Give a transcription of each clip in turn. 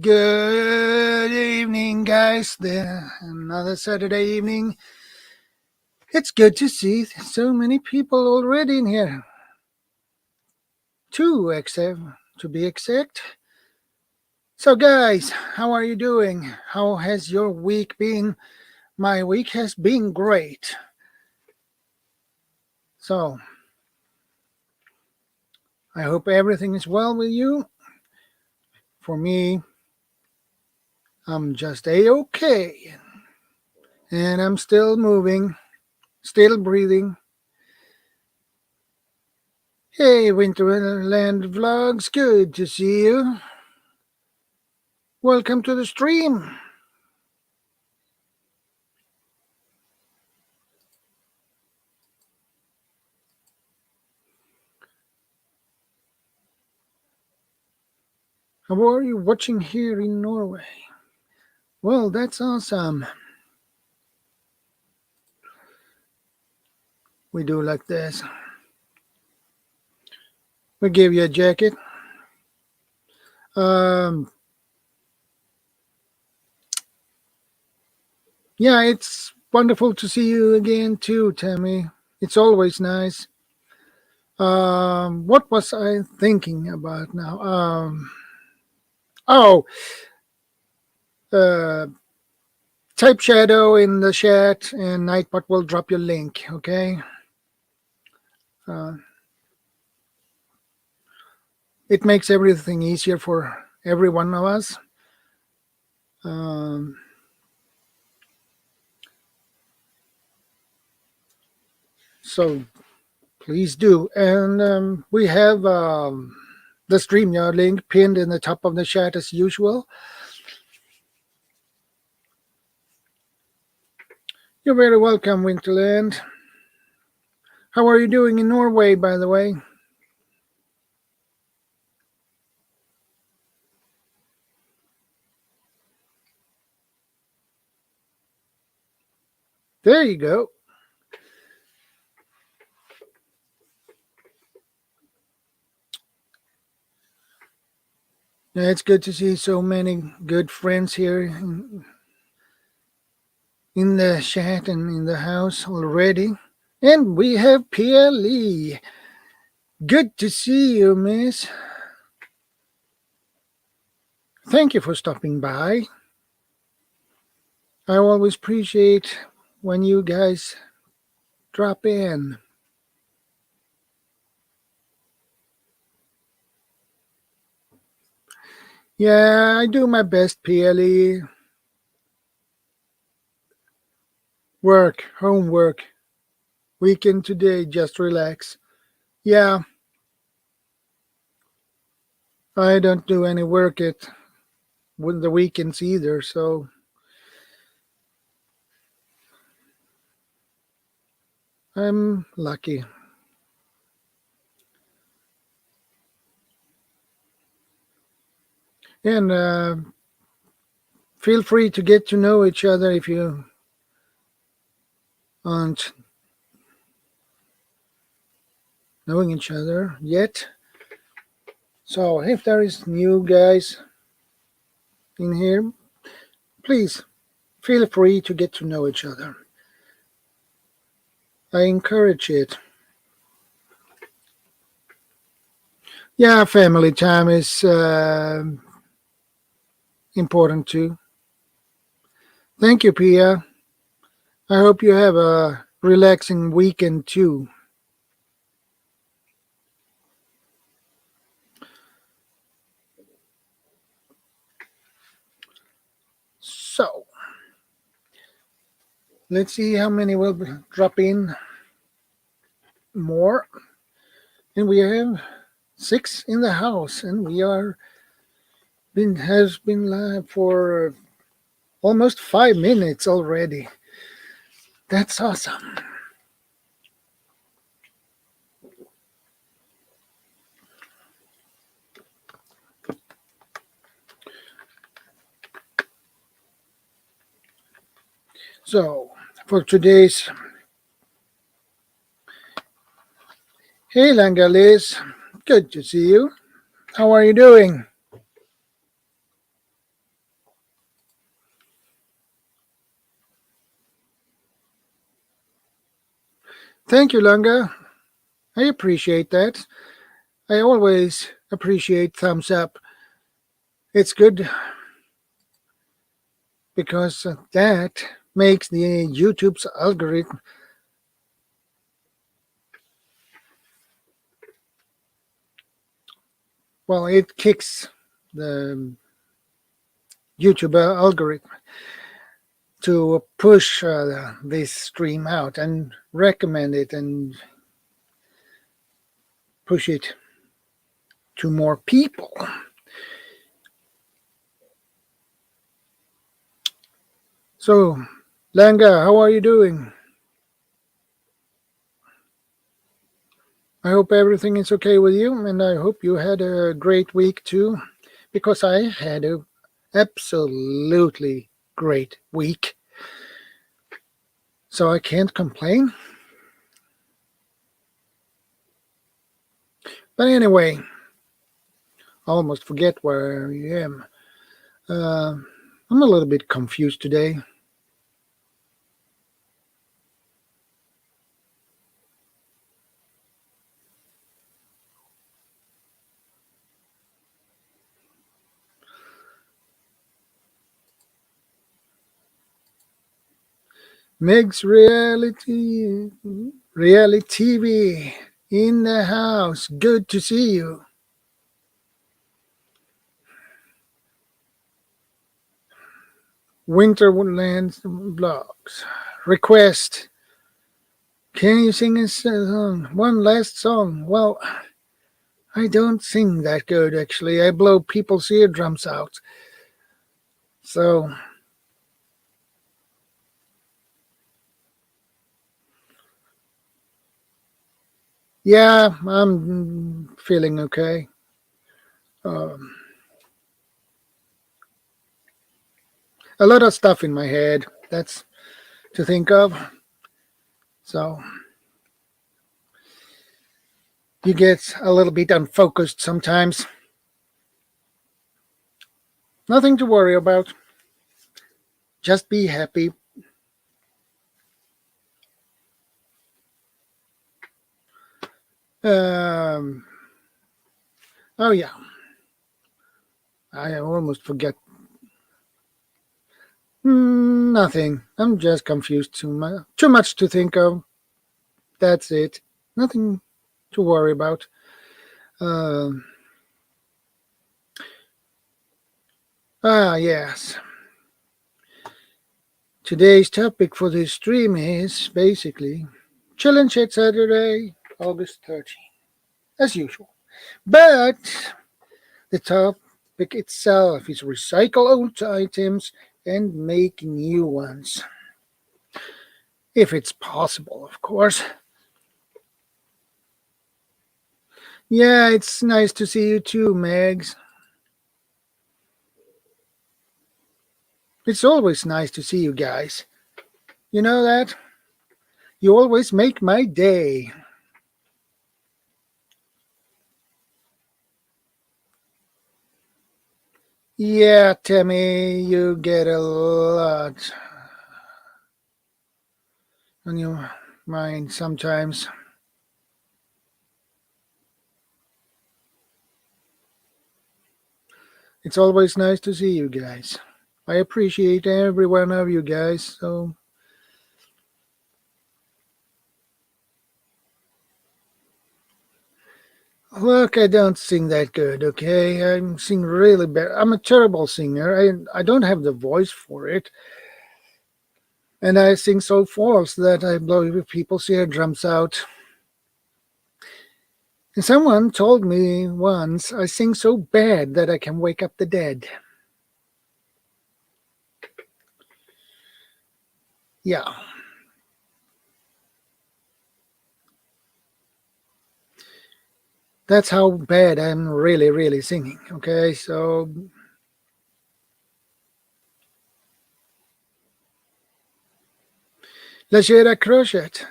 Good evening, guys. Another Saturday evening. It's good to see so many people already in here. Two, except to be exact. So, guys, how are you doing? How has your week been? My week has been great. So, I hope everything is well with you. For me, I'm just a-okay. And I'm still moving, still breathing. Hey, Winterland Vlogs, good to see you. Welcome to the stream. How are you watching here in Norway? Well, that's awesome. We do like this. We give you a jacket. Yeah, it's wonderful to see you again too, Tammy. It's always nice. What was I thinking about now? Type shadow in the chat and Nightbot will drop your link, okay? It makes everything easier for every one of us. So please do. And we have the StreamYard link pinned in the top of the chat as usual. You're very welcome, Winterland. How are you doing in Norway, by the way? There you go. Yeah, it's good to see so many good friends here in the chat and in the house already. And we have Pia Lee. Good to see you, miss. Thank you for stopping by. I always appreciate when you guys drop in. Yeah, I do my best, PLE. Work, homework. Weekend today, just relax. Yeah, I don't do any work with the weekends either, so I'm lucky. And feel free to get to know each other if you aren't knowing each other yet. So if there is new guys in here, please feel free to get to know each other. I encourage it. Yeah, family time is important too. Thank you, Pia. I hope you have a relaxing weekend too. So, let's see how many will drop in more. And we have 6 in the house, and we has been live for almost 5 minutes already. That's awesome. So, for today's... Hey, Langalis. Good to see you. How are you doing? Thank you, Lunga. I appreciate that. I always appreciate thumbs up. It's good because that makes the YouTube's algorithm, well, it kicks the YouTube algorithm to push this stream out and recommend it and push it to more people. So, Langa, how are you doing? I hope everything is okay with you, and I hope you had a great week too, because I had a absolutely great week. So I can't complain. But anyway, I almost forget where I am. I'm a little bit confused today. Meg's reality TV in the house. Good to see you. Winterlands Vlogs. Request. Can you sing a song? One last song? Well, I don't sing that good actually. I blow people's eardrums out. So, yeah, I'm feeling okay. A lot of stuff in my head. That's to think of. So, you get a little bit unfocused sometimes. Nothing to worry about. Just be happy. Um, oh, yeah. I almost forget. Nothing. I'm just confused too much. Too much to think of. That's it. Nothing to worry about. Um yes. Today's topic for this stream is basically Chill and Chat Saturday, August 13th, as usual. But the topic itself is recycle old items and make new ones. If it's possible, of course. Yeah, it's nice to see you too, Megs. It's always nice to see you guys. You know that? You always make my day. Yeah, Tammy, you get a lot on your mind sometimes. It's always nice to see you guys. I appreciate every one of you guys. So, look, I don't sing that good, okay? I sing really bad. I'm a terrible singer. I don't have the voice for it. And I sing so false that I blow people's eardrums out. And someone told me once I sing so bad that I can wake up the dead. Yeah. That's how bad I'm really, really singing. Okay, so Lashera Crochet.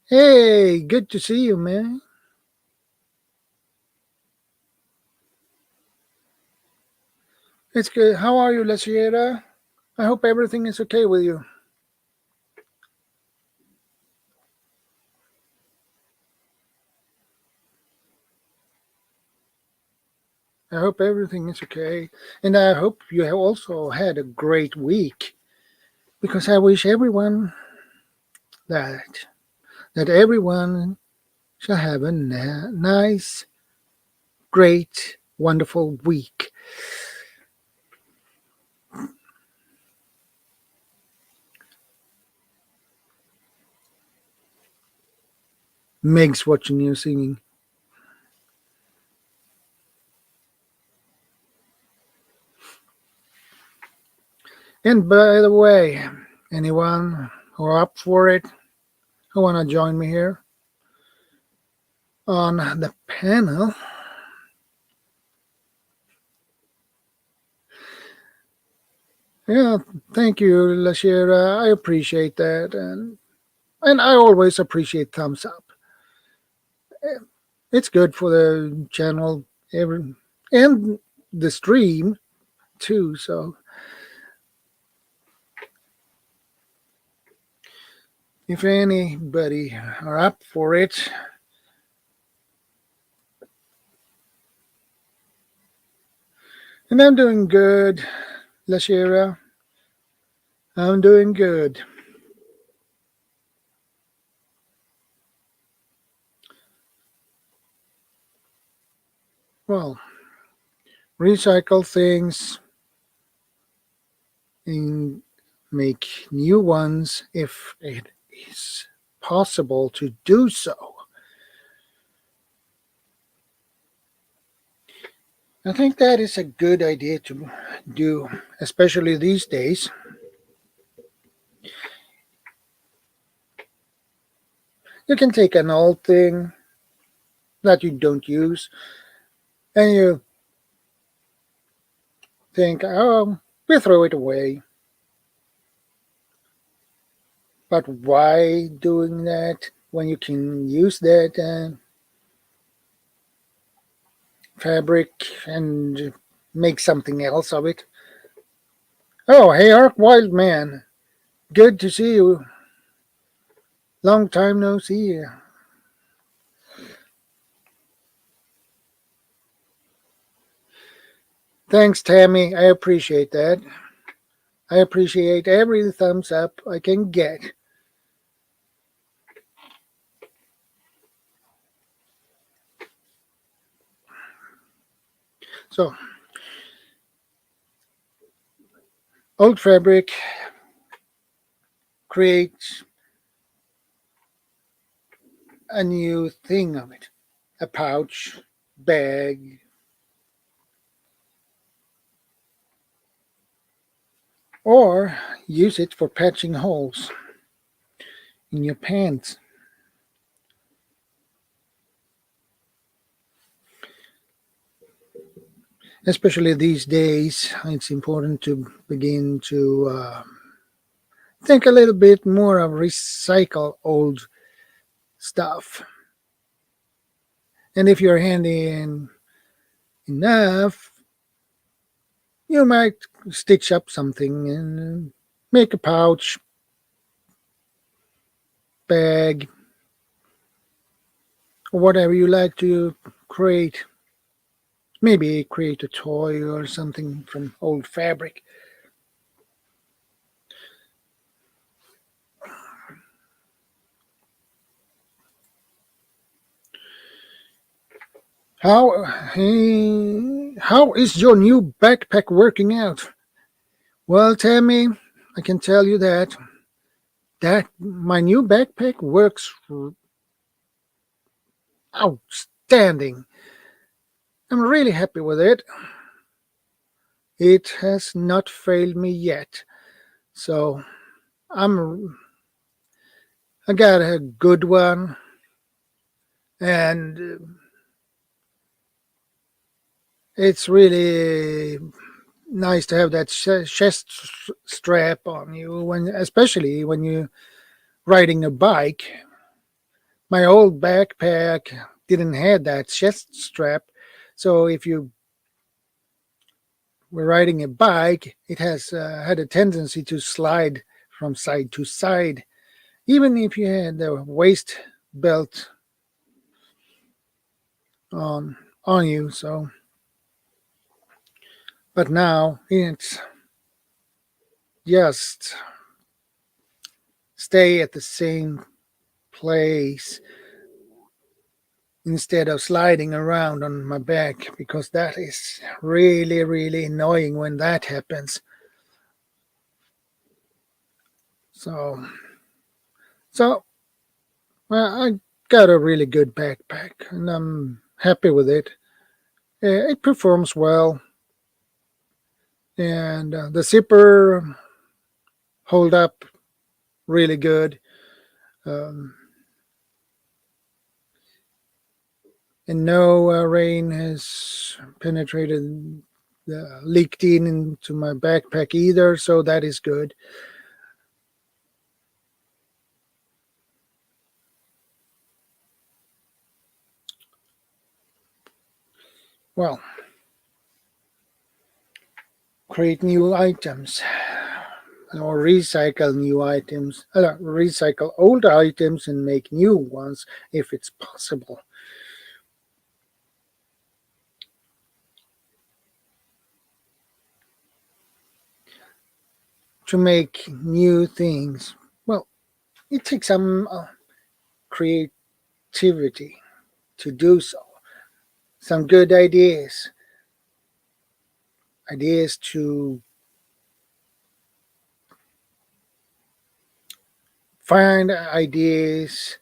Hey, good to see you, man. It's good. How are you, Lashera? I hope everything is okay with you. I hope everything is okay. And I hope you have also had a great week. Because I wish everyone that everyone shall have a nice, great, wonderful week. Meg's watching you singing. And by the way, anyone who are up for it, who want to join me here on the panel, yeah, thank you, Lashira. I appreciate that, and I always appreciate thumbs up. It's good for the channel, and the stream too. So if anybody are up for it, and I'm doing good, Lashira. I'm doing good. Well, recycle things and make new ones if it is possible to do so. I think that is a good idea to do, especially these days. You can take an old thing that you don't use and you think, oh, we throw it away. But why doing that when you can use that fabric and make something else of it? Oh, hey, Ark Wild Man. Good to see you. Long time no see. Thanks, Tammy. I appreciate that. I appreciate every thumbs up I can get. So, old fabric creates a new thing of it. A pouch, bag, or use it for patching holes in your pants. Especially these days, it's important to begin to think a little bit more of recycle old stuff. And if you're handy enough, you might stitch up something and make a pouch, bag, or whatever you like to create. Maybe create a toy or something from old fabric. How is your new backpack working out? Well, Tammy, I can tell you that my new backpack works outstanding. I'm really happy with it. It has not failed me yet. So I got a good one, and it's really nice to have that chest strap on you, especially when you're riding a bike. My old backpack didn't have that chest strap, so if you were riding a bike, it has had a tendency to slide from side to side, even if you had the waist belt on you. So But now it's just stay at the same place instead of sliding around on my back, because that is really, really annoying when that happens. So well, I got a really good backpack and I'm happy with it. It performs well, and the zipper hold up really good. Um, and no rain has penetrated, leaked into my backpack either, so that is good. Well, create new items or recycle new items, recycle old items and make new ones if it's possible. To make new things, well, it takes some creativity to do so. Some good ideas to find ideas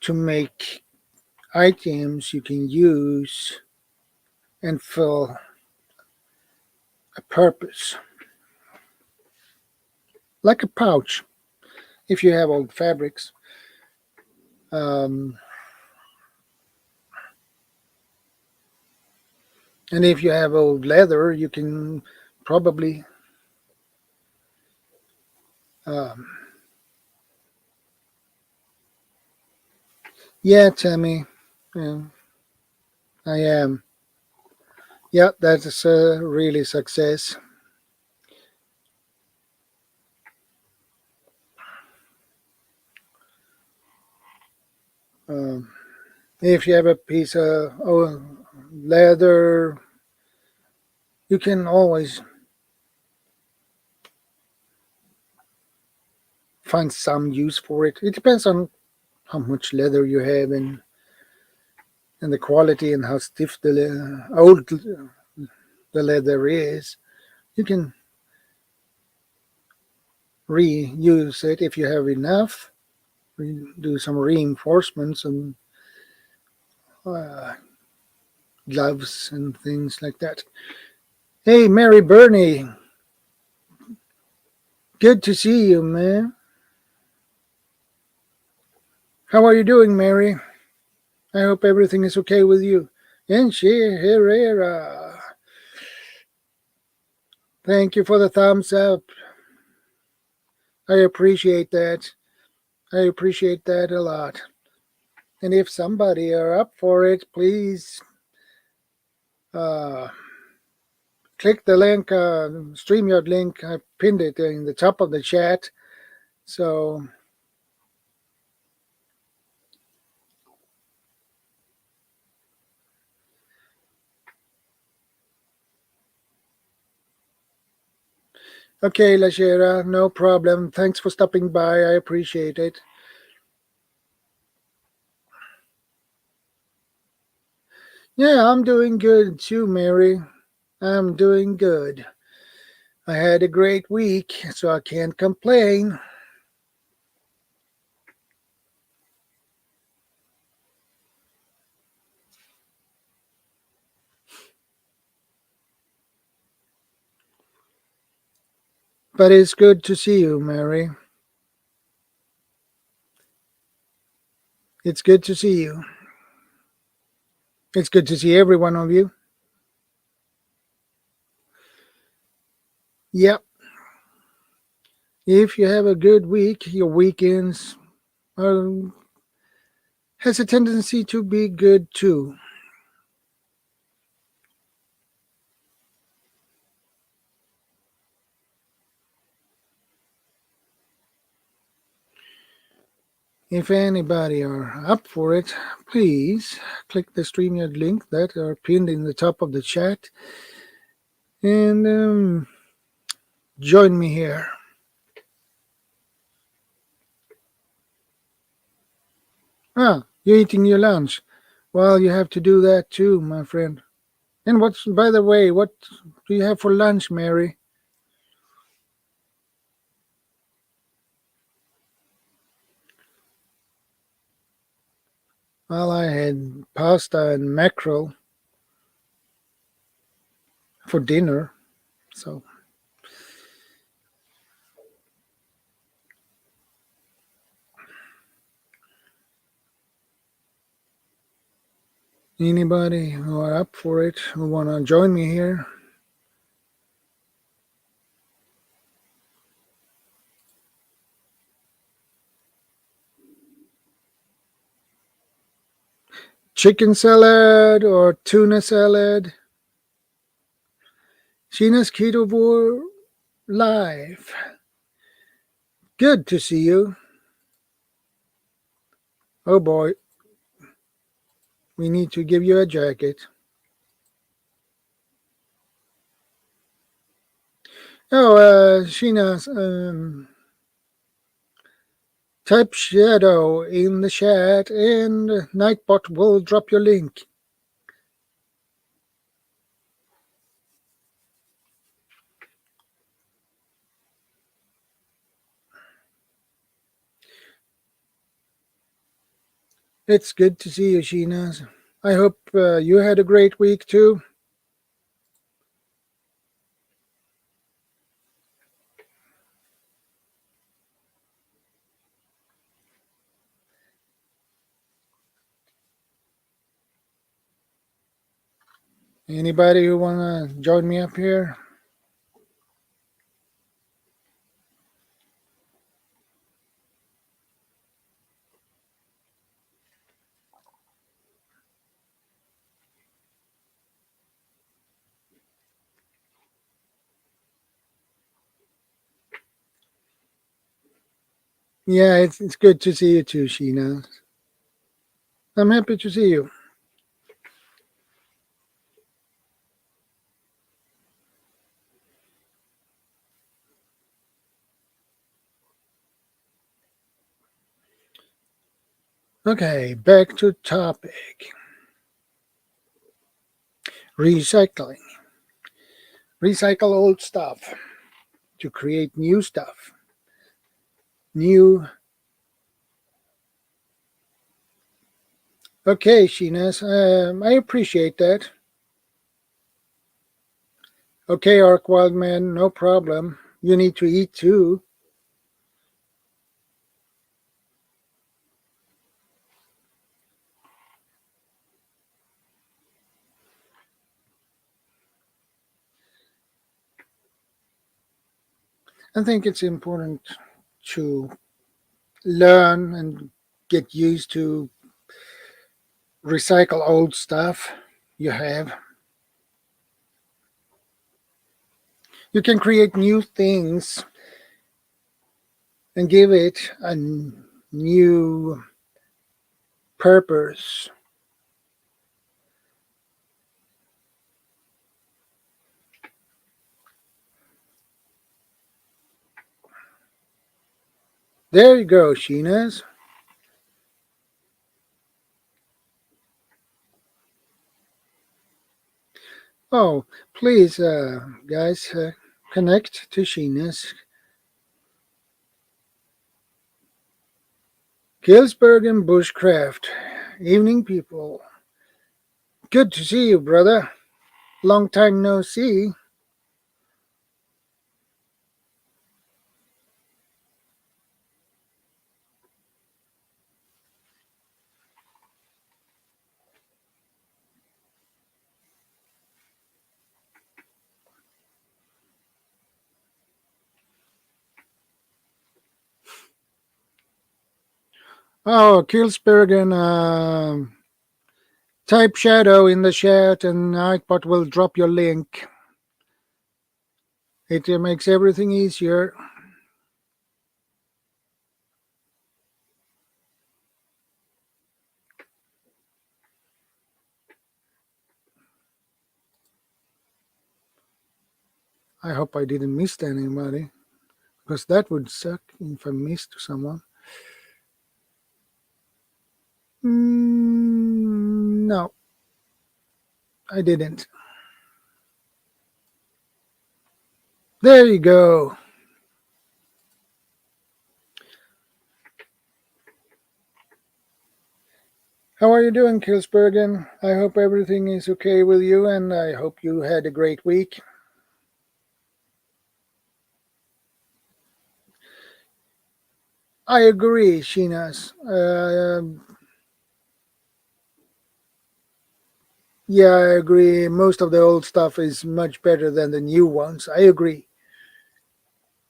to make items you can use and fill a purpose. Like a pouch, if you have old fabrics. Um, and if you have old leather, you can probably yeah, Tammy. Yeah, I am. Yeah, that's a really success. Um, if you have a piece of leather, you can always find some use for it. It depends on how much leather you have and the quality and how stiff the old the leather is. You can reuse it if you have enough. Do some reinforcements and uh, gloves and things like that. Hey, Mary Burney, good to see you, man. How are you doing, Mary? I hope everything is okay with you. And she Herrera, thank you for the thumbs up. I appreciate that. I appreciate that a lot. And if somebody are up for it, please uh, click the link, StreamYard link. I pinned it in the top of the chat. So okay, Lashera, no problem. Thanks for stopping by. I appreciate it. Yeah, I'm doing good too, Mary. I'm doing good. I had a great week, so I can't complain. But it's good to see you, Mary. It's good to see you. It's good to see every one of you. Yep. If you have a good week, your weekends has a tendency to be good too. If anybody are up for it, please click the StreamYard link that are pinned in the top of the chat and join me here. Ah, you're eating your lunch. Well, you have to do that too, my friend. And by the way, what do you have for lunch, Mary? Well, I had pasta and mackerel for dinner, so. Anybody who are up for it, who want to join me here? Chicken salad or tuna salad? Sheena's Ketovore Live. Good to see you. Oh boy, we need to give you a jacket. Oh, Sheena's, type shadow in the chat and Nightbot will drop your link. It's good to see you, Sheena. I hope you had a great week too. Anybody who wanna join me up here? Yeah, it's good to see you too, Sheena. I'm happy to see you. Okay, back to topic. Recycling. Recycle old stuff to create new stuff. New. Okay, Sheenas, I appreciate that. Okay, Ark Wildman, no problem. You need to eat too. I think it's important to learn and get used to recycle old stuff you have. You can create new things and give it a new purpose. There you go, Sheenas. Oh, please, guys, connect to Sheenas. Gilsberg and Bushcraft. Evening, people. Good to see you, brother. Long time no see. Oh, Kilsbergen, type shadow in the chat and Nightbot will drop your link. It makes everything easier. I hope I didn't miss anybody, because that would suck if I missed someone. No, I didn't. There you go. How are you doing, Kilsbergen? I hope everything is okay with you, and I hope you had a great week. I agree, Shinas. Yeah, I agree. Most of the old stuff is much better than the new ones. I agree.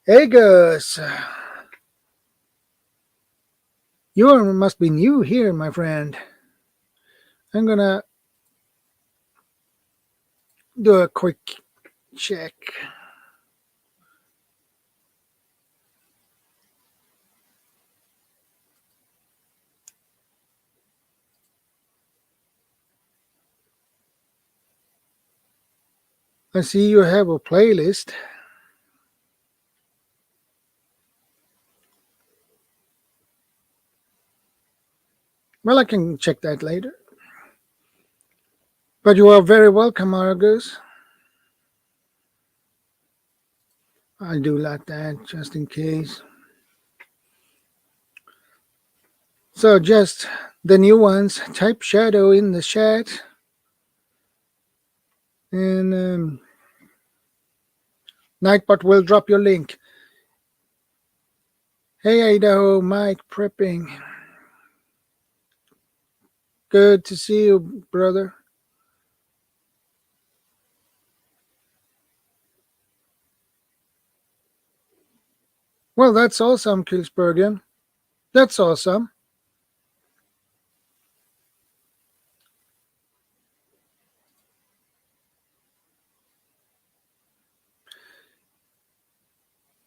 Hey, Gus. You must be new here, my friend. I'm gonna do a quick check. I see you have a playlist. Well, I can check that later. But you are very welcome, Argus. I do like that, just in case. So just the new ones, type shadow in the chat. And Nightbot will drop your link. Hey, Idaho, Mike prepping. Good to see you, brother. Well, that's awesome, Kilsbergen. That's awesome.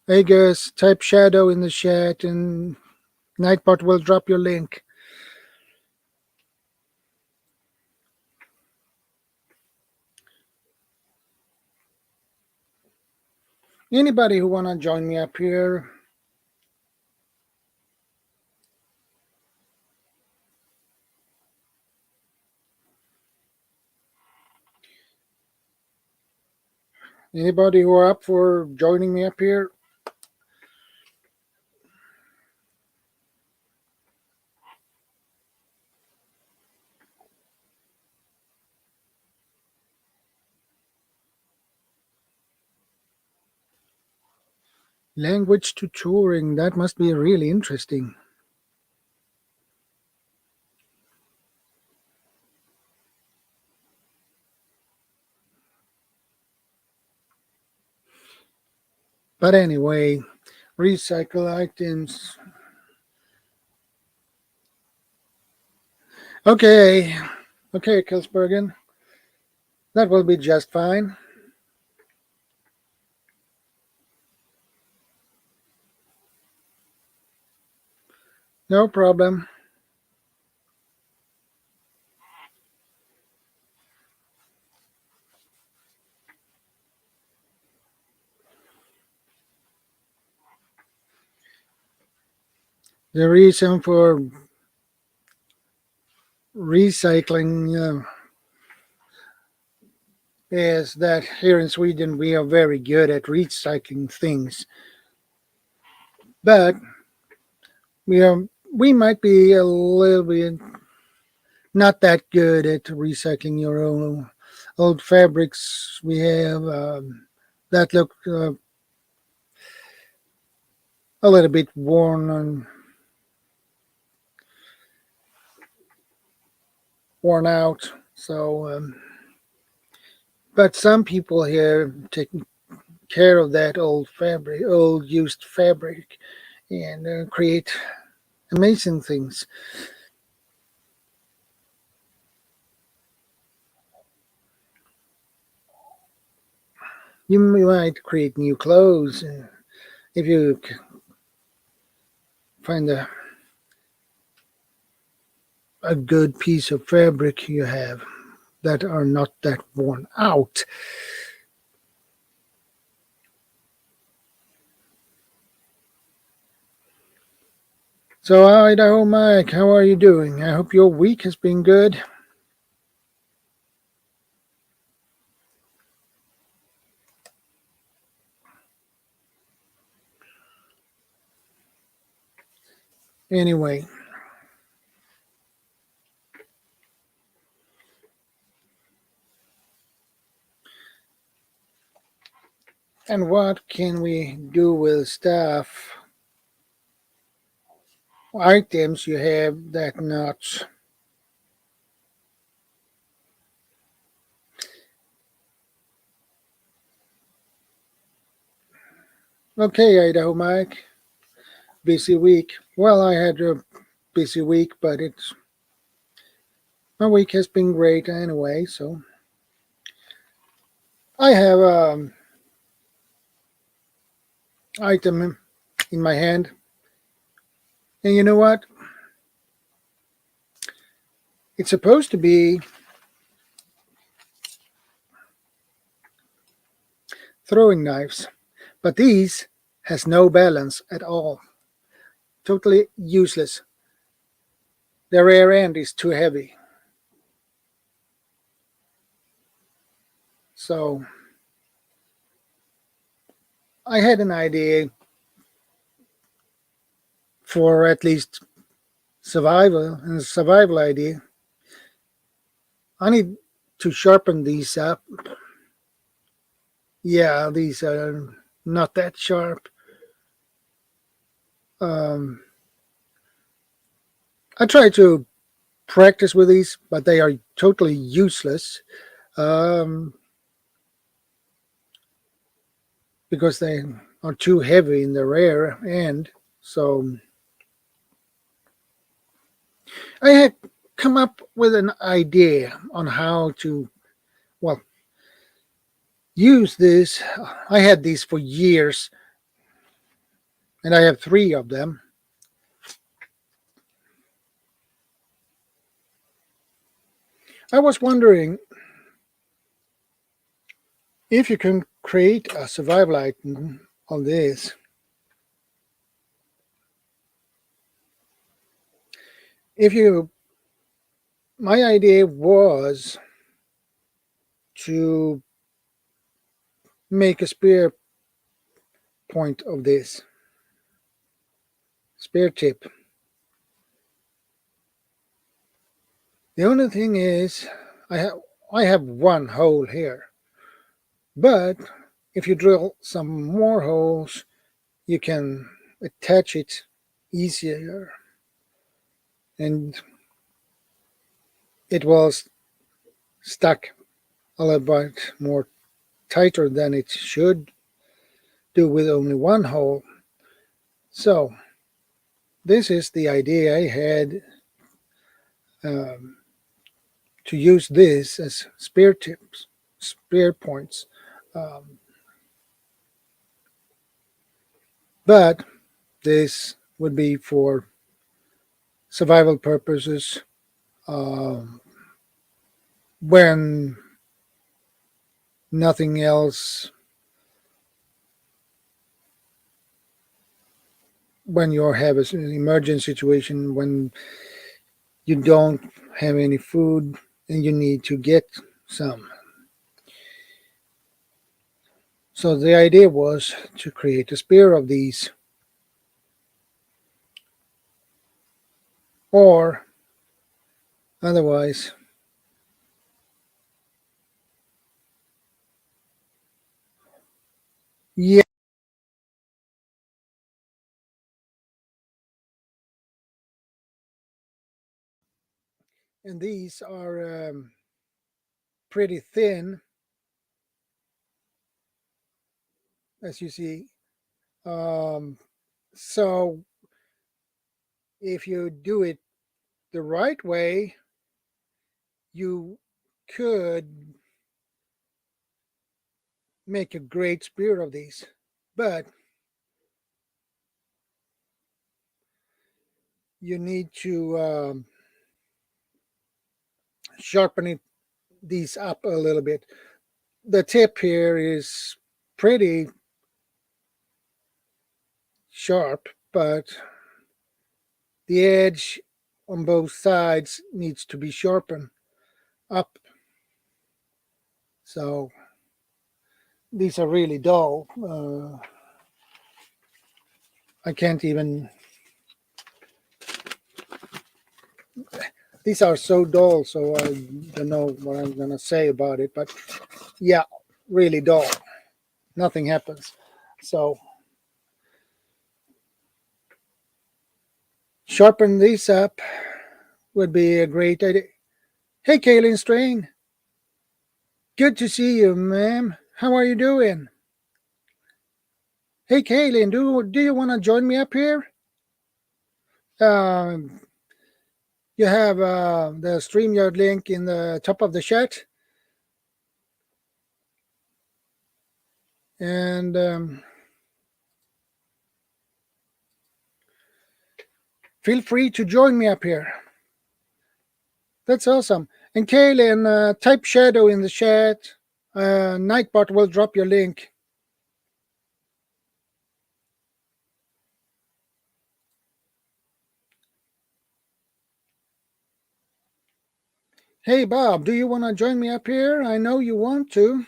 Hey, guys, type shadow in the chat and Nightbot will drop your link. Anybody who want to join me up here? Anybody who are up for joining me up here? Language tutoring, that must be really interesting. But anyway, recycle items. Okay, Kilsbergen. That will be just fine. No problem. The reason for recycling is that here in Sweden we are very good at recycling things, but we might be a little bit not that good at recycling your own old fabrics we have that look a little bit worn out. So, but some people here take care of that old used fabric, and create amazing things. You might create new clothes if you find a good piece of fabric you have that are not that worn out. So, Idaho Mike, how are you doing? I hope your week has been good. Anyway, and what can we do with stuff, items you have that not? Okay, Idaho Mike, busy week. Well, I had a busy week, but my week has been great anyway. So I have item in my hand, and you know what? It's supposed to be throwing knives, but these has no balance at all. Totally useless. The rear end is too heavy. So I had an idea for at least survival and survival idea. I need to sharpen these up. Yeah, these are not that sharp. Um, I try to practice with these, but they are totally useless um, because they are too heavy in the rear end. So I had come up with an idea on how to, well, use this. I had these for years, and I have 3 of them. I was wondering if you can create a survival item on this. If you, my idea was to make a spear point of this spear tip. The only thing is, I have 1 hole here, but if you drill some more holes, you can attach it easier, and it was stuck a little bit more tighter than it should do with only 1 hole. So this is the idea I had, um, to use this as spear tips, spear points. Um, but this would be for survival purposes, um, when nothing else, when you have an emergency situation, when you don't have any food and you need to get some. So the idea was to create a spear of these, or otherwise, yeah. And these are pretty thin, as you see. Um, so if you do it the right way, you could make a great spear of these. But you need to sharpen these up a little bit. The tip here is pretty sharp, but the edge on both sides needs to be sharpened up. So these are really dull. I can't even. These are so dull, so I don't know what I'm gonna say about it. But yeah, really dull. Nothing happens. So sharpen these up would be a great idea. Hey, Kaylin Strain. Good to see you, ma'am. How are you doing? Hey, Kaylin, do you want to join me up here? Um, you have the StreamYard link in the top of the chat. And feel free to join me up here. That's awesome. And Kaylin, type shadow in the chat. Nightbot will drop your link. Hey, Bob, do you want to join me up here? I know you want to.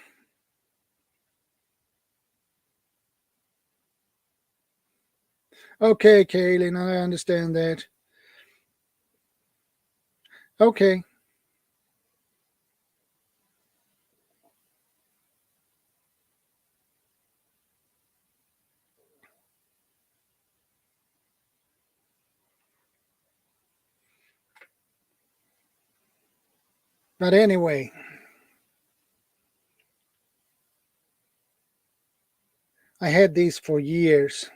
Okay, Kaylin, I understand that. Okay. But anyway, I had these for years.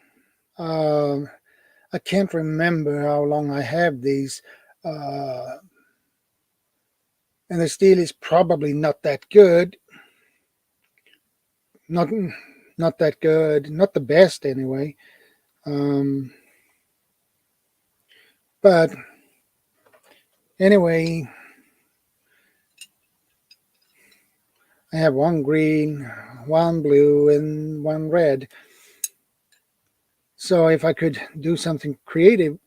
I can't remember how long I have these. And the steel is probably not that good. Not that good. Not the best anyway. But anyway, I have one green, one blue, and one red. So if I could do something creative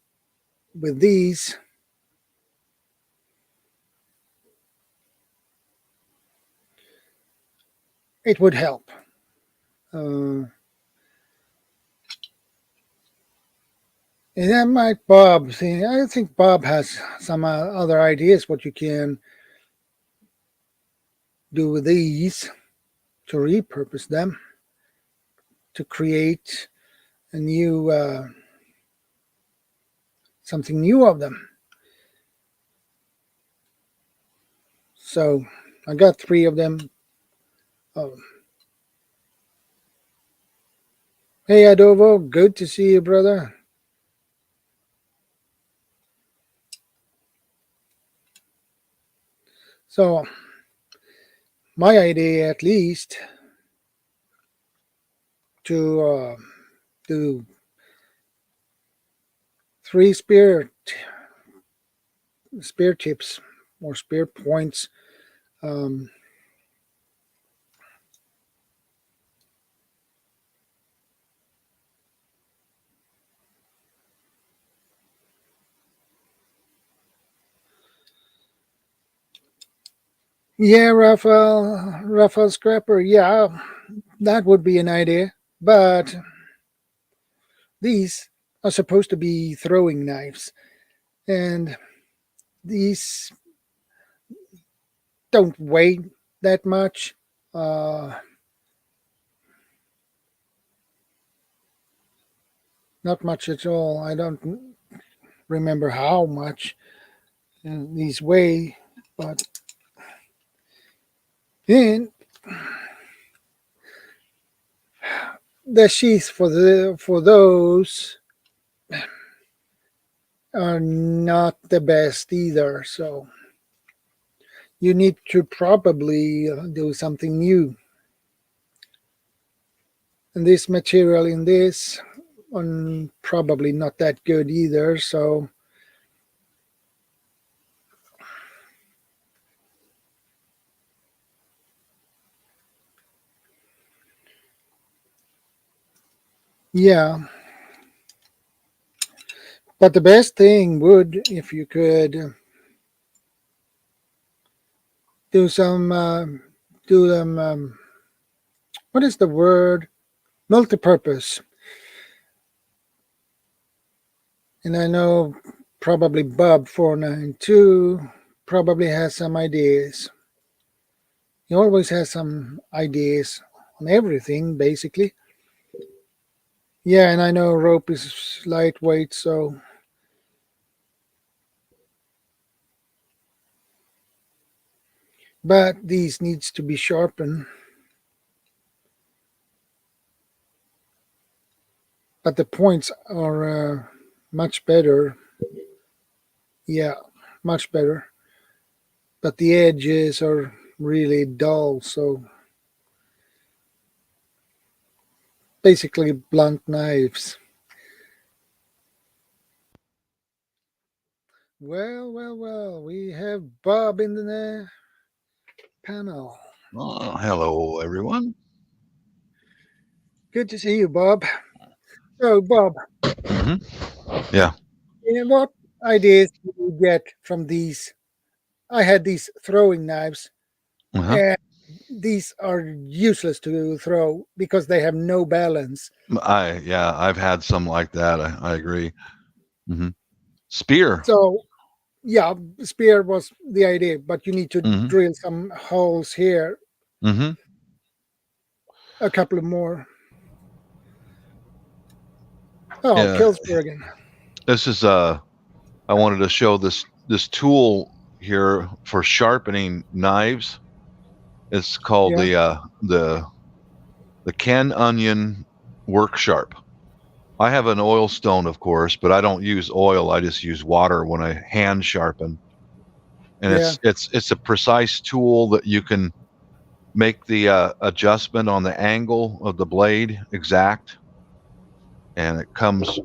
with these, it would help. And that might Bob see. I think Bob has some other ideas what you can do with these to repurpose them to create a new something new of them. So I got 3 of them. Oh. Hey Adovo, good to see you, brother. So my idea, at least, to do 3 spear tips or spear points. Yeah, Raphael Scrapper. Yeah, that would be an idea. But these are supposed to be throwing knives, and these don't weigh that much. Not much at all. I don't remember how much these weigh, but then the sheaths for those are not the best either. So you need to probably do something new. And this material in this probably not that good either. So yeah, But the best thing would if you could do some do them. What is the word? Multi-purpose. And I know probably Bob 492 probably has some ideas. He always has some ideas on everything, basically. Yeah, and I know rope is lightweight, so but these needs to be sharpened. But the points are much better. Yeah, much better. But the edges are really dull, so basically blunt knives. Well, we have Bob in the panel. Oh, hello, everyone. Good to see you, Bob. So, Bob, Yeah. what ideas do you get from these? I had these throwing knives, Uh-huh. and these are useless to throw because they have no balance. I've had some like that. I agree. hmm Spear. So, yeah, spear was the idea, but you need to hmm drill some holes here, hmm a couple of more. Oh, Yeah. Killsbergen. This is I wanted to show this tool here for sharpening knives. It's called Yeah, the Ken Onion Work Sharp. I have an oil stone, of course, but I don't use oil. I just use water when I hand sharpen. And yeah. it's a precise tool that you can make the adjustment on the angle of the blade exact, and it comes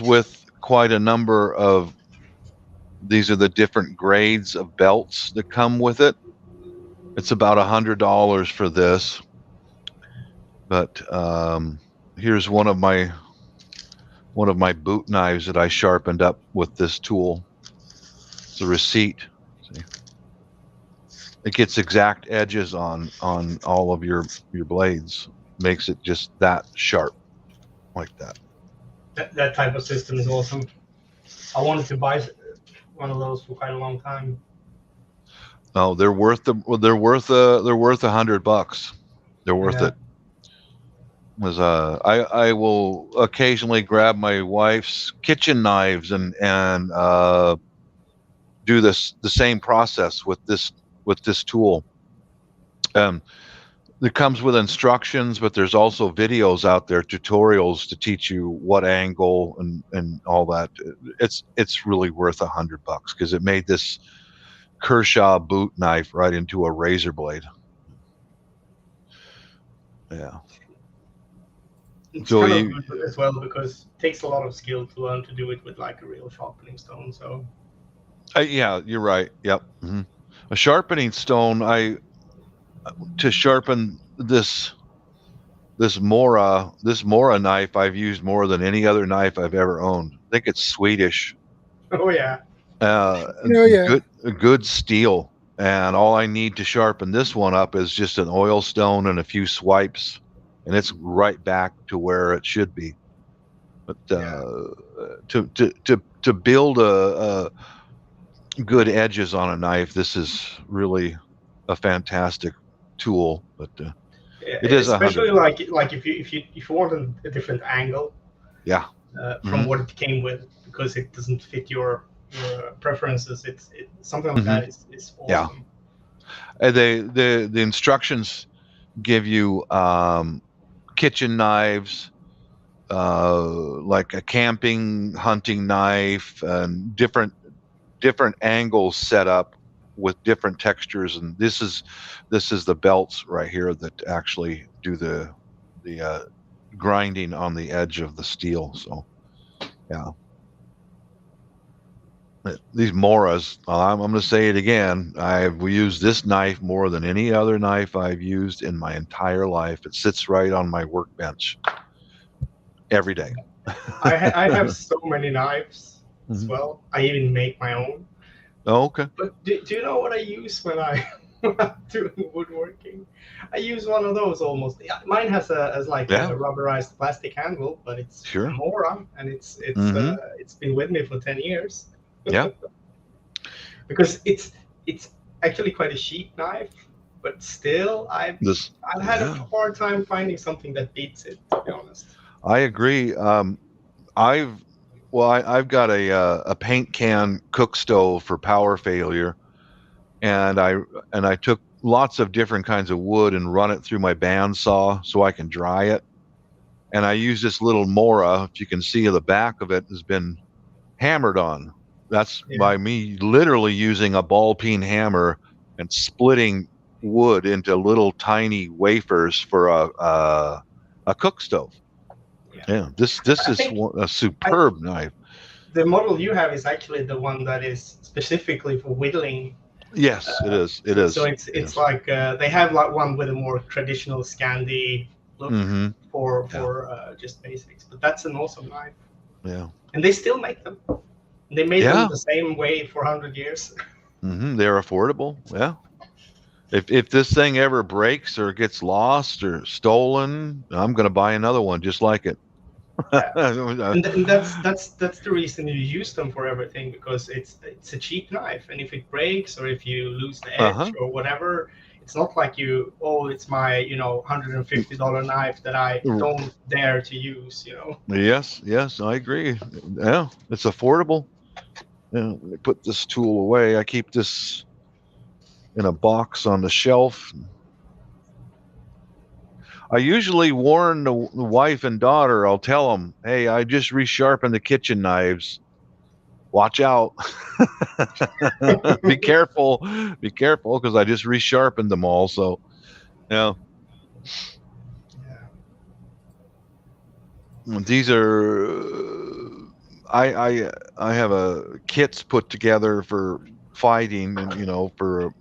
with quite a number of these are the different grades of belts that come with it. It's about $100 for this, but here's one of my boot knives that I sharpened up with this tool. It's a receipt. See, it gets exact edges on all of your blades, makes it just that sharp like that. That type of system is awesome. I wanted to buy one of those for quite a long time. Oh, they're worth $100. They're worth it. Was I will occasionally grab my wife's kitchen knives and do the same process with this tool. It comes with instructions, but there's also videos out there, tutorials to teach you what angle and all that. It's really worth $100 because it made this Kershaw boot knife right into a razor blade. Yeah. It's So kind of good as well because it takes a lot of skill to learn to do it with like a real sharpening stone. So yeah, you're right. Yep. Mm-hmm. A sharpening stone. To sharpen this Mora knife, I've used more than any other knife I've ever owned. I think it's Swedish. oh yeah. Yeah. Good steel, and all I need to sharpen this one up is just an oil stone and a few swipes, and it's right back to where it should be. But to build a good edges on a knife, this is really a fantastic tool. But it is especially $100. like if you want a different angle. Yeah. From what it came with, because it doesn't fit your preferences. It's something like that is awesome. Yeah. And the instructions give you kitchen knives, like a camping hunting knife, and different angles set up with different textures. And this is the belts right here that actually do the grinding on the edge of the steel. So yeah. These Moras, I'm going to say it again. I've used this knife more than any other knife I've used in my entire life. It sits right on my workbench every day. I have so many knives as well. I even make my own. Oh, okay. But do you know what I use when when I'm doing woodworking? I use one of those almost. Yeah, mine has like Yeah. a rubberized plastic handle, but it's Sure. a Mora, and it's been with me for 10 years. Yeah. Because it's actually quite a cheap knife, but still I've had a hard time finding something that beats it, to be honest. I agree. I've got a paint can cook stove for power failure, and I took lots of different kinds of wood and run it through my bandsaw so I can dry it. And I use this little Mora. If you can see, the back of it has been hammered on. That's by me literally using a ball peen hammer and splitting wood into little tiny wafers for a cook stove. Yeah, this is a superb knife. The model you have is actually the one that is specifically for whittling. Yes, it is. It is. So it's like they have like one with a more traditional Scandi look for just basics, but that's an awesome knife. Yeah, and they still make them. They made them the same way for 100 years. They're affordable. Yeah. If this thing ever breaks or gets lost or stolen, I'm going to buy another one just like it. and that's the reason you use them for everything, because it's a cheap knife, and if it breaks or if you lose the edge or whatever, it's not like it's my $150 knife that I don't dare to use. Yes, I agree. Yeah, it's affordable. Yeah, let me put this tool away. I keep this in a box on the shelf. I usually warn the wife and daughter. I'll tell them, "Hey, I just resharpened the kitchen knives. Watch out. Be careful, because I just resharpened them all." So, yeah. These are I have kits put together for fighting and for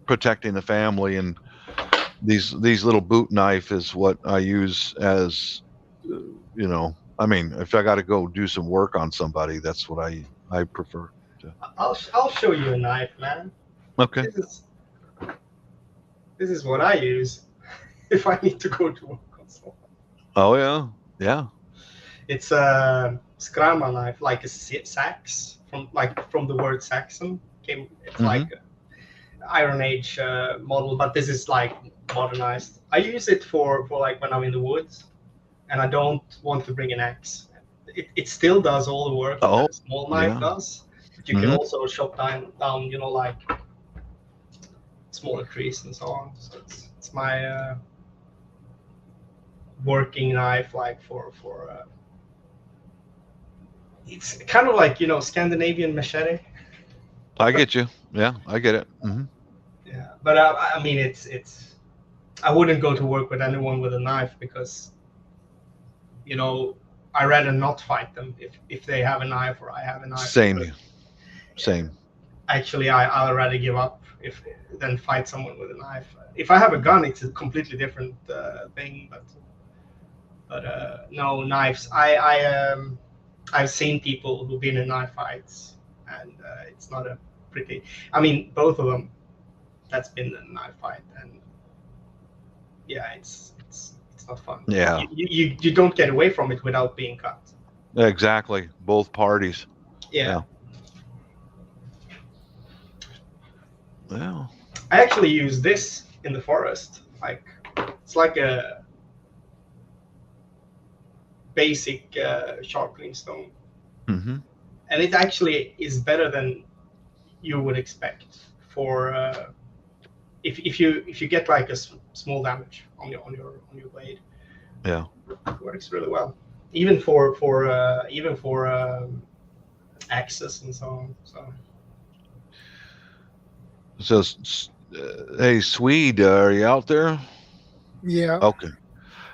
protecting the family, and these little boot knife is what I use as I mean, if I got to go do some work on somebody, that's what I prefer to. I'll show you a knife, man. Okay. This is what I use if I need to go to work on someone. Oh yeah. It's a Skrama knife, like a sax from the word Saxon. It's like an Iron Age model, but this is like modernized. I use it for like when I'm in the woods and I don't want to bring an axe. It still does all the work that a small knife does, but you can also chop down like smaller trees and so on. So it's my working knife, like for it's kind of like Scandinavian machete. I get you. Yeah, I get it. Yeah, but I mean, it's I wouldn't go to work with anyone with a knife, because I rather not fight them if they have a knife or I have a knife. Same. Actually, I'll rather give up than fight someone with a knife. If I have a gun, it's a completely different thing. But no, knives. I've seen people who've been in knife fights, and it's not a pretty. I mean, both of them. That's been a knife fight, and yeah, it's not fun. Yeah. You don't get away from it without being cut. Exactly. Both parties. Yeah. Well, I actually use this in the forest. Like, it's like a basic sharpening stone, and it actually is better than you would expect for if you get like a small damage on your blade. Yeah, it works really well, even for axes and so on. So, hey, Swede, are you out there? Yeah. Okay.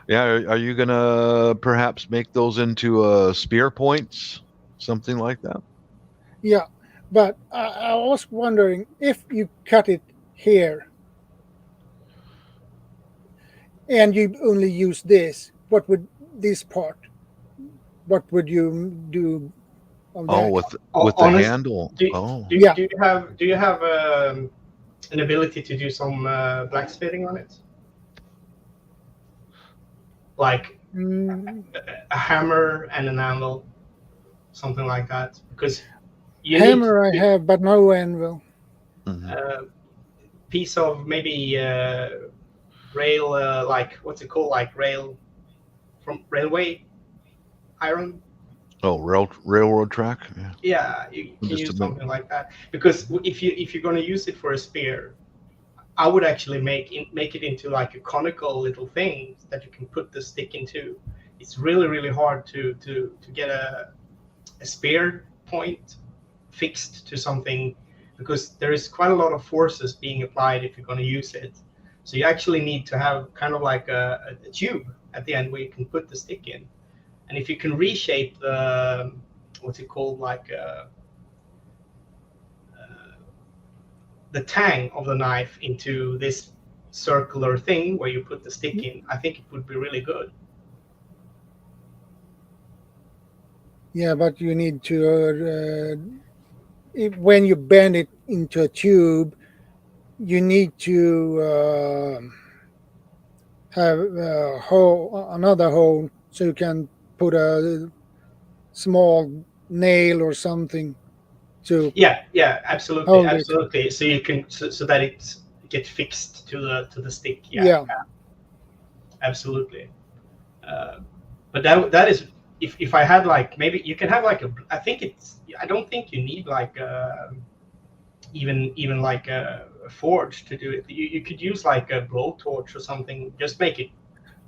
Yeah, are you gonna perhaps make those into spear points, something like that? Yeah, but I was wondering, if you cut it here and you only use this, what would this part what would you do on Oh, that? with the Honest, handle. do, Oh, do, Yeah. do you have an ability to do some blacksmithing on it? Like Mm, a hammer and an anvil, something like that. Because you need hammer I have, but no anvil. mhm. a piece of maybe rail, like what's it called, like rail from railway iron. Oh, railroad track. Yeah, Yeah, you can just a use minute. something like that. Because if you're going to use it for a spear, I would actually make it into like a conical little thing that you can put the stick into. It's really hard to get a spear point fixed to something, because there is quite a lot of forces being applied if you're going to use it. So you actually need to have kind of like a tube at the end where you can put the stick in. And if you can reshape the, what's it called, like the tang of the knife into this circular thing where you put the stick in, I think it would be really good. Yeah, but you need to when you bend it into a tube, you need to have a hole, another hole, so you can put a small nail or something to Yeah, absolutely, hold it. absolutely. So you can so that it gets fixed to the stick. Yeah, Yeah, absolutely. Uh, but that is, if I had like, maybe you can have like a, I think it's, I don't think you need like even like a forge to do it. You could use like a blowtorch or something. Just make it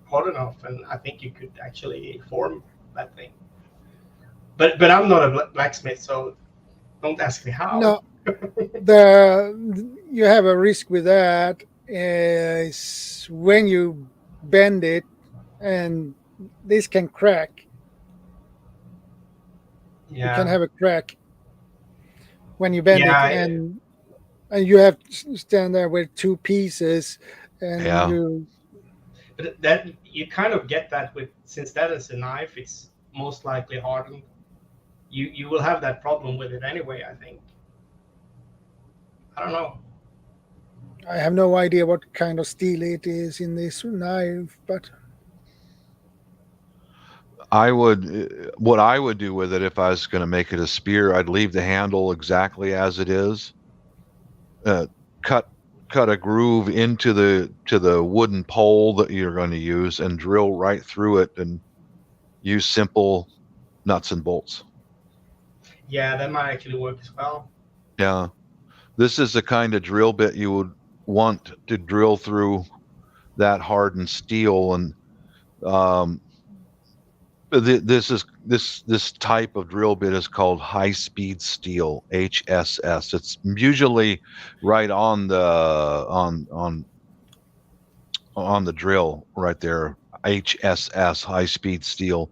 hot enough, and I think you could actually form that thing. But I'm not a blacksmith, so don't ask me how. no, the you have a risk with that is when you bend it, and this can crack. You can Yeah, have a crack when you bend it, yeah, and you have to stand there with two pieces, and Yeah, you but that you kind of get that with, since that is a knife, it's most likely hardened. You will have that problem with it anyway, I think. I don't know. I have no idea what kind of steel it is in this knife, but I would. What I would do with it if I was going to make it a spear, I'd leave the handle exactly as it is. Uh, cut cut a groove into the wooden pole that you're going to use, and drill right through it, and use simple nuts and bolts. Yeah, that might actually work as well. Yeah, this is the kind of drill bit you would want to drill through that hardened steel, and um, this type of drill bit is called high speed steel, HSS. It's usually right on the on the drill right there. HSS, high speed steel.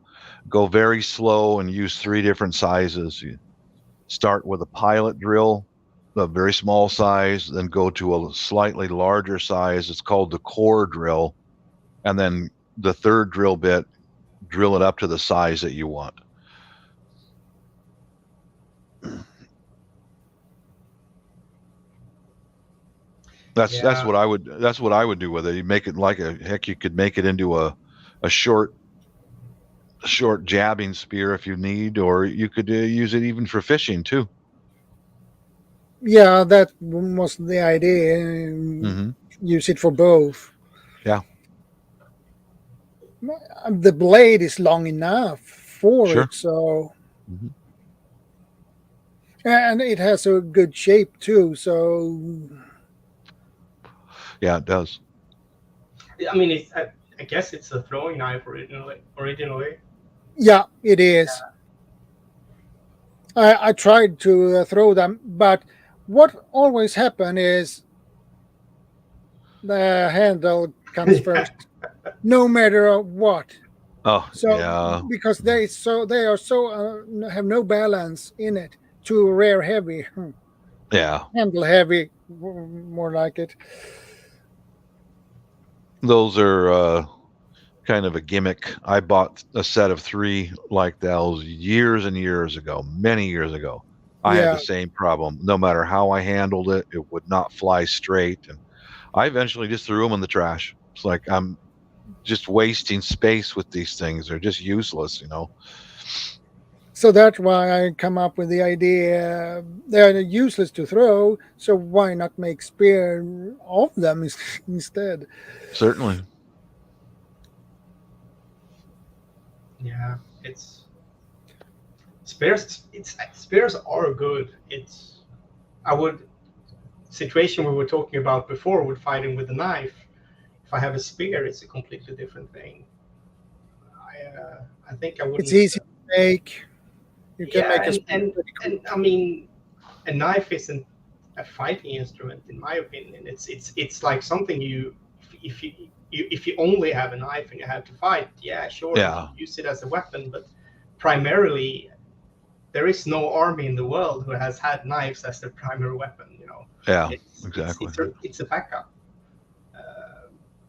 Go very slow and use 3 different sizes. You start with a pilot drill, a very small size, then go to a slightly larger size. It's called the core drill, and then the third drill bit, drill it up to the size that you want. That's Yeah, what I would do with it. You make it like a heck. You could make it into a short jabbing spear if you need, or you could use it even for fishing too. yeah, that was the idea. Hmm. Use it for both. Yeah, The blade is long enough for sure. it, so Hmm. and it has a good shape too. So Yeah, it does. I mean, I guess it's a throwing knife originally. yeah, it is. I tried to throw them, but what always happen is the handle comes Yeah, first, no matter what. Oh, So yeah, because they are so have no balance in it. Too rare heavy, yeah. handle heavy, more like it. Those are kind of a gimmick. I bought a set of 3 like those years and years ago, many years ago. I had Yeah. the same problem. No matter how I handled it, it would not fly straight. And I eventually just threw them in the trash. It's like I'm just wasting space with these things. They're just useless, you know. So that's why I come up with the idea they're useless to throw, so why not make spear of them instead? Certainly. Yeah, it's spears. Spears are good. It's I would situation we were talking about before with fighting with a knife. If I have a spear, it's a completely different thing. I think I It's wouldn't. easy to make. You can Yeah, make a spear pretty and quick. I mean, a knife isn't a fighting instrument, in my opinion. It's like something if you only have a knife and you have to fight, yeah, sure, Yeah. use it as a weapon. But primarily, there is no army in the world who has had knives as their primary weapon. You know, Yeah, it's exactly. it's a backup.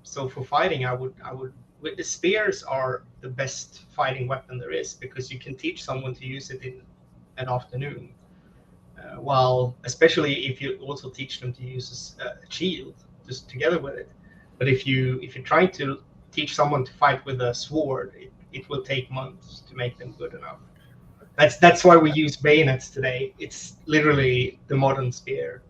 So for fighting, I would. The spears are the best fighting weapon there is because you can teach someone to use it in an afternoon. While especially if you also teach them to use a shield just together with it. But if you're trying to teach someone to fight with a sword, it will take months to make them good enough. That's why we use bayonets today. It's literally the modern spear.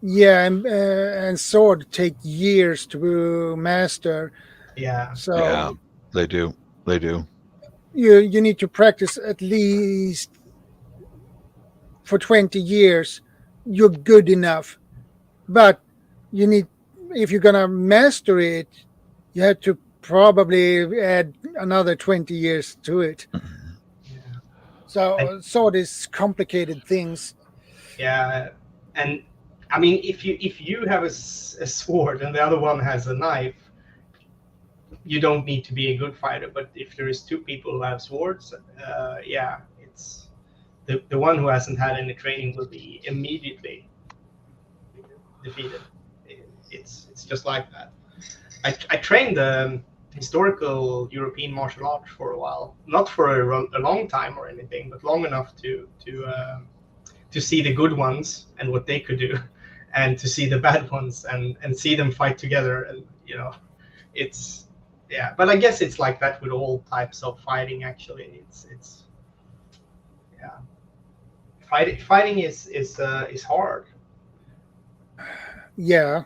Yeah, and sword take years to master. Yeah. So Yeah, they do. They do. you need to practice at least for 20 years. You're good enough, but you need if you're gonna master it, you have to probably add another 20 years to it. Yeah. So sword is complicated things. Yeah, and I mean, if you have a sword and the other one has a knife, you don't need to be a good fighter. But if there is two people who have swords, yeah, it's the one who hasn't had any training will be immediately defeated. It's just like that. I trained historical European martial arts for a while, not for a long time or anything, but long enough to see the good ones and what they could do, and to see the bad ones and see them fight together. And it's yeah. But I guess it's like that with all types of fighting. Actually, it's yeah. Fighting is hard. Yeah.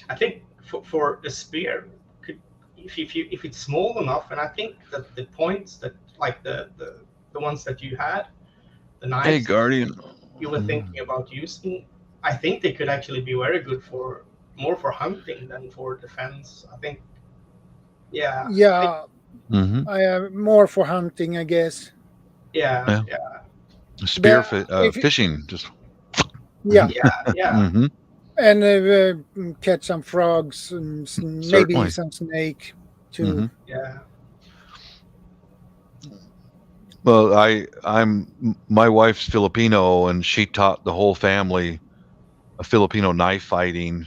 I think for a spear, if it's small enough, and I think that the points that like the ones that you had, the Hey, knives Guardian. you were thinking about using, I think they could actually be very good for more for hunting than for defense. I think, yeah, Yeah. Mm-hmm. I am more for hunting, I guess. yeah, Yeah. yeah, Spear If fishing. Just. yeah, yeah. Mm-hmm. and catch some frogs and maybe Certainly. some snake too. Mm-hmm. Yeah. Well, my wife's Filipino, and she taught the whole family a Filipino knife fighting.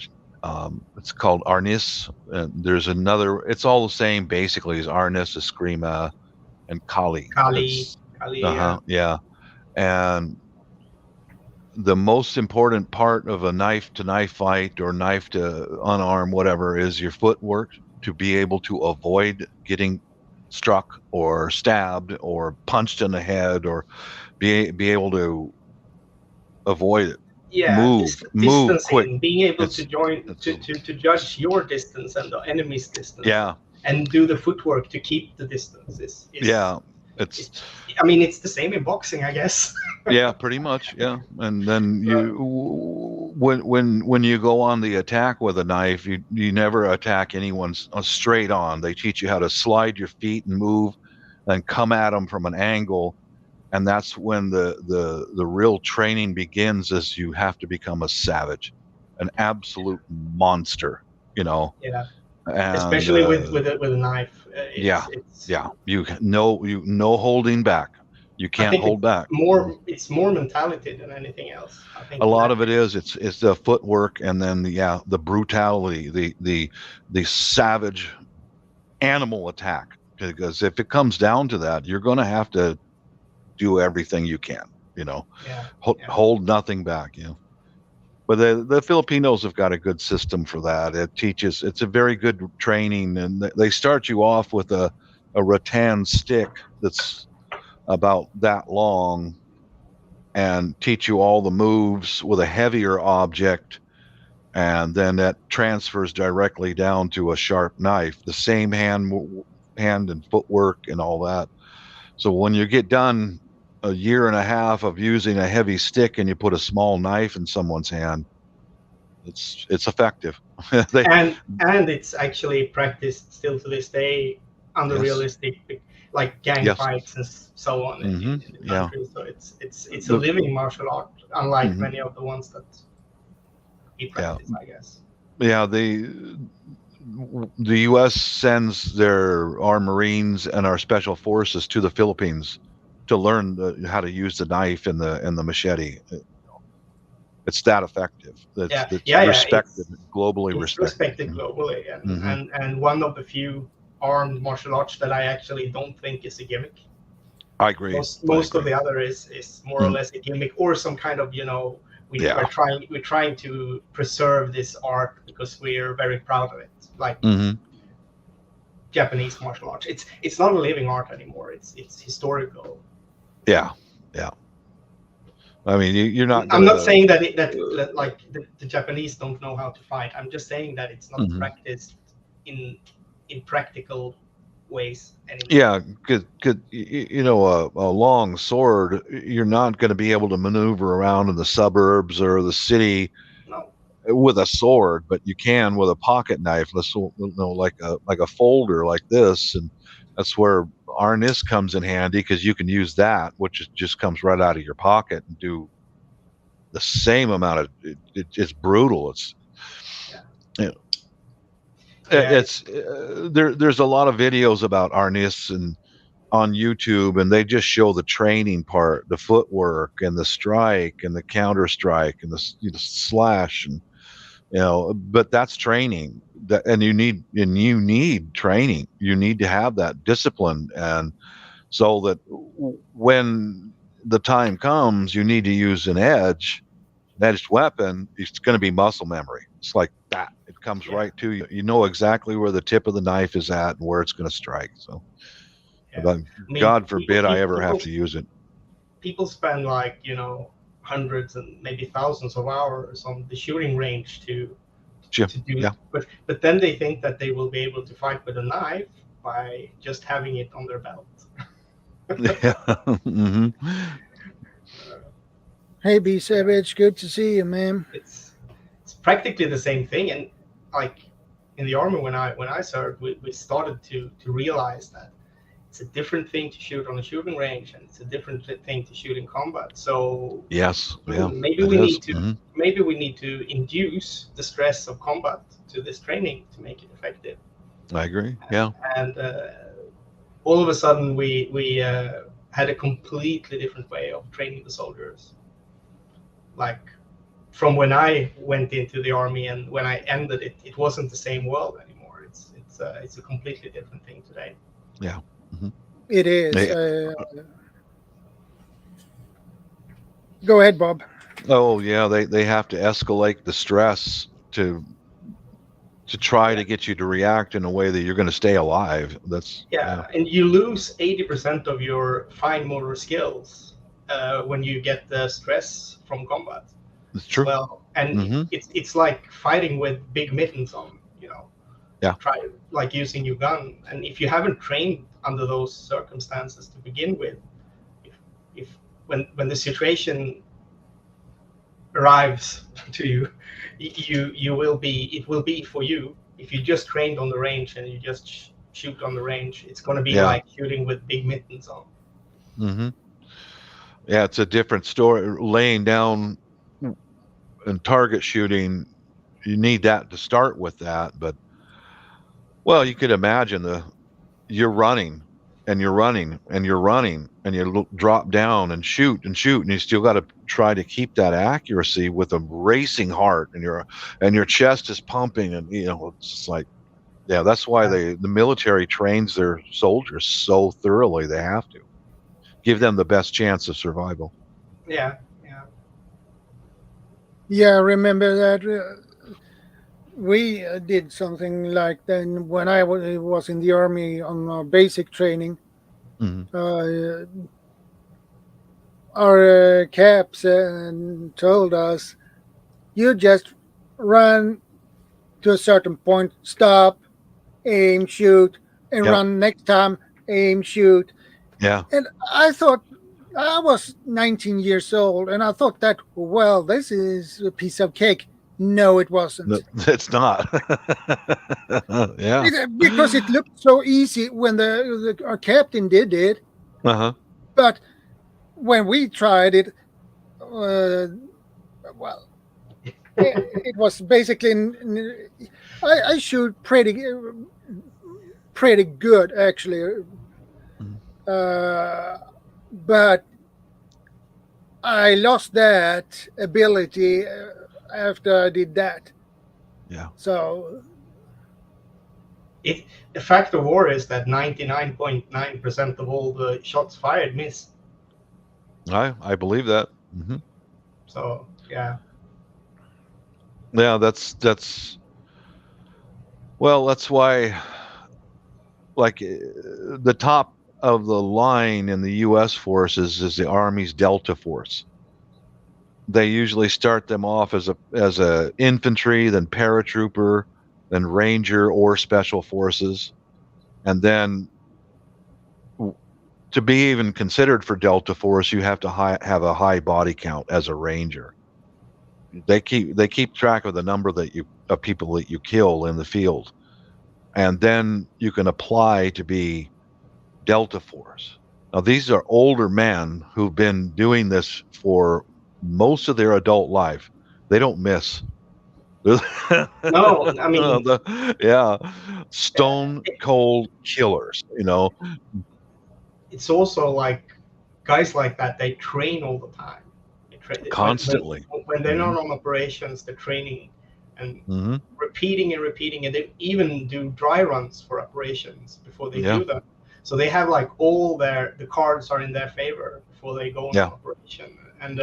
It's called arnis. And there's another. It's all the same basically as arnis, eskrima, and kali. Kali, yeah. Yeah. And the most important part of a knife to knife fight or knife to unarm, whatever, is your footwork to be able to avoid getting struck or stabbed or punched in the head, or be able to avoid it. Yeah, Move quick. distancing, being able to It's join it's to judge your distance and the enemy's distance, yeah, and do the footwork to keep the distance yeah. is It's I mean, it's the same in boxing, I guess. yeah, pretty much, yeah. And then So, when you go on the attack with a knife, you never attack anyone straight on. They teach you how to slide your feet and move, and come at them from an angle. And that's when the real training begins. Is you have to become a savage, an absolute monster, you know. yeah, And especially with a knife, yeah, it's yeah, you no holding back. You I can't think hold back. it's more mentality than anything else. I think A lot of it is it's the footwork, and then the brutality, the savage animal attack. Because if it comes down to that, you're going to have to do everything you can. Hold nothing back. But the Filipinos have got a good system for that. It's a very good training, and they start you off with a rattan stick that's about that long, and teach you all the moves with a heavier object, and then that transfers directly down to a sharp knife. The same hand and footwork and all that. So when you get done a year and a half of using a heavy stick and you put a small knife in someone's hand, it's effective. and it's actually practiced still to this day under Yes. realistic, like gang Yes. fights and so on in the Yeah. country. So it's a living martial art, unlike Mhm. many of the ones that we practice, I guess. Yeah, the U.S. sends our Marines and our special forces to the Philippines to learn how to use the knife and the machete. It's that effective. It's respected, globally It's respected globally, and one of the few armed martial arts that I actually don't think is a gimmick. I agree. Most of the other is more or less a gimmick, or some kind of we're trying to preserve this art because we're very proud of it, like Japanese martial arts. It's not a living art anymore. It's historical. Yeah. I mean, you're not. I'm not saying that like the Japanese don't know how to fight. I'm just saying that it's not practiced in practical ways anymore. Yeah, good. A long sword, you're not going to be able to maneuver around in the suburbs or the city with a sword, but you can with a pocket knife. Like a folder like this, and that's where harness comes in handy, because you can use that, which just comes right out of your pocket, and do the same amount of. It's brutal. There's a lot of videos about harness and on YouTube, and they just show the training part, the footwork and the strike and the counter strike and the slash, and but that's training. And you need training. You need to have that discipline, and so that when the time comes, you need to use an edged weapon. It's going to be muscle memory. It's like that. It comes right to you. You know exactly where the tip of the knife is at and where it's going to strike. So, God forbid I ever have to use it. People spend hundreds and maybe thousands of hours on the shooting range to do it. But then they think that they will be able to fight with a knife by just having it on their belt. Hey, B Savage, good to see you, man. It's practically the same thing, and like in the army when I served, we started to realize that it's a different thing to shoot on a shooting range, and it's a different thing to shoot in combat. So maybe we need to induce the stress of combat to this training to make it effective. I agree. Yeah. And all of a sudden we had a completely different way of training the soldiers. Like from when I went into the army and when I ended it, it wasn't the same world anymore. It's a completely different thing today. Yeah. It is. Go ahead, Bob. Oh yeah, they have to escalate the stress to try to get you to react in a way that you're going to stay alive. And you lose 80% of your fine motor skills when you get the stress from combat. It's true. Well, and it's like fighting with big mittens on. Try like using your gun, and if you haven't trained under those circumstances to begin with, if when the situation arrives to you, it will be for you. If you just trained on the range and you just shoot on the range, it's going to be like shooting with big mittens on. Yeah, it's a different story. Laying down and target shooting, you need that to start with that, but well, you could imagine you're running and you're running and you're running and you drop down and shoot and you still got to try to keep that accuracy with a racing heart, and your chest is pumping, and it's just like, yeah, that's why the military trains their soldiers so thoroughly. They have to give them the best chance of survival. Yeah. Yeah, I remember that we did something like that when I was in the army on basic training. Mm-hmm. Our caps told us, you just run to a certain point, stop, aim, shoot, and Yep. run next time, aim, shoot. Yeah. And I thought, I was 19 years old, and I thought that, well, this is a piece of cake. No, it wasn't. No, it's not. Yeah. Because it looked so easy when our captain did it. Uh-huh. But when we tried it, well, it was basically, I shoot pretty good, actually. But I lost that ability after I did that. Yeah. So the fact of war is that 99.9% of all the shots fired miss. I believe that. Mm-hmm. So yeah. Yeah, that's why, like, the top of the line in the U.S. forces is the Army's Delta Force. They usually start them off as a infantry, then paratrooper, then ranger or special forces, and then to be even considered for Delta Force, you have to have a high body count as a ranger. They keep track of the number of people that you kill in the field, and then you can apply to be Delta Force. Now, these are older men who've been doing this for most of their adult life. They don't miss. No, I mean, stone cold killers. It's also like guys like that. They train all the time. Constantly. When they're not on operations, they're training and Mm-hmm. repeating, and they even do dry runs for operations before they do them. So they have like the cards are in their favor before they go on operation, and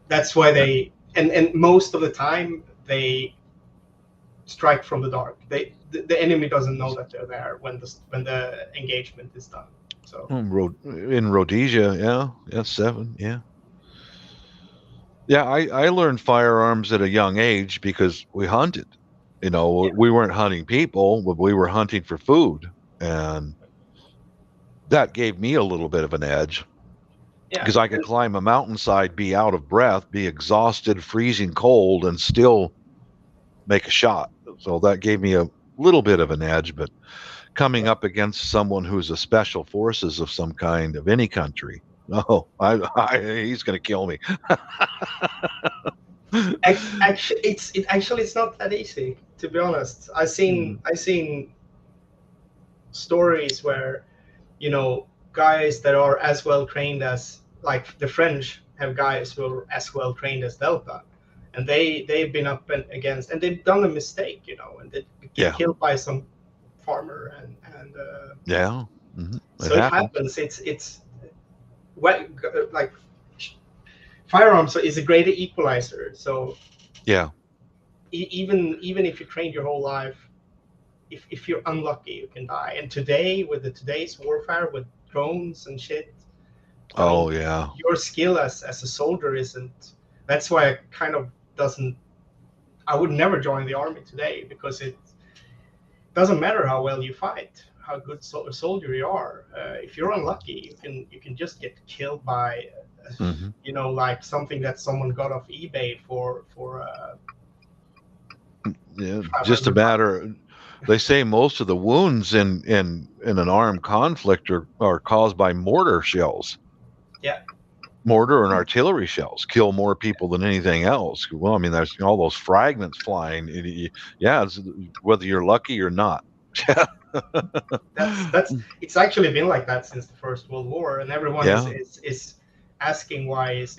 that's why they and most of the time they strike from the dark. The enemy doesn't know that they're there when the engagement is done. So in Rhodesia, 7, I learned firearms at a young age because we hunted. We weren't hunting people, but we were hunting for food, and that gave me a little bit of an edge. Because I could climb a mountainside, be out of breath, be exhausted, freezing cold, and still make a shot. So that gave me a little bit of an edge. But coming up against someone who's a special forces of some kind, of any country, no, he's going to kill me. Actually, it's not that easy, to be honest. I've seen stories where, guys that are as well trained as, like, the French have guys who are as well trained as Delta, and they've been up against, and they've done a mistake, and they get killed by some farmer, and mm-hmm. So it happens. It's well, like, firearms is a great equalizer. So even if you trained your whole life, if you're unlucky, you can die. And today, with today's warfare with drones and shit, your skill as a soldier isn't. That's why I would never join the army today, because it doesn't matter how well you fight, how good a soldier you are. If you're unlucky, you can just get killed by, like something that someone got off eBay for. Just a matter. They say most of the wounds in an armed conflict are caused by mortar shells. Yeah. Mortar and artillery shells kill more people than anything else. Well, I mean, there's all those fragments flying. It's whether you're lucky or not. That's it's actually been like that since the First World War, and everyone is asking why is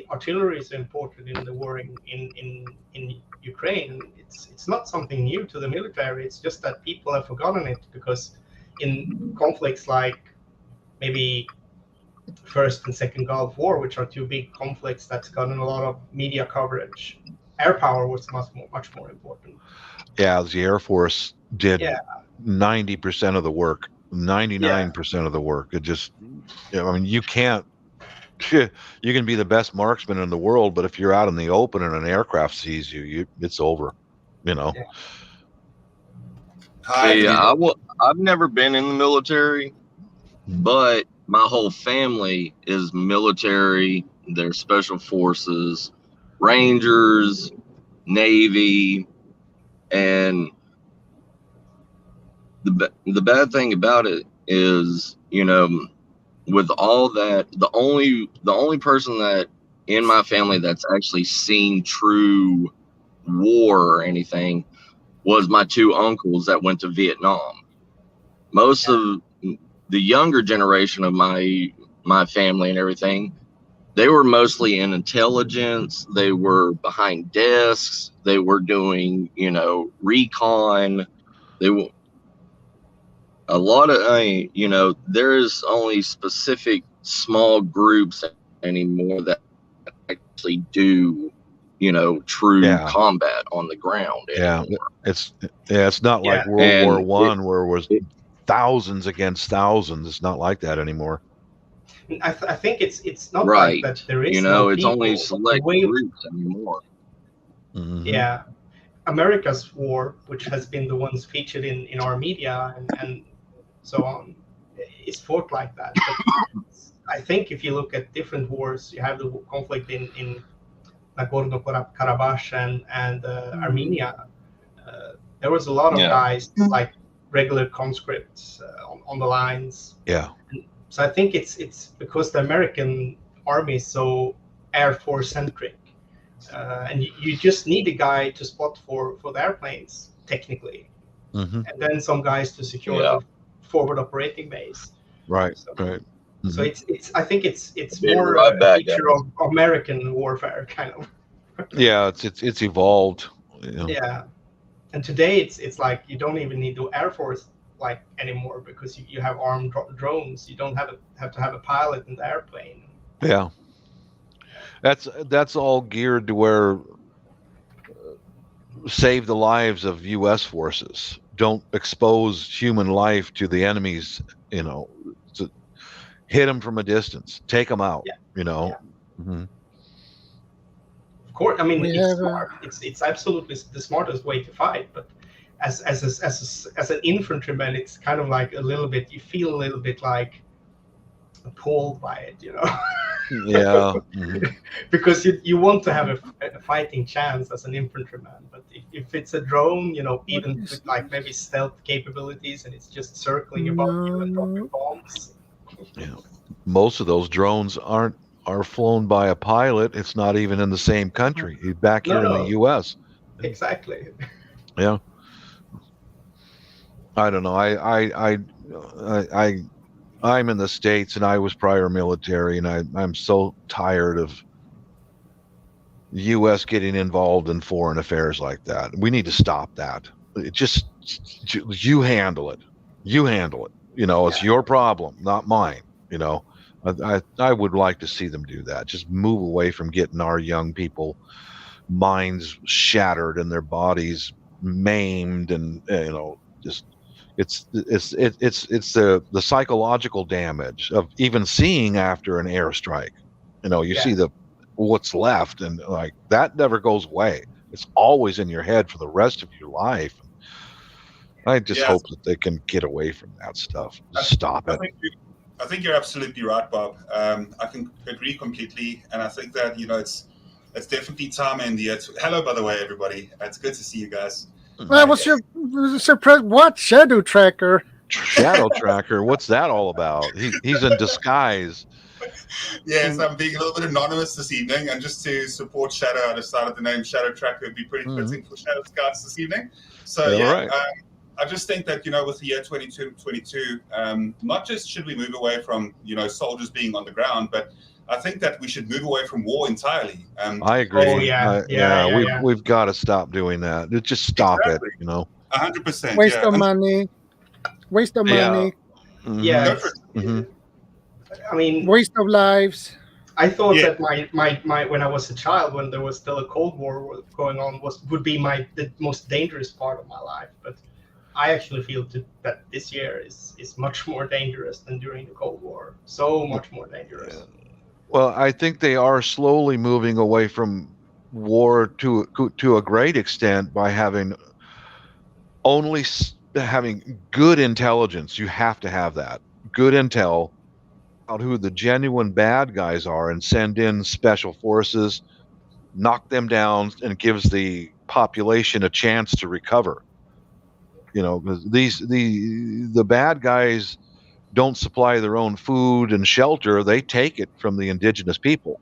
artillery so important in the war in Ukraine. It's not something new to the military. It's just that people have forgotten it, because in conflicts like maybe First and Second Gulf War, which are two big conflicts that's gotten a lot of media coverage, air power was much more important. Yeah, the Air Force did 90% of the work, 99% of the work. It just, I mean, you can't. You can be the best marksman in the world, but if you're out in the open and an aircraft sees you, it's over. You know. Yeah. See, I've never been in the military, but my whole family is military. They're special forces, Rangers, Navy, and the bad thing about it is, you know, with all that, the only person that in my family that's actually seen true war or anything was my two uncles that went to Vietnam. Most of the younger generation of my family and everything, they were mostly in intelligence. They were behind desks. They were doing, you know, recon. They were a lot of, you know, there is only specific small groups anymore that actually do, you know, true combat on the ground anymore. It's not like World War I where it was thousands against thousands. It's not like that anymore. I think it's not right. like that. There is, you know, no it's people. only select groups anymore. Mm-hmm. Yeah, America's war, which has been the ones featured in our media and so on, is fought like that. But I think if you look at different wars, you have the conflict in Nagorno-Karabakh and Armenia. There was a lot of guys, like regular conscripts on the lines. Yeah. So I think it's because the American army is so Air Force centric, and you just need a guy to spot for the airplanes technically, and then some guys to secure the forward operating base. Right. So, right. So it's I think it's more a feature of American warfare kind of. Yeah, it's evolved. You know. Yeah, and today it's like you don't even need the Air Force like anymore, because you have armed drones. You don't have to have a pilot in the airplane. Yeah, that's all geared to where save the lives of U.S. forces. Don't expose human life to the enemies. You know, to hit them from a distance, take them out. Yeah. You know. Yeah. Mm-hmm. Of course, I mean it's smart. It's absolutely the smartest way to fight. But as an infantryman, it's kind of like a little bit. You feel a little bit like appalled by it, you know. Yeah. Mm-hmm. Because you want to have a fighting chance as an infantryman, but if it's a drone, you know, even with like maybe stealth capabilities, and it's just circling above you and dropping bombs. Yeah. Most of those drones are flown by a pilot. It's not even in the same country. He's back here in the U.S. Exactly. Yeah. I don't know. I'm in the States, and I was prior military, and I'm so tired of the U.S. getting involved in foreign affairs like that. We need to stop that. You handle it. You handle it. You know, it's your problem, not mine. You know, I would like to see them do that. Just move away from getting our young people minds shattered and their bodies maimed, and you know, just it's the psychological damage of even seeing after an airstrike. You know, you see what's left, and like that never goes away. It's always in your head for the rest of your life. I just hope that they can get away from that stuff. Stop it. I think you're absolutely right, Bob. I can agree completely, and I think that, you know, it's definitely time in the. Hello, by the way, everybody. It's good to see you guys. What's your what Shadow Tracker? Shadow Tracker. What's that all about? He's in disguise. Yes, I'm being a little bit anonymous this evening, and just to support Shadow, I decided the name Shadow Tracker would be pretty fitting for Shadow Scouts this evening. So Yeah, yeah, right. I just think that with the year 2022, not just should we move away from soldiers being on the ground, but I think that we should move away from war entirely. I agree. Oh yeah. We've got to stop doing that. Just stop Exactly. it. 100%. Waste Yeah. of money. Waste of Yeah. money. Yeah. Go for it. I mean, Waste of lives. I thought Yeah. that my when I was a child, when there was still a Cold War going on, would be the most dangerous part of my life. But I actually feel that this year is much more dangerous than during the Cold War. So much more dangerous. Well, I think they are slowly moving away from war to a great extent by having good intelligence. You have to have that good intel about who the genuine bad guys are, and send in special forces, knock them down, and gives the population a chance to recover. Because the bad guys don't supply their own food and shelter; they take it from the indigenous people.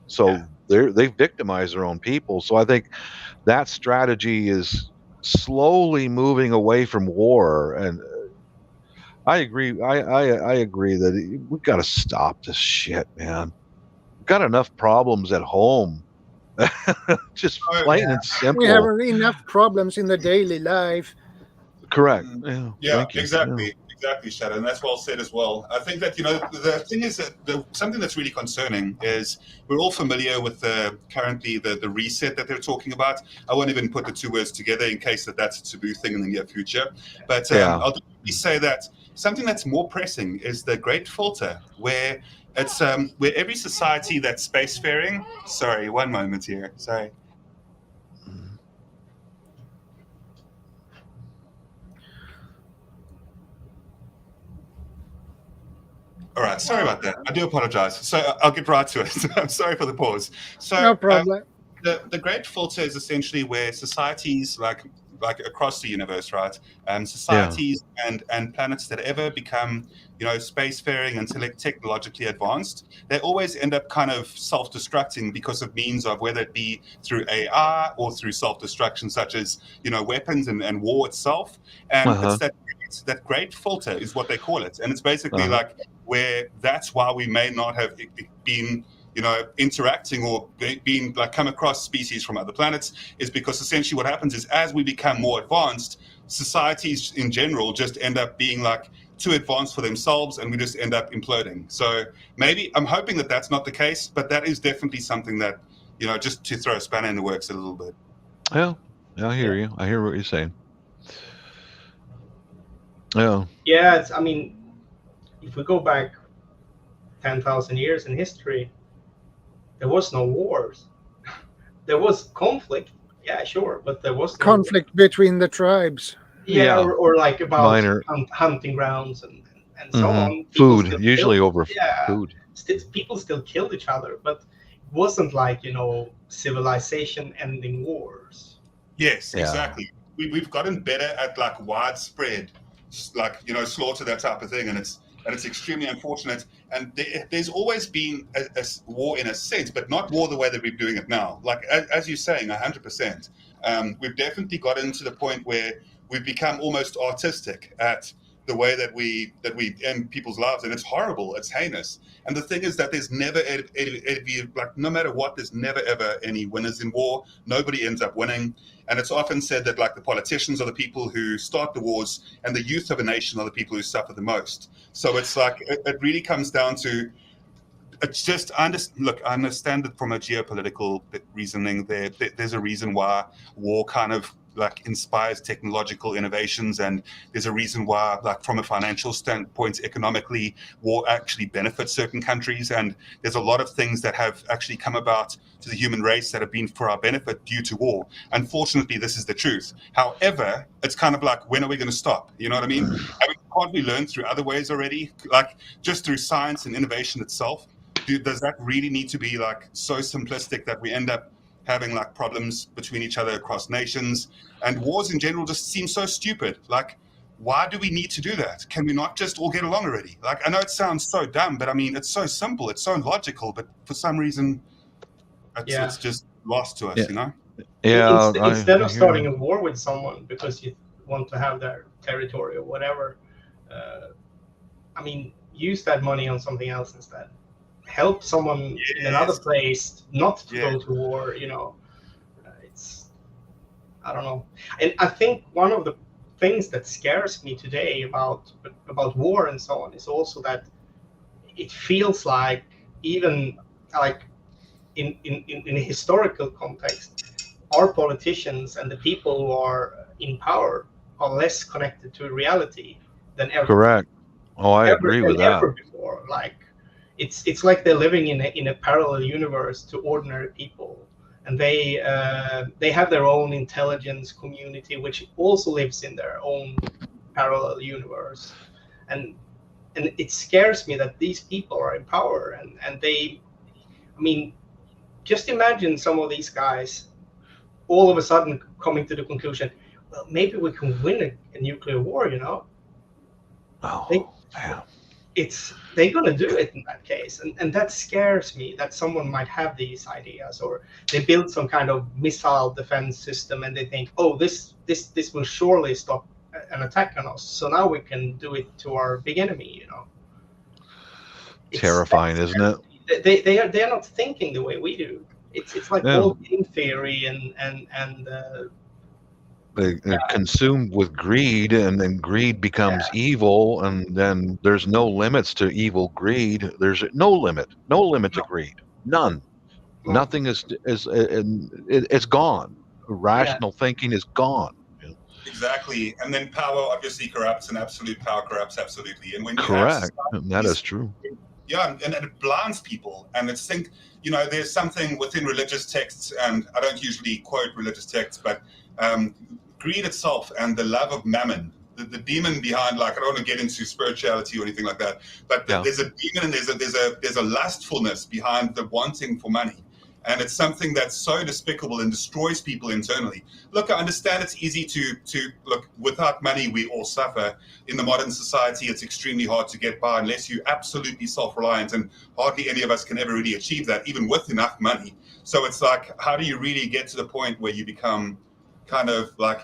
So they victimize their own people. So I think that strategy is slowly moving away from war, and I agree. I agree that we've got to stop this shit, man. We've got enough problems at home. Just plain and simple. We have enough problems in the daily life. Correct. Yeah, Thank you. Exactly, Shadow, and that's well said as well. I think that the thing is that something that's really concerning is we're all familiar with currently the reset that they're talking about. I won't even put the two words together in case that's a taboo thing in the near future. But I'll definitely say that something that's more pressing is the Great Filter, where it's where every society that's spacefaring. Sorry, one moment here. Sorry. All right, sorry about that. I do apologize. So I'll get right to it. I'm sorry for the pause. So No problem. The Great Filter is essentially where societies like across the universe, right? Societies and planets that ever become spacefaring and technologically advanced, they always end up kind of self-destructing because of means of whether it be through AI or through self-destruction, such as weapons and war itself. And it's that Great Filter is what they call it, and it's basically like where that's why we may not have been interacting or being come across species from other planets, is because essentially what happens is as we become more advanced, societies in general just end up being too advanced for themselves, and we just end up imploding. So maybe I'm hoping that that's not the case, but that is definitely something that just to throw a spanner in the works a little bit. Yeah, I hear you. I hear what you're saying. Yeah, I mean, if we go back 10,000 years in history, there was no wars. There was conflict, yeah, sure, but there was no conflict between the tribes. Yeah. Or about minor hunting grounds and so on. Food, usually over food. People still killed each other, but it wasn't civilization-ending wars. Yes, exactly. We've gotten better at widespread, slaughter, that type of thing, and it's extremely unfortunate. And there's always been a war in a sense, but not war the way that we're doing it now. As you're saying, 100%. We've definitely gotten to the point where we've become almost artistic at the way that we end people's lives, and it's horrible. It's heinous. And the thing is that there's never no matter what, there's never ever any winners in war. Nobody ends up winning. And it's often said that the politicians are the people who start the wars, and the youth of a nation are the people who suffer the most. So it's it really comes down to, it's just, I understand that from a geopolitical reasoning, there's a reason why war kind of inspires technological innovations, and there's a reason why from a financial standpoint, economically, war actually benefits certain countries, and there's a lot of things that have actually come about to the human race that have been for our benefit due to war. Unfortunately, this is the truth. However, it's kind of when are we going to stop? You know what I mean? Can't we learn through other ways already, just through science and innovation itself? Does that really need to be so simplistic that we end up having problems between each other across nations? And wars in general just seem so stupid. why do we need to do that? Can we not just all get along already? Like, I know it sounds so dumb, but I mean, it's so simple, it's so logical, but for some reason, it's just lost to us, Yeah. you know? Yeah, Instead I of hear starting you. a war with someone because you want to have their territory or whatever, I mean, use that money on something else instead. Help someone in another Yes. place not to Yeah. go to war. You know, it's, I don't know. And I think one of the things that scares me today about war and so on is also that it feels like, even like in a historical context, our politicians and the people who are in power are less connected to reality than Correct. Oh, I agree with that. ever before. Like, it's like they're living in a parallel universe to ordinary people, and they have their own intelligence community, which also lives in their own parallel universe, and it scares me that these people are in power, and they, I mean, just imagine some of these guys all of a sudden coming to the conclusion, well, maybe we can win a nuclear war, you know? Oh, man. They're going to do it in that case. And that scares me, that someone might have these ideas, or they build some kind of missile defense system and they think, oh, this will surely stop an attack on us. So now we can do it to our big enemy, you know? Terrifying, isn't it? They are not thinking the way we do. It's like Yeah. all game theory and They're consumed with greed, and then greed becomes evil, and then there's no limits to evil greed. There's no limit to greed. None. Nothing it's gone. Rational thinking is gone. Exactly. And then power obviously corrupts, and absolute power corrupts absolutely. And when you have Correct. That is true. yeah, and it blinds people. And it's there's something within religious texts, and I don't usually quote religious texts, but greed itself and the love of mammon, the demon behind, like, I don't want to get into spirituality or anything like that, but there's a demon, and there's a lustfulness behind the wanting for money. And it's something that's so despicable and destroys people internally. Look, I understand it's easy to look, without money, we all suffer. In the modern society, it's extremely hard to get by unless you're absolutely self-reliant, and hardly any of us can ever really achieve that, even with enough money. So it's like, how do you really get to the point where you become kind of like,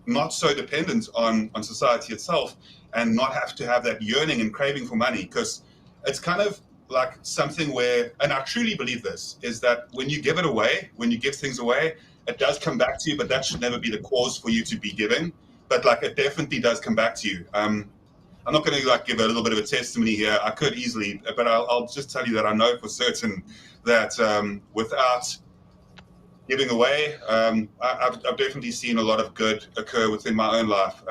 not so dependent on society itself, and not have to have that yearning and craving for money? Because it's kind of like something where, and I truly believe this, is that when you give it away, when you give things away, it does come back to you, but that should never be the cause for you to be giving. But like, it definitely does come back to you. I'm not going to like give a little bit of a testimony here. I could easily, but I'll just tell you that I know for certain that without giving away, I've definitely seen a lot of good occur within my own life,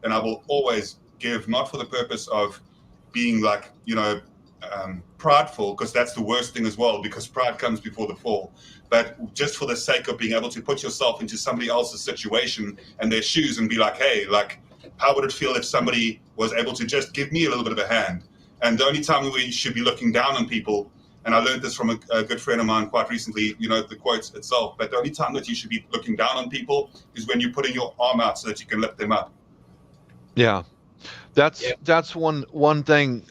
and I will always give, not for the purpose of being like, prideful, because that's the worst thing as well, because pride comes before the fall, but just for the sake of being able to put yourself into somebody else's situation and their shoes and be like, hey, like, how would it feel if somebody was able to just give me a little bit of a hand? And the only time we should be looking down on people, and I learned this from a good friend of mine quite recently, the quote itself, but the only time that you should be looking down on people is when you're putting your arm out so that you can lift them up. Yeah, that's one thing.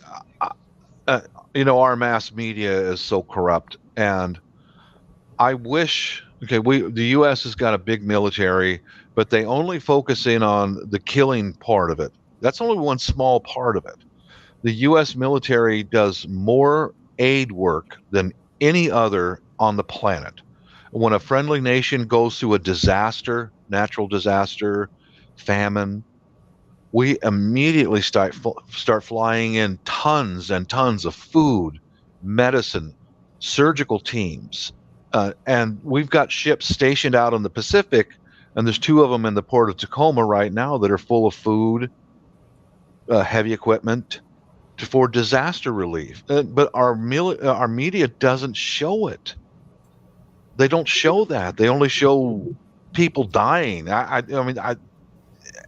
Our mass media is so corrupt, and I wish. Okay, the U.S. has got a big military, but they only focus in on the killing part of it. That's only one small part of it. The U.S. military does more aid work than any other on the planet. When a friendly nation goes through a disaster, natural disaster, famine, we immediately start flying in tons and tons of food, medicine, surgical teams, and we've got ships stationed out in the Pacific, and there's 2 of them in the port of Tacoma right now that are full of food, heavy equipment for disaster relief. But our media doesn't show it. They don't show that. They only show people dying. I mean,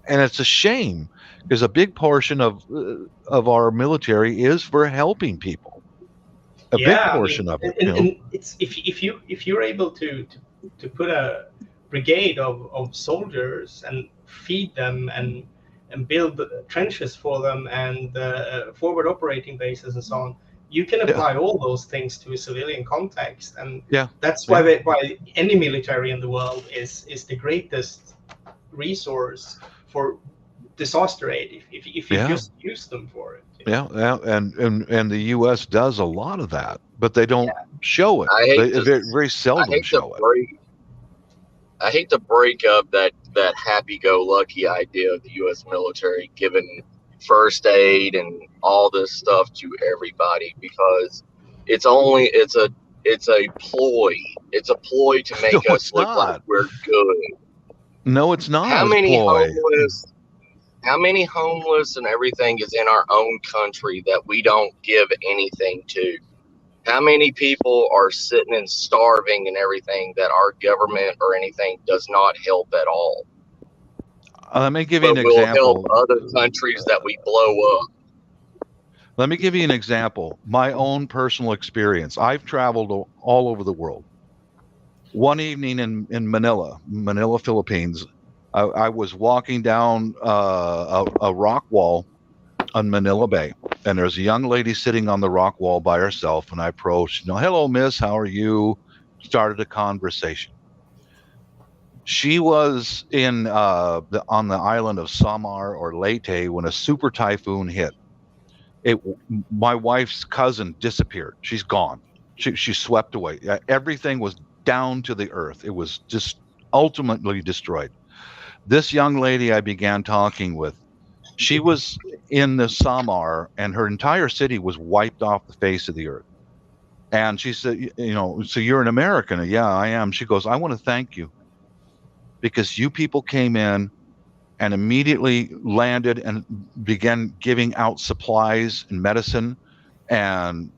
and it's a shame, because a big portion of our military is for helping people. A big portion of it. And it's if you're able to put a brigade of soldiers and feed them and and build trenches for them and forward operating bases and so on. You can apply all those things to a civilian context, and that's why why any military in the world is the greatest resource for disaster aid if you just use them for it. And the U.S. does a lot of that, but they don't show it. They very seldom show it. I hate to break up that happy-go-lucky idea of the U.S. military giving first aid and all this stuff to everybody, because it's a ploy. It's a ploy to make us look like we're good. No, it's not. How many homeless and everything is in our own country that we don't give anything to? How many people are sitting and starving and everything that our government or anything does not help at all? Let me give you an example. We'll help other countries that we blow up. Let me give you an example. My own personal experience. I've traveled all over the world. One evening in Manila, Philippines, I was walking down a rock wall on Manila Bay, and there's a young lady sitting on the rock wall by herself, and I approached, hello, miss, how are you? Started a conversation. She was on the island of Samar or Leyte when a super typhoon hit. My wife's cousin disappeared. She's gone. She swept away. Everything was down to the earth. It was just ultimately destroyed. This young lady I began talking with, she was in the Samar, and her entire city was wiped off the face of the earth. And she said, so you're an American? Yeah, I am. She goes, I want to thank you, because you people came in and immediately landed and began giving out supplies and medicine and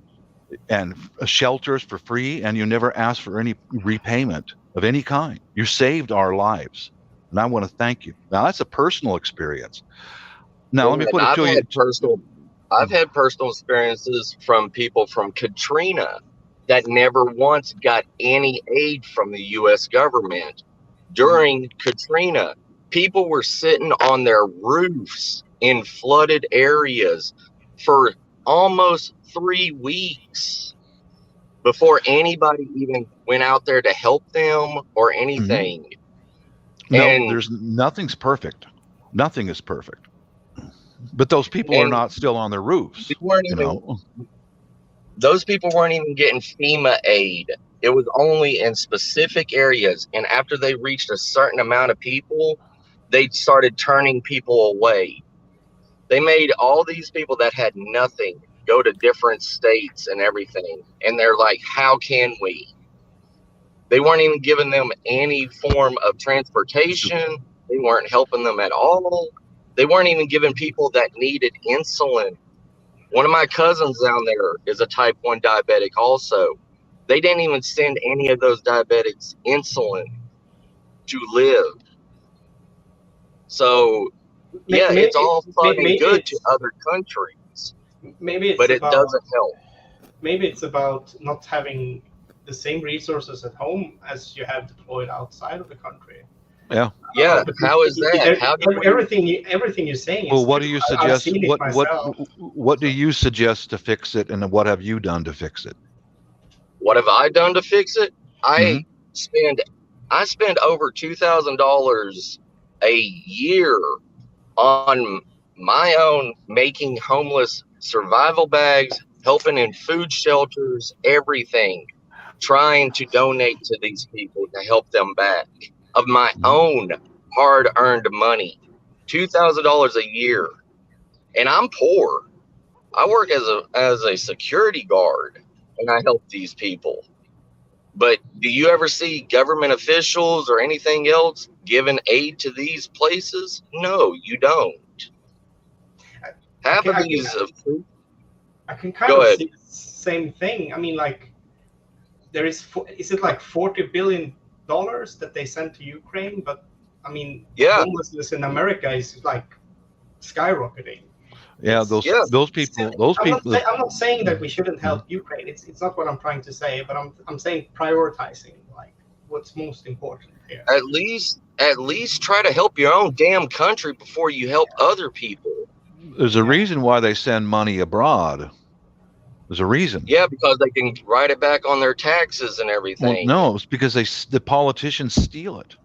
shelters for free, and you never asked for any repayment of any kind. You saved our lives, and I want to thank you. Now, that's a personal experience. Now, let me put it to you. I've had personal experiences from people from Katrina that never once got any aid from the U.S. government. During Katrina, people were sitting on their roofs in flooded areas for almost 3 weeks before anybody even went out there to help them or anything. Mm-hmm. Nothing's perfect. Nothing is perfect. But those people are not still on their roofs. Those people weren't even getting FEMA aid. It was only in specific areas. And after they reached a certain amount of people, they started turning people away. They made all these people that had nothing go to different states and everything. And they're like, how can we? They weren't even giving them any form of transportation. They weren't helping them at all. They weren't even giving people that needed insulin. One of my cousins down there is a type 1 diabetic also. They didn't even send any of those diabetics insulin to live. So, it's all fun and good to other countries. But it doesn't help. Maybe it's about not having the same resources at home as you have deployed outside of the country. Yeah. How is that? Everything you're saying. Well, what do you suggest? What do you suggest to fix it, and what have you done to fix it? What have I done to fix it? I spend over $2,000 a year on my own making homeless survival bags, helping in food shelters, everything, trying to donate to these people to help them back. Of my own hard-earned money, $2,000 a year, and I'm poor. I work as a security guard, and I help these people. But do you ever see government officials or anything else giving aid to these places? No, you don't. I can kind of see the same thing. I mean, like, is it like $40 billion that they sent to Ukraine? But I mean, homelessness in America is like skyrocketing. Yeah, those people. I'm not saying that we shouldn't help Ukraine. It's not what I'm trying to say. But I'm saying prioritizing like what's most important here. At least at least try to help your own damn country before you help other people. There's a reason why they send money abroad. There's a reason. Yeah, because they can write it back on their taxes and everything. Well, no, it's because the politicians steal it.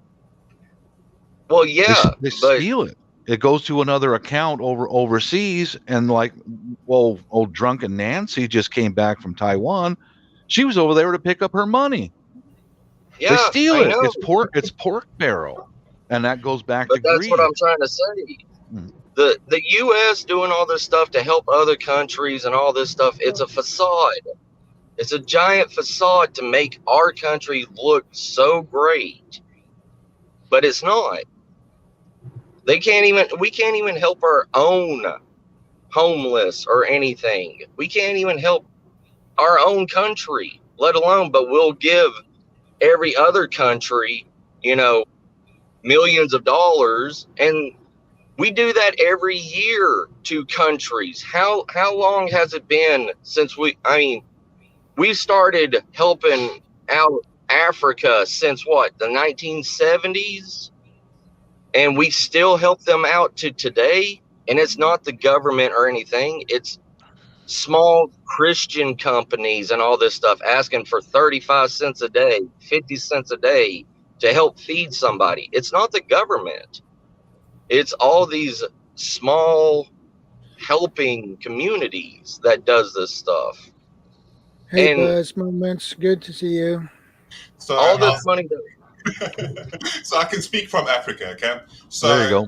Well, yeah, They steal it. It goes to another account overseas, and like, well, old drunken Nancy just came back from Taiwan. She was over there to pick up her money. yeah, They steal I it. know. It's pork barrel, and that goes back But to that's greed. what I'm trying to say. Hmm. The U.S. doing all this stuff to help other countries and all this stuff, it's a facade. It's a giant facade to make our country look so great. But it's not. We can't even help our own homeless or anything. We can't even help our own country, let alone, but we'll give every other country, millions of dollars, and we do that every year to countries. How long has it been since we started helping out Africa since what, the 1970s? And we still help them out to today. And it's not the government or anything. It's small Christian companies and all this stuff asking for 35 cents a day, 50 cents a day to help feed somebody. It's not the government. It's all these small helping communities that does this stuff. Hey, And Buzz Moments, good to see you. So all this money that, so I can speak from Africa, okay? So There you go.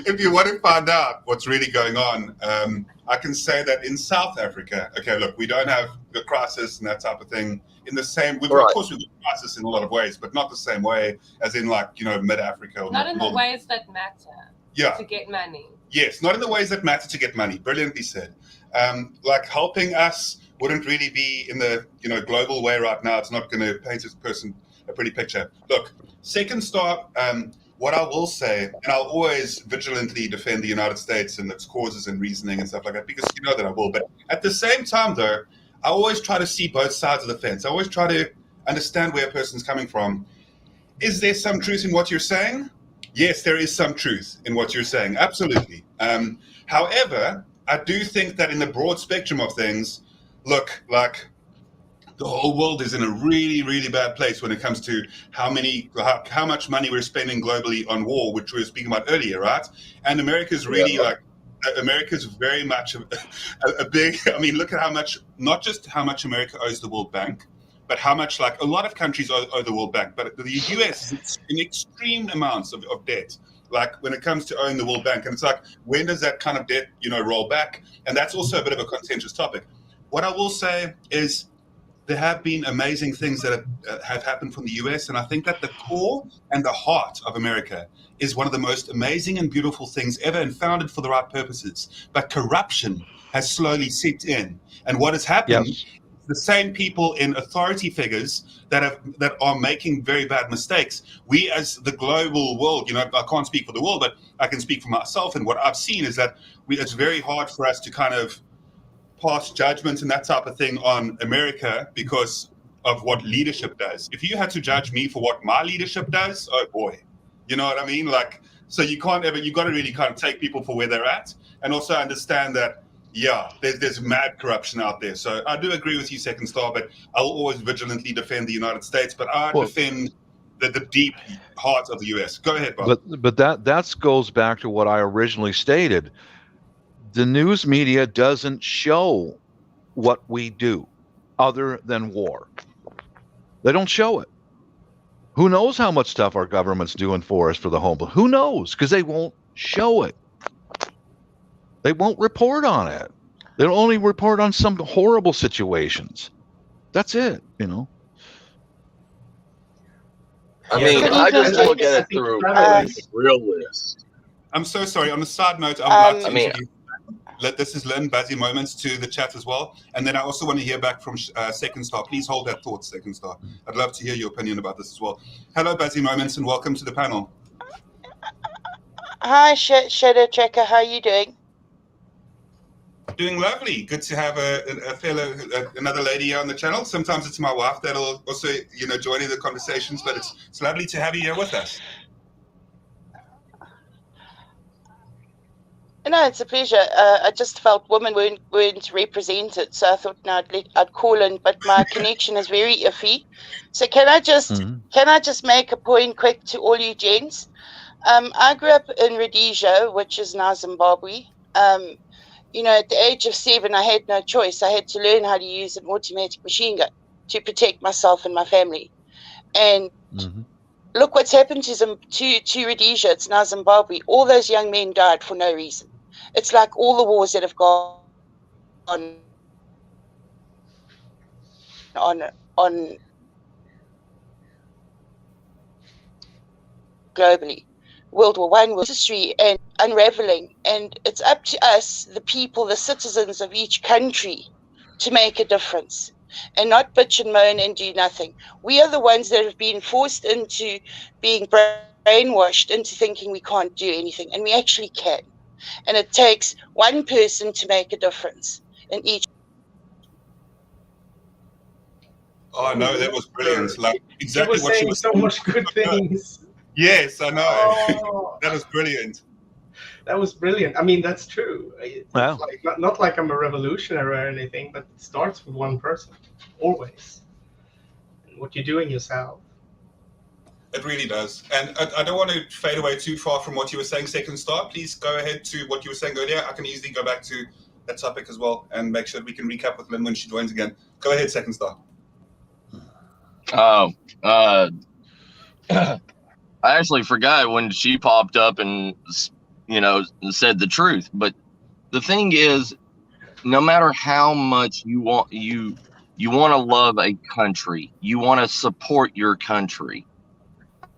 if you want to find out what's really going on, I can say that in South Africa, okay, look, we don't have the crisis and that type of thing in the same. Of course, we've got crisis in a lot of ways, but not the same way as in mid Africa. Not in the ways that matter. Yeah. To get money. Yes, not in the ways that matter to get money. Brilliantly said. Like helping us wouldn't really be in the global way right now. It's not going to paint a person a pretty picture. Look, Second Star. What I will say, and I'll always vigilantly defend the United States and its causes and reasoning and stuff like that, because you know that I will. But at the same time, though, I always try to see both sides of the fence. I always try to understand where a person's coming from. Is there some truth in what you're saying? Yes, there is some truth in what you're saying. Absolutely. However, I do think that in the broad spectrum of things, look, like the whole world is in a really, really bad place when it comes to how much money we're spending globally on war, which we were speaking about earlier, right? And America's really America's very much a big, look at how much, not just how much America owes the World Bank, but how much, like a lot of countries owe the World Bank, but the US is in extreme amounts of debt. Like when it comes to owing the World Bank, and it's like, when does that kind of debt, roll back? And that's also a bit of a contentious topic. What I will say is there have been amazing things that have happened from the US, and I think that the core and the heart of America is one of the most amazing and beautiful things ever, and founded for the right purposes. But corruption has slowly seeped in, and what has happened? Yes. The same people in authority figures that are making very bad mistakes. We, as the global world, I can't speak for the world, but I can speak for myself. And what I've seen is that it's very hard for us to kind of pass judgment and that type of thing on America because of what leadership does. If you had to judge me for what my leadership does, oh boy, you know what I mean? Like, so you got to really kind of take people for where they're at, and also understand that, yeah, there's mad corruption out there. So I do agree with you, Second Star, but I will always vigilantly defend the United States, but I defend the deep heart of the US. Go ahead, Bob. But that goes back to what I originally stated. The news media doesn't show what we do other than war. They don't show it. Who knows how much stuff our government's doing for us for the homeless? Who knows? Because they won't show it. They won't report on it. They'll only report on some horrible situations. That's it, I just look at it through realist. I'm so sorry. On a side note, I would like to introduce. This is Lynn, Buzzy Moments, to the chat as well. And then I also want to hear back from Second Star. Please hold that thought, Second Star. I'd love to hear your opinion about this as well. Hello, Buzzy Moments, and welcome to the panel. Hi, Shadow Checker. How are you doing? doing lovely. Good to have another lady here on the channel. Sometimes it's my wife that'll also, join in the conversations, but it's lovely to have you here with us. No, it's a pleasure. I just felt women weren't represented, so I thought I'd call in, but my connection is very iffy. So can I just make a point quick to all you gents? I grew up in Rhodesia, which is now Zimbabwe. At the age of 7, I had no choice. I had to learn how to use an automatic machine gun to protect myself and my family. And look what's happened to Rhodesia. It's now Zimbabwe. All those young men died for no reason. It's like all the wars that have gone on globally. World War I, history and unraveling. And it's up to us, the people, the citizens of each country, to make a difference and not bitch and moan and do nothing. We are the ones that have been forced into being brainwashed into thinking we can't do anything, and we actually can. And it takes one person to make a difference in each. Oh no, that was brilliant. Like exactly she was what saying she was so much good things. Yes, I know. Oh. That was brilliant. That was brilliant. I mean, that's true. It's Wow. like not like I'm a revolutionary or anything, but it starts with one person, always. And what you're doing yourself. It really does. And I don't want to fade away too far from what you were saying, Second Star. Please go ahead to what you were saying earlier. I can easily go back to that topic as well and make sure we can recap with Lynn when she joins again. Go ahead, Second Star. Oh, I actually forgot when she popped up and, said the truth. But the thing is, no matter how much you want to love a country, you want to support your country.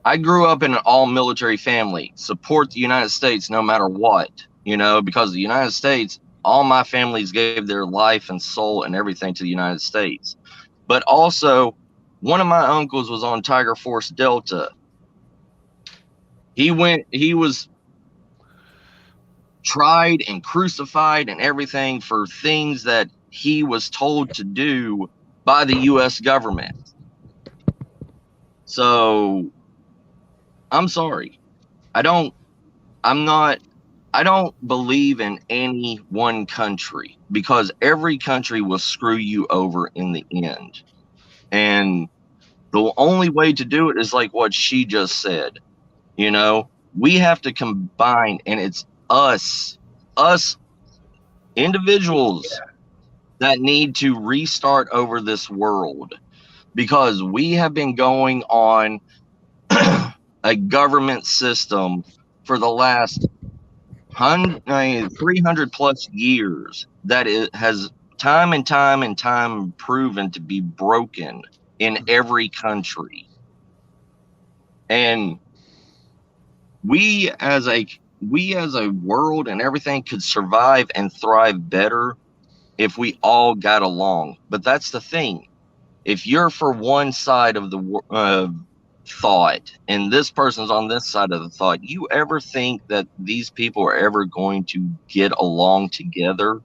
I grew up in an all-military family. Support the United States no matter what, because the United States, all my families gave their life and soul and everything to the United States. But also, one of my uncles was on Tiger Force Delta. He was tried and crucified and everything for things that he was told to do by the U.S. government. So I'm sorry. I don't believe in any one country, because every country will screw you over in the end. And the only way to do it is like what she just said. We have to combine, and it's us individuals that need to restart over this world, because we have been going on a government system for the last 300 plus years that it has time and time proven to be broken in every country. And we as a world and everything could survive and thrive better if we all got along. But that's the thing. If you're for one side of the thought and this person's on this side of the thought, you ever think that these people are ever going to get along together?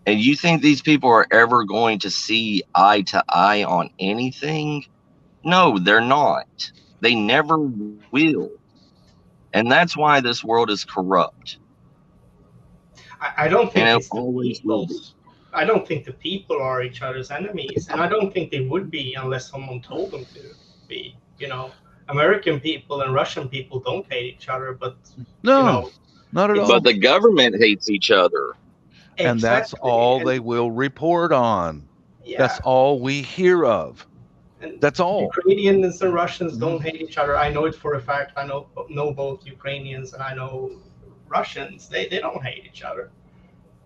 And you think these people are ever going to see eye to eye on anything? No, they're not. They never will. And that's why this world is corrupt. I don't think it's the always will people. be. I don't think the people are each other's enemies, and I don't think they would be unless someone told them to be. American people and Russian people don't hate each other, but No, not at all. But the government hates each other. And that's all they will report on. That's all we hear of. And that's all. Ukrainians and Russians don't hate each other. I know it for a fact. I know both Ukrainians and I know Russians. They don't hate each other.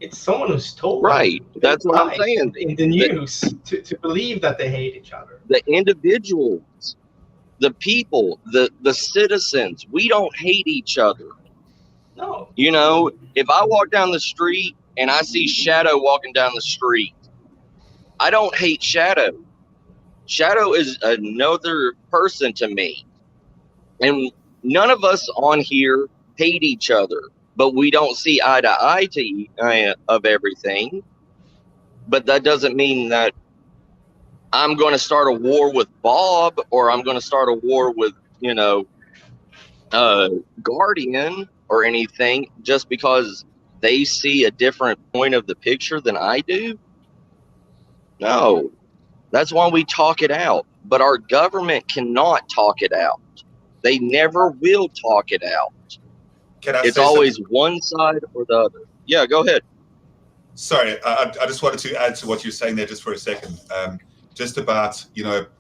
It's someone who's told right. That's what I'm saying in the news to believe that they hate each other. The individuals, the people, the citizens, we don't hate each other. No. If I walk down the street and I see Shadow walking down the street, I don't hate Shadow. Shadow is another person to me. And none of us on here hate each other. but we don't see eye to eye of everything. But that doesn't mean that I'm going to start a war with Bob, or I'm going to start a war with, Guardian or anything, just because they see a different point of the picture than I do. No, that's why we talk it out. But our government cannot talk it out. They never will talk it out. It's always one side or the other. Yeah, go ahead. Sorry, I just wanted to add to what you're saying there just for a second. Just about,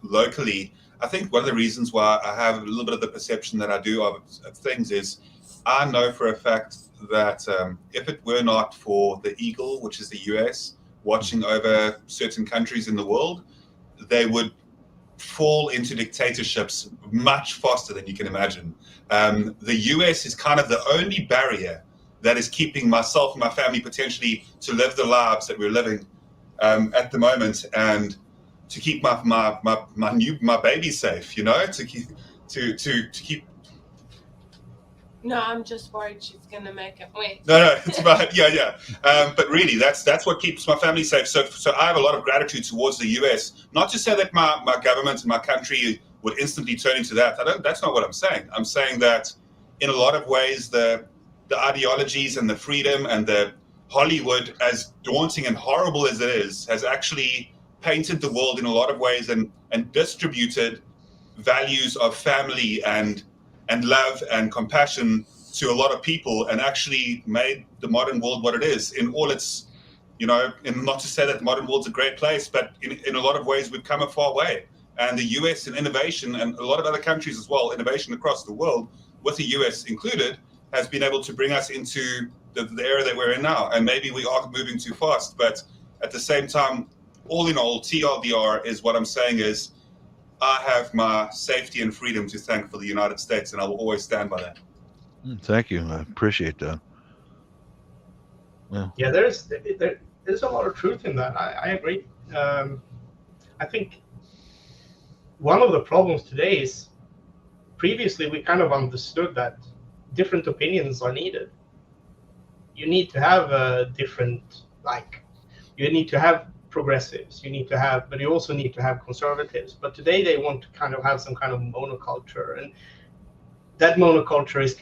locally, I think one of the reasons why I have a little bit of the perception that I do of things is I know for a fact that if it were not for the eagle, which is the US, watching over certain countries in the world, they would fall into dictatorships much faster than you can imagine. The US is kind of the only barrier that is keeping myself and my family potentially to live the lives that we're living at the moment, and to keep my baby safe, to keep. No, I'm just worried she's gonna make it. Wait. No, it's about yeah. But really, that's what keeps my family safe. So I have a lot of gratitude towards the US. Not to say that my government and my country would instantly turn into that. That's not what I'm saying. I'm saying that in a lot of ways, the ideologies and the freedom and the Hollywood, as daunting and horrible as it is, has actually painted the world in a lot of ways and distributed values of family and love and compassion to a lot of people, and actually made the modern world what it is in all its, and not to say that the modern world's a great place, but in a lot of ways we've come a far way. And the US in innovation, and a lot of other countries as well, innovation across the world, with the US included, has been able to bring us into the era that we're in now. And maybe we are moving too fast, but at the same time, all in all, TLDR is what I'm saying is, I have my safety and freedom to thank for the United States, and I will always stand by that. Thank you. I appreciate that. Yeah, there's a lot of truth in that. I agree. I think one of the problems today is, previously we kind of understood that different opinions are needed. You need to have you need to have progressives, but you also need to have conservatives. But today they want to kind of have some kind of monoculture, and that monoculture is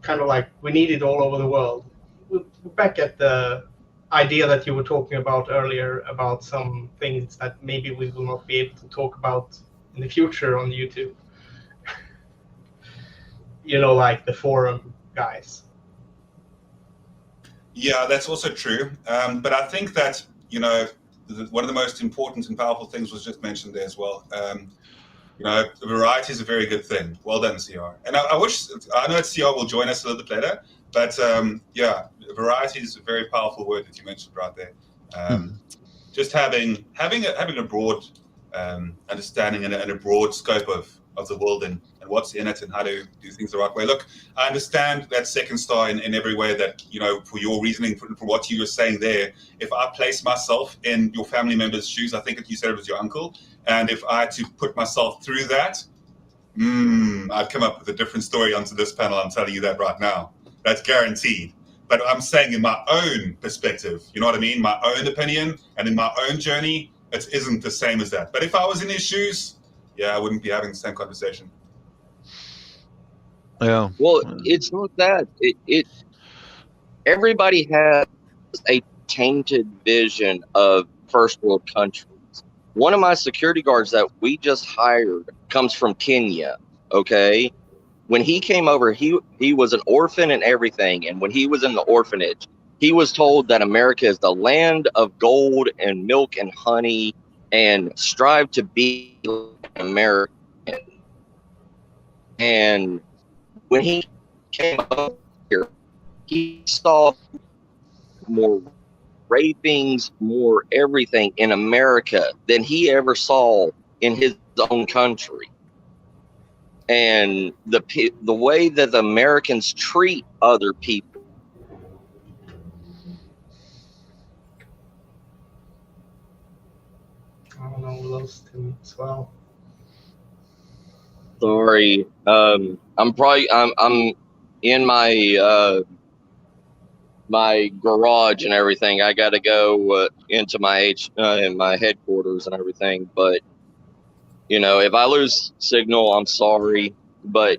kind of like, we need it all over the world. We're back at the idea that you were talking about earlier, about some things that maybe we will not be able to talk about in the future on YouTube. Like the forum guys. Yeah, that's also true. But I think that, one of the most important and powerful things was just mentioned there as well. Variety is a very good thing. Well done, CR. And I know that CR will join us a little bit later, but variety is a very powerful word that you mentioned right there. Just having a broad understanding and a broad scope of the world and what's in it and how to do things the right way. Look, I understand that second star in every way that, for your reasoning, for what you were saying there. If I place myself in your family member's shoes, I think that you said it was your uncle, and if I had to put myself through that, I'd come up with a different story onto this panel. I'm telling you that right now. That's guaranteed. But I'm saying in my own perspective, you know what I mean? My own opinion and in my own journey, it isn't the same as that. But if I was in his shoes, I wouldn't be having the same conversation. Yeah. Well, it's not that. Everybody has a tainted vision of first world countries. One of my security guards that we just hired comes from Kenya, okay? When he came over, he was an orphan and everything. And when he was in the orphanage, he was told that America is the land of gold and milk and honey, and strive to be American. And when he came over here, he saw more rapings, more everything in America than he ever saw in his own country. And the way that the Americans treat other people. I don't know, we lost him as well. Sorry, I'm in my my garage and everything. I got to go into my in my headquarters and everything. But you know, if I lose signal, I'm sorry. But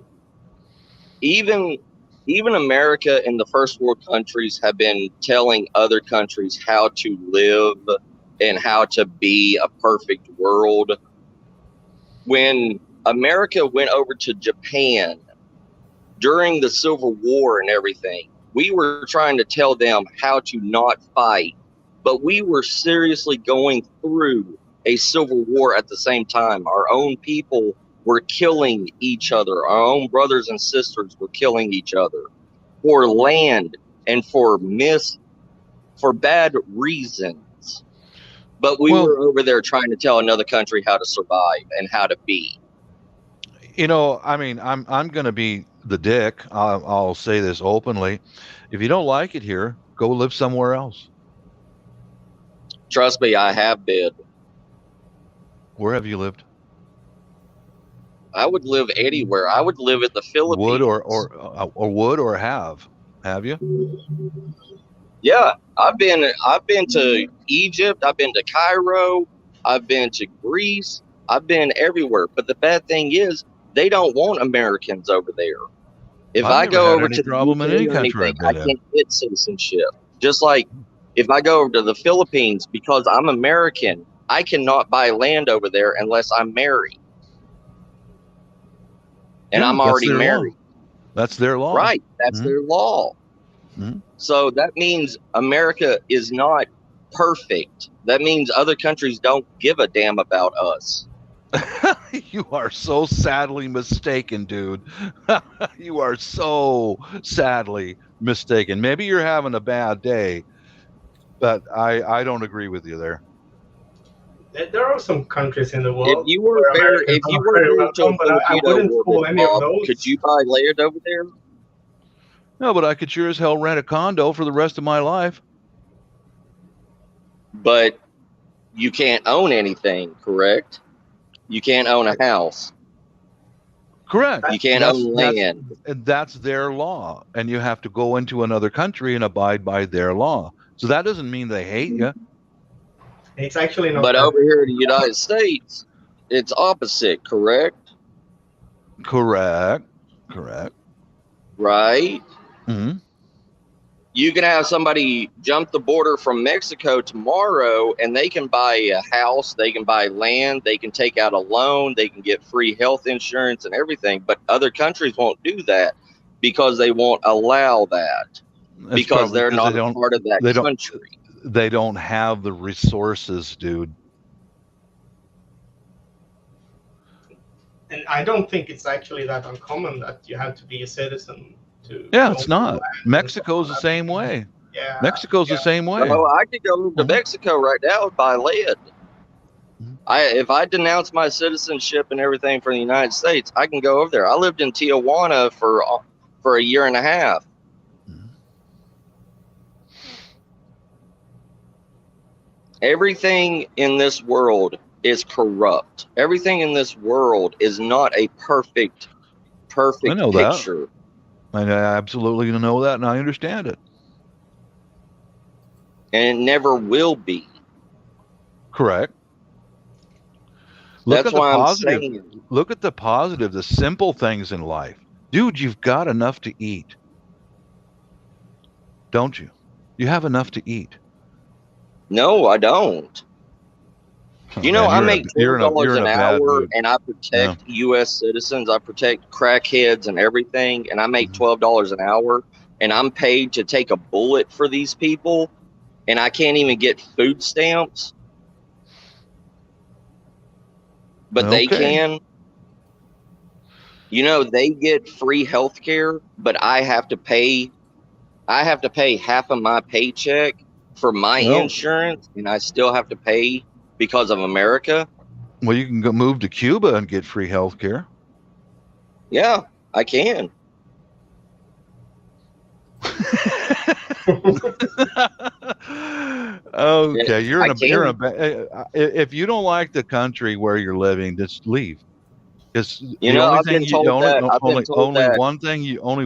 even America and the first world countries have been telling other countries how to live and how to be a perfect world. When America went over to Japan during the Civil War and everything, we were trying to tell them how to not fight, but we were seriously going through a civil war at the same time. Our own people were killing each other. Our own brothers and sisters were killing each other for land and for bad reasons. But we were over there trying to tell another country how to survive and how to be. You know, I mean, I'm going to be the dick. I'll say this openly. If you don't like it here, go live somewhere else. Trust me, I have been. Where have you lived? I would live anywhere. I would live in the Philippines. Would or have you? Yeah, I've been to Egypt. I've been to Cairo. I've been to Greece. I've been everywhere. But the bad thing is, they don't want Americans over there. If I go over to the UK or anything, I can't get citizenship. Just like if I go over to the Philippines, because I'm American, I cannot buy land over there unless I'm married. And I'm already married. That's their law. Right. That's their law. Mm-hmm. So that means America is not perfect. That means other countries don't give a damn about us. You are so sadly mistaken, dude. You are so sadly mistaken. Maybe you're having a bad day, but I don't agree with you there. There are some countries in the world. If you were very welcome, but I wouldn't fool any of those. Could you buy land over there? No, but I could sure as hell rent a condo for the rest of my life. But you can't own anything, correct? You can't own a house. Correct. You can't own land. That's their law, and you have to go into another country and abide by their law. So that doesn't mean they hate you. It's actually not. But over here in the United States, it's opposite, correct? Correct. Right? Mm-hmm. You can have somebody jump the border from Mexico tomorrow and they can buy a house, they can buy land, they can take out a loan, they can get free health insurance and everything. But other countries won't do that because they won't allow that. Because they're not part of that country. They don't have the resources, dude. And I don't think it's actually that uncommon that you have to be a citizen to. Yeah, it's not. Mexico's the same way. Yeah. Mexico's the same way. No, I could go to Mexico right now and buy land. If I denounce my citizenship and everything for the United States, I can go over there. I lived in Tijuana for a year and a half. Everything in this world is corrupt. Everything in this world is not a perfect I know picture. That. I absolutely know that, and I understand it. And it never will be. Correct. That's why I'm saying. Look at the positive, the simple things in life. Dude, you've got enough to eat. Don't you? You have enough to eat. No, I don't. You know, I make $12 an hour and I protect U.S. citizens. I protect crackheads and everything. And I make $12 an hour and I'm paid to take a bullet for these people. And I can't even get food stamps. But they can. You know, they get free health care, but I have to pay half of my paycheck for my insurance, and I still have to pay because of America. Well, you can go move to Cuba and get free health care. Yeah, I can. Okay, if you don't like the country where you're living, just leave. Because only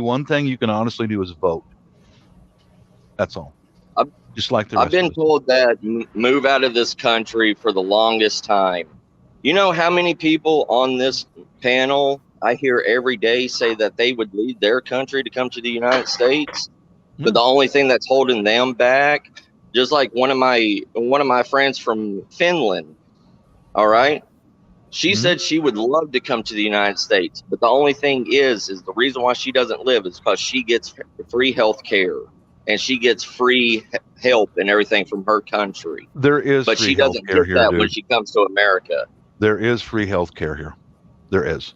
one thing you can honestly do is vote. That's all. I've- Just like the I've rest been of us. told that move out of this country for the longest time. You know how many people on this panel I hear every day say that they would leave their country to come to the United States, but the only thing that's holding them back, just like one of my friends from Finland, all right? She said she would love to come to the United States, but the only thing is the reason why she doesn't live is because she gets free health care and she gets free help and everything from her country. There is But free she doesn't healthcare get here, that dude. when she comes to America. There is free healthcare here. There is.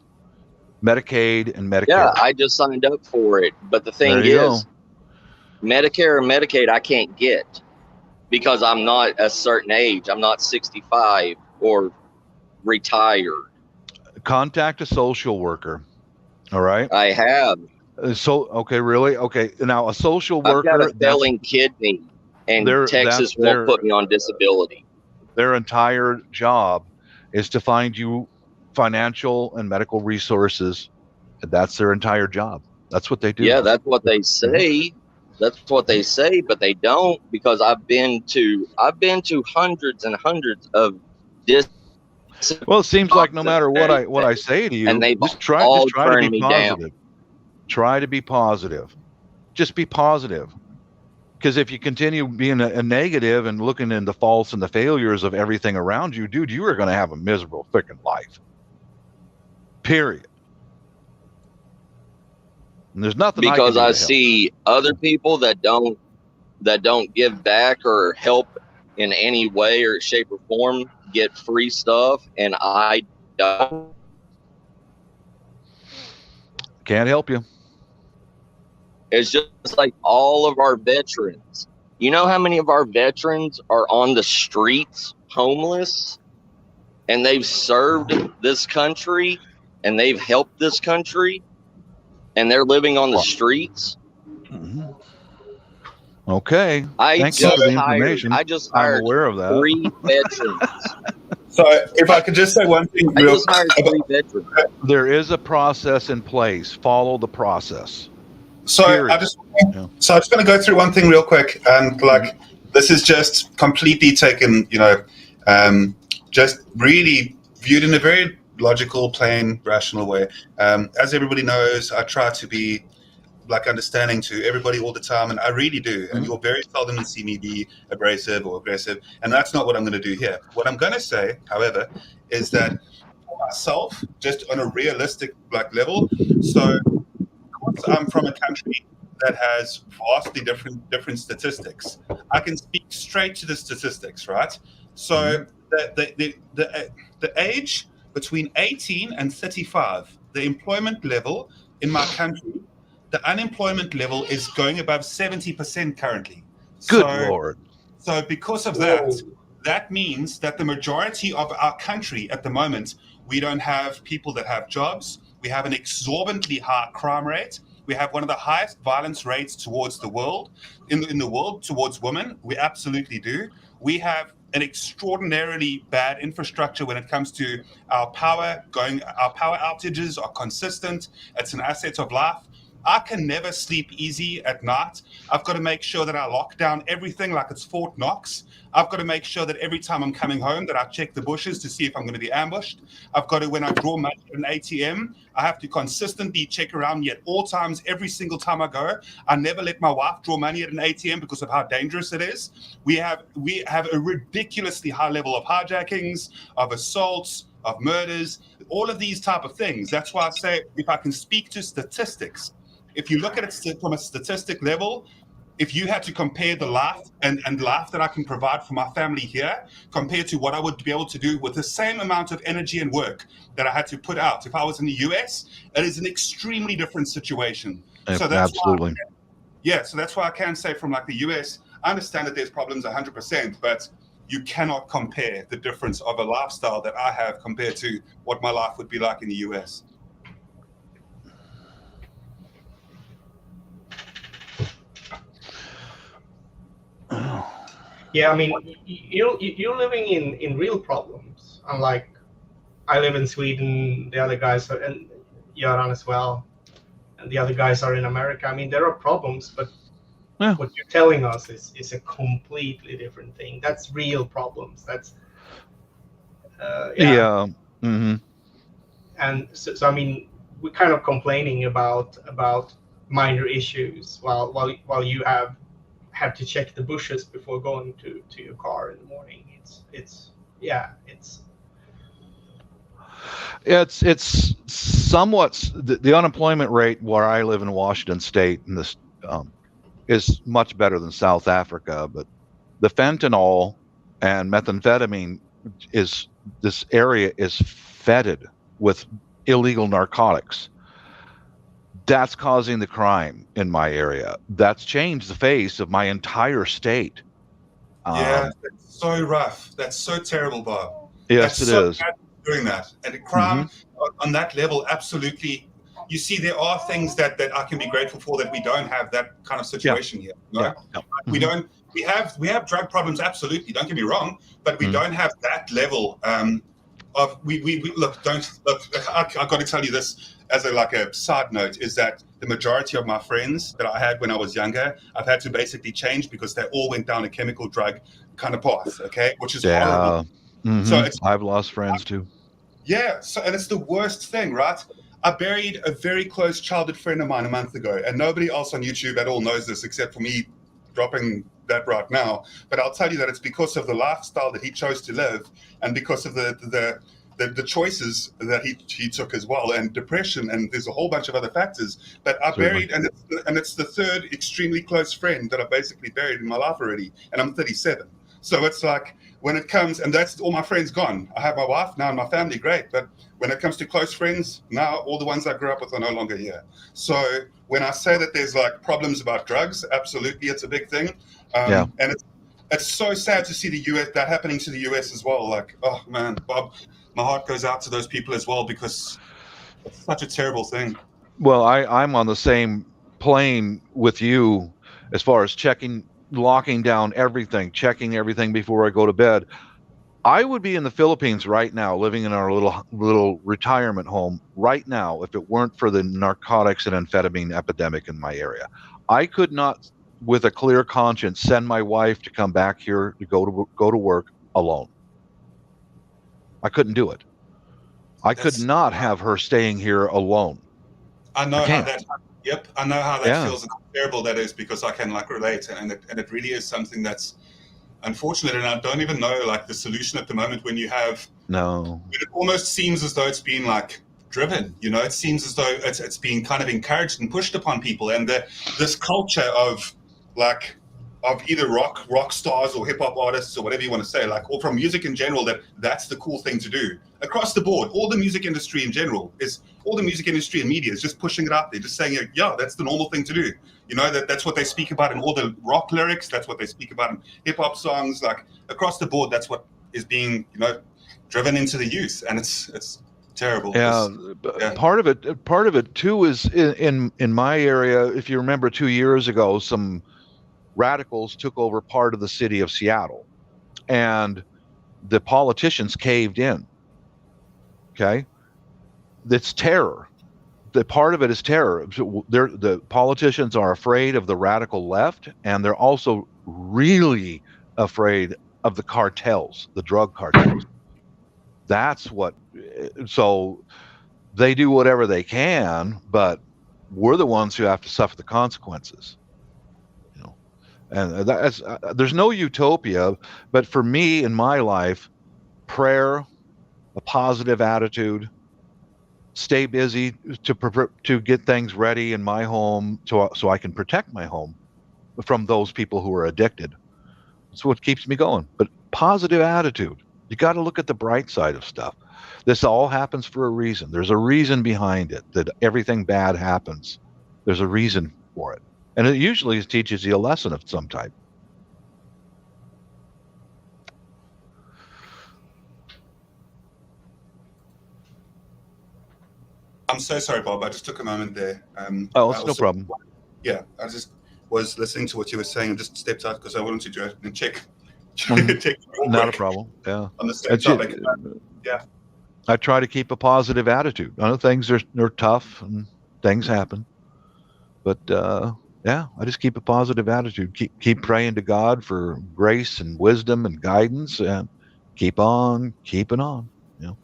Medicaid and Medicare. Yeah, I just signed up for it. But the thing There you is, Medicare and Medicaid I can't get because I'm not a certain age. I'm not 65 or retired. Contact a social worker. All right. I have. Okay, really? Okay. Now a social I've worker. got a failing kidney, and Texas won't put me on disability. Their entire job is to find you financial and medical resources. That's their entire job. That's what they do. Yeah, that's what they say. That's what they say, but they don't, because I've been to hundreds and hundreds of Well, it seems like no matter what I say to you, and they've just try to be positive. Try to be positive. Just be positive. Because if you continue being a negative and looking in the faults and the failures of everything around you, dude, you are going to have a miserable freaking life. Period. And there's nothing because I I see other people that don't give back or help in any way or shape or form get free stuff, and I don't. Can't help you. It's just like all of our veterans. You know how many of our veterans are on the streets, homeless, and they've served this country and they've helped this country, and they're living on the streets? Mm-hmm. Okay. I Thank you for the hired information. I'm aware of that. 3 veterans. So if I could just say one thing I real just hired 3 veterans. There is a process in place. Follow the process. So I'm just going to go through one thing real quick, and like this is just completely taken, just really viewed in a very logical, plain, rational way. As everybody knows, I try to be like understanding to everybody all the time, and I really do. And you'll very seldom see me be abrasive or aggressive, and that's not what I'm going to do here. What I'm going to say, however, is that for myself, just on a realistic level, so I'm from a country that has vastly different statistics. I can speak straight to the statistics, right? So the age between 18 and 35, the employment level in my country, the unemployment level is going above 70% currently. Good Lord. So because of that means that the majority of our country at the moment, we don't have people that have jobs. We have an exorbitantly high crime rate. We have one of the highest violence rates towards the world, in the world, towards women. We absolutely do. We have an extraordinarily bad infrastructure when it comes to our power. Our power outages are consistent. It's an asset of life. I can never sleep easy at night. I've got to make sure that I lock down everything like it's Fort Knox. I've got to make sure that every time I'm coming home that I check the bushes to see if I'm going to be ambushed. I've got to, when I draw money at an ATM, I have to consistently check around me at all times, every single time I go. I never let my wife draw money at an ATM because of how dangerous it is. We have a ridiculously high level of hijackings, of assaults, of murders, all of these type of things. That's why I say, if I can speak to statistics, if you look at it from a statistic level, if you had to compare the life and life that I can provide for my family here compared to what I would be able to do with the same amount of energy and work that I had to put out if I was in the US, it is an extremely different situation. So that's absolutely. So that's why I can say from like the US, I understand that there's problems 100%, but you cannot compare the difference of a lifestyle that I have compared to what my life would be like in the US. Yeah, I mean, you're living in real problems. Unlike I live in Sweden, the other guys are, and Göran as well, and the other guys are in America. I mean, there are problems, but Yeah. What you're telling us is a completely different thing. That's real problems. That's Yeah. Mm-hmm. And so I mean, we're kind of complaining about minor issues while you have to check the bushes before going to your car in the morning. It's It's somewhat the unemployment rate where I live in Washington State, and this is much better than South Africa. But the fentanyl and methamphetamine this area is fetid with illegal narcotics. That's causing the crime in my area. That's changed the face of my entire state. Yeah, that's so rough. That's so terrible, Bob. Yes, That's it so is. bad doing that. And the crime on that level, absolutely. You see, there are things that I can be grateful for that we don't have that kind of situation here. You know? Yeah. We don't. We have drug problems, absolutely. Don't get me wrong, but we don't have that level of we look. Don't look. I've got to tell you this as a side note is that the majority of my friends that I had when I was younger, I've had to basically change because they all went down a chemical drug kind of path. Okay, which is horrible. So I've lost friends too. Yeah. So and it's the worst thing, right? I buried a very close childhood friend of mine a month ago, and nobody else on YouTube at all knows this except for me dropping that right now. But I'll tell you that it's because of the lifestyle that he chose to live, and because of the choices that he took as well, and depression, and there's a whole bunch of other factors. But I buried, and it's the third extremely close friend that I basically buried in my life already, and I'm 37. So it's like when it comes, and that's all my friends gone. I have my wife now and my family, great. But when it comes to close friends, now all the ones I grew up with are no longer here. So when I say that there's like problems about drugs, absolutely, it's a big thing. And it's so sad to see the US, that happening to the US as well. Like, oh man, Bob, my heart goes out to those people as well because it's such a terrible thing. Well, I'm on the same plane with you as far as locking down everything, checking everything before I go to bed. I would be in the Philippines right now, living in our little retirement home right now, if it weren't for the narcotics and amphetamine epidemic in my area. I could not, with a clear conscience, send my wife to come back here to go to work alone. I couldn't do it. I could not have her staying here alone. I know how that. Yep, I know how that feels and how terrible that is because I can relate, and it really is something that's unfortunate. And I don't even know the solution at the moment when you have no. It almost seems as though it's been driven. It seems as though it's being kind of encouraged and pushed upon people, and this culture of either rock stars or hip hop artists or whatever you want to say, or from music in general, that's the cool thing to do across the board. All the music industry in general all the music industry and media is just pushing it out there, just saying, yeah, that's the normal thing to do. That's what they speak about in all the rock lyrics. That's what they speak about in hip hop songs. Across the board, that's what is being, driven into the youth, and it's terrible. Yeah, part of it too is in my area. If you remember 2 years ago, some radicals took over part of the city of Seattle, and the politicians caved in. Okay, it's terror. The part of it is terror. The politicians are afraid of the radical left, and they're also really afraid of the cartels, the drug cartels. That's what. So they do whatever they can, but we're the ones who have to suffer the consequences. And that's there's no utopia, but for me in my life, prayer, a positive attitude, stay busy to get things ready in my home so I can protect my home from those people who are addicted. That's what keeps me going. But positive attitude. You got to look at the bright side of stuff. This all happens for a reason. There's a reason behind it, that everything bad happens. There's a reason for it. And it usually teaches you a lesson of some type. I'm so sorry, Bob. I just took a moment there. It's no problem. Yeah, I just was listening to what you were saying and just stepped out because I wanted to go and check. Not a problem. Yeah. On the same topic. Yeah. I try to keep a positive attitude. I know things are tough and things happen, but yeah, I just keep a positive attitude. Keep praying to God for grace and wisdom and guidance, and keep on keeping on. You know.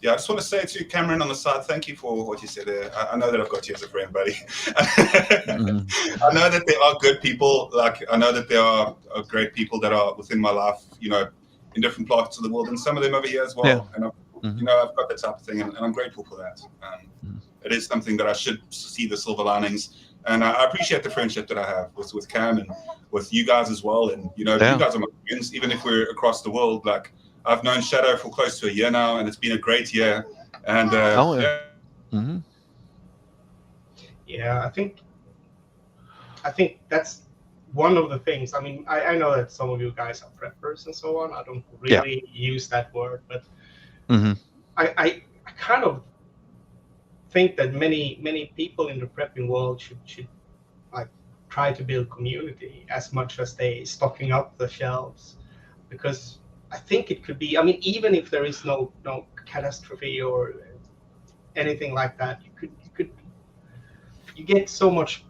Yeah, I just want to say to Cameron on the side, thank you for what you said there. I know that I've got you as a friend, buddy. Mm-hmm. I know that there are good people. Like, I know that there are great people that are within my life, you know, in different parts of the world, and some of them over here as well. Yeah. And Mm-hmm. you know, I've got that type of thing, and I'm grateful for that. It is something that I should see the silver linings, and I appreciate the friendship that I have with Cam and with you guys as well. And you know, you guys are my friends, even if we're across the world. Like, I've known Shadow for close to a year now, and it's been a great year. And Yeah. Mm-hmm. Yeah, I think that's one of the things. I mean, I know that some of you guys are preppers and so on. I don't really use that word, but Mm-hmm. I kind of think that many people in the prepping world should like try to build community as much as they stocking up the shelves, because I think it could be. I mean, even if there is no catastrophe or anything like that, you get so much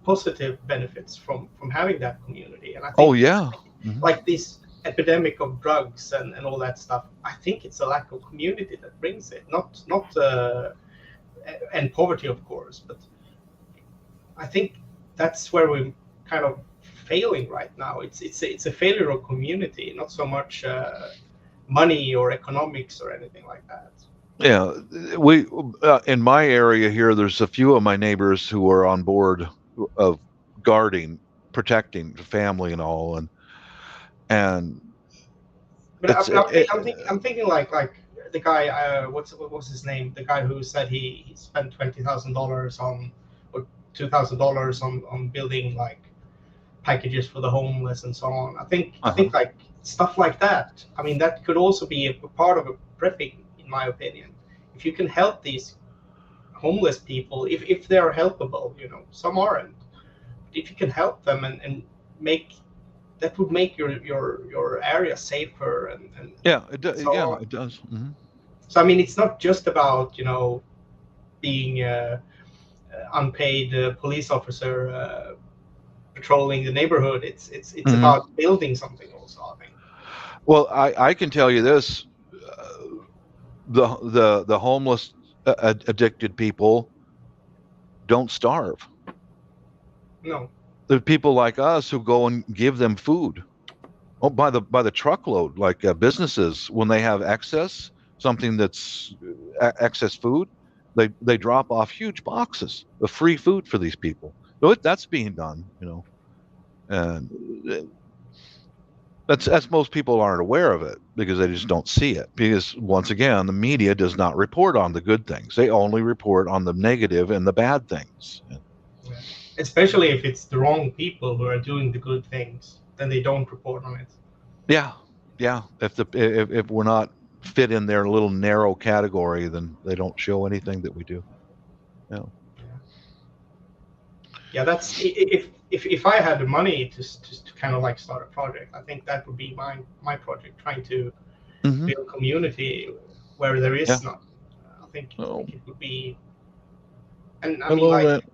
positive benefits from having that community. And I think like this epidemic of drugs and all that stuff, I think it's a lack of community that brings it, not and poverty, of course, but I think that's where we're kind of failing right now. It's a failure of community, not so much money or economics or anything like that. Yeah, we in my area here, there's a few of my neighbors who are on board of guarding, protecting the family and all, and but I'm thinking like the guy, what was his name? The guy who said he spent $20,000 on or $2,000 on building like packages for the homeless and so on. I think like stuff like that. I mean, that could also be a part of a prepping, in my opinion. If you can help these homeless people, if they are helpable, you know, some aren't. If you can help them and make that would make your area safer and it does. so Yeah, on. it does. Mm-hmm. So I mean, it's not just about, you know, being unpaid police officer patrolling the neighborhood. It's about building something also, I think. Well, I can tell you this: the homeless addicted people don't starve. No. There are people like us who go and give them food. Oh, by the truckload, like businesses, when they have excess, something that's excess food, they drop off huge boxes of free food for these people. So that's being done, you know, and that's most people aren't aware of it because they just don't see it. Because once again, the media does not report on the good things; they only report on the negative and the bad things. Yeah. Especially if it's the wrong people who are doing the good things, then they don't report on it. Yeah. If we're not fit in their little narrow category, then they don't show anything that we do. Yeah. Yeah, that's if I had the money to kind of like start a project, I think that would be my project, trying to build community where there is none. I think it would be, and I mean, like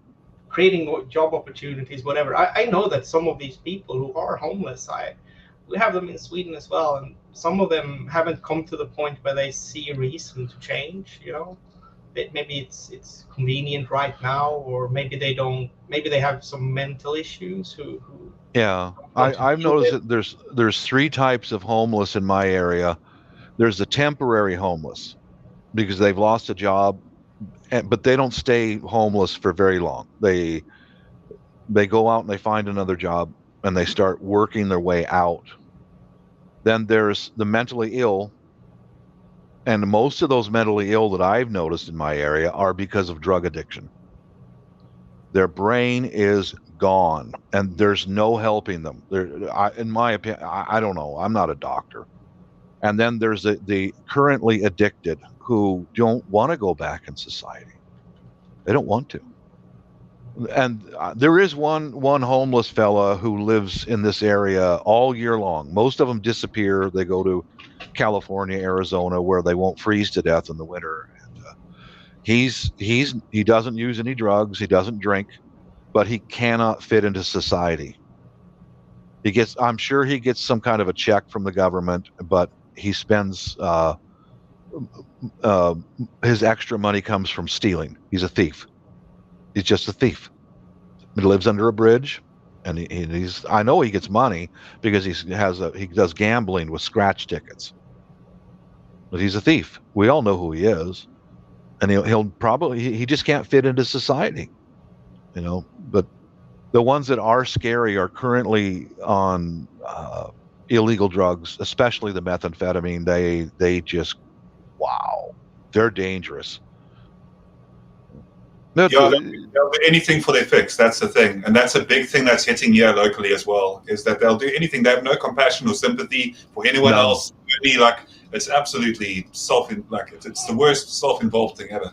creating job opportunities, whatever. I know that some of these people who are homeless, we have them in Sweden as well, and some of them haven't come to the point where they see a reason to change, you know. Maybe it's convenient right now, or maybe they don't. Maybe they have some mental issues. I've noticed that there's three types of homeless in my area. There's the temporary homeless because they've lost a job, but they don't stay homeless for very long. They go out and they find another job and they start working their way out. Then there's the mentally ill. And most of those mentally ill that I've noticed in my area are because of drug addiction. Their brain is gone, and there's no helping them. In my opinion, I don't know. I'm not a doctor. And then there's the currently addicted who don't want to go back in society. They don't want to. And there is one homeless fella who lives in this area all year long. Most of them disappear. They go to California, Arizona, where they won't freeze to death in the winter. And he doesn't use any drugs. He doesn't drink. but he cannot fit into society. I'm sure he gets some kind of a check from the government, but he spends his extra money comes from stealing. He's a thief. He's just a thief. He lives under a bridge, and he's. I know he gets money because he does gambling with scratch tickets. But he's a thief. We all know who he is, and he'll probably he just can't fit into society, you know. But the ones that are scary are currently on illegal drugs, especially the methamphetamine. They just wow, they're dangerous. Yeah, they'll do anything for their fix. That's the thing, and that's a big thing that's hitting here locally as well. Is that they'll do anything. They have no compassion or sympathy for anyone else. Really, like it's absolutely it's the worst self-involved thing ever.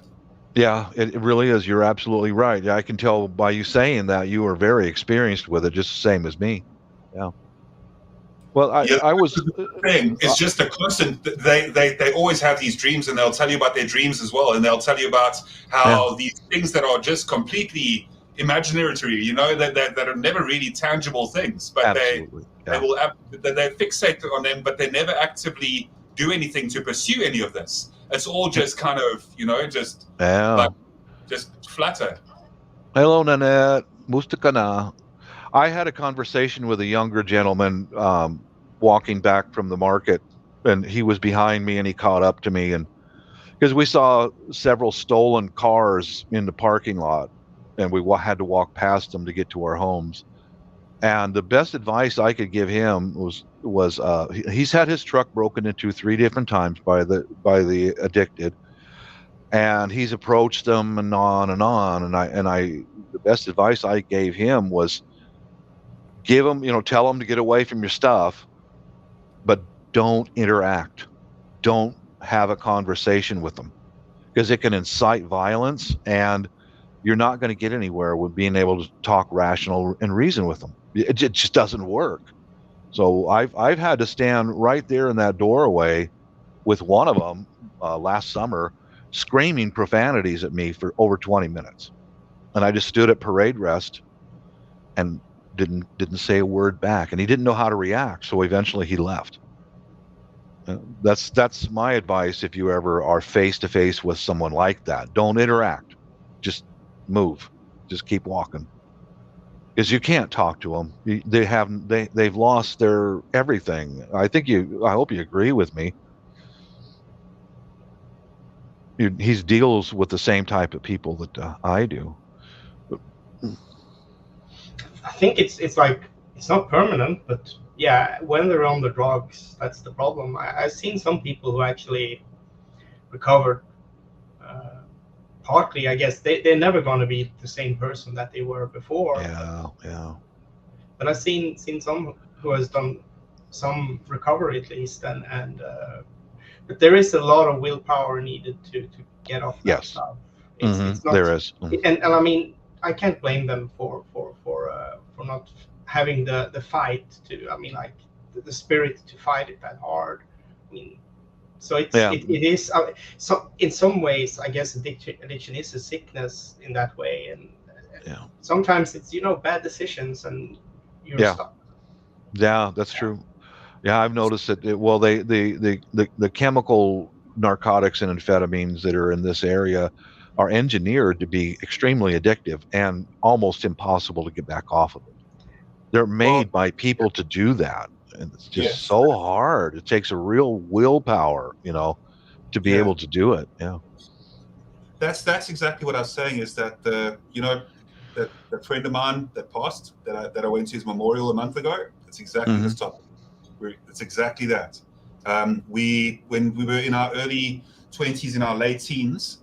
Yeah, it really is. You're absolutely right. I can tell by you saying that you are very experienced with it, just the same as me. Yeah. Well, I was. It's just a constant. They always have these dreams, and they'll tell you about their dreams as well, and they'll tell you about how these things that are just completely imaginary, you know, that are never really tangible things, but they fixate on them, but they never actively do anything to pursue any of this. It's all just kind of, you know, just flatter. Hello, Nanette. Mustakana. I had a conversation with a younger gentleman walking back from the market, and he was behind me, and he caught up to me, and because we saw several stolen cars in the parking lot, and we had to walk past them to get to our homes. And the best advice I could give him was he's had his truck broken into 3 different times by the addicted, and he's approached them and on and on. And I the best advice I gave him was give him, you know, tell him to get away from your stuff, but don't interact. Don't have a conversation with them, because it can incite violence, and you're not going to get anywhere with being able to talk rational and reason with them. It just doesn't work. So I've had to stand right there in that doorway with one of them last summer, screaming profanities at me for over 20 minutes, and I just stood at parade rest and didn't say a word back, and he didn't know how to react. So eventually he left. That's my advice. If you ever are face to face with someone like that, don't interact. Just move. Just keep walking, because you can't talk to them. They've lost their everything. I hope you agree with me. He deals with the same type of people that I do. I think it's like it's not permanent, but yeah, when they're on the drugs, that's the problem. I've seen some people who actually recovered. Partly, I guess they're never going to be the same person that they were before. Yeah. But I've seen some who has done some recovery at least, and but there is a lot of willpower needed to get off that stuff. It's not, there is, and I mean, I can't blame them for not having the fight to. I mean, like the spirit to fight it that hard. I mean, so it is. So in some ways, I guess addiction is a sickness in that way, and sometimes it's bad decisions and you're stuck. Yeah, that's true. Yeah, I've noticed that. The chemical narcotics and amphetamines that are in this area are engineered to be extremely addictive and almost impossible to get back off of it. They're made by people to do that, and it's just so hard. It takes a real willpower, to be able to do it. Yeah, that's exactly what I was saying. Is that that friend of mine that passed, that I went to his memorial a month ago. It's exactly this topic. It's exactly that. When we were in our early 20s, in our late teens,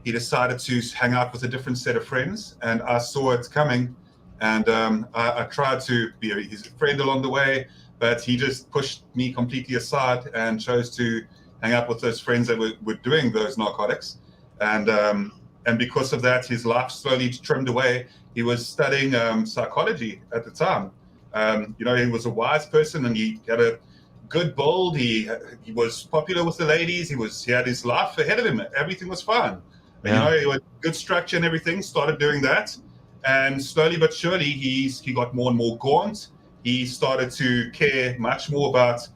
he decided to hang out with a different set of friends, and I saw it coming, and I tried to be his friend along the way, but he just pushed me completely aside and chose to hang out with those friends that were doing those narcotics, and because of that, his life slowly trimmed away. He was studying psychology at the time. He was a wise person, and he had a good build. He was popular with the ladies. He had his life ahead of him. Everything was fine. Yeah. He had good structure and everything. Started doing that, And slowly but surely, he got more and more gaunt. He started to care much more about,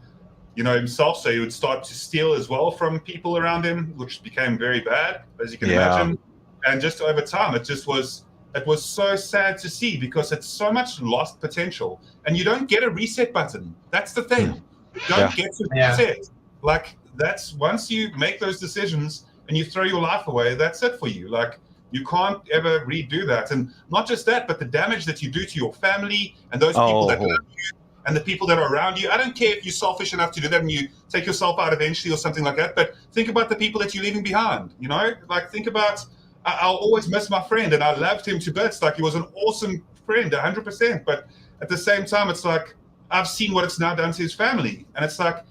himself. So he would start to steal as well from people around him, which became very bad, as you can imagine. And just over time, it was so sad to see, because it's so much lost potential. And you don't get a reset button. That's the thing. You don't get to reset. Like, that's, once you make those decisions and you throw your life away, that's it for you. Like, you can't ever redo that. And not just that, but the damage that you do to your family and those people that love you and the people that are around you. I don't care if you're selfish enough to do that and you take yourself out eventually or something like that, but think about the people that you're leaving behind, Like, think about, I'll always miss my friend, and I loved him to bits. Like, he was an awesome friend, 100%. But at the same time, it's like, I've seen what it's now done to his family. And it's like,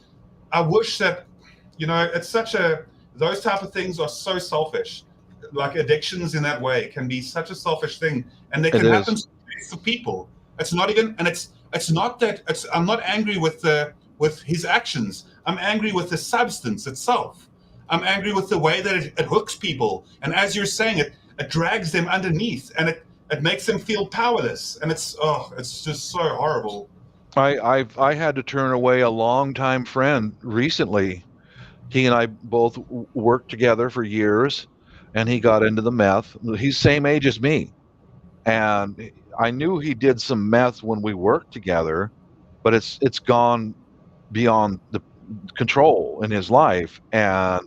I wish that, it's those type of things are so selfish. Like, addictions in that way can be such a selfish thing, and they can happen to people. It's not even, and it's not that I'm not angry with his actions. I'm angry with the substance itself. I'm angry with the way that it hooks people, and as you're saying, it drags them underneath, and it makes them feel powerless, and it's just so horrible. I had to turn away a longtime friend recently. He and I both worked together for years, and he got into the meth. He's same age as me. And I knew he did some meth when we worked together, but it's gone beyond the control in his life. And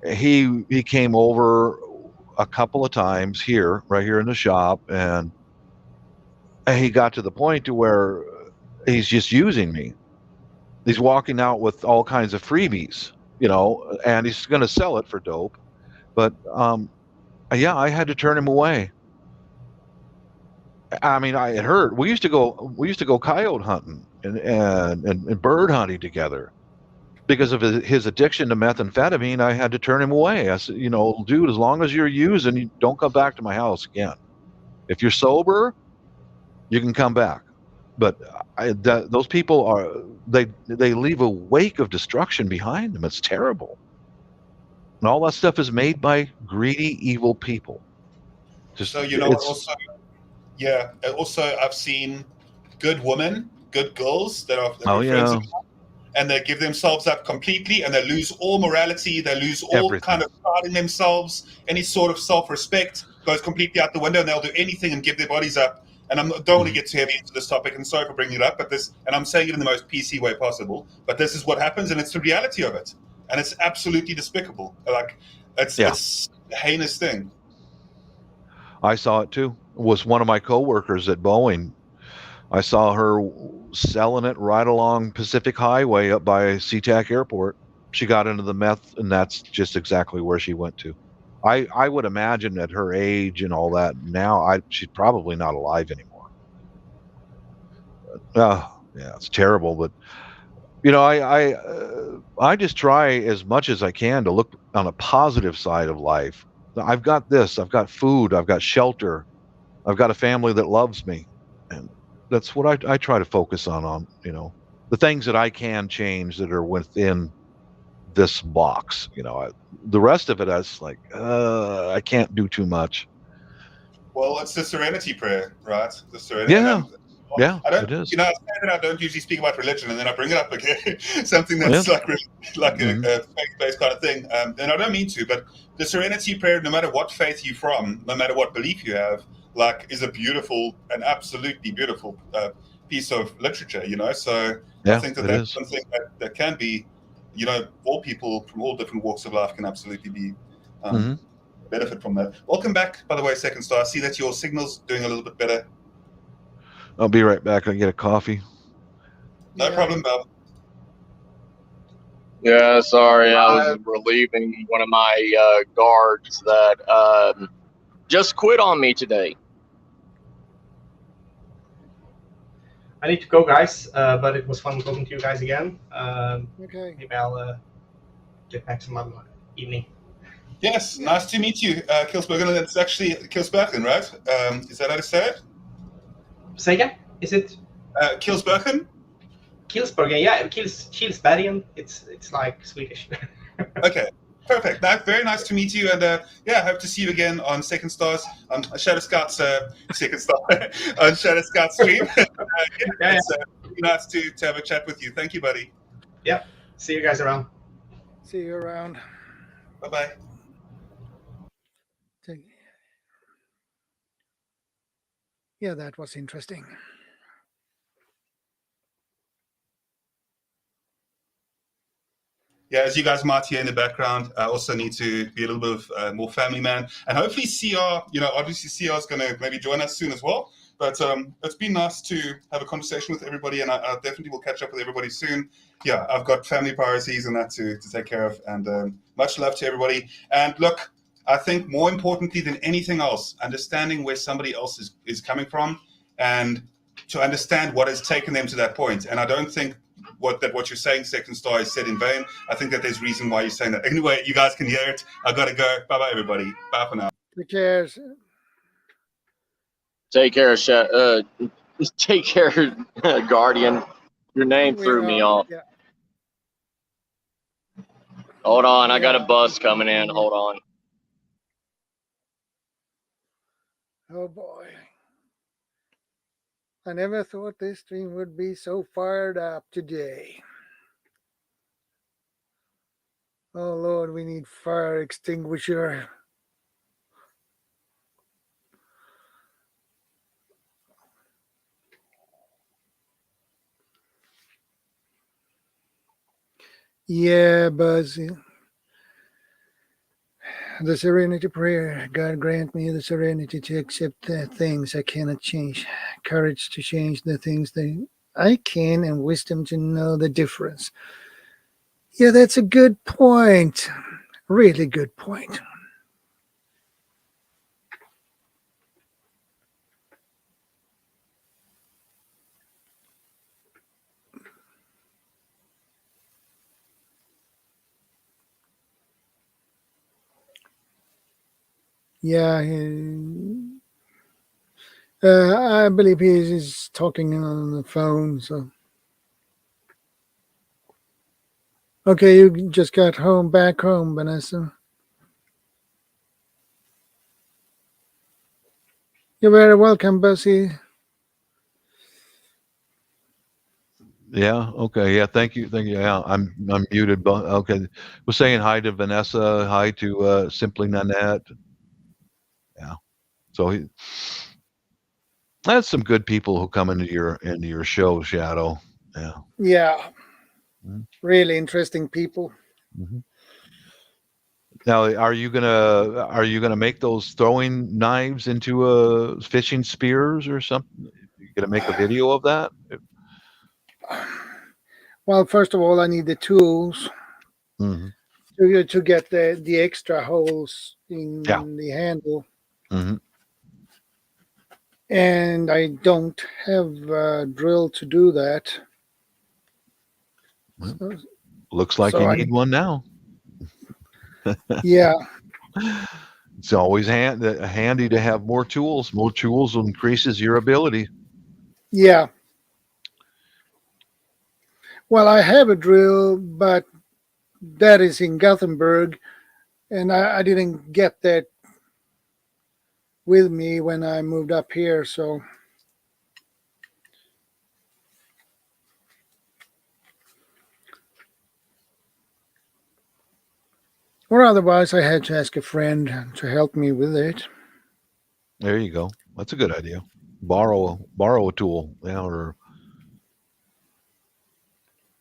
he came over a couple of times right here in the shop, and he got to the point to where he's just using me. He's walking out with all kinds of freebies, and he's going to sell it for dope. But I had to turn him away. I mean, it hurt. We used to go coyote hunting and bird hunting together. Because of his addiction to methamphetamine, I had to turn him away. I said, dude, as long as you're using, you don't come back to my house again. If you're sober, you can come back. But those people they leave a wake of destruction behind them. It's terrible. And all that stuff is made by greedy, evil people. Also, I've seen good women, good girls that are friends of mine, and they give themselves up completely, and they lose all morality, they lose all kind of pride in themselves, any sort of self-respect goes completely out the window, and they'll do anything and give their bodies up. And I don't want to get too heavy into this topic, and sorry for bringing it up, but and I'm saying it in the most PC way possible, but this is what happens, and it's the reality of it. And it's absolutely despicable. Like, it's a heinous thing. I saw it too. It was one of my coworkers at Boeing. I saw her selling it right along Pacific Highway up by SeaTac Airport. She got into the meth, and that's just exactly where she went to. I would imagine at her age and all that now, she's probably not alive anymore. It's terrible. But I just try as much as I can to look on a positive side of life. I've got this. I've got food. I've got shelter. I've got a family that loves me, and that's what I try to focus on. The things that I can change that are within this box. The rest of it, I was like, I can't do too much. Well, it's the serenity prayer, right? The serenity. Yeah, it is. I say that I don't usually speak about religion, and then I bring it up again, something that's a faith-based kind of thing. And I don't mean to, but the serenity prayer, no matter what faith you're from, no matter what belief you have, is a beautiful, an absolutely beautiful piece of literature. So I think that's something that can be, all people from all different walks of life can absolutely be benefit from that. Welcome back, by the way, Second Star. I see that your signal's doing a little bit better. I'll be right back. I'll get a coffee. No problem, Bob. Yeah, sorry. I was relieving one of my guards that just quit on me today. I need to go, guys, but it was fun talking to you guys again. Okay. Maybe I'll get back some other evening. Yes, nice to meet you, Kilsbergen. It's actually Kilsbergen, right? Is that how to say it? Say again? Is it? Kilsbergen? Kilsbergen, yeah. Kilsbergen. It's like Swedish. Okay. Perfect. Very nice to meet you, and hope to see you again on Second Stars on Shadow Scouts Second Star on Shadow Scout stream. It's nice to have a chat with you. Thank you, buddy. Yep. See you guys around. See you around. Bye bye. Yeah, that was interesting. Yeah, as you guys might hear in the background, I also need to be a little bit of more family man, and hopefully CR, obviously CR is going to maybe join us soon as well. But it's been nice to have a conversation with everybody, and I definitely will catch up with everybody soon. Yeah, I've got family priorities and that to take care of, and much love to everybody. And look, I think more importantly than anything else, understanding where somebody else is coming from, and to understand what has taken them to that point. And I don't think what you're saying, Second Star, is said in vain. I think that there's reason why you're saying that. Anyway, you guys can hear it. I gotta go. Bye bye, everybody. Bye for now. Take care. Take care, take care, Guardian. Your name threw me off. Yeah. Hold on, I got a bus coming in. Hold on. Oh boy. I never thought this stream would be so fired up today. Oh Lord, we need fire extinguisher. Yeah, Buzz. The serenity prayer. God grant me the serenity to accept the things I cannot change, courage to change the things that I can, and wisdom to know the difference. Yeah, that's a good point. Really good point. Yeah, I believe he's talking on the phone. So, okay, you just got back home, Vanessa. You're very welcome, Bussy. Yeah. Okay. Yeah. Thank you. Yeah. I'm muted, but okay. We're saying hi to Vanessa. Hi to Simply Nanette. Yeah. So that's some good people who come into your show, Shadow. Yeah. Yeah. Really interesting people. Mm-hmm. Now, are you gonna make those throwing knives into fishing spears or something? You gonna make a video of that? Well, first of all, I need the tools to get the extra holes in the handle. Mm-hmm. And I don't have a drill to do that. Well, looks like you need one now. Yeah. It's always handy to have more tools. More tools increases your ability. Yeah. Well, I have a drill, but that is in Gothenburg, and I didn't get that with me when I moved up here, so. Or otherwise, I had to ask a friend to help me with it. There you go. That's a good idea. Borrow a tool.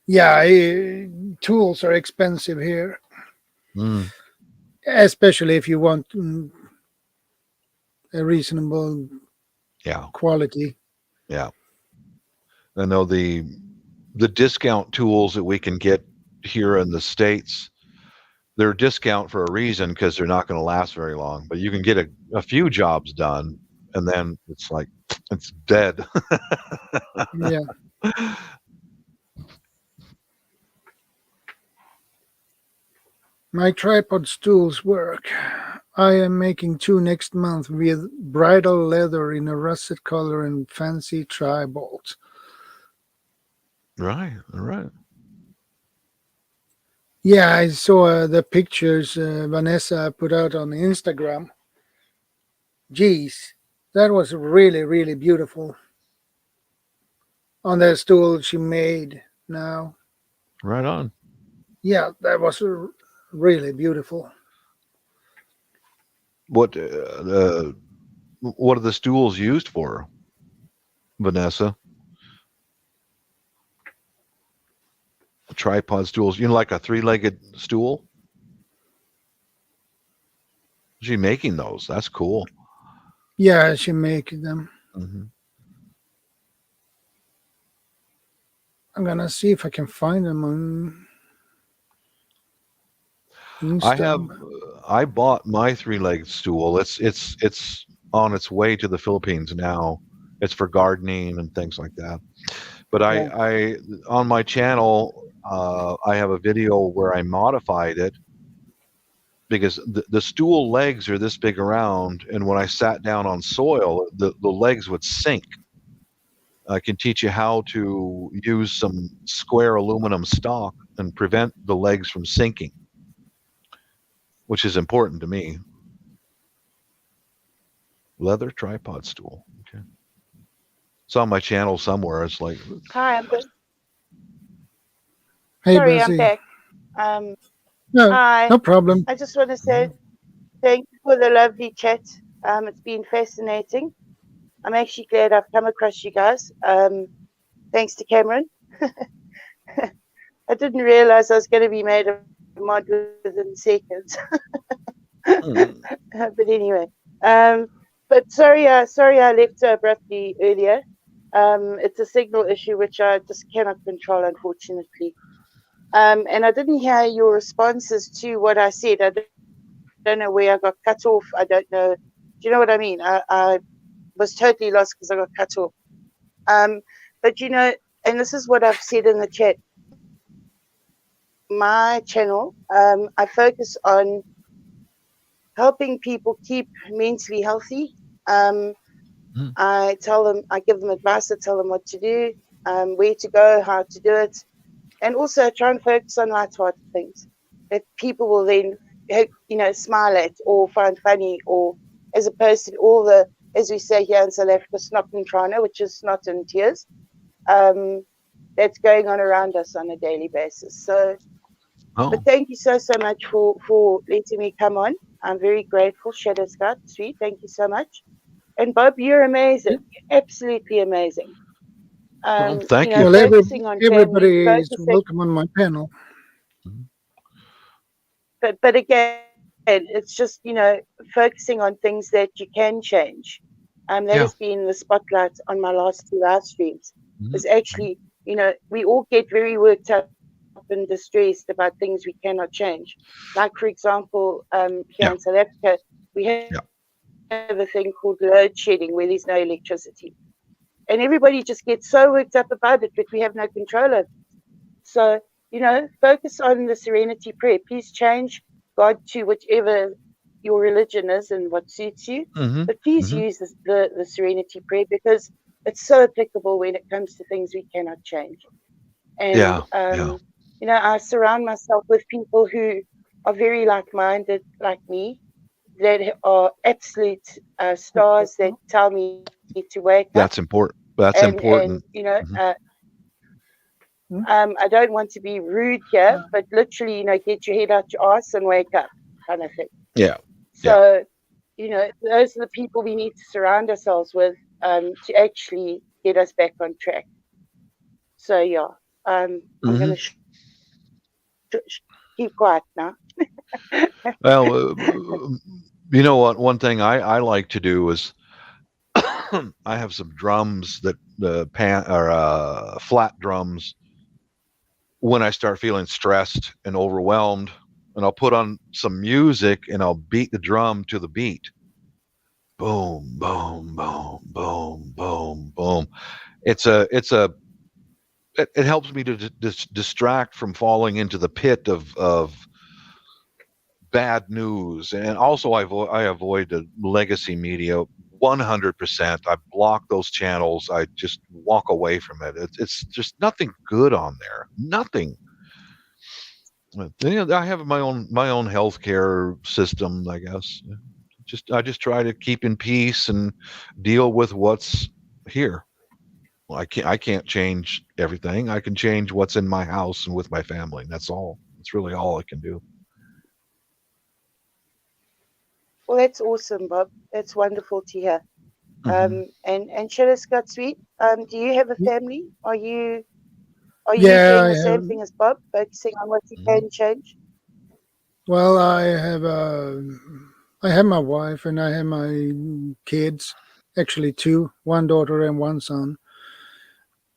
Yeah, tools are expensive here. Especially if you want a reasonable quality. Yeah. I know the discount tools that we can get here in the States, they're discount for a reason because they're not going to last very long. But you can get a few jobs done, and then it's dead. Yeah. My tripod stools work. I am making 2 next month with bridal leather in a russet color and fancy tri-bolts. Right. All right. Yeah, I saw the pictures Vanessa put out on Instagram. Geez, that was really, really beautiful. On that stool she made now. Right on. Yeah, that was really beautiful. What are the stools used for, Vanessa? Tripod stools, like a 3-legged stool? Is she making those? That's cool. Yeah, she made them. Mm-hmm. I'm gonna see if I can find them on Insta. I bought my 3-legged stool. It's on its way to the Philippines now. It's for gardening and things like that. But I on my channel I have a video where I modified it because the stool legs are this big around, and when I sat down on soil, the legs would sink. I can teach you how to use some square aluminum stock and prevent the legs from sinking, which is important to me. Leather tripod stool. Okay. It's on my channel somewhere. It's like, Hi, I'm good. Hey, Sorry, I'm Bessie. back. No, Hi. no problem. I just want to say thank you for the lovely chat. It's been fascinating. I'm actually glad I've come across you guys. Thanks to Cameron. I didn't realize I was going to be made a mod within seconds. But anyway, but sorry I left so abruptly earlier. It's a signal issue which I just cannot control, unfortunately. And I didn't hear your responses to what I said. I don't know where I got cut off. I don't know. Do you know what I mean? I was totally lost because I got cut off. But and this is what I've said in the chat. My channel, I focus on helping people keep mentally healthy. I give them advice, I tell them what to do, where to go, how to do it, and also try and focus on light-hearted things that people will then, smile at or find funny, or as opposed to all the, as we say here in South Africa, snot and trana, which is snot and tears, that's going on around us on a daily basis. So, but thank you so much for letting me come on. I'm very grateful. ShadowScoutSwede, thank you so much. And Bob, you're amazing. You're absolutely amazing. thank you. Well, Focusing on everybody family, is welcome on my panel. But again, it's just focusing on things that you can change. That has been the spotlight on my last 2 live streams. Is actually, we all get very worked up and distressed about things we cannot change. Like, for example, here in South Africa, we have a thing called load shedding, where there's no electricity. And everybody just gets so worked up about it, but we have no control over it. So, focus on the serenity prayer. Please change God to whichever your religion is and what suits you. But please use the serenity prayer, because it's so applicable when it comes to things we cannot change. And, I surround myself with people who are very like-minded, like me, that are absolute stars that tell me to wake up. That's important. That's important. I don't want to be rude here, but literally, get your head out your ass and wake up, kind of thing. Yeah. So, those are the people we need to surround ourselves with to actually get us back on track. So, yeah, I'm going to keep quiet now. Well, you know what? One thing I like to do is I have some drums that flat drums. When I start feeling stressed and overwhelmed, and I'll put on some music and I'll beat the drum to the beat. Boom, boom, boom, boom, boom, boom. It helps me to distract from falling into the pit of bad news. And also I avoid the legacy media 100%. I block those channels. I just walk away from it. It's just nothing good on there. Nothing. I have my own healthcare system, I guess. I just try to keep in peace and deal with what's here. Well, I can't change everything. I can change what's in my house and with my family. That's all. That's really all I can do. Well, that's awesome, Bob. That's wonderful to hear. Mhm. And ShadowScoutSwede, do you have a family? Are you Yeah, doing I the same have. thing as Bob, focusing on what you can change? Well, I have my wife and I have my kids. Actually, two, one daughter and one son.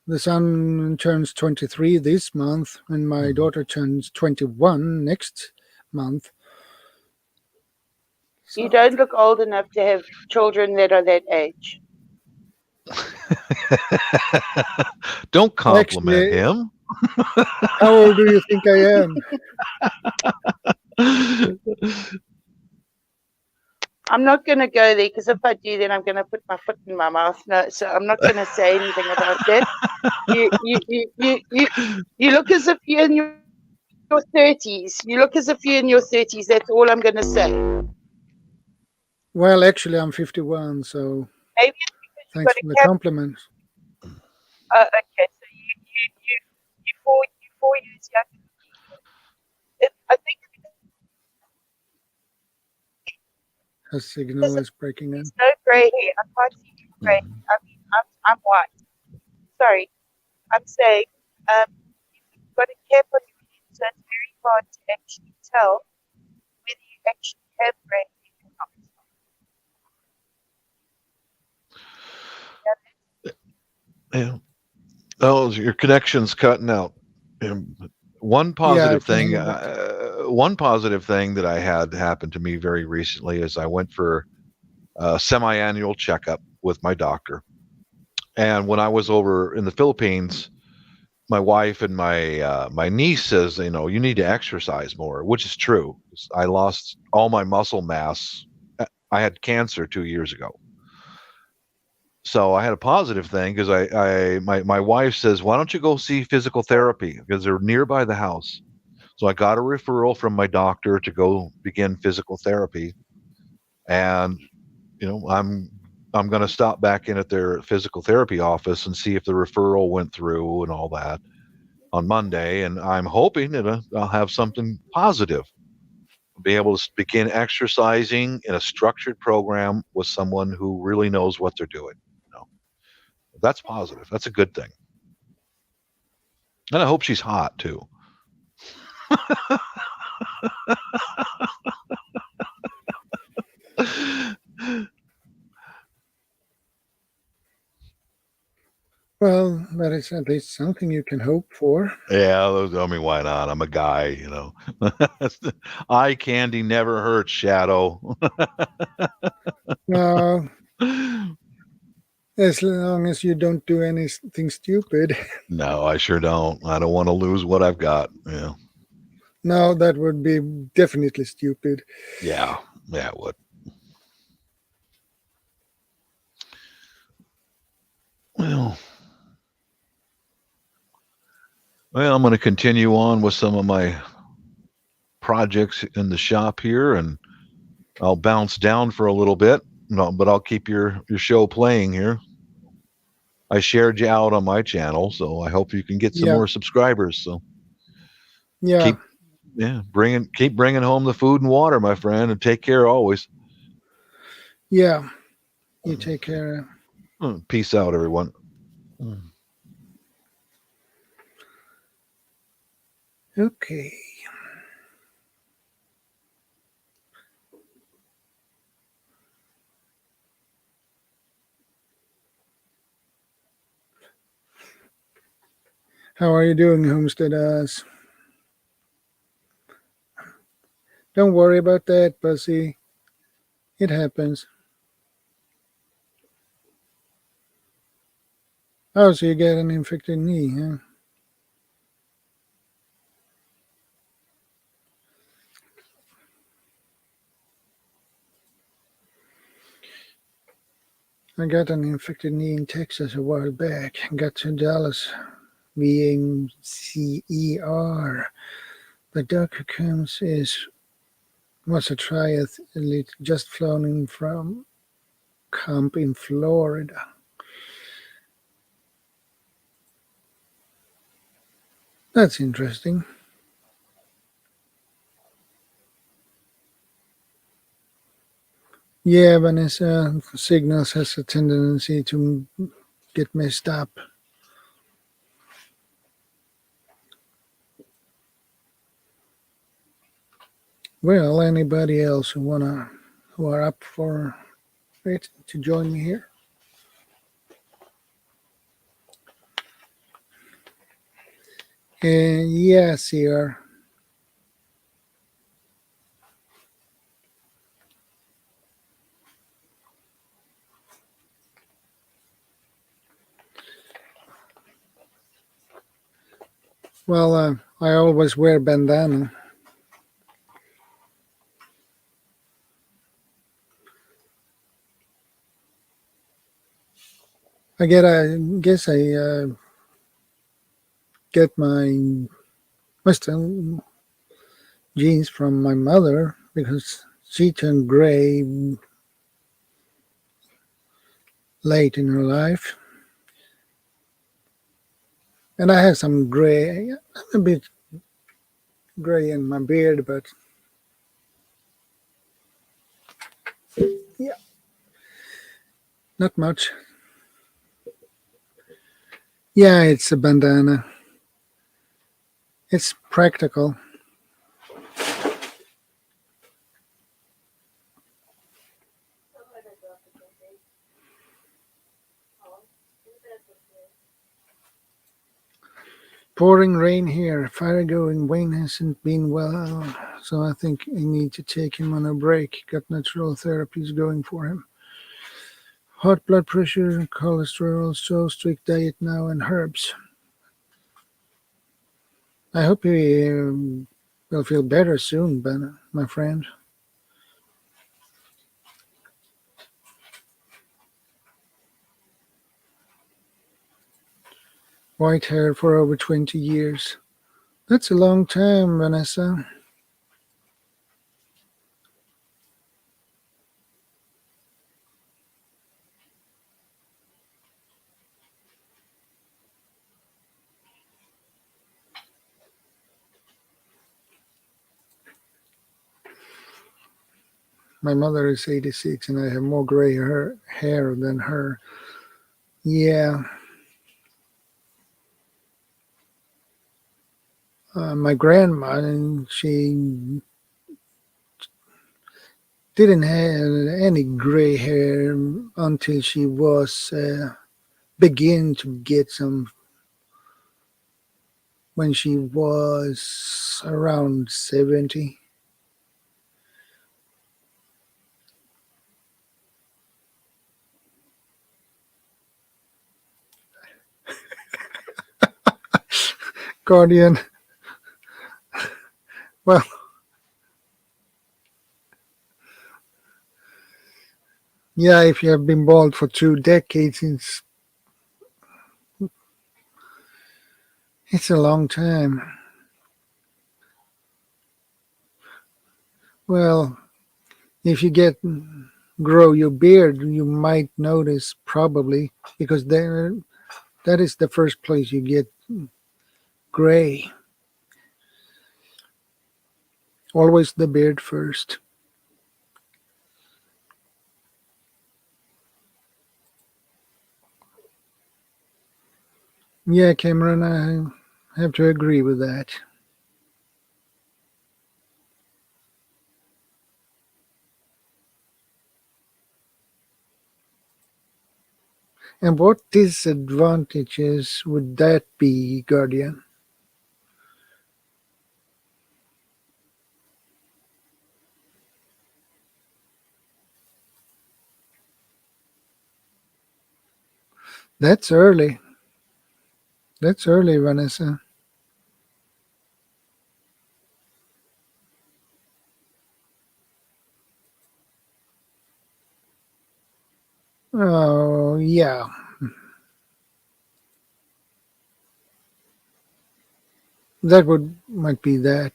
The son turns 23 this month, and my daughter turns 21 next month. You don't look old enough to have children that are that age. Don't compliment Actually, him. how old do you think I am? I'm not going to go there because if I do, then I'm going to put my foot in my mouth. No, so I'm not going to say anything about that. You look as if you're in your 30s. You look as if you're in your 30s. That's all I'm going to say. Well, actually, I'm 51, so Maybe it's because thanks you've for the got a compliment. okay, so you're 4 years younger. I think The signal is breaking up. there's no grey hair. I can't see you grey. I mean, I'm white. Sorry, I'm saying you've got a cap on your head, so it's very hard to actually tell whether you actually have grey hair or not. Yeah. Oh, your connection's cutting out. One Yeah, I positive can thing, hear that. one positive thing that I had happen to me very recently is I went for a semi-annual checkup with my doctor. And when I was over in the Philippines, my wife and my niece says, you need to exercise more, which is true. I lost all my muscle mass. I had cancer 2 years ago. So I had a positive thing because my wife says, why don't you go see physical therapy? Because they're nearby the house. So I got a referral from my doctor to go begin physical therapy. And, I'm going to stop back in at their physical therapy office and see if the referral went through and all that on Monday. And I'm hoping that I'll have something positive. Be able to begin exercising in a structured program with someone who really knows what they're doing. That's positive. That's a good thing. And I hope she's hot too. Well, that is at least something you can hope for. Yeah, why not? I'm a guy, Eye candy never hurts, Shadow. As long as you don't do anything stupid. No, I sure don't. I don't want to lose what I've got. Yeah. No, that would be definitely stupid. Yeah, it would. Well, I'm going to continue on with some of my projects in the shop here, and I'll bounce down for a little bit. No, but I'll keep your show playing here. I shared you out on my channel, so I hope you can get some more subscribers. So yeah, keep bringing home the food and water, my friend, and take care always. Yeah, you take care. Peace out, everyone. Okay. How are you doing, Homesteaders? Don't worry about that, Buzzy. It happens. Oh, so you got an infected knee, huh? I got an infected knee in Texas a while back. Got to Dallas, VMCER. The duck who comes was a triathlete just flown in from camp in Florida. That's interesting. Yeah, Vanessa, signals has a tendency to get messed up. Well, anybody else who are up for it to join me here? Yes, here. Well, I always wear bandana. I guess I get my Western genes from my mother because she turned gray late in her life. And I have some gray, a bit gray in my beard, but yeah, not much. Yeah, it's a bandana. It's practical. Pouring rain here. Fargo in Wayne hasn't been well, so I think I need to take him on a break. Got natural therapies going for him. Hot blood pressure, cholesterol, so strict diet now, and herbs. I hope he will feel better soon, Ben, my friend. White hair for over 20 years. That's a long time, Vanessa. My mother is 86 and I have more gray hair than her. Yeah. My grandma, she didn't have any gray hair until she was begin to get some when she was around 70. Guardian. Well, yeah, if you have been bald for 2 decades, it's a long time. Well, if you grow your beard, you might notice probably because that is the first place you get gray. Always the beard first. Yeah, Cameron, I have to agree with that. And what disadvantages would that be, Guardian? That's early. That's early, Vanessa. Oh, yeah. That might be that.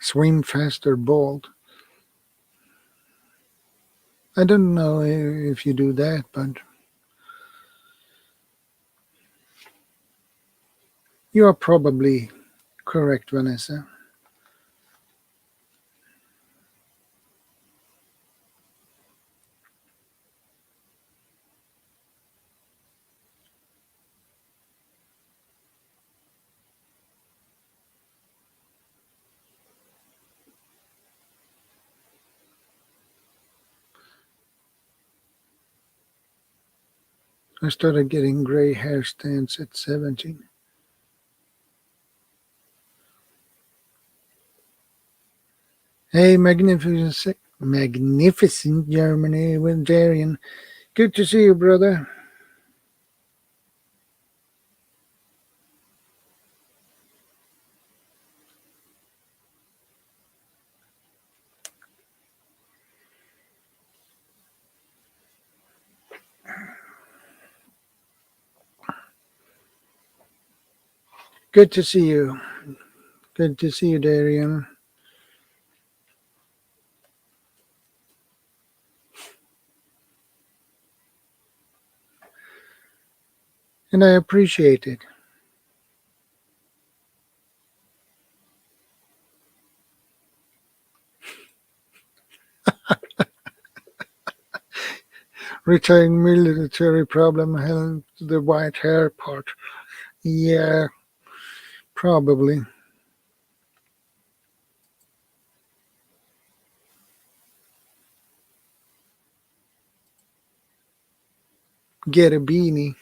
swim fast or bold. I don't know if you do that, but you are probably correct, Vanessa. I started getting gray hair stands at 17. Hey, magnificent Germany with Darian. Good to see you, brother. Good to see you. Good to see you, Darian. And I appreciate it. Retiring military problem held the white hair part. Yeah, probably. Get a beanie.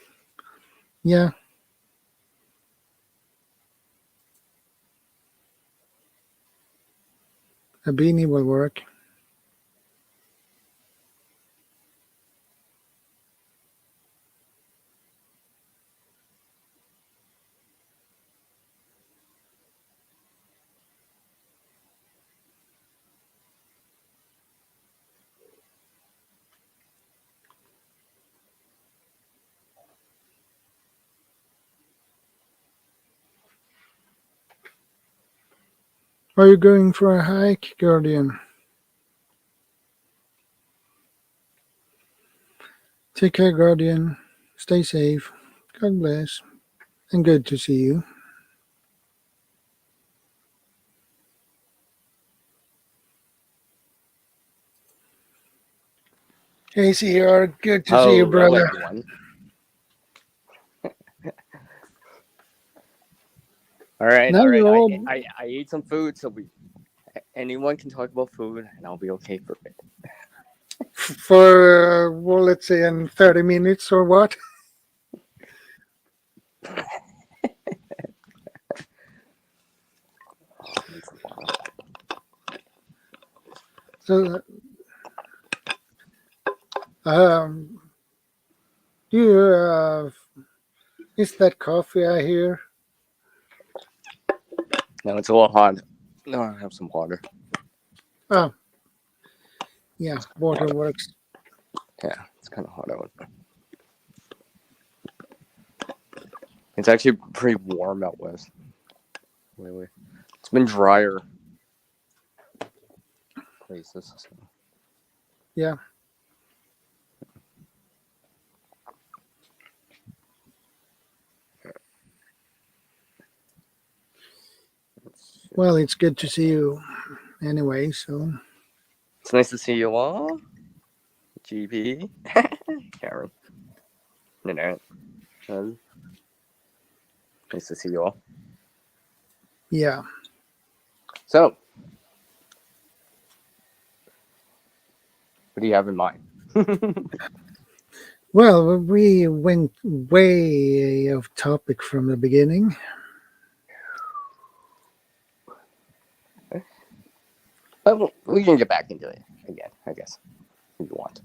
Yeah. A beanie will work. Are you going for a hike, Guardian? Take care, Guardian. Stay safe. God bless. And good to see you. Hey, CR. Good to see you, Hello, brother. everyone. All right. Now you're all I ate some food, so anyone can talk about food, and I'll be okay for it. for, well, let's say in 30 minutes or what? So, do you, is that coffee I hear? No, it's a little hot. No, I have some water. Oh, yeah, water works. Yeah, it's kind of hot out. It's actually pretty warm out west. Lately. It's been drier places. So. Yeah. Well, it's good to see you anyway, so. It's nice to see you all. GP. Karen. Nanette. Nice to see you all. Yeah. So, what do you have in mind? Well, we went way off topic from the beginning. But we can get back into it again, I guess, if you want.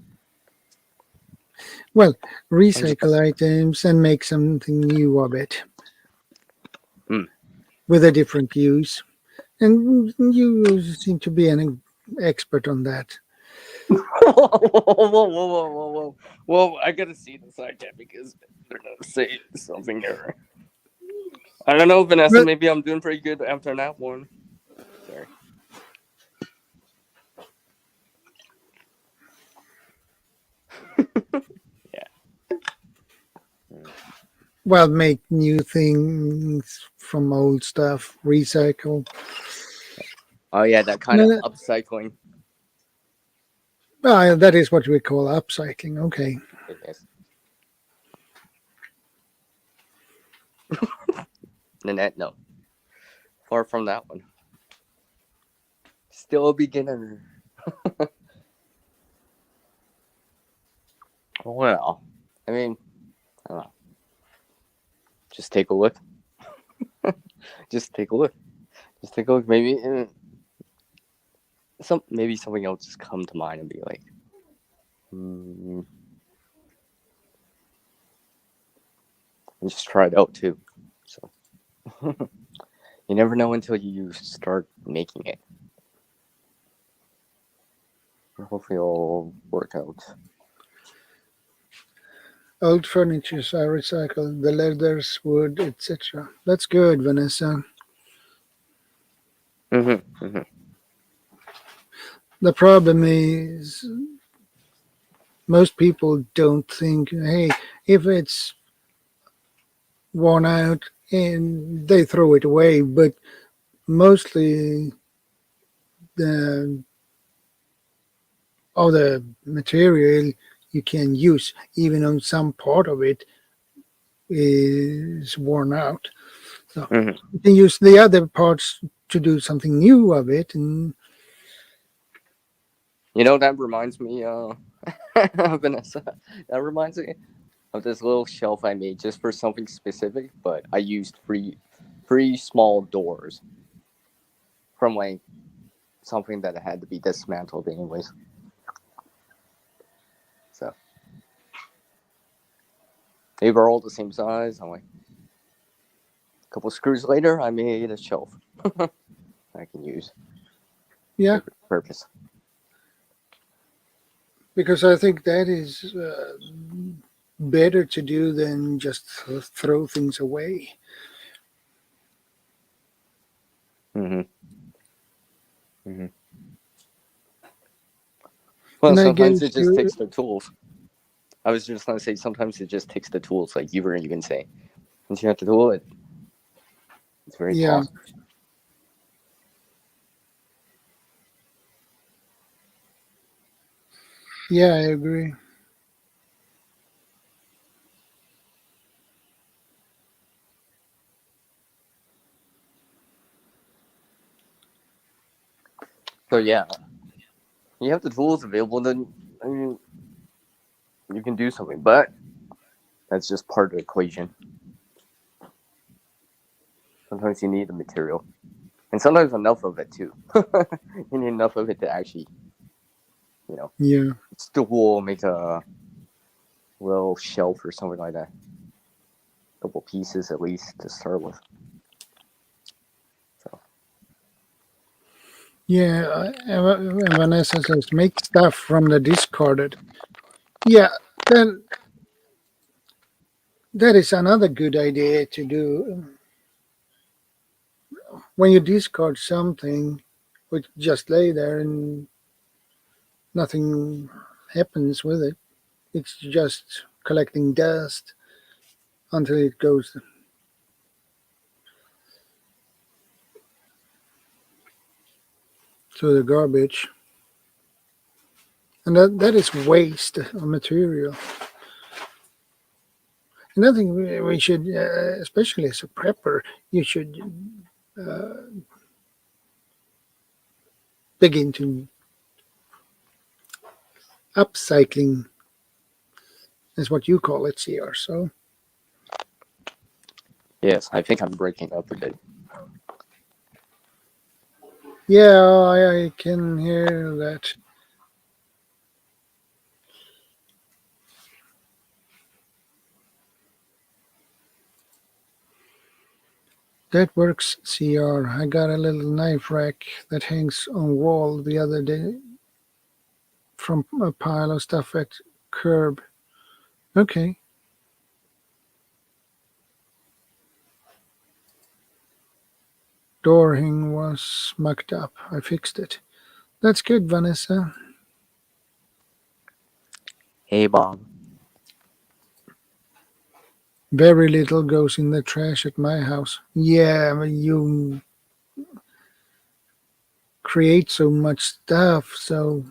Well, recycle items and make something new of it. With a different use. And you seem to be an expert on that. Whoa. Whoa, I gotta see this again because they're gonna say something there. I don't know, Vanessa, maybe I'm doing pretty good after that one. Sorry. well, make new things from old stuff, recycle. Oh yeah, that kind of upcycling. That is what we call upcycling. Okay. It is. Nanette, no. Far from that one. Still a beginner. Well, I mean, I don't know. Just take a look. Just take a look. Just take a look. Maybe maybe something else just come to mind and be like, and just try it out too. So you never know until you start making it. Hopefully it'll work out. Old furnitures are recycled, the leathers, wood, etc. That's good, Vanessa. Mm-hmm. The problem is most people don't think, hey, if it's worn out, and they throw it away, but mostly all the material you can use, even on some part of it is worn out. So you can use the other parts to do something new of it. And you know, that reminds me, Vanessa, that reminds me of this little shelf I made just for something specific, but I used three small doors from like something that had to be dismantled anyways. So they were all the same size. I'm like, a couple screws later, I made a shelf I can use. Yeah. For purpose. Because I think that is better to do than just throw things away. Mm-hmm. Mm-hmm. Well, And sometimes it just takes the tools. I was just going to say, sometimes it just takes the tools, like you were even saying. Once you have to do it, it's very tough. Yeah, I agree. So yeah, you have the tools available, then I mean, you can do something, but that's just part of the equation. Sometimes you need the material, and sometimes enough of it too. You need enough of it to actually, you know, stool, make a little shelf or something like that. A couple pieces at least to start with. So. Yeah, Vanessa says make stuff from the discarded. Yeah, then that is another good idea to do. When you discard something, which just lay there and nothing happens with it, it's just collecting dust until it goes to the garbage. And that is waste of material. And I think we should, especially as a prepper, you should begin to upcycling, is what you call it, CR. So Yes, I think I'm breaking up a bit. yeah, I can hear that. That works, CR. I got a little knife rack that hangs on wall the other day from a pile of stuff at curb. Okay. Door hinge was mucked up. I fixed it. That's good, Vanessa. Hey, Bob. Very little goes in the trash at my house. Yeah, but you create so much stuff, so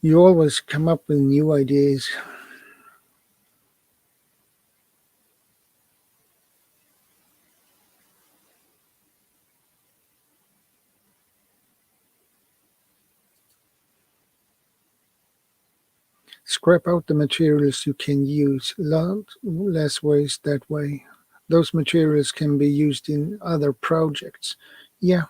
you always come up with new ideas. Scrap out the materials you can use. Lot less waste that way. Those materials can be used in other projects. Yeah.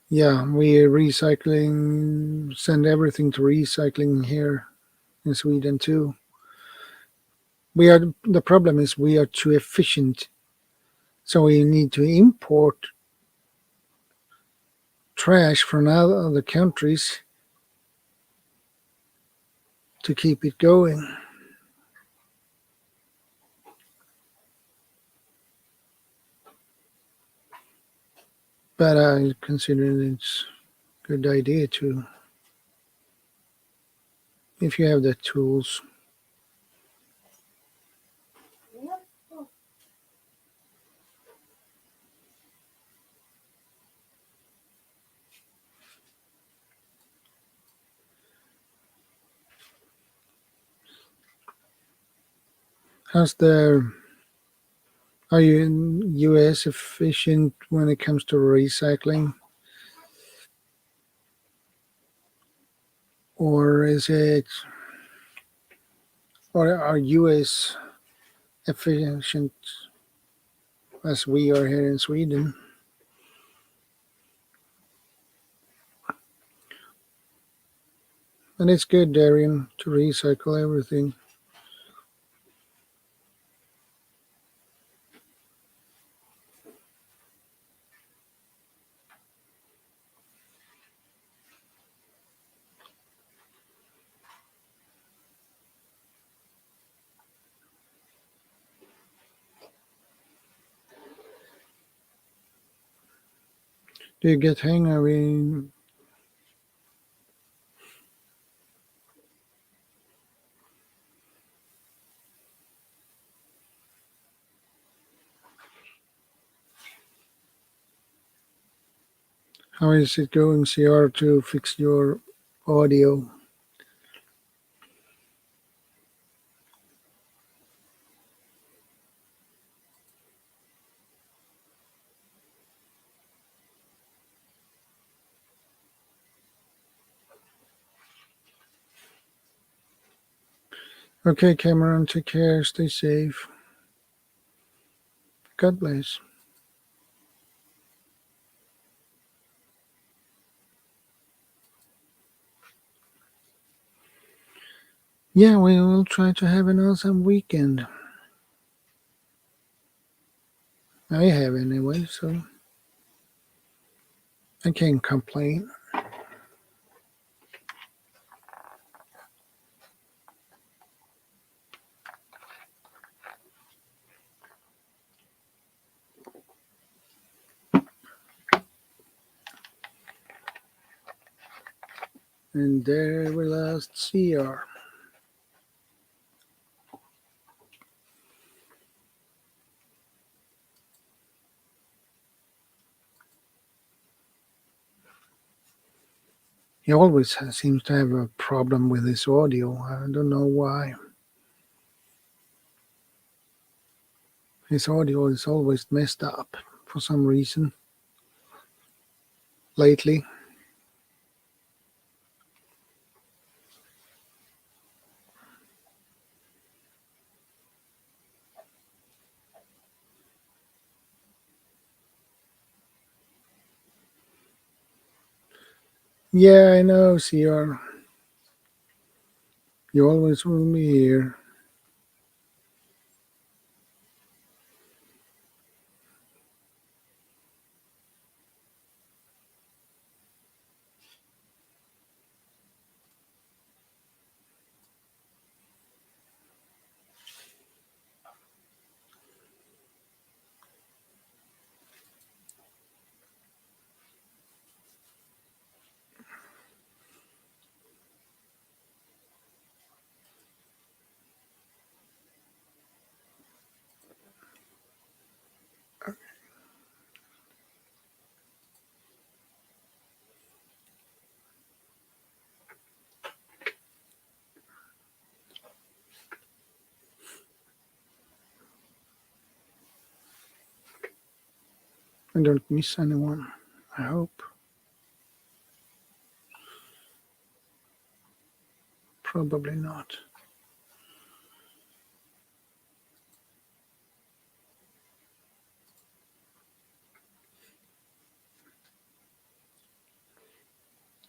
Yeah, we recycling, send everything to recycling here in Sweden too. The problem is we are too efficient, so we need to import trash from other countries to keep it going. But I consider it's a good idea to, if you have the tools. Are you in US efficient when it comes to recycling? Or are US efficient as we are here in Sweden? And it's good, Darian, to recycle everything. Do you get hang of it? How is it going, CR, to fix your audio? Okay, Cameron, take care, stay safe. God bless. Yeah, we will try to have an awesome weekend. I have anyway, so I can't complain. And there we lost CR. He always seems to have a problem with his audio. I don't know why. His audio is always messed up for some reason lately. Yeah, I know, CR. You always will be here. I don't miss anyone, I hope. Probably not.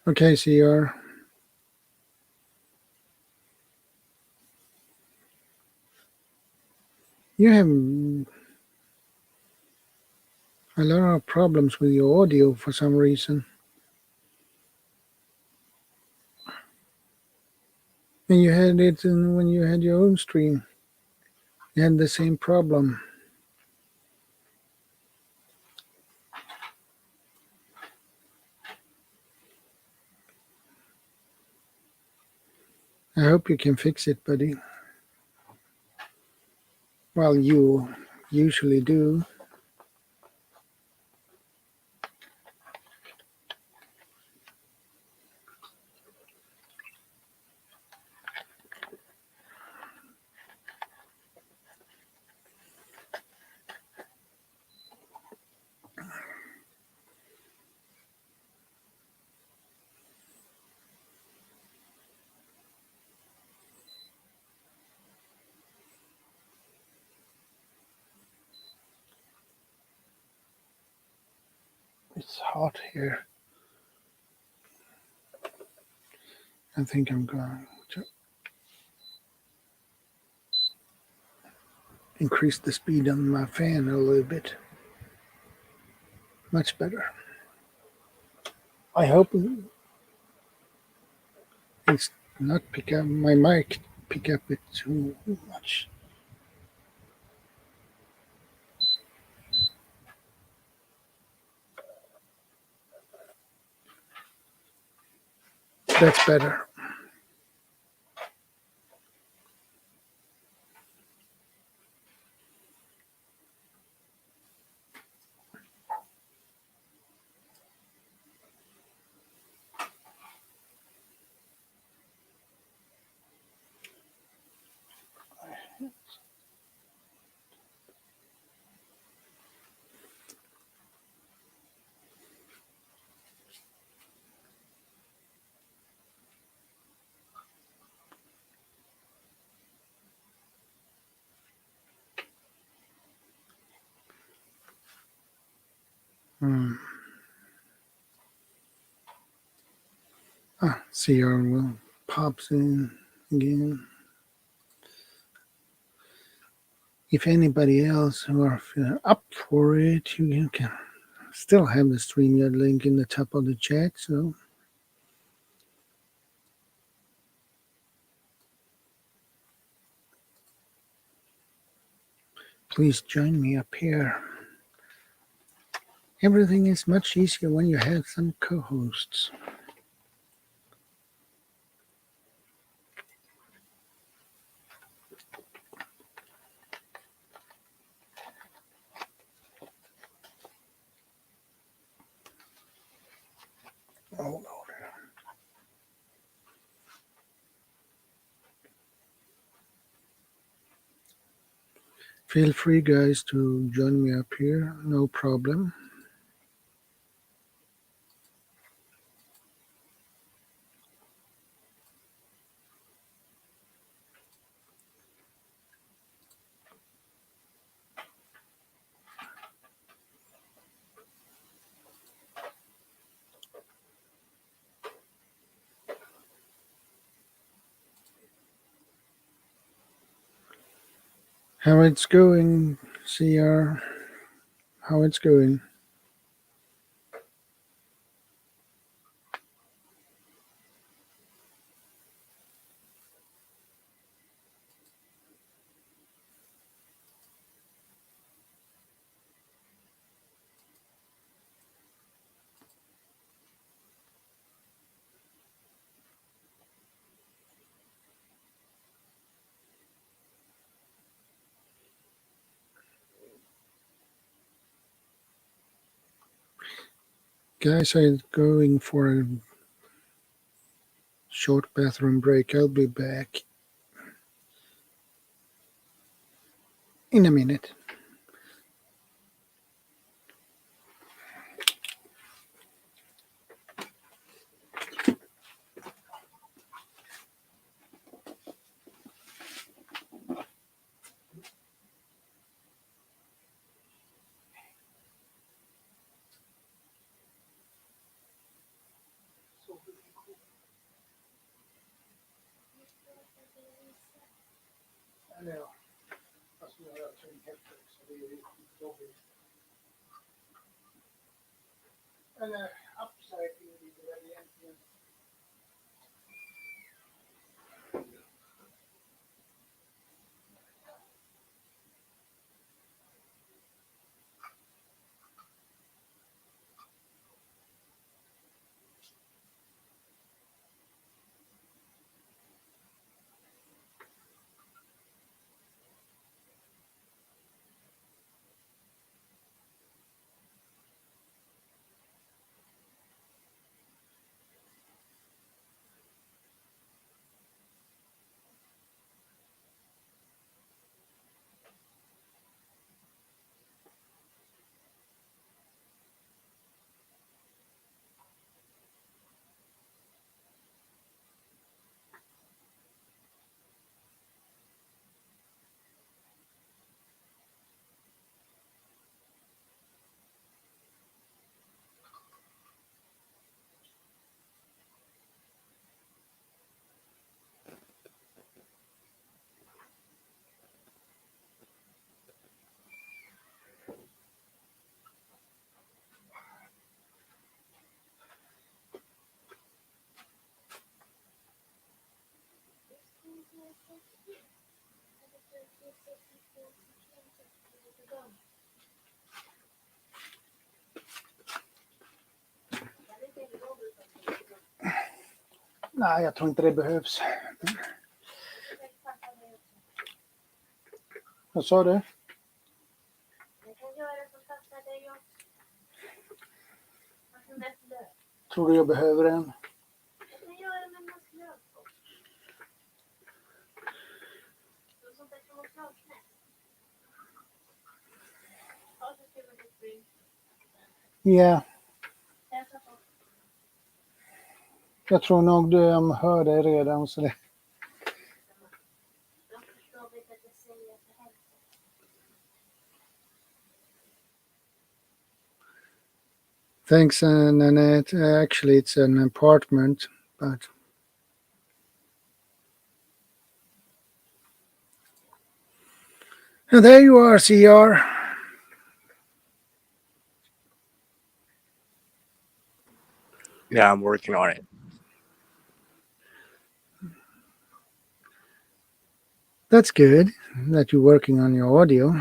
Okay, CR. You have a lot of problems with your audio for some reason. And you had it when you had your own stream. You had the same problem. I hope you can fix it, buddy. Well, you usually do. It's hot here. I think I'm going to increase the speed on my fan a little bit. Much better. I hope it's not pick up my mic pick up it too much. That's better. CR will pops in again. If anybody else who are up for it, you can still have the StreamYard link in the top of the chat. So please join me up here. Everything is much easier when you have some co-hosts. Oh, Lord. Feel free, guys, to join me up here. No problem. How it's going, CR? How it's going? Guys, I'm going for a short bathroom break. I'll be back in a minute. Ja. Fast nu har jag kring häftet så det är riktigt jobbigt. Eller upcycling blir det väl egentligen. Nej, jag tror inte det behövs. Vad sa du? Jag kan göra som passar dig också. Vad som är löv. Tror du jag behöver en? Jag kan göra med något löv också. Sånt där kamouflagenät. Ja, så skriver du spring. Ja, Jag tar på. jag tror nog du hör dig redan. Så det. Jag förstår inte att jag säger för hälsa. Thanks, Nanette. Actually, it's an apartment, but and there you are, CR. Yeah, I'm working on it. That's good that you're working on your audio.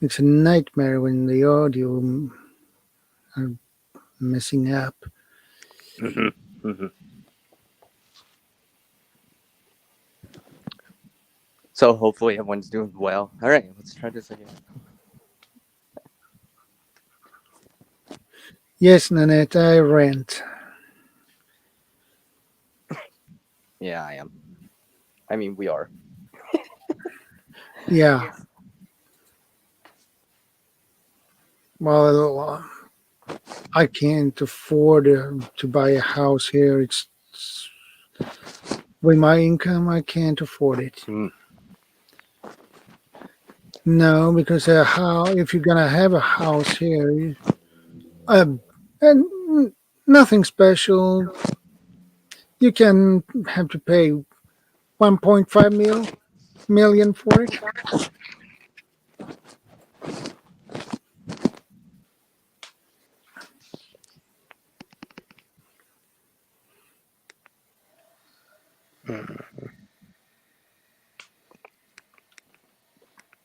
It's a nightmare when the audio are messing up. Mm-hmm. Mm-hmm. So hopefully everyone's doing well. All right, let's try this again. Yes, Nanette, I rent. Yeah, I am. I mean, we are. Yeah. Well, I can't afford to buy a house here. It's with my income, I can't afford it. Mm. No, because if you're gonna have a house here, and nothing special, you can have to pay 1.5 million for it.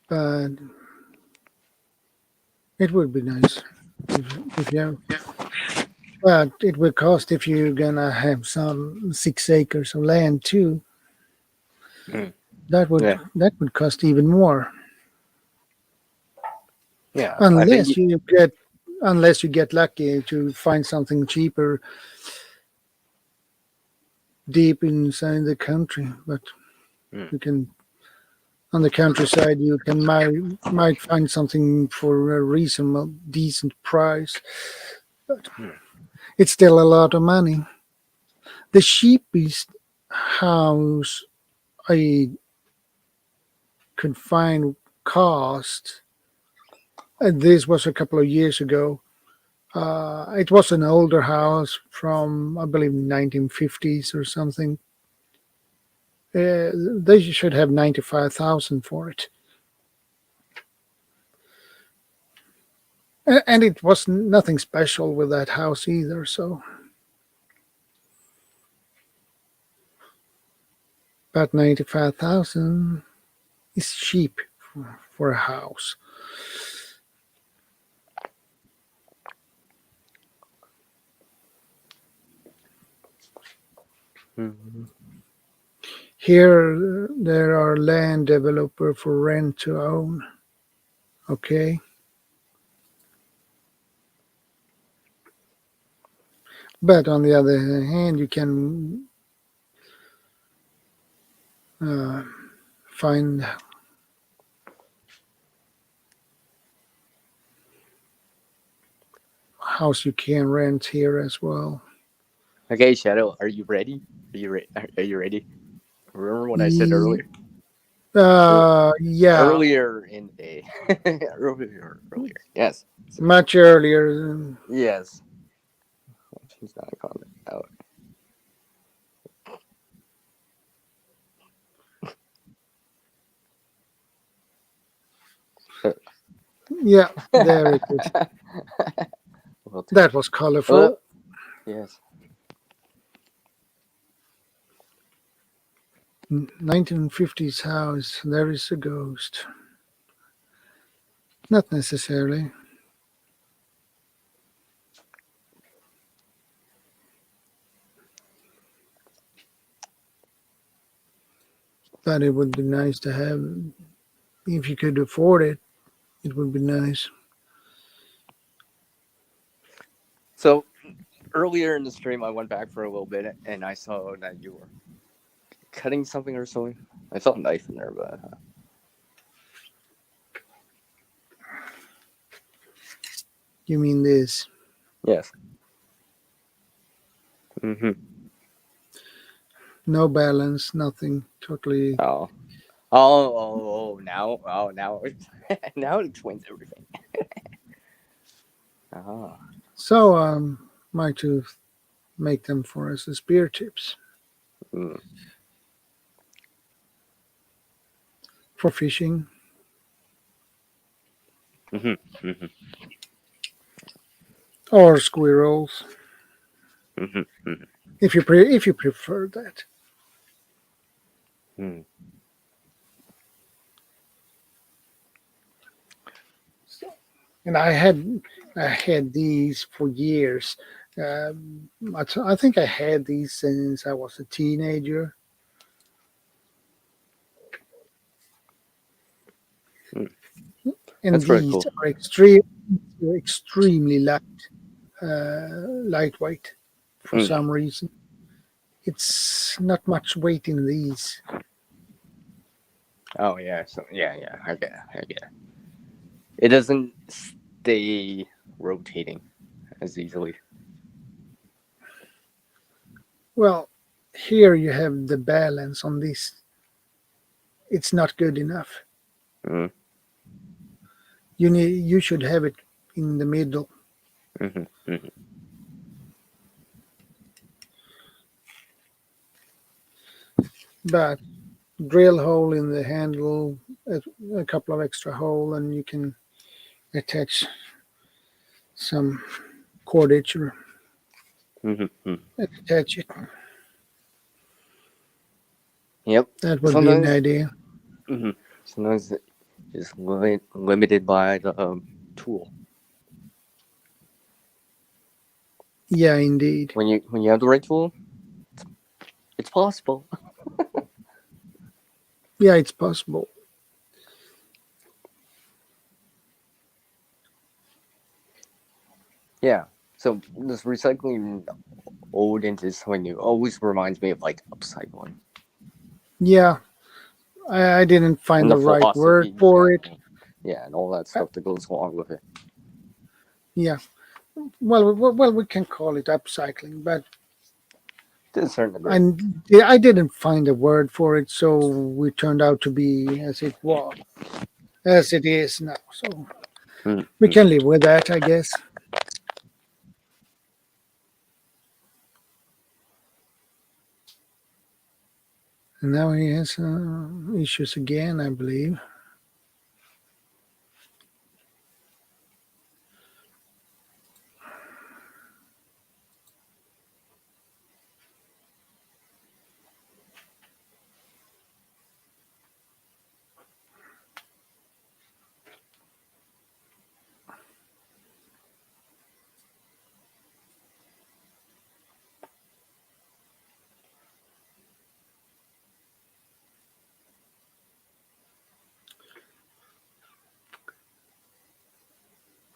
But it would be nice if you have. But it would cost if you're gonna have some 6 acres of land too. Mm. That would cost even more. Yeah. Unless you get lucky to find something cheaper deep inside the country. But you can on the countryside you can might find something for a reasonable decent price. But it's still a lot of money. The cheapest house I could find cost, and this was a couple of years ago. It was an older house from, I believe, 1950s or something. They should have 95,000 for it. And it was nothing special with that house either, so. But 95,000 is cheap for a house. Mm-hmm. Here there are land developer for rent to own. Okay. But on the other hand, you can find house you can rent here as well. Okay, Shadow, are you ready? Are you ready? Remember what I said earlier? Yeah. Earlier in the day. earlier. Yes. Much earlier. Yes. She's not a comment out. Yeah, there it is. That was colorful. Yes. 1950s house. There is a ghost. Not necessarily. But it would be nice to have, if you could afford it, it would be nice. So earlier in the stream, I went back for a little bit and I saw that you were cutting something or something. I saw a knife in there, but. You mean this? Yes. Mm-hmm. No balance, nothing. Totally. Now, now it explains everything. So, might to make them for us as spear tips. For fishing. Mm-hmm. Mm-hmm. Or squirrels. Mm-hmm. Mm-hmm. If you prefer that. Mm. And I had these for years. I think I had these since I was a teenager. Mm. And That's very these cool. are extremely lightweight for some reason. It's not much weight in these. Oh yeah, so yeah, I get it. It doesn't stay rotating as easily. Well, here you have the balance on this. It's not good enough. Mm. You should have it in the middle. Mm-hmm. Mm-hmm. But drill hole in the handle, a couple of extra hole, and you can attach some cordage or Mm-hmm. attach it. Yep. That would be an idea. Mm-hmm. Sometimes it's limited by the tool. Yeah, indeed. When you have the right tool, it's possible. Yeah, it's possible. Yeah. So this recycling old into something new always reminds me of like upcycling. Yeah, I didn't find the right word for it. Yeah, and all that stuff that goes along with it. Yeah. Well, we can call it upcycling, but to a certain degree. I didn't find a word for it, so we turned out to be as it was, as it is now. So we can live with that, I guess. And now he has issues again, I believe.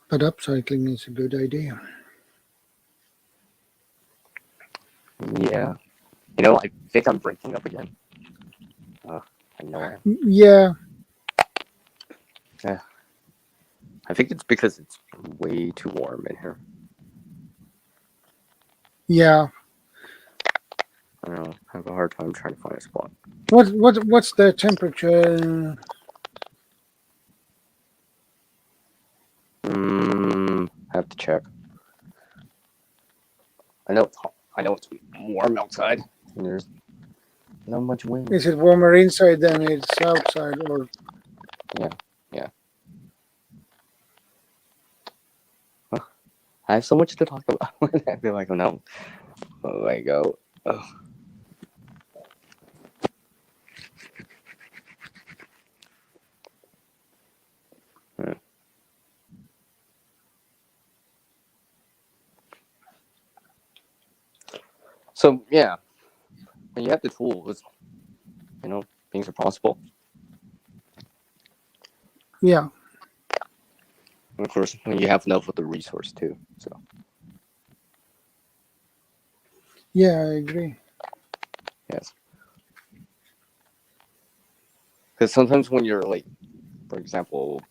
But upcycling is a good idea. Yeah. You know, I think I'm breaking up again. I know I am. Yeah, I think it's because it's way too warm in here. yeah. I don't know. I have a hard time trying to find a spot. What's the temperature? I have to check. I know it's hot. I know it's warm outside. And there's not much wind. Is it warmer inside than it's outside, or? Yeah. I have so much to talk about. I feel like, oh no. Oh, I go. Oh. So yeah, when you have the tools, you know, things are possible. Yeah. And of course, when you have enough of the resource too. So Yeah, I agree. yes, because sometimes when you're like, for example,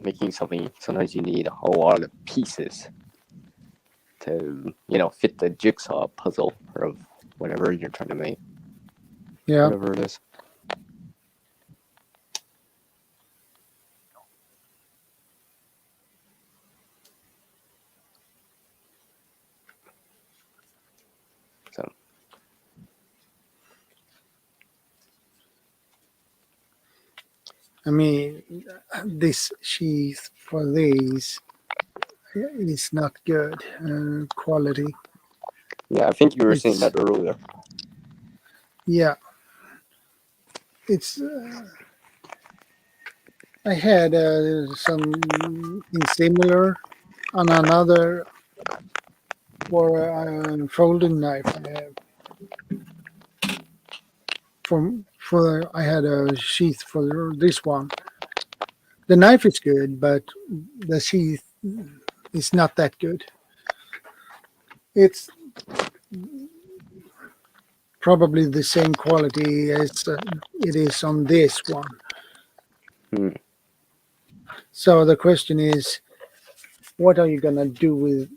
making something, sometimes you need a lot of pieces to, you know, fit the jigsaw puzzle or of whatever you're trying to make. Yeah. Whatever it is. So I mean, this sheath for these is not good quality. yeah, I think you were saying that earlier. Yeah. It's. I had something similar on another for a folding knife. For I had a sheath for this one. The knife is good, but the sheath is not that good. It's probably the same quality as it is on this one. Hmm. So the question is, what are you gonna do with?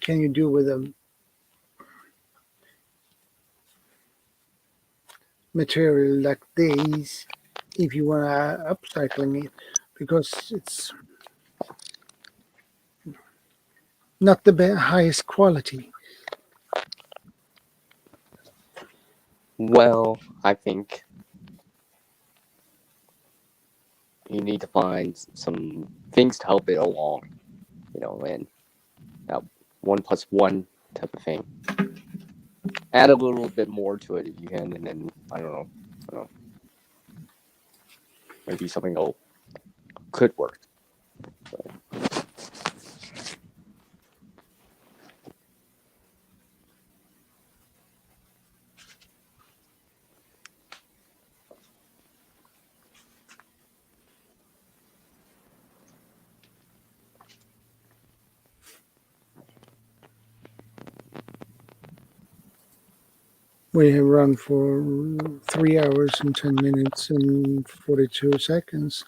Can you do with a material like these if you want to upcycling it? Because it's not the highest quality. Well, I think you need to find some things to help it along, you know, and that 1+1 type of thing. Add a little bit more to it if you can, and then I don't know, maybe something that could work. We have run for 3 hours and 10 minutes and 42 seconds.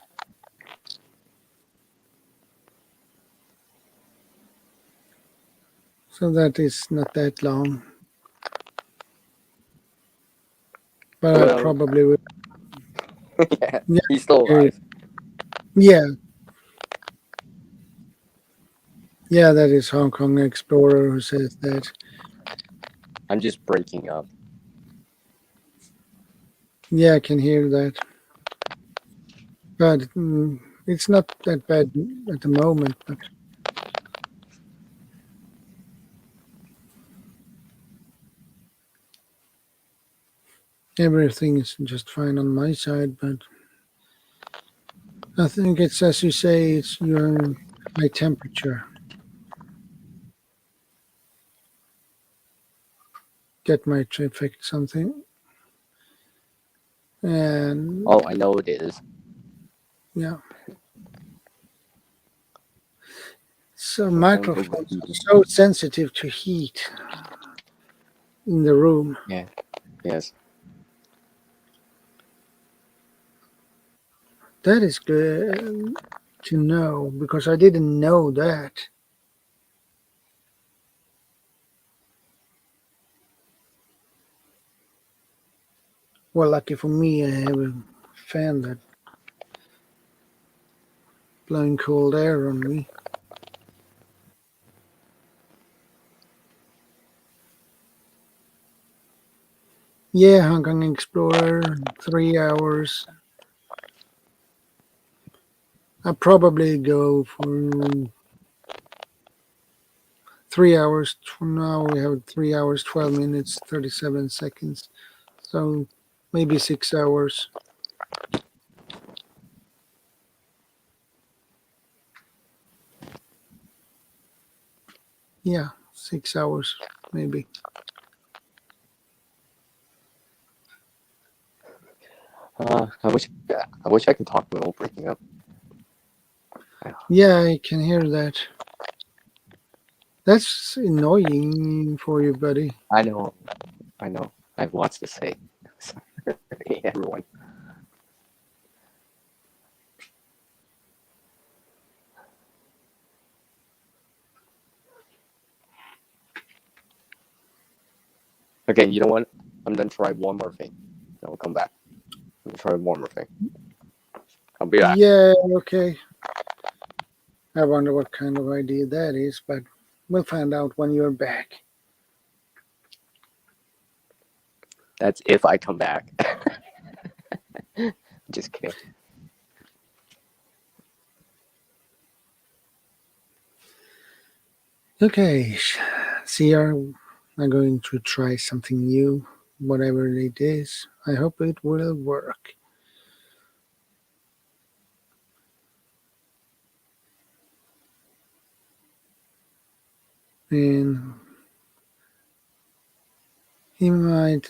So that is not that long. But I probably will. Yeah, he's still alive. Yeah. Yeah, that is Hong Kong Explorer who says that. I'm just breaking up. Yeah, I can hear that. But it's not that bad at the moment. But everything is just fine on my side. But I think it's, as you say, it's your high temperature. That might affect something. And Oh, I know it is. yeah. So I'm microphones are overheating. so sensitive to heat in the room. Yeah. Yes. That is good to know because I didn't know that. Well, lucky for me, I have a fan that blowing cold air on me. Yeah, Hong Kong Explorer, 3 hours. I'll probably go for 3 hours. Now we have 3 hours, 12 minutes, 37 seconds. So maybe 6 hours. Yeah, 6 hours maybe. I wish I could talk without breaking up. Yeah, I can hear that. That's annoying for you, buddy. I know. I have lots to say. Sorry, everyone. Okay, you know what? I'm gonna try one more thing. Then I'll come back. I'm gonna try one more thing. I'll be back. Yeah, okay. I wonder what kind of idea that is, but we'll find out when you're back. That's if I come back. Just kidding. Okay, CR, I'm going to try something new, whatever it is. I hope it will work. And he might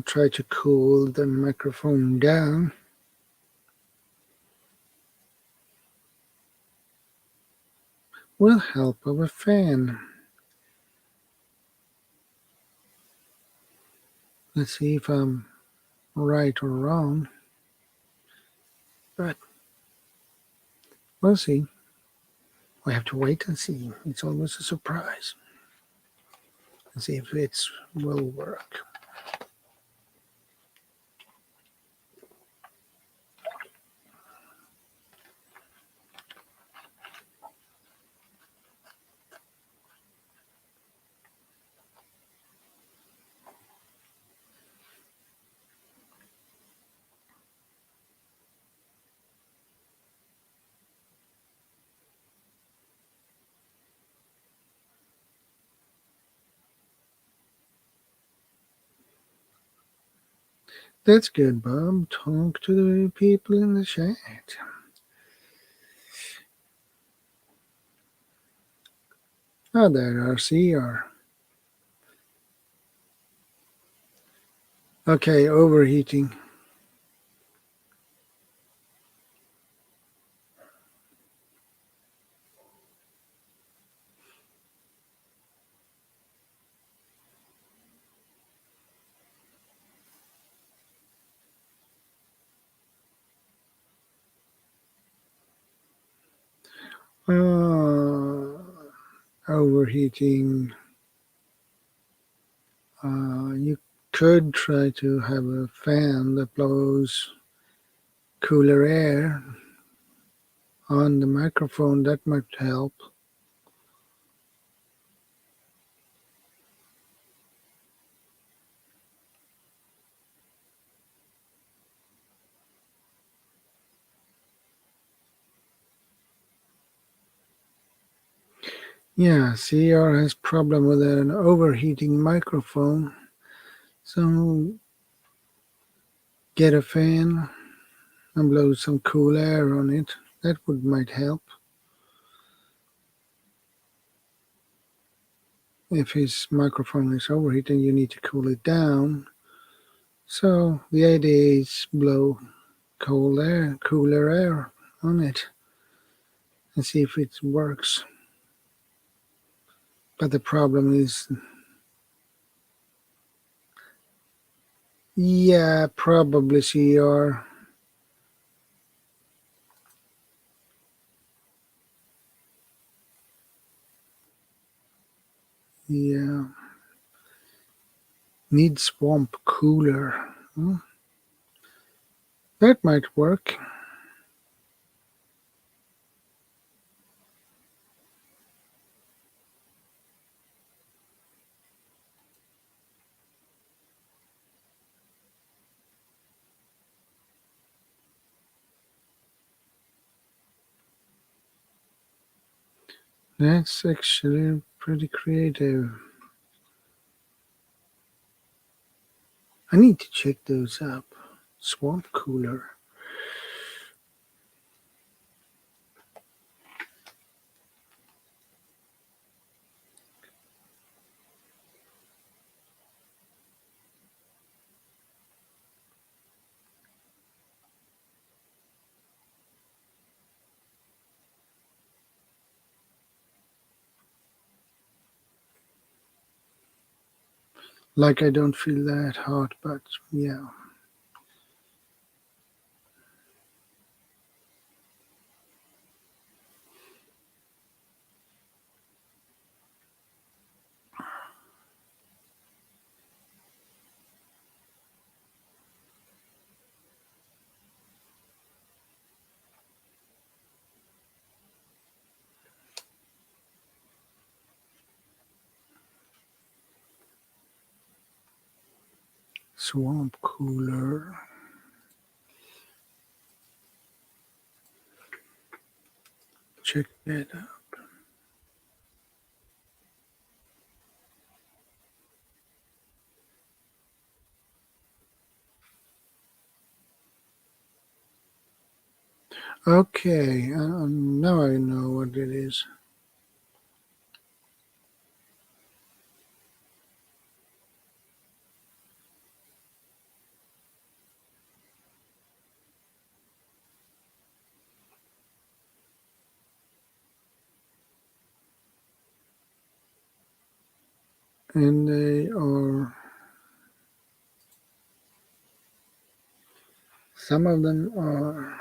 try to cool the microphone down. With help of a fan. Let's see if I'm right or wrong. But we'll see. We have to wait and see. It's always a surprise. And see if it will work. That's good, Bob. Talk to the people in the chat. Oh, there are CR. Okay, overheating. Overheating. You could try to have a fan that blows cooler air on the microphone. That might help. Yeah, CR has problem with an overheating microphone. So get a fan and blow some cool air on it. That might help. If his microphone is overheating, you need to cool it down. So the idea is blow cooler air on it and see if it works. But the problem is, yeah, probably CR. Yeah. Need swamp cooler. That might work. That's actually pretty creative. I need to check those up. Swamp cooler. Like I don't feel that hot, but yeah. Swamp cooler. Check that out. Okay, now I know what it is. And they are, some of them are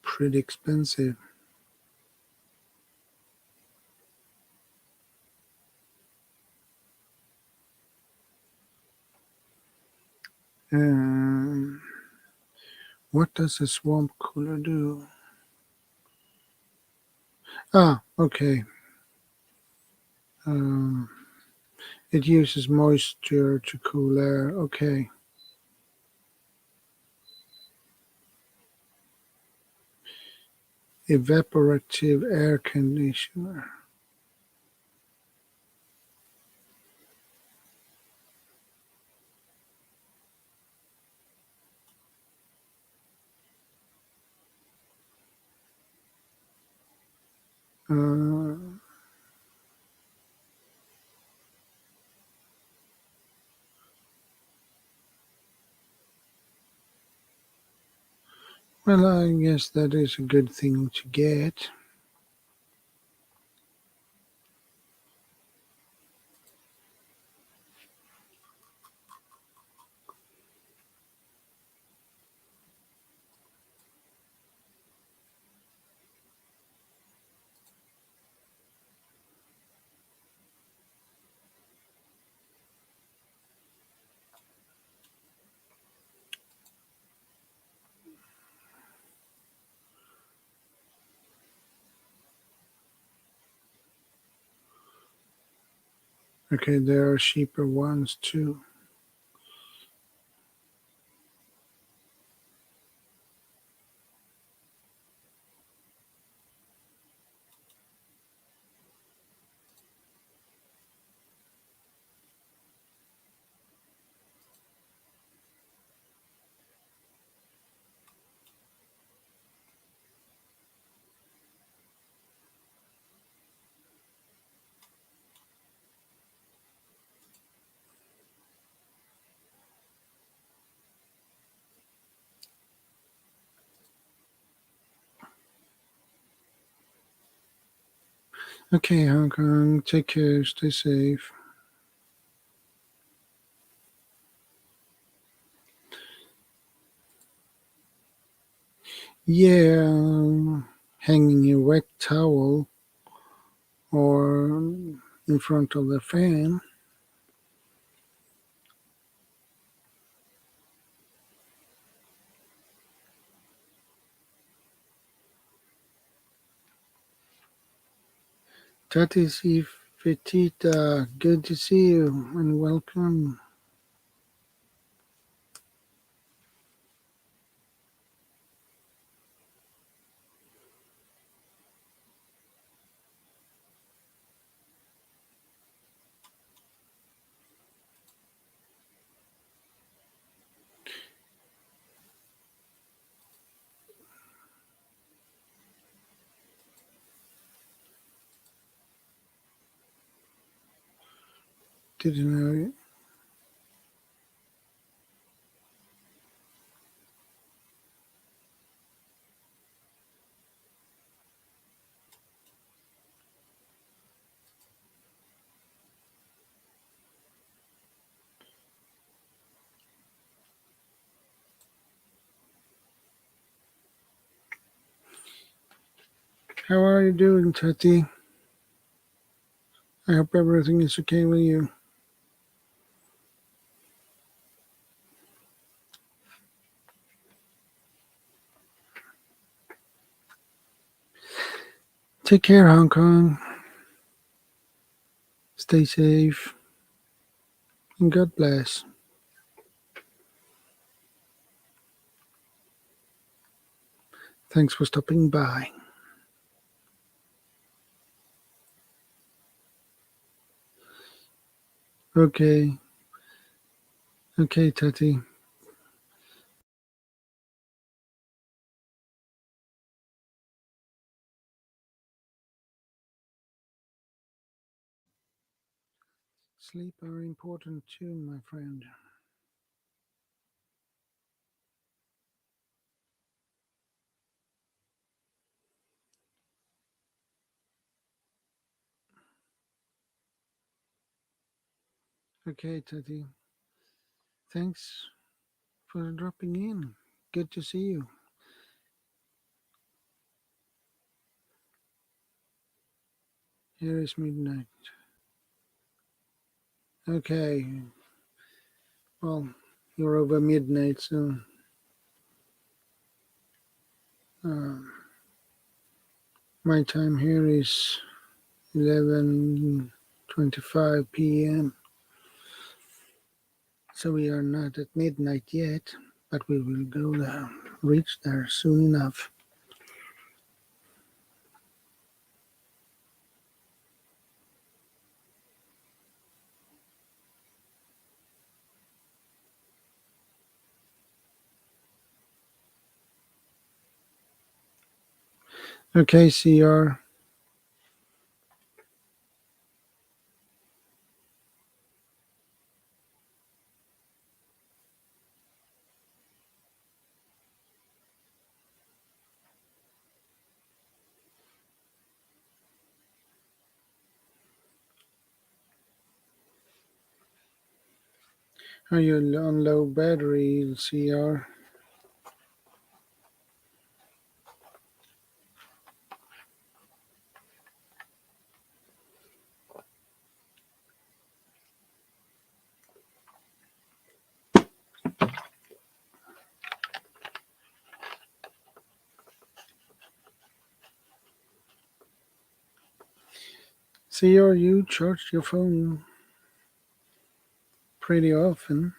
pretty expensive. What does a swamp cooler do? Okay. It uses moisture to cool air. Okay. Evaporative air conditioner. Well, I guess that is a good thing to get. Okay, there are cheaper ones too. Okay, Hong Kong, take care, stay safe. Yeah, hanging a wet towel or in front of the fan. Tati si Fetita, good to see you and welcome. Didn't know it. How are you doing, Tati? I hope everything is okay with you. Take care, Hong Kong. Stay safe. And God bless. Thanks for stopping by. Okay. Okay, Tati. Sleep are important too, my friend. Okay, Tati. Thanks for dropping in. Good to see you. Here is midnight. Okay. Well, you're over midnight, so my time here is 11:25 p.m. So we are not at midnight yet, but we will go there, reach there soon enough. Okay, CR. Are you on low battery, CR? CR, you charge your phone pretty often.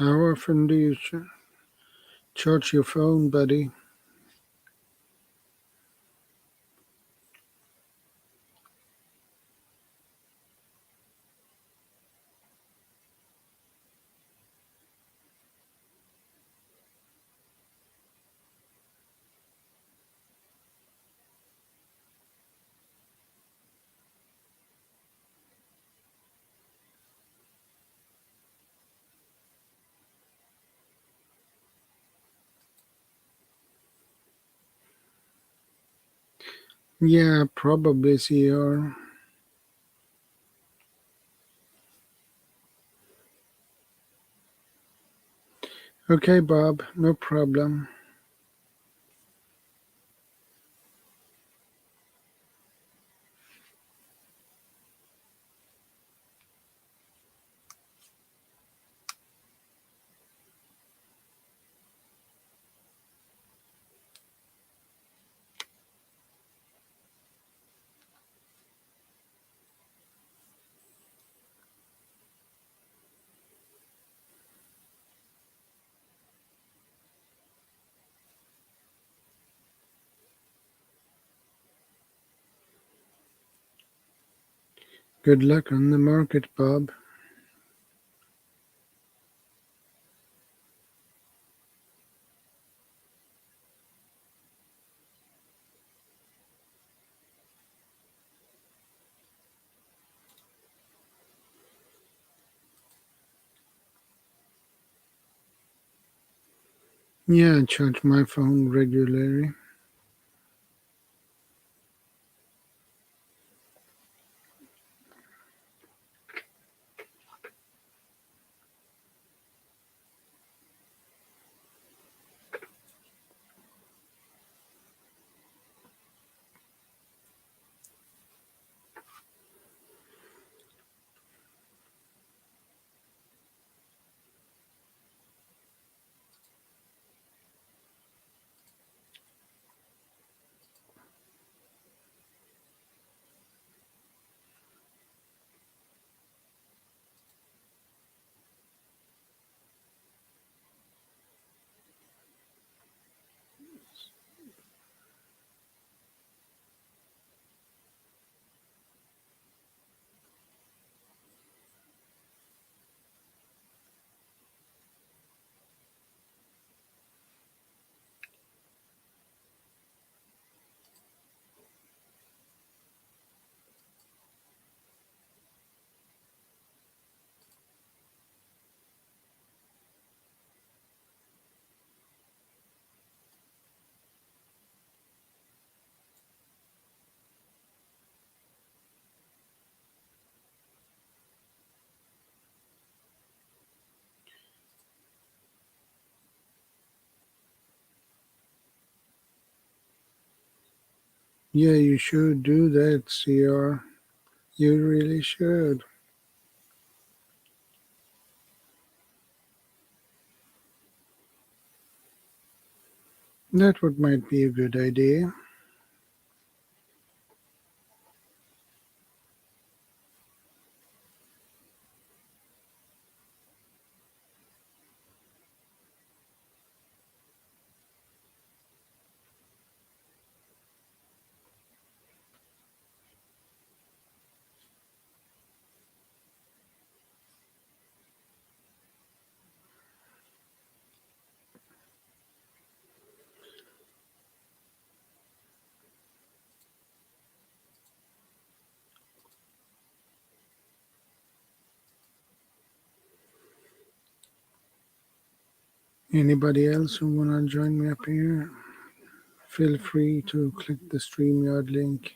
How often do you charge your phone, buddy? Yeah, probably, CR. Okay, Bob, no problem. Good luck on the market, Bob. Yeah, I charge my phone regularly. Yeah, you should do that, CR. You really should. That might be a good idea. Anybody else who wanna join me up here? Feel free to click the StreamYard link.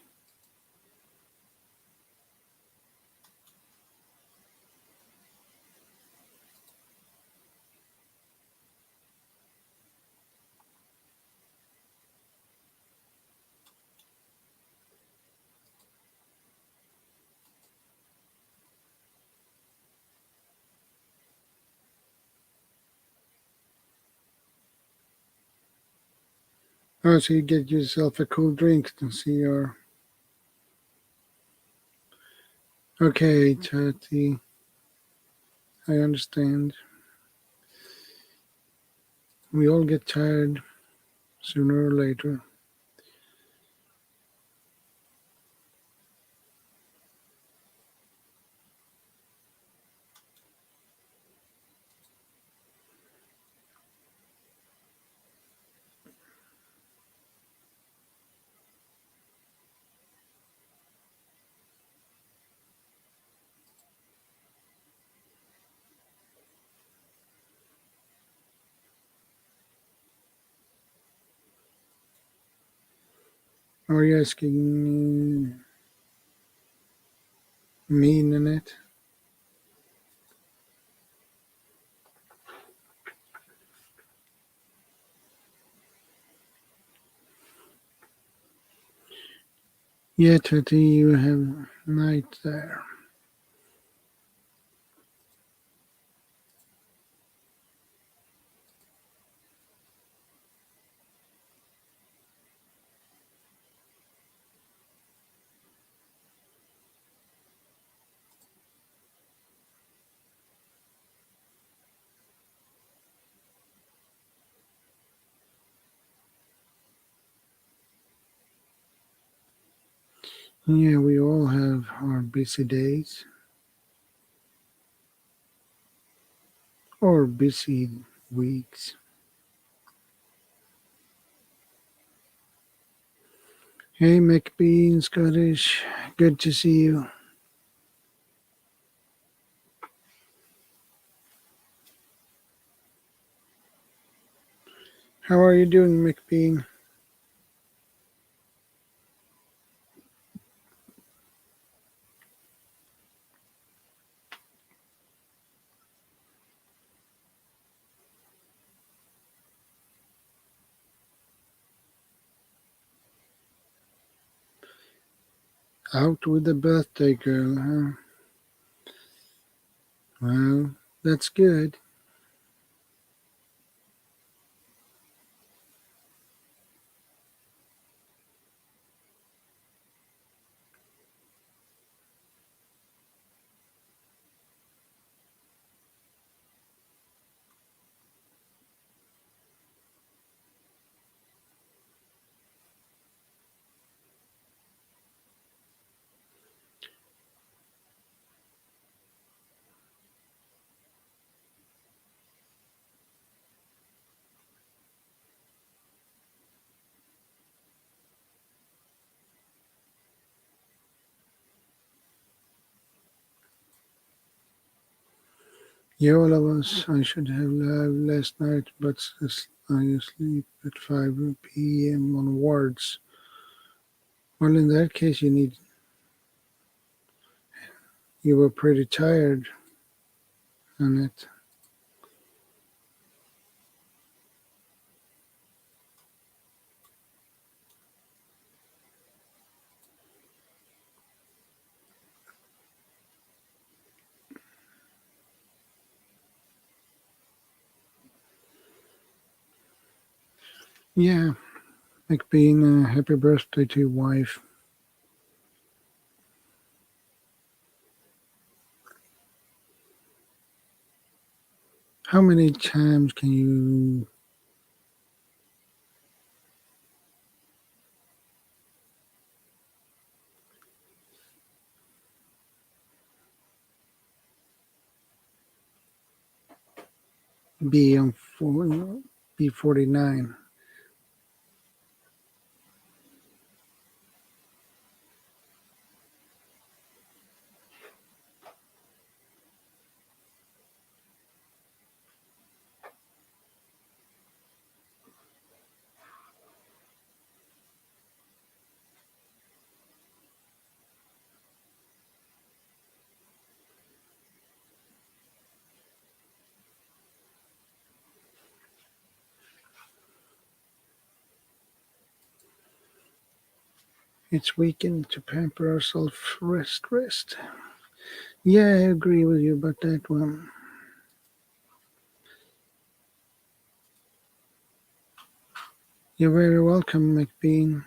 Oh, so you get yourself a cool drink to see your. Okay, Chatty. I understand. We all get tired sooner or later. Are you asking me, Nanette? Yeah, Tati, you have night there. Yeah, we all have our busy days or busy weeks. Hey, McBean, Scottish, good to see you. How are you doing, McBean? Out with the birthday girl, huh? Well, that's good. Yeah, all of us. I should have live last night, but I sleep at 5 p.m. onwards. Well, in that case, you were pretty tired, Annette. Yeah, like being a happy birthday to your wife. How many times can you be on be 49? It's weekend to pamper ourselves. Rest. Yeah, I agree with you about that one. You're very welcome, McBean.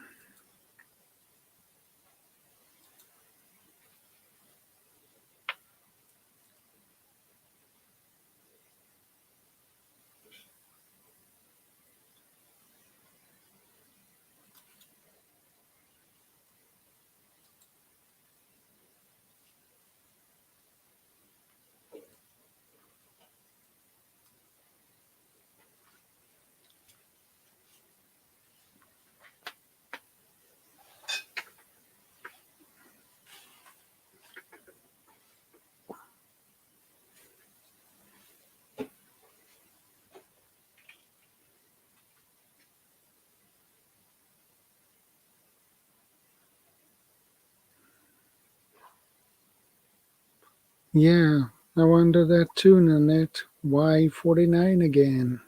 Yeah, I wonder that too, Nanette. Why 49 again?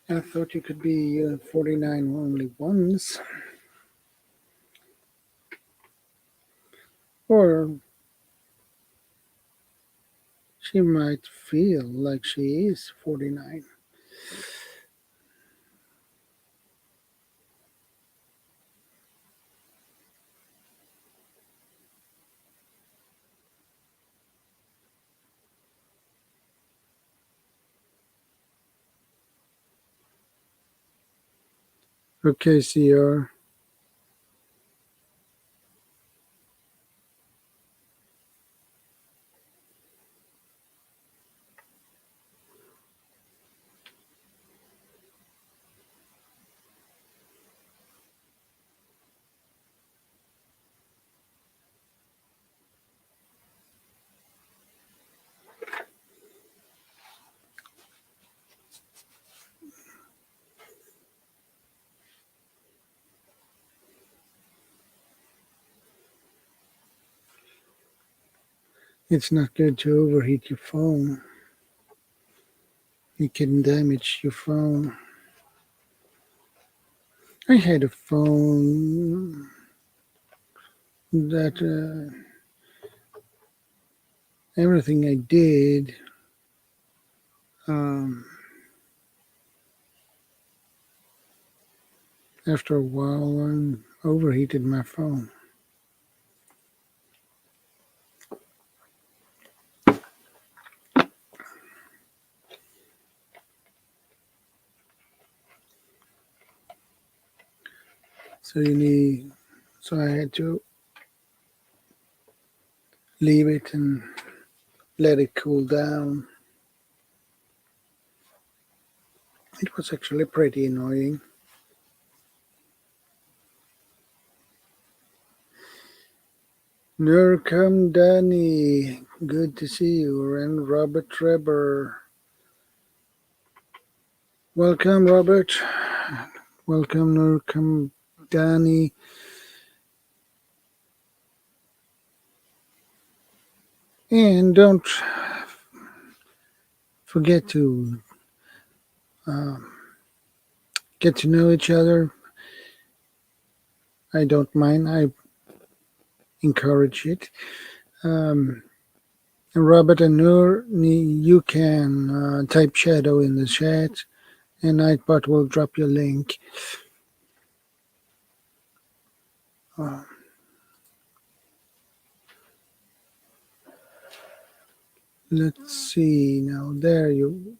I thought you could be 49 only once. Or she might feel like she is 49. Okay, CR. It's not good to overheat your phone. It can damage your phone. I had a phone that everything I did after a while I overheated my phone. So I had to leave it and let it cool down. It was actually pretty annoying. Nurkam Danny, good to see you. And Robert Treber. Welcome, Robert. Welcome, Nurkam Danny. And don't forget to get to know each other. I don't mind. I encourage it. Robert and Nur, you can type shadow in the chat, and Nightbot will drop your link. Let's see now. There you.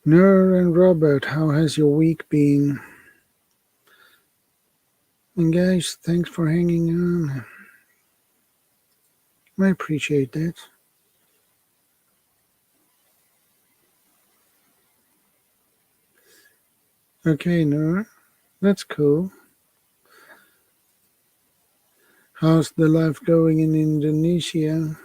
Nur and Robert, how has your week been? And guys, thanks for hanging on. I appreciate that. Okay, Nur, that's cool. How's the life going in Indonesia?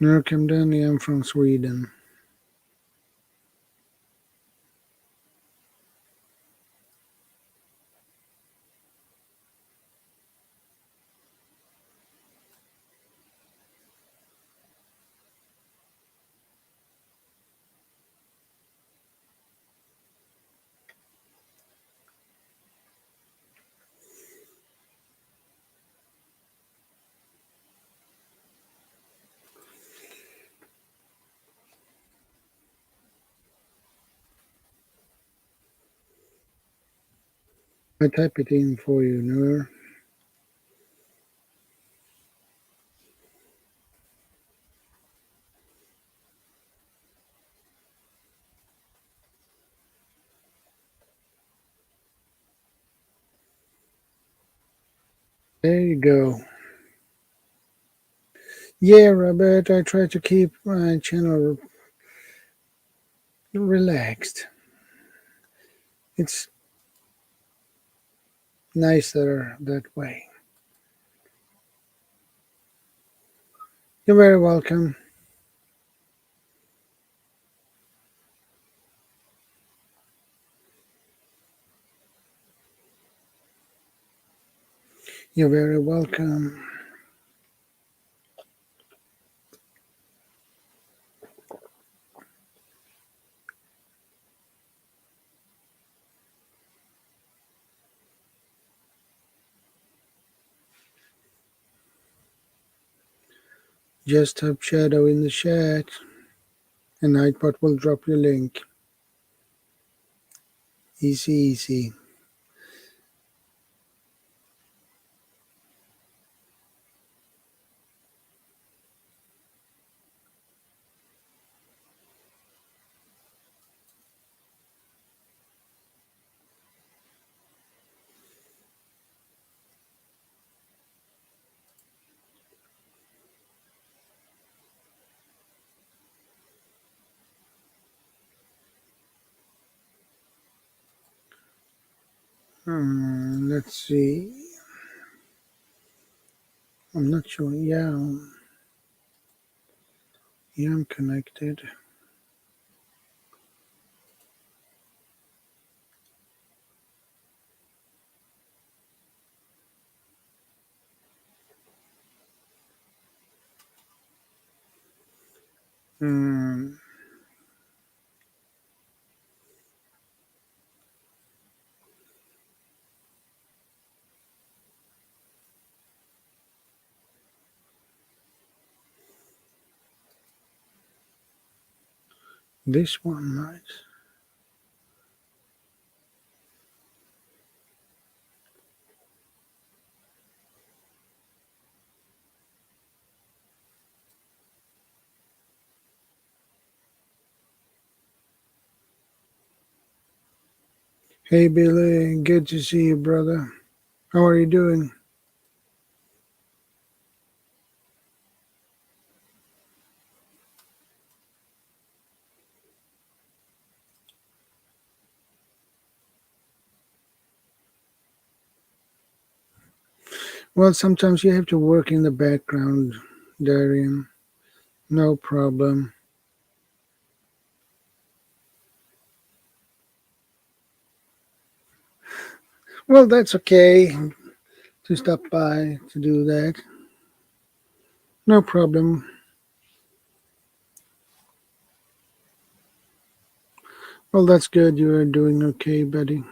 Nur Kamdani, I'm from Sweden. I type it in for you, Noor. There you go. Yeah, Robert, I try to keep my channel relaxed. It's nicer that way. You're very welcome. You're very welcome. Just type shadow in the chat and Nightbot will drop your link. Easy, easy. Let's see. I'm not sure. Yeah, I'm connected. This one might. Hey, Billy. Good to see you, brother. How are you doing? Well, sometimes you have to work in the background, Darian. No problem. Well, that's okay to stop by to do that. No problem. Well, that's good. You are doing okay, buddy.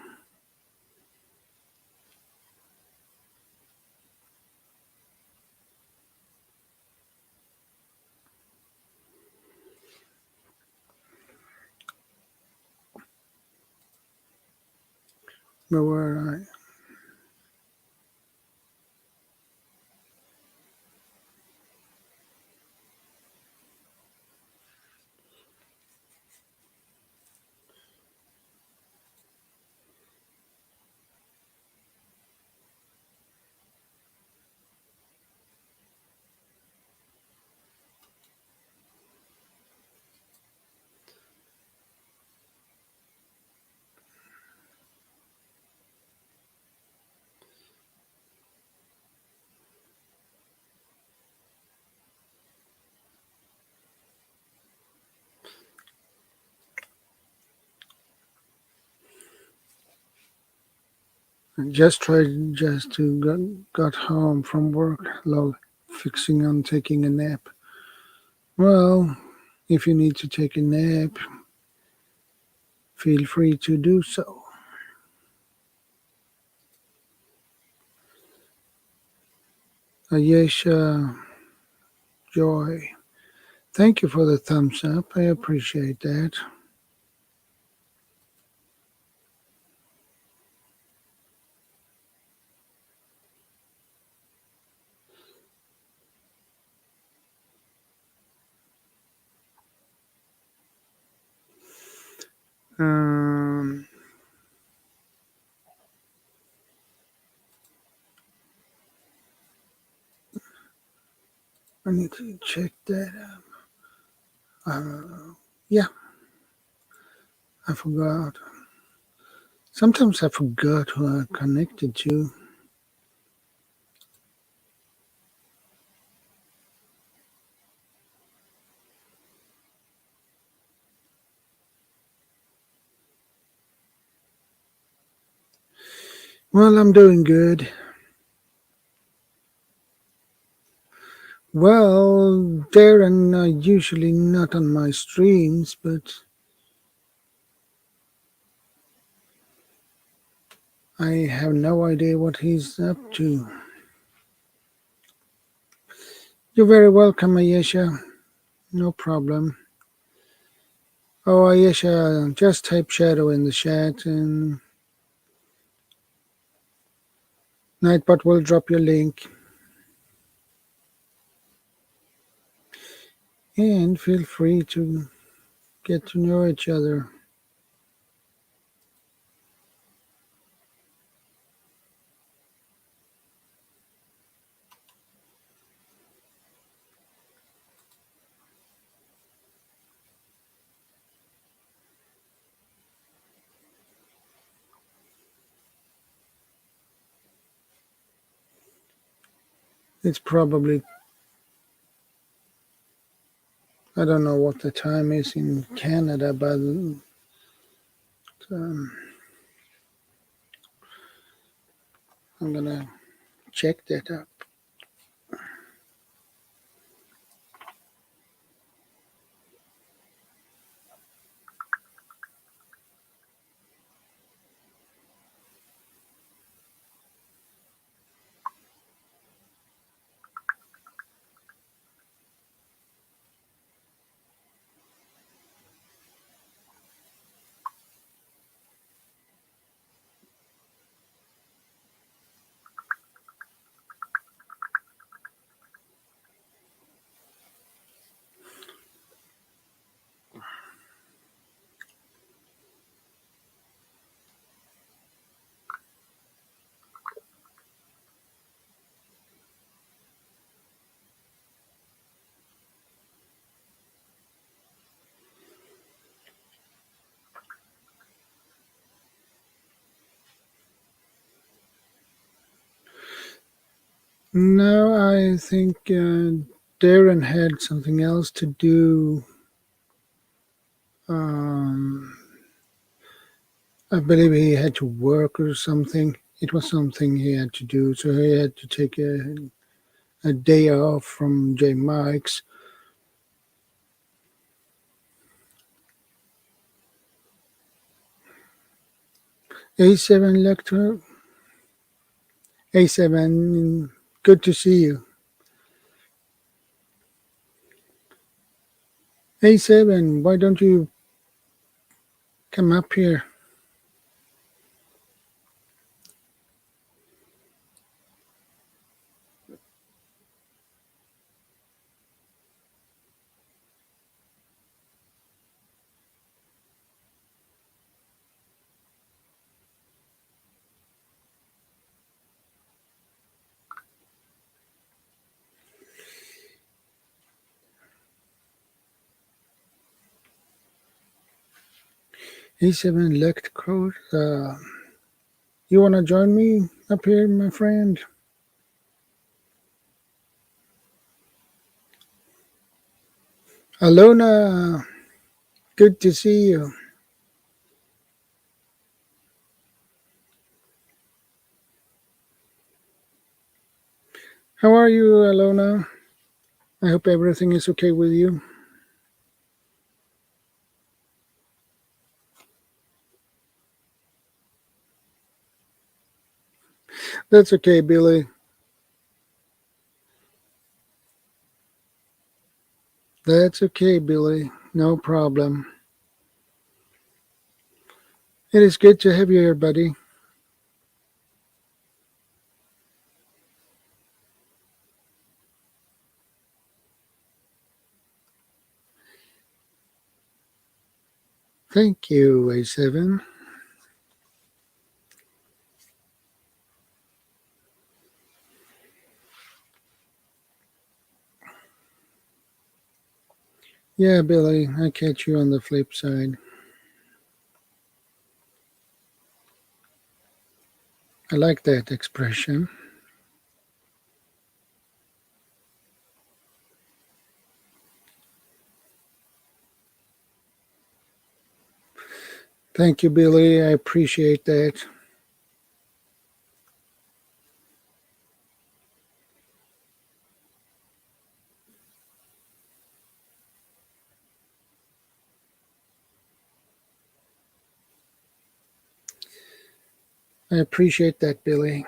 But where I? Just tried just to got home from work. Lol, fixing on taking a nap. Well, if you need to take a nap, feel free to do so. Ayesha Joy, thank you for the thumbs up. I appreciate that. . Um, I need to check that. Yeah, I forgot. Sometimes I forgot who I connected to. Well, I'm doing good. Well, Darren usually not on my streams, but I have no idea what he's up to. You're very welcome, Ayesha. No problem. Oh, Ayesha, just type shadow in the chat and Nightbot will drop your link. And feel free to get to know each other. It's probably, I don't know what the time is in Canada, but I'm gonna check that up. No, I think Darren had something else to do. I believe he had to work or something. It was something he had to do, so he had to take a day off from J Mike's. A7 Lecter. A7, good to see you. A7, why don't you come up here? A7 Lecter. You want to join me up here, my friend? Alona, good to see you. How are you, Alona? I hope everything is okay with you. That's okay, Billy. That's okay, Billy. No problem. It is good to have you here, buddy. Thank you, A7. Yeah, Billy, I catch you on the flip side. I like that expression. Thank you, Billy. I appreciate that. I appreciate that, Billy.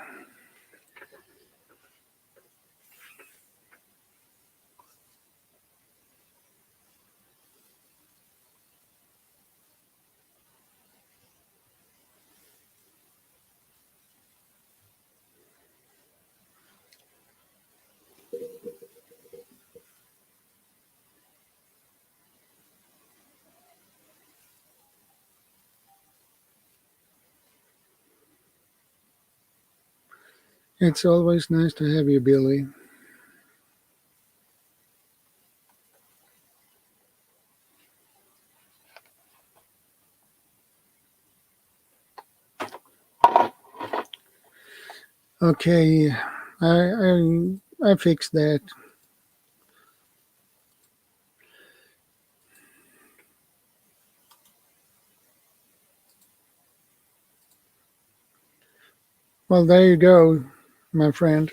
It's always nice to have you, Billy. Okay, I fixed that. Well, there you go, my friend.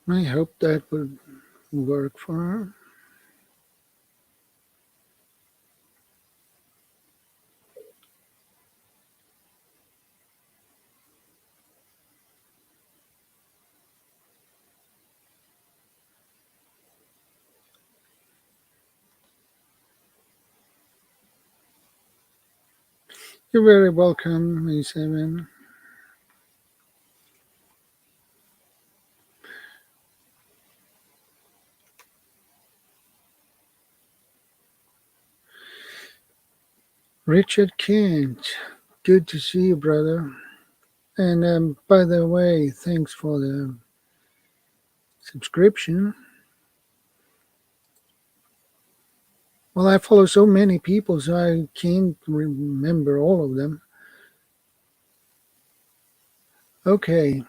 I hope that would work for her. You're very welcome, A7. Richard Kent, good to see you, brother. And by the way, thanks for the subscription. Well, I follow so many people, so I can't remember all of them. Okay.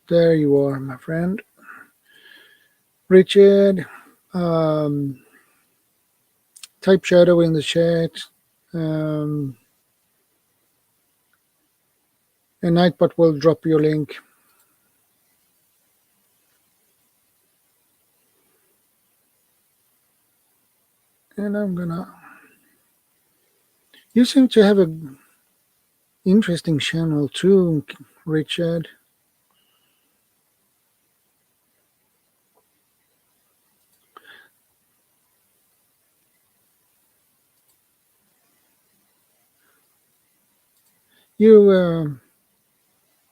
There you are, my friend. Richard, type shadow in the chat. And Nightbot will drop your link. And I'm gonna. You seem to have a interesting channel too, Richard. You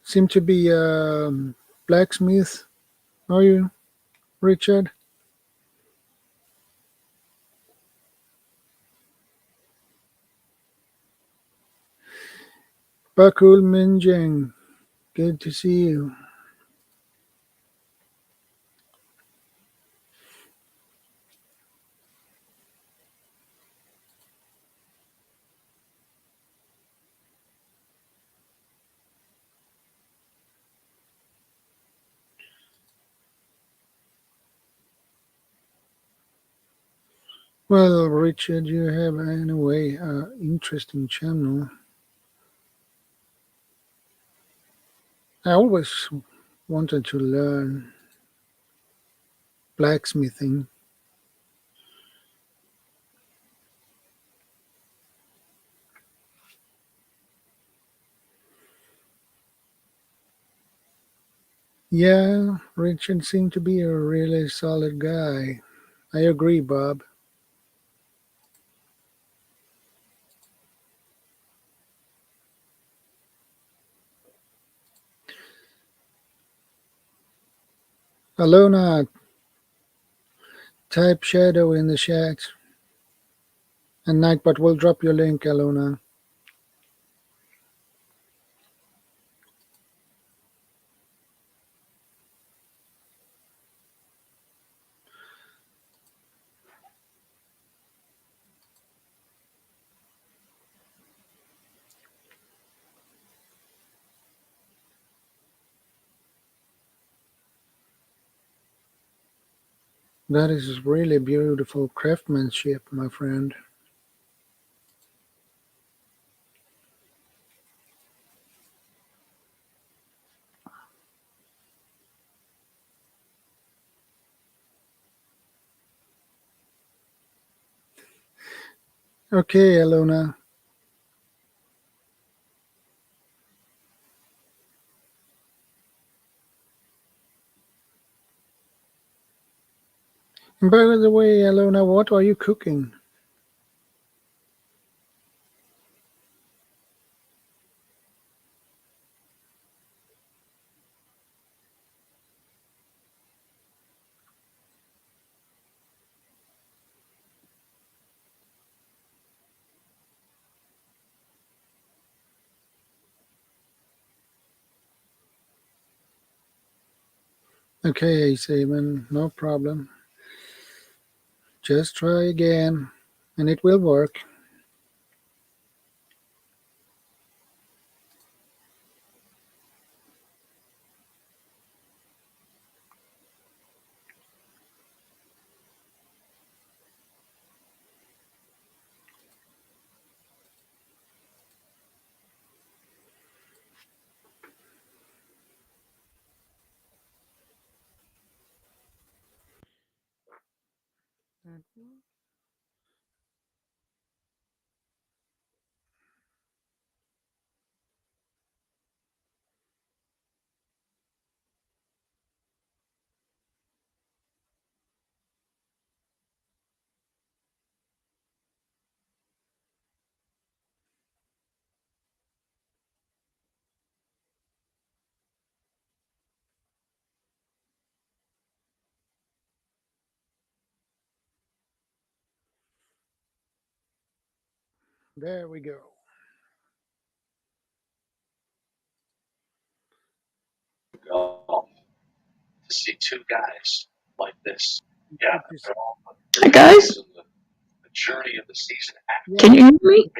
seem to be a blacksmith, are you, Richard? Bakul Minjeng, good to see you. Well, Richard, you have anyway interesting channel. I always wanted to learn blacksmithing. Yeah, Richard seemed to be a really solid guy. I agree, Bob. Alona, type shadow in the chat. And Nightbot will drop your link, Alona. That is really beautiful craftsmanship, my friend. Okay, Alona. And by the way, Alona, what are you cooking? Okay, Saban, no problem. Just try again, and it will work. There we go. To see two guys like this. Yeah. Hi guys, The journey of the season. Yeah, can you hear me?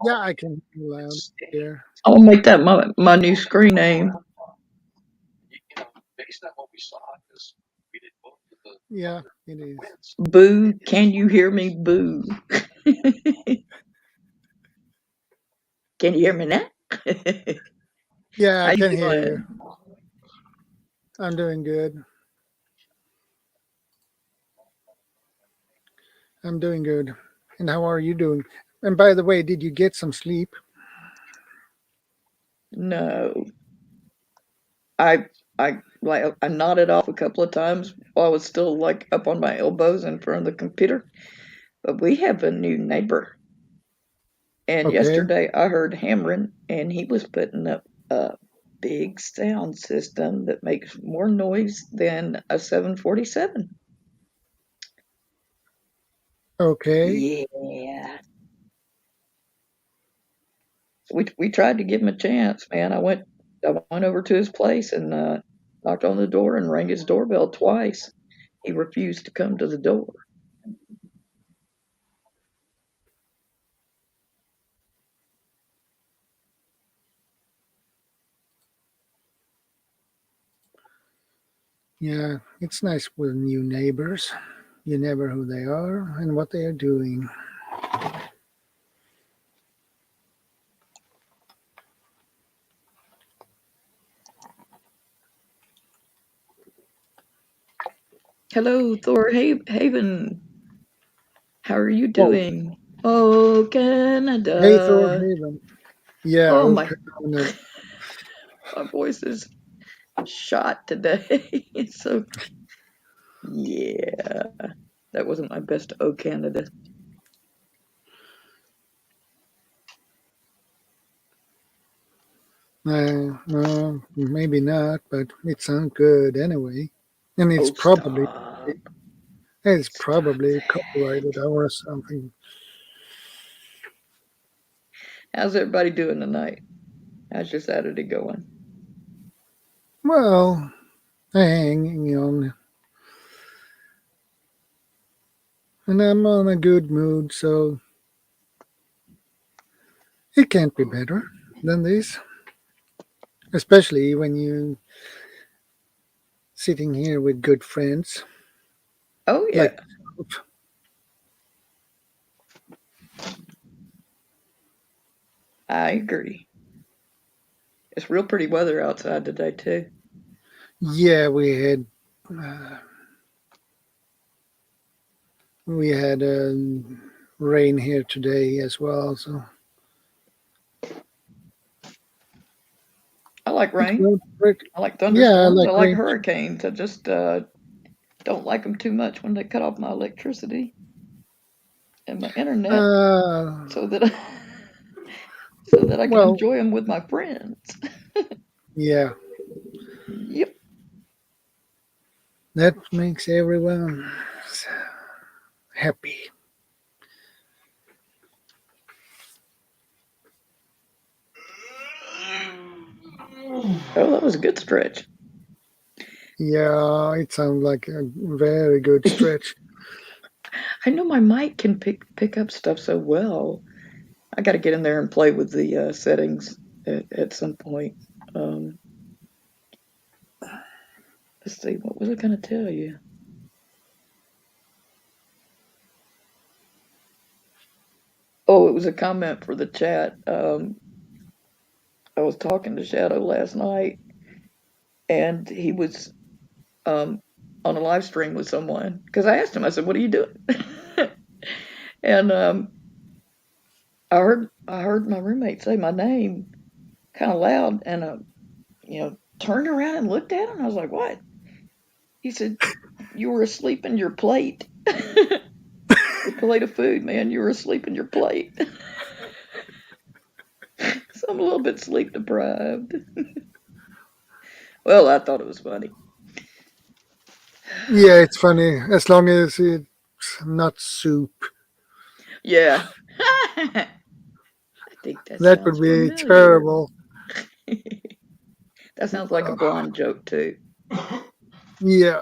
yeah, I can hear you loud here. I'm gonna make that my new screen name. Based on what we saw, because we did both of the Yeah, it is. wins. Boo, can you hear me? Boo. Can you hear me now? Yeah, I How you can hear you. doing? I'm doing good. I'm doing good. And how are you doing? And by the way, did you get some sleep? No. I I nodded off a couple of times while I was still like up on my elbows in front of the computer. But we have a new neighbor. And Okay. yesterday I heard hammering and he was putting up a big sound system that makes more noise than a 747. Okay. Yeah. We tried to give him a chance, man. I went over to his place and knocked on the door and rang his doorbell twice. He refused to come to the door. Yeah, it's nice with new neighbors. You never who they are and what they are doing. Hello, Thor Haven. How are you doing? Oh, Canada. Hey, Thor Haven. Yeah, Oh, oh, my. Canada. My voice is shot today. So, yeah. That wasn't my best Oh, Canada. No, maybe not, but it sounds good anyway. And it's Oh, probably stop. copyrighted or something. How's everybody doing tonight? How's your Saturday going? Well, hanging on. And I'm on a good mood, so it can't be better than this. Especially when you sitting here with good friends. Oh, yeah. Like, I agree. It's real pretty weather outside today, too. yeah, we had rain here today as well, so I like rain. I like yeah, thunderstorms. I like rain. hurricanes. I just don't like them too much when they cut off my electricity and my internet, so that I can Well, enjoy them with my friends. yeah, Yep. that makes everyone happy. Oh, that was a good stretch. Yeah, it sounds like a very good stretch. I know my mic can pick up stuff so well. I got to get in there and play with the settings at some point. Let's see, what was I going to tell you? Oh, it was a comment for the chat. I was talking to Shadow last night, and he was on a live stream with someone, because I asked him, I said, "What are you doing?" And I heard my roommate say my name kind of loud, and turned around and looked at him. I was like, "What?" He said, "You were asleep in your plate." Your plate of food, man. You were asleep in your plate. So I'm a little bit sleep deprived. Well, I thought it was funny. Yeah, it's funny as long as it's not soup. Yeah. I think that That sounds would be familiar. terrible. That sounds like a blonde joke, too. Yeah.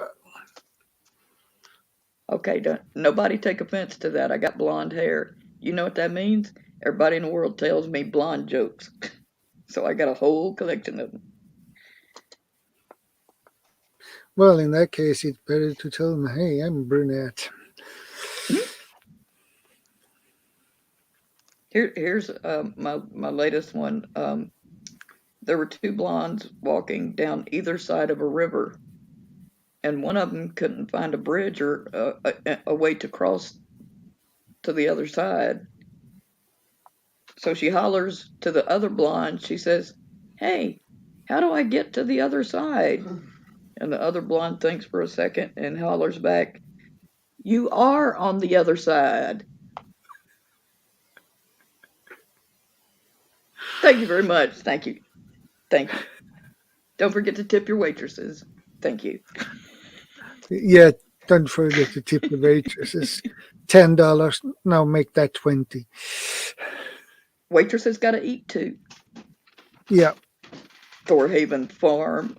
Okay, nobody take offense to that. I got blonde hair. You know what that means? Everybody in the world tells me blonde jokes. So I got a whole collection of them. Well, in that case, it's better to tell them, "Hey, I'm a brunette." Here's my latest one. There were two blondes walking down either side of a river, and one of them couldn't find a bridge or a way to cross to the other side. So she hollers to the other blonde. She says, "Hey, how do I get to the other side?" And the other blonde thinks for a second and hollers back, "You are on the other side." Thank you very much. Thank you. Thank you. Don't forget to tip your waitresses. Thank you. Yeah, don't forget to tip the waitresses. $10. Now make that 20. Waitresses got to eat too. Yeah. Thorhaven Farm.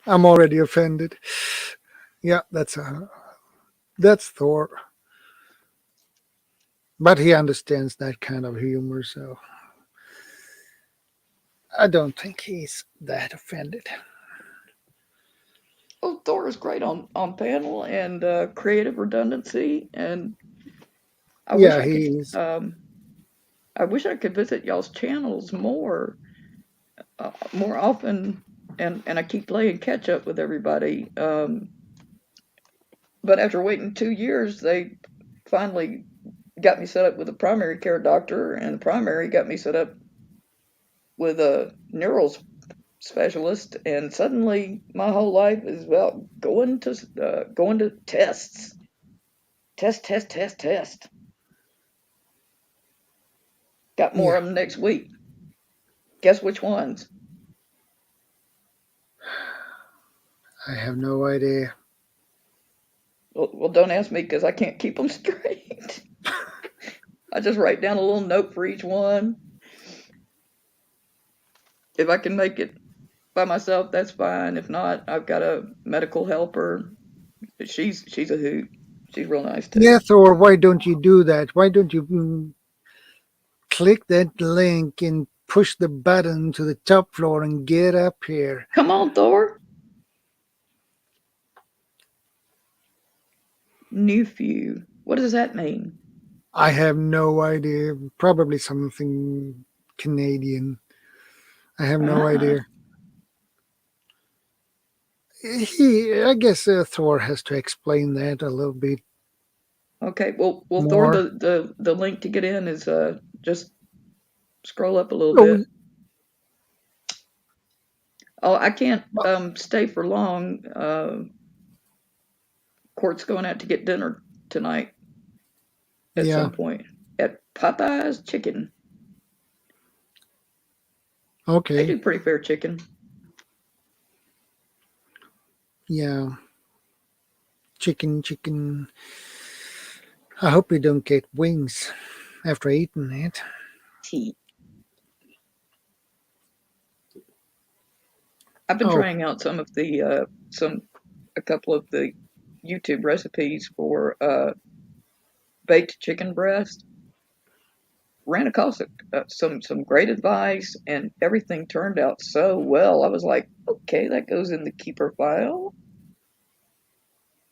I'm already offended. Yeah, that's Thor. But he understands that kind of humor, so I don't think he's that offended. Oh, Thor is great on panel and creative redundancy, and I wish Yeah, I could. he's I wish I could visit y'all's channels more often, and I keep playing catch up with everybody. But after waiting 2 years, they finally got me set up with a primary care doctor, and the primary got me set up with a neural specialist, and suddenly my whole life is about going to tests. Test. Got more yeah. of them next week. Guess which ones? I have no idea. Well, don't ask me because I can't keep them straight. I just write down a little note for each one. If I can make it by myself, that's fine. If not, I've got a medical helper. She's a hoot. She's real nice too. Yeah, Thor, why don't you do that? Why don't you click that link and push the button to the top floor and get up here? Come on, Thor. Nephew. What does that mean? I have no idea. Probably something Canadian. I have no idea. I guess Thor has to explain that a little bit. Okay, well, More. Thor, the link to get in is just scroll up a little Oh, bit. Oh, I can't stay for long. Court's going out to get dinner tonight at some point at Popeye's Chicken. Okay. They do pretty fair chicken. Yeah. Chicken. I hope you don't get wings after eating it. I've been trying out some of the a couple of the YouTube recipes for baked chicken breast. Ran across some great advice, and everything turned out so well. I was like, okay, that goes in the keeper file.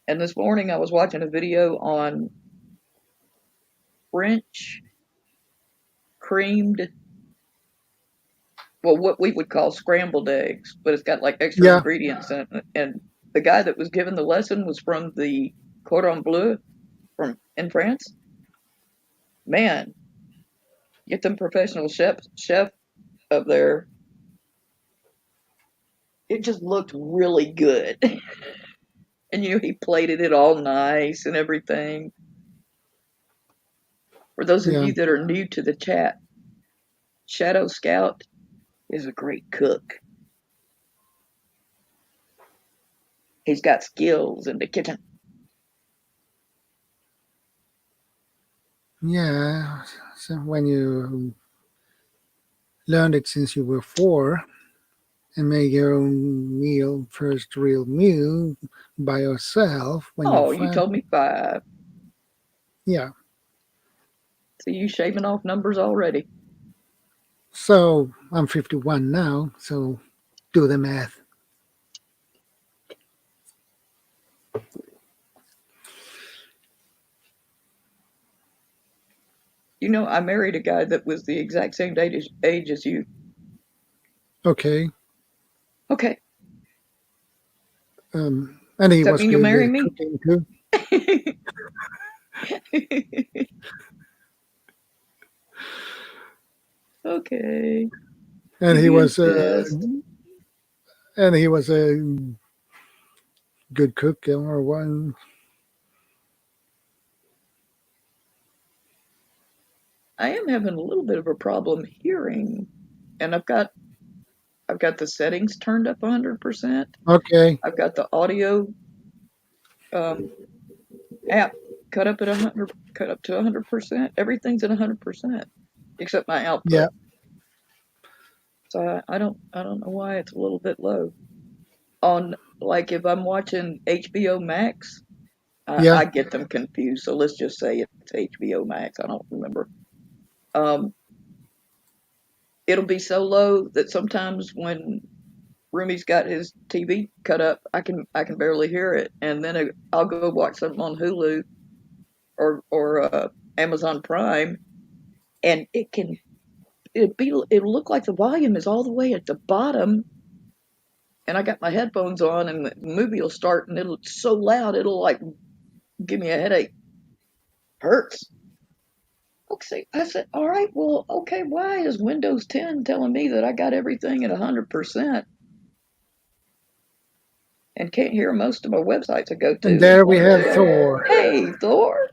And this morning I was watching a video on French creamed, well, what we would call scrambled eggs, but it's got like extra ingredients in it. And the guy that was giving the lesson was from the Cordon Bleu in France. Man, get them professional chef up there. It just looked really good. And he plated it all nice and everything. For those of you that are new to the chat, Shadow Scout is a great cook. He's got skills in the kitchen. Yeah, so when you learned it since you were 4 and make your own meal, first real meal by yourself. When you told me 5. Yeah. So you shaving off numbers already. So I'm 51 now, so do the math. I married a guy that was the exact same age as you. Okay. And he Does that was mean you'll marry me? Too? Okay. And he was a good cook or one. I am having a little bit of a problem hearing, and I've got the settings turned up 100%. Okay. I've got the audio app cut up to 100%. Everything's at 100% except my output. Yeah. So I don't know why it's a little bit low. On like if I'm watching HBO Max, I get them confused. So let's just say it's HBO Max. I don't remember. It'll be so low that sometimes when Roomy's got his TV cut up. I can barely hear it, and then I'll go watch something on Hulu or Amazon Prime, and it'll look like the volume is all the way at the bottom, and I got my headphones on, and the movie will start, and it's so loud it'll like give me a headache. Hurts. Okay, I said, all right, well, okay, why is Windows 10 telling me that I got everything at 100% and can't hear most of my websites I go to? And there we have Thor. Hey, Thor.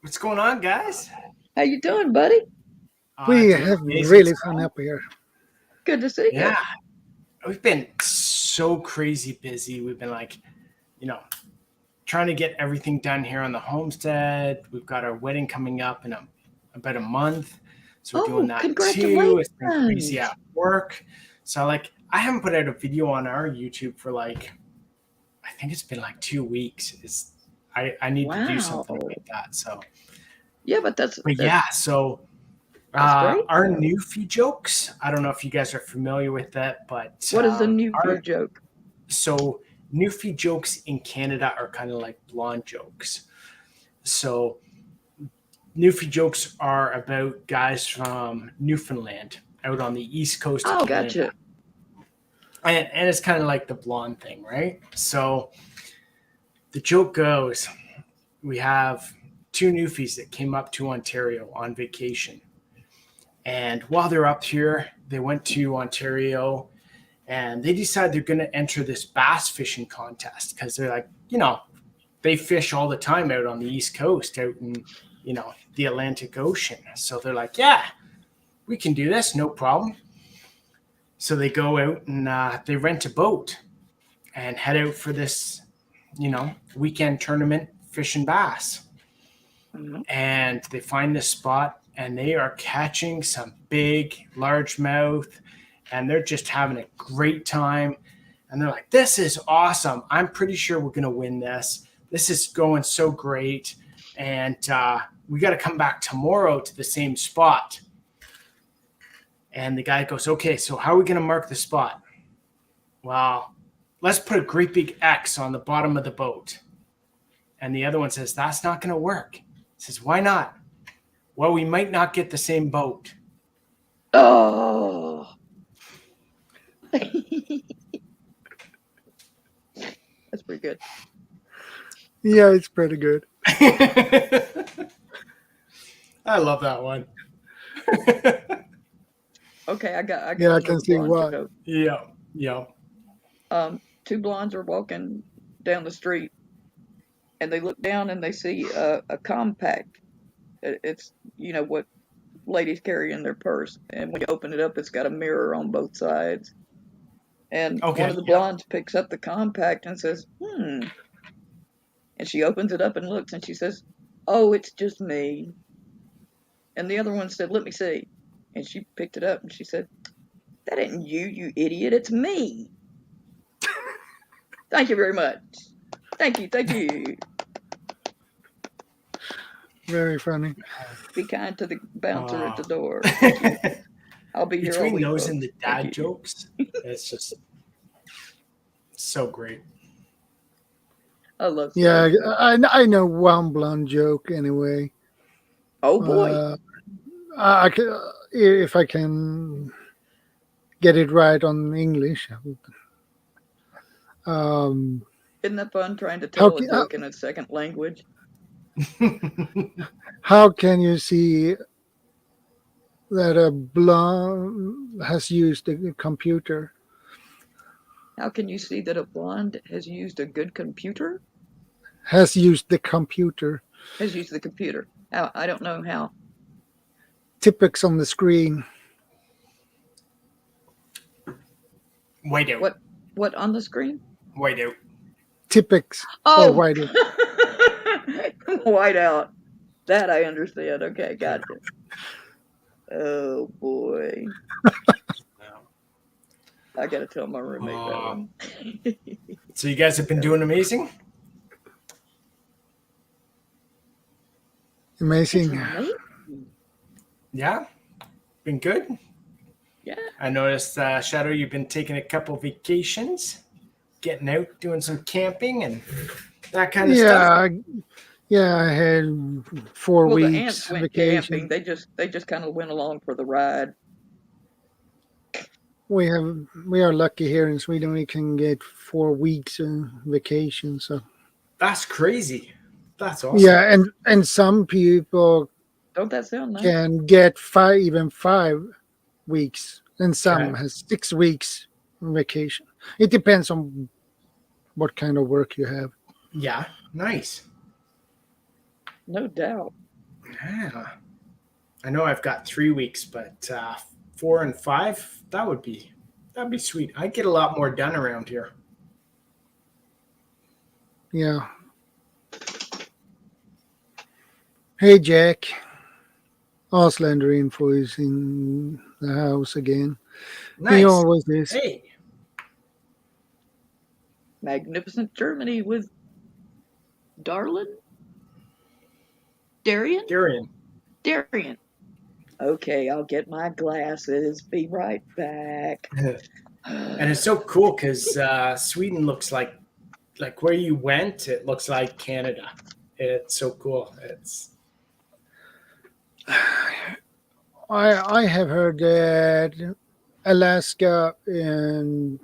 What's going on, guys? How you doing, buddy? We doing have amazing really stuff. fun up here. Good to see you. Yeah. We've been so crazy busy. We've been like, trying to get everything done here on the homestead. We've got our wedding coming up in about a month. So we're doing that too. It's been crazy at work. So I haven't put out a video on our YouTube for I think it's been 2 weeks. I need to do something like that. So yeah, but so our Newfie jokes. I don't know if you guys are familiar with that, but what is a Newfie joke? So Newfie jokes in Canada are kind of like blonde jokes. So Newfie jokes are about guys from Newfoundland out on the east coast of Canada. Gotcha. And it's kind of like the blonde thing, right? So the joke goes, we have 2 Newfies that came up to Ontario on vacation. And while they're up here, they went to Ontario and they decided they're going to enter this bass fishing contest because they're like, they fish all the time out on the East Coast, out in, the Atlantic Ocean. So they're like, yeah, we can do this, no problem. So they go out and they rent a boat and head out for this, weekend tournament fishing bass. Mm-hmm. And they find this spot and they are catching some big largemouth and they're just having a great time. And they're like, this is awesome. I'm pretty sure we're going to win this. This is going so great. And we got to come back tomorrow to the same spot. And the guy goes, okay, so how are we going to mark the spot? Well, let's put a great big X on the bottom of the boat. And the other one says, that's not going to work. He says, why not? Well, we might not get the same boat. Oh. That's pretty good. Yeah, it's pretty good. I love that one. Okay, I got I can see why. Yeah. 2 blondes are walking down the street, and they look down and they see a compact. It's what ladies carry in their purse, and when you open it up, it's got a mirror on both sides. And one of the blondes picks up the compact and says, And she opens it up and looks, and she says, oh, it's just me. And the other one said, let me see. And she picked it up and she said, that ain't you, you idiot. It's me. Thank you very much. Thank you. Very funny. Be kind to the bouncer at the door. I'll be here all Between week, those folks. and the dad jokes, it's just so great. I love that. Yeah, I know one blonde joke anyway. Oh boy. I can, if I can get it right on English. Isn't that fun trying to tell a joke in a second language? How can you see that a blonde has used a computer? How can you see that a blonde has used a good computer? Has used the computer. Has used the computer. How? I don't know how. Typics on the screen. White out. What on the screen? White out. Typics. Oh, white out. White out. That I understand. Okay, gotcha. Oh boy. I gotta tell my roommate that one. So you guys have been doing amazing? Amazing. Yeah? Been good? Yeah. I noticed, Shadow, you've been taking a couple vacations, getting out, doing some camping and that kind of stuff. Yeah, I had 4 Well, the weeks ants went vacation. camping. They just kind of went along for the ride. We are lucky here in Sweden. We can get 4 weeks vacation. So That's crazy. That's awesome. yeah, and some people Don't that sound nice? can get 5 weeks, and some Okay. has 6 weeks vacation. It depends on what kind of work you have. Yeah, nice. No doubt. Yeah. I know I've got 3 weeks, but 4 and 5, that'd be sweet. I'd get a lot more done around here. Yeah. Hey, Jack. Auslander info is in the house again. Nice. He always is. Hey. Magnificent Germany with Darlin? Darian? Darian. Okay, I'll get my glasses. Be right back. And it's so cool because Sweden looks like where you went, it looks like Canada. It's so cool. It's I have heard that Alaska and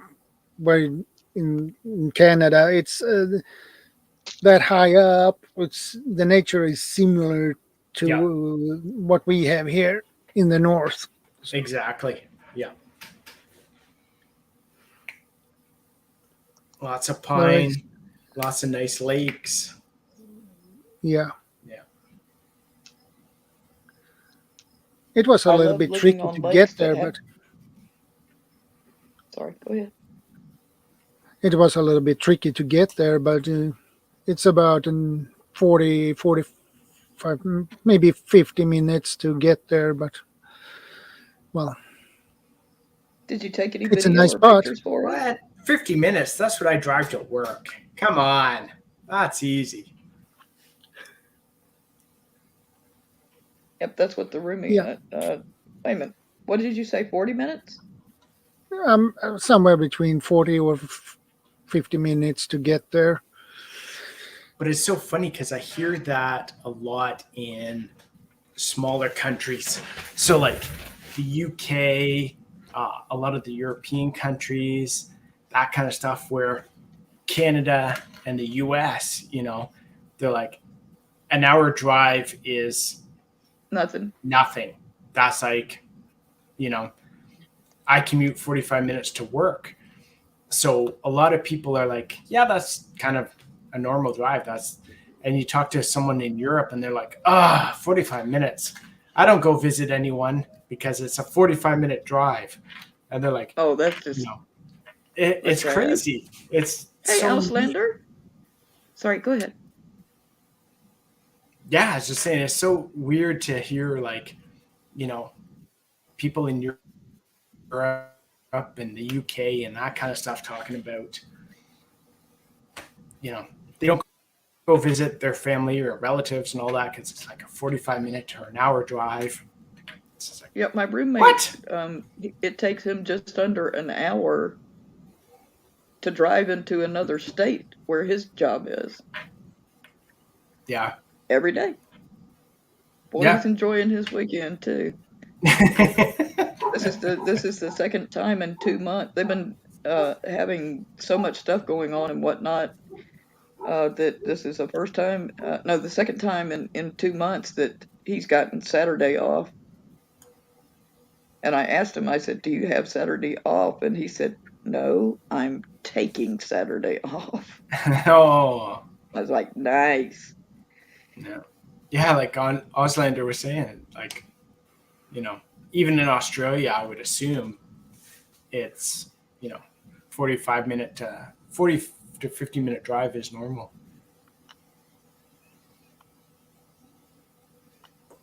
where in Canada, it's that high up. It's the nature is similar to what we have here in the north. Exactly. Yeah. Lots of pine, lots of nice lakes. Yeah. Yeah. It was a little bit tricky to get there, but sorry, go ahead. It was a little bit tricky to get there, but it's about 40, 45, maybe 50 minutes to get there. But, well. Did you take any it's video a nice or spot. pictures for it? What? 50 minutes? That's what I drive to work. Come on. That's easy. Yep, that's what the roomie. Yeah. Wait a minute. What did you say? 40 minutes? Somewhere between 40 or 50 minutes to get there. But it's so funny because I hear that a lot in smaller countries. So like the UK, a lot of the European countries, that kind of stuff, where Canada and the US, you know, they're like an hour drive is nothing. That's like, you know, I commute 45 minutes to work. So a lot of people are like, yeah, that's kind of a normal drive. And you talk to someone in Europe and they're like, 45 minutes. I don't go visit anyone because it's a 45-minute drive. And they're like, oh, that's just, you know, it's crazy. It's hey, so Auslander. Sorry, go ahead. Yeah, I was just saying, it's so weird to hear, like, you know, people in Europe and the UK and that kind of stuff talking about, you know, they don't go visit their family or relatives and all that because it's like a 45-minute or an hour drive. Like, yep, my roommate, what? It takes him just under an hour to drive into another state where his job is. Yeah. Every day. Boy, Yeah. he's enjoying his weekend too. This is the second time in 2 months. They've been having so much stuff going on and whatnot that this is the second time in 2 months that he's gotten Saturday off. And I asked him, I said, do you have Saturday off? And he said, no, I'm taking Saturday off. Oh. I was like, nice. Yeah, like Auslander was saying, like, you know, even in Australia, I would assume it's, you know, 40 to 50-minute drive is normal.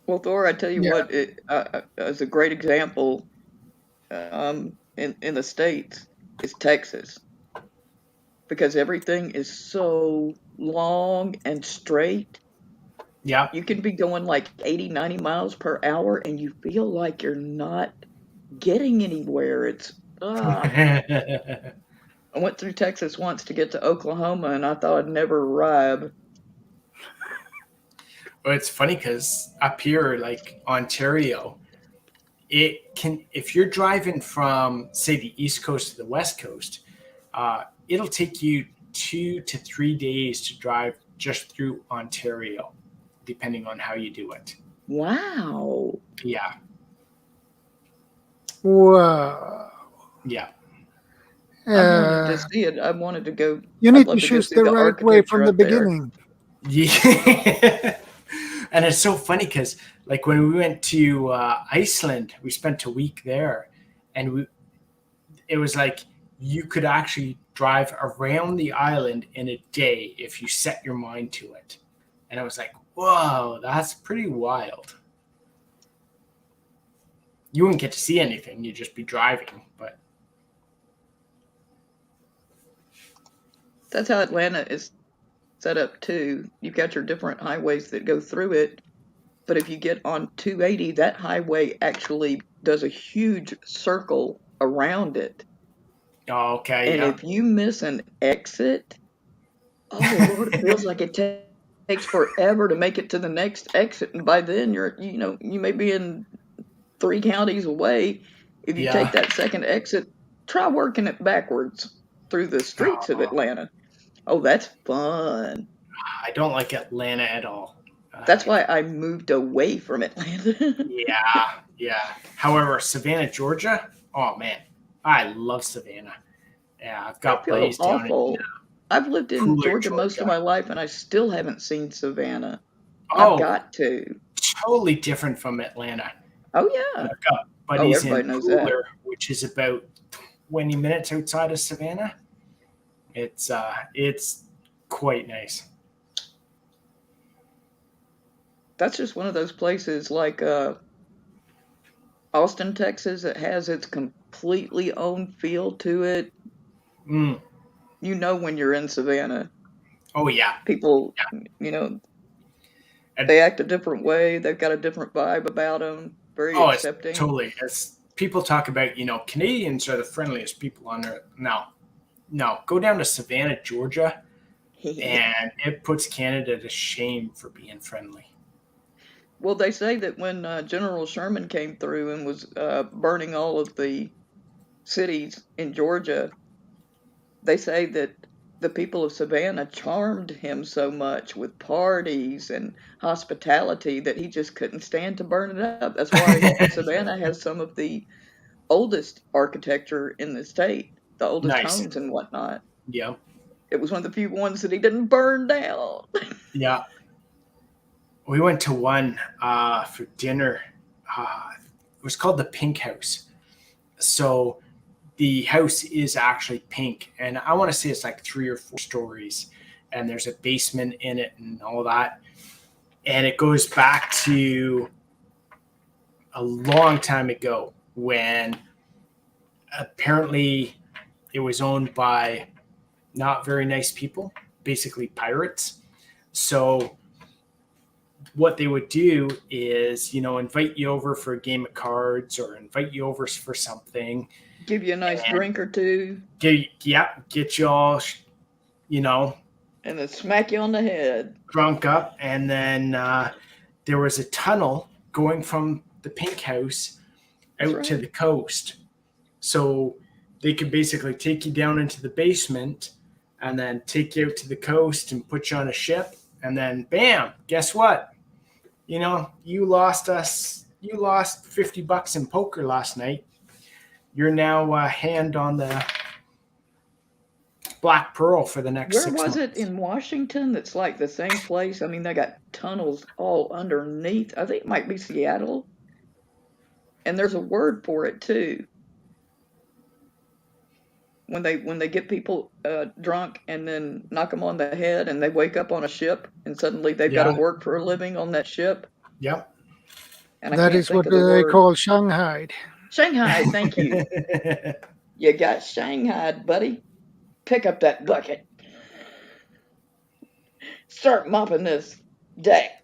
Well, Thor, I tell you what, as a great example in the States is Texas, because everything is so long and straight. Yeah. You can be going like 80, 90 miles per hour and you feel like you're not getting anywhere. It's I went through Texas once to get to Oklahoma, and I thought I'd never arrive. Well, it's funny because up here, like Ontario, it can, if you're driving from, say, the East Coast to the West Coast, it'll take you 2 to 3 days to drive just through Ontario, depending on how you do it. Wow. Yeah. Wow. Yeah. I wanted to see it. I wanted to go. You I'd need love to to go choose see the the right way from architecture the up there. beginning. Yeah. And it's so funny because, like, when we went to Iceland, we spent a week there, and it was like you could actually drive around the island in a day if you set your mind to it. And I was like, whoa, that's pretty wild. You wouldn't get to see anything. You'd just be driving. But That's how Atlanta is set up too. You've got your different highways that go through it. But if you get on 280, that highway actually does a huge circle around it. oh, okay, And yeah. if you miss an exit, oh Lord, it feels like it takes forever to make it to the next exit. And by then you may be in 3 counties away. If you take that second exit, try working it backwards through the streets of Atlanta. Oh, that's fun. I don't like Atlanta at all. That's why I moved away from Atlanta. Yeah. However, Savannah, Georgia, oh man, I love Savannah. Yeah, I've got buddies down in I've lived in Georgia most of my life, and I still haven't seen Savannah. I've got to. Totally different from Atlanta. Oh yeah. I've got buddies in knows that. Pooler, which is about 20 minutes outside of Savannah. It's quite nice. That's just one of those places like Austin, Texas. It has its completely own feel to it. Mm. You know when you're in Savannah. Oh yeah. People, they act a different way. They've got a different vibe about them. Very accepting. Totally. As people talk about, Canadians are the friendliest people on earth. No. Go down to Savannah, Georgia, and it puts Canada to shame for being friendly. Well, they say that when General Sherman came through and was burning all of the cities in Georgia, they say that the people of Savannah charmed him so much with parties and hospitality that he just couldn't stand to burn it up. That's why Savannah has some of the oldest architecture in the state, the oldest homes and whatnot. Yeah. It was one of the few ones that he didn't burn down. Yeah. We went to one for dinner. It was called the Pink House. So the house is actually pink, and I want to say it's like 3 or 4 stories, and there's a basement in it and all that. And it goes back to a long time ago when apparently it was owned by not very nice people, basically pirates. So what they would do is, invite you over for a game of cards or invite you over for something. Give you a nice drink or two. Get you all, and then smack you on the head. Drunk up. And then there was a tunnel going from the Pink House out to the coast. So they could basically take you down into the basement and then take you out to the coast and put you on a ship. And then, bam, guess what? You lost $50 in poker last night. You're now hand on the Black Pearl for the next 6 months. Where was it in Washington that's like the same place? I mean, they got tunnels all underneath. I think it might be Seattle. And there's a word for it too. When they get people drunk and then knock them on the head and they wake up on a ship and suddenly they've got to work for a living on that ship. Yep. And that is what they call Shanghai. Shanghai, thank you. You got Shanghai, buddy. Pick up that bucket. Start mopping this deck.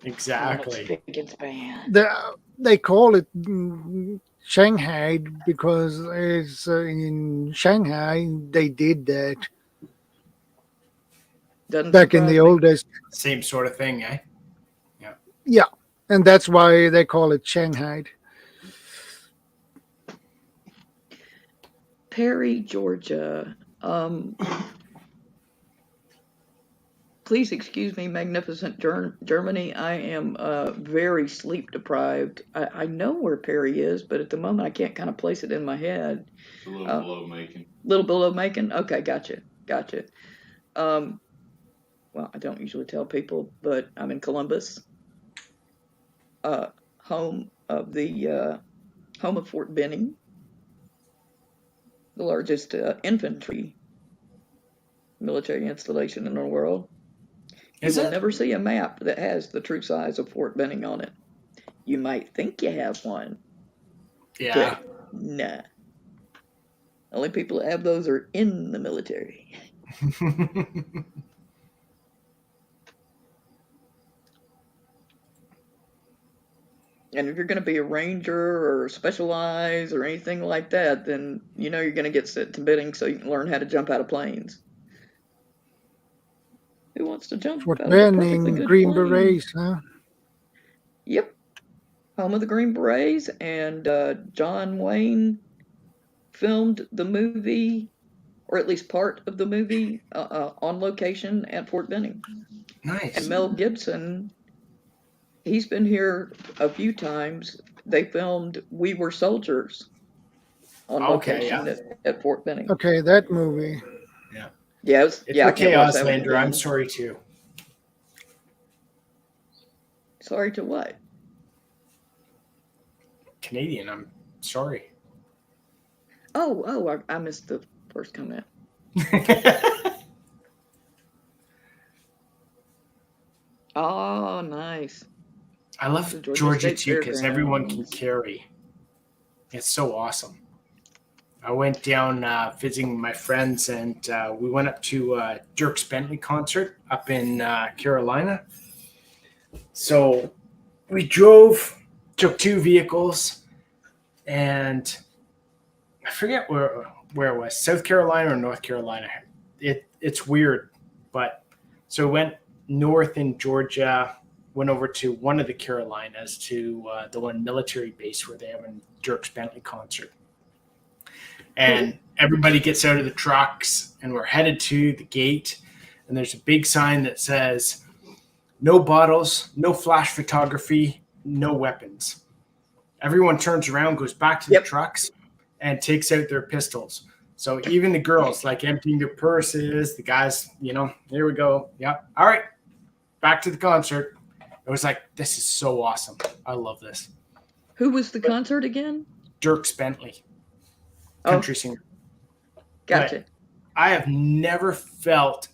Exactly. Spick and span. They call it Shanghai because it's in Shanghai they did that Doesn't back in the surprise me. old days. Same sort of thing, eh? Yeah, and that's why they call it Shanghai. Perry, Georgia. Please excuse me, magnificent Germany. I am very sleep deprived. I know where Perry is, but at the moment I can't kind of place it in my head. A little below Macon. Little below Macon? Okay, gotcha. Well, I don't usually tell people, but I'm in Columbus, home of Fort Benning, the largest infantry military installation in the world. You will never see a map that has the true size of Fort Benning on it. You might think you have one. Yeah. But nah. Only people that have those are in the military. And if you're going to be a ranger or specialize or anything like that, then you know you're going to get sent to Benning so you can learn how to jump out of planes. Who wants to jump Fort out of a perfectly Benning, good Green plane? Berets, huh? Yep. Home of the Green Berets, and John Wayne filmed the movie, or at least part of the movie, on location at Fort Benning. Nice. And Mel Gibson, he's been here a few times. They filmed We Were Soldiers on location at Fort Benning. Okay, that movie. Yeah. Yeah, It's I okay, can't watch that one Auslander. I'm alone. sorry too. Sorry to what? Canadian. I'm sorry. Oh, I missed the first comment. Oh, nice. I love Georgia too because everyone can carry. It's so awesome. I went down visiting my friends, and we went up to Dierks Bentley concert up in Carolina. So we took two vehicles, and I forget where it was, South Carolina or North Carolina. It's weird, but so we went north in Georgia, went over to one of the Carolinas, to the one military base where they have a Dierks Bentley concert. And everybody gets out of the trucks, and we're headed to the gate, and there's a big sign that says, no bottles, no flash photography, no weapons. Everyone turns around, goes back to the trucks, and takes out their pistols. So even the girls, like emptying their purses, the guys, here we go. Yep. All right, back to the concert. It was like, this is so awesome. I love this. Who was the concert again? Dierks Bentley, country singer. Gotcha. But I have never felt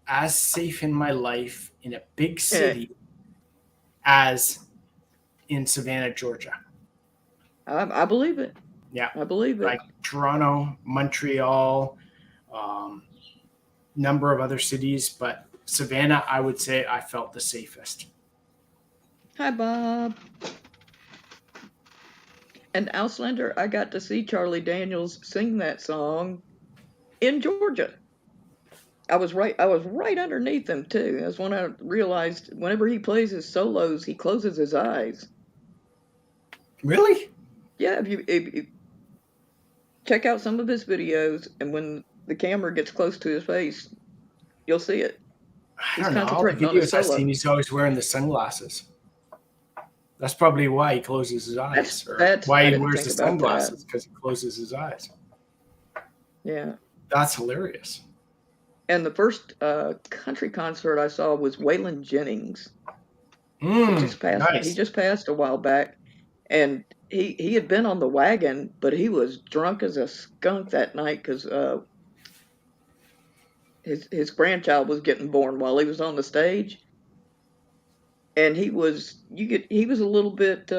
as safe in my life in a big city as in Savannah, Georgia. I believe it. Yeah. I believe it. Like Toronto, Montreal, number of other cities, but Savannah, I would say I felt the safest. Hi, Bob. And Auslander, I got to see Charlie Daniels sing that song in Georgia. I was right underneath him too. That's when I realized whenever he plays his solos, he closes his eyes. Really? Yeah, if you check out some of his videos, and when the camera gets close to his face, you'll see it. I don't know. All the videos I've seen, he's always wearing the sunglasses. That's probably why he closes his eyes. That's why he wears the sunglasses, because he closes his eyes. Yeah. That's hilarious. And the first country concert I saw was Waylon Jennings. Nice. He just passed a while back, and he had been on the wagon, but he was drunk as a skunk that night because his grandchild was getting born while he was on the stage. And he was a little bit,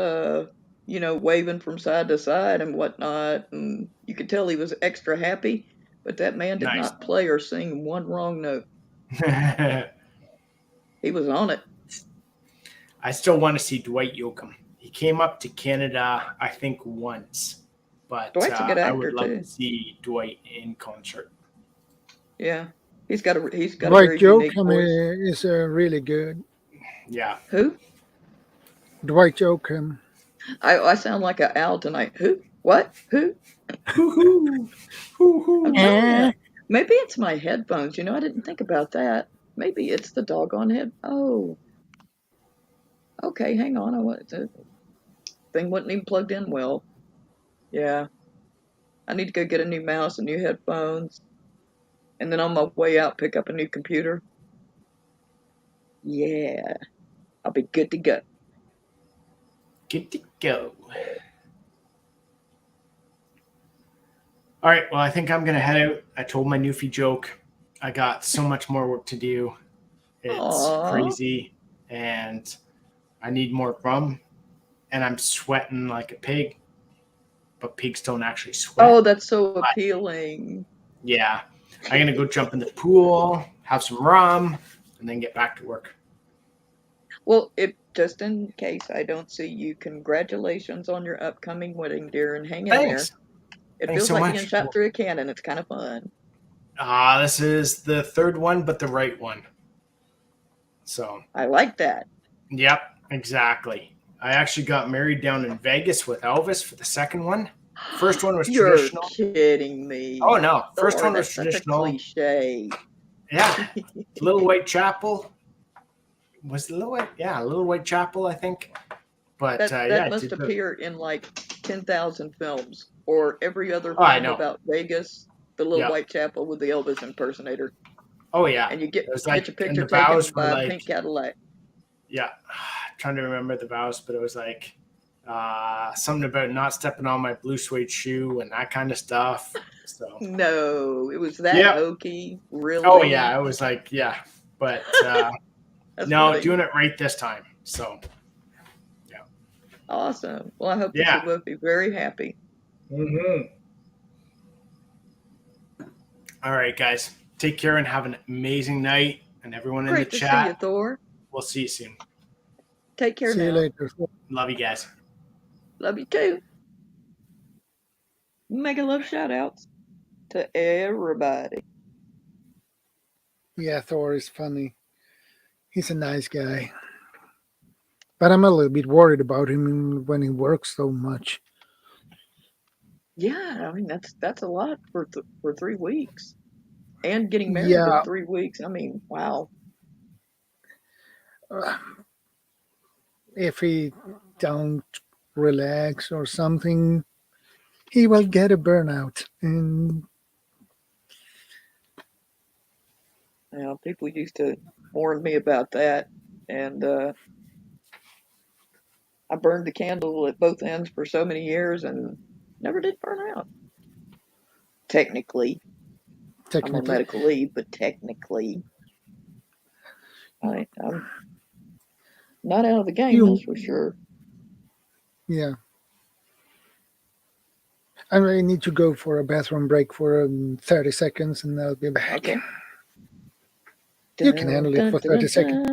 waving from side to side and whatnot. And you could tell he was extra happy, but that man did not play or sing one wrong note. He was on it. I still want to see Dwight Yoakam. He came up to Canada, I think, once. But Dwight's a good I actor would love too. to see Dwight in concert. Yeah, he's got a Dwight very unique Yoakam voice. is really good. Yeah. Who? Dwight Yoakam. I sound like an owl tonight. Who? What? Who? I'm telling you, maybe it's my headphones. I didn't think about that. Maybe it's the doggone head. Oh, okay. Hang on. The thing wasn't even plugged in well. Yeah, I need to go get a new mouse and new headphones, and then on my way out, pick up a new computer. Yeah, I'll be good to go. Good to go. All right. Well, I think I'm going to head out. I told my Newfie joke. I got so much more work to do. It's crazy. And I need more rum. And I'm sweating like a pig. But pigs don't actually sweat. Oh, that's so appealing. Yeah. I'm going to go jump in the pool, have some rum, and then get back to work. Well, just in case I don't see you, congratulations on your upcoming wedding, dear, and hang in there. It Thanks feels so like much. being shot through a cannon. It's kind of fun. This is the third one, but the right one. So I like that. Yep, exactly. I actually got married down in Vegas with Elvis for the second one. First one was traditional. You're kidding me. Oh no, first Lord, one was that's traditional. Such a cliche. Yeah, Little White Chapel. Was it Little White? Yeah, Little White Chapel, I think. But that must appear in like 10,000 films, or every other I film know. about Vegas. The Little White Chapel with the Elvis impersonator. Oh yeah, and you get like, your picture taken by a pink Cadillac. Yeah, I'm trying to remember the vows, but it was like something about not stepping on my blue suede shoe and that kind of stuff. So no, it was that hokey. Really? Oh yeah, it was like but no, funny. doing it right this time. So yeah, awesome. Well, I hope that you'll both be very happy. Mm-hmm. All right, guys. Take care and have an amazing night. And everyone in the chat. Great to see you, Thor. We'll see you soon. Take care now. See you later. Love you guys. Love you too. Mega love shout outs to everybody. Yeah, Thor is funny. He's a nice guy. But I'm a little bit worried about him when he works so much. Yeah, I mean that's a lot for 3 weeks. And getting married in 3 weeks. I mean, wow. If he don't relax or something, he will get a burnout. And people used to warn me about that, and I burned the candle at both ends for so many years and never did burn out. Technically. I'm on medical leave, but technically, I'm not out of the game, that's for sure. Yeah. I really need to go for a bathroom break for 30 seconds and I'll be back. Okay. You can handle it for 30 seconds.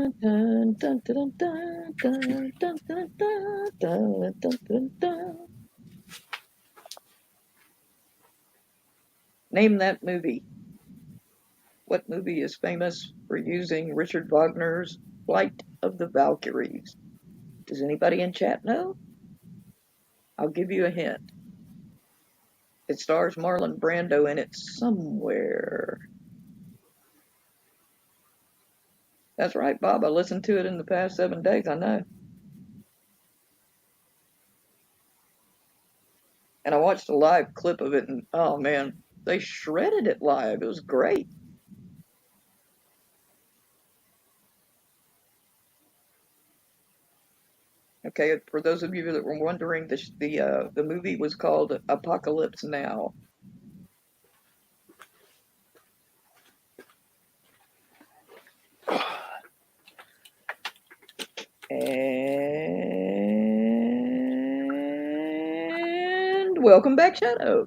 Name that movie. What movie is famous for using Richard Wagner's Flight of the Valkyries? Does anybody in chat know? I'll give you a hint. It stars Marlon Brando in it somewhere. That's right, Bob. I listened to it in the past 7 days, I know. And I watched a live clip of it, and oh man, they shredded it live. It was great. Okay, for those of you that were wondering, the movie was called Apocalypse Now. And welcome back, Shadow.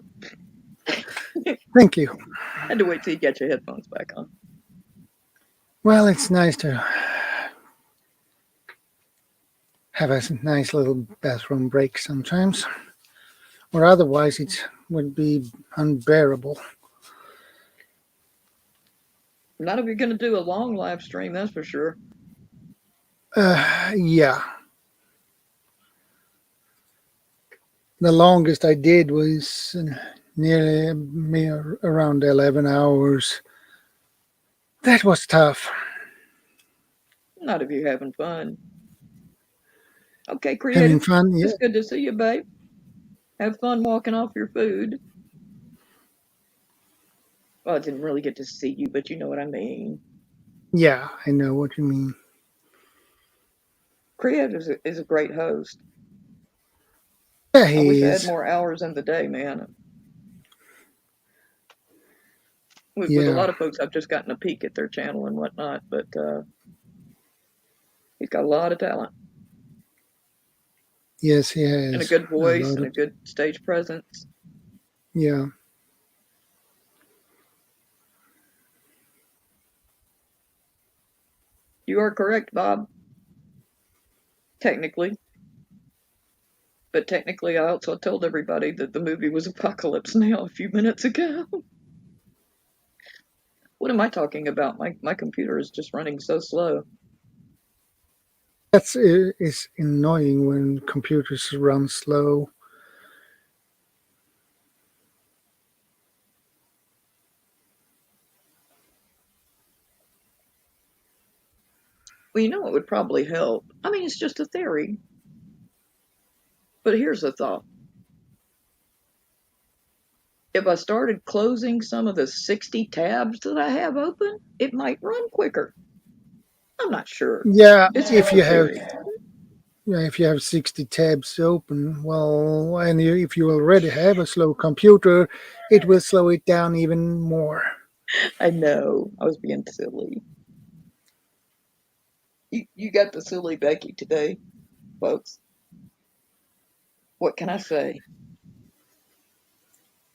Thank you. I had to wait till you get your headphones back on. Well, it's nice to have a nice little bathroom break sometimes, or otherwise it would be unbearable. Not if you're going to do a long live stream, that's for sure. Yeah. The longest I did was nearly around 11 hours. That was tough. Not if you're having fun. Okay, Having Creative. fun, yeah. It's good to see you, babe. Have fun walking off your food. Well, I didn't really get to see you, but you know what I mean. Yeah, I know what you mean. Creative is a great host. Yeah, I wish he I had is. more hours in the day, man. With a Yeah. lot of folks, I've just gotten a peek at their channel and whatnot, but he's got a lot of talent. Yes, he has. And a good voice and of, a good stage presence. Yeah. You are correct, Bob. Technically. But technically, I also told everybody that the movie was Apocalypse Now a few minutes ago. What am I talking about? My computer is just running so slow. That's it's annoying when computers run slow. Well, you know what would probably help? I mean, it's just a theory. But here's a thought. If I started closing some of the 60 tabs that I have open, it might run quicker. I'm not sure. Yeah, It's if just you a have theory. if you have 60 tabs open, well, and if you already have a slow computer, it will slow it down even more. I know. I was being silly. You got the silly Becky today, folks. What can I say?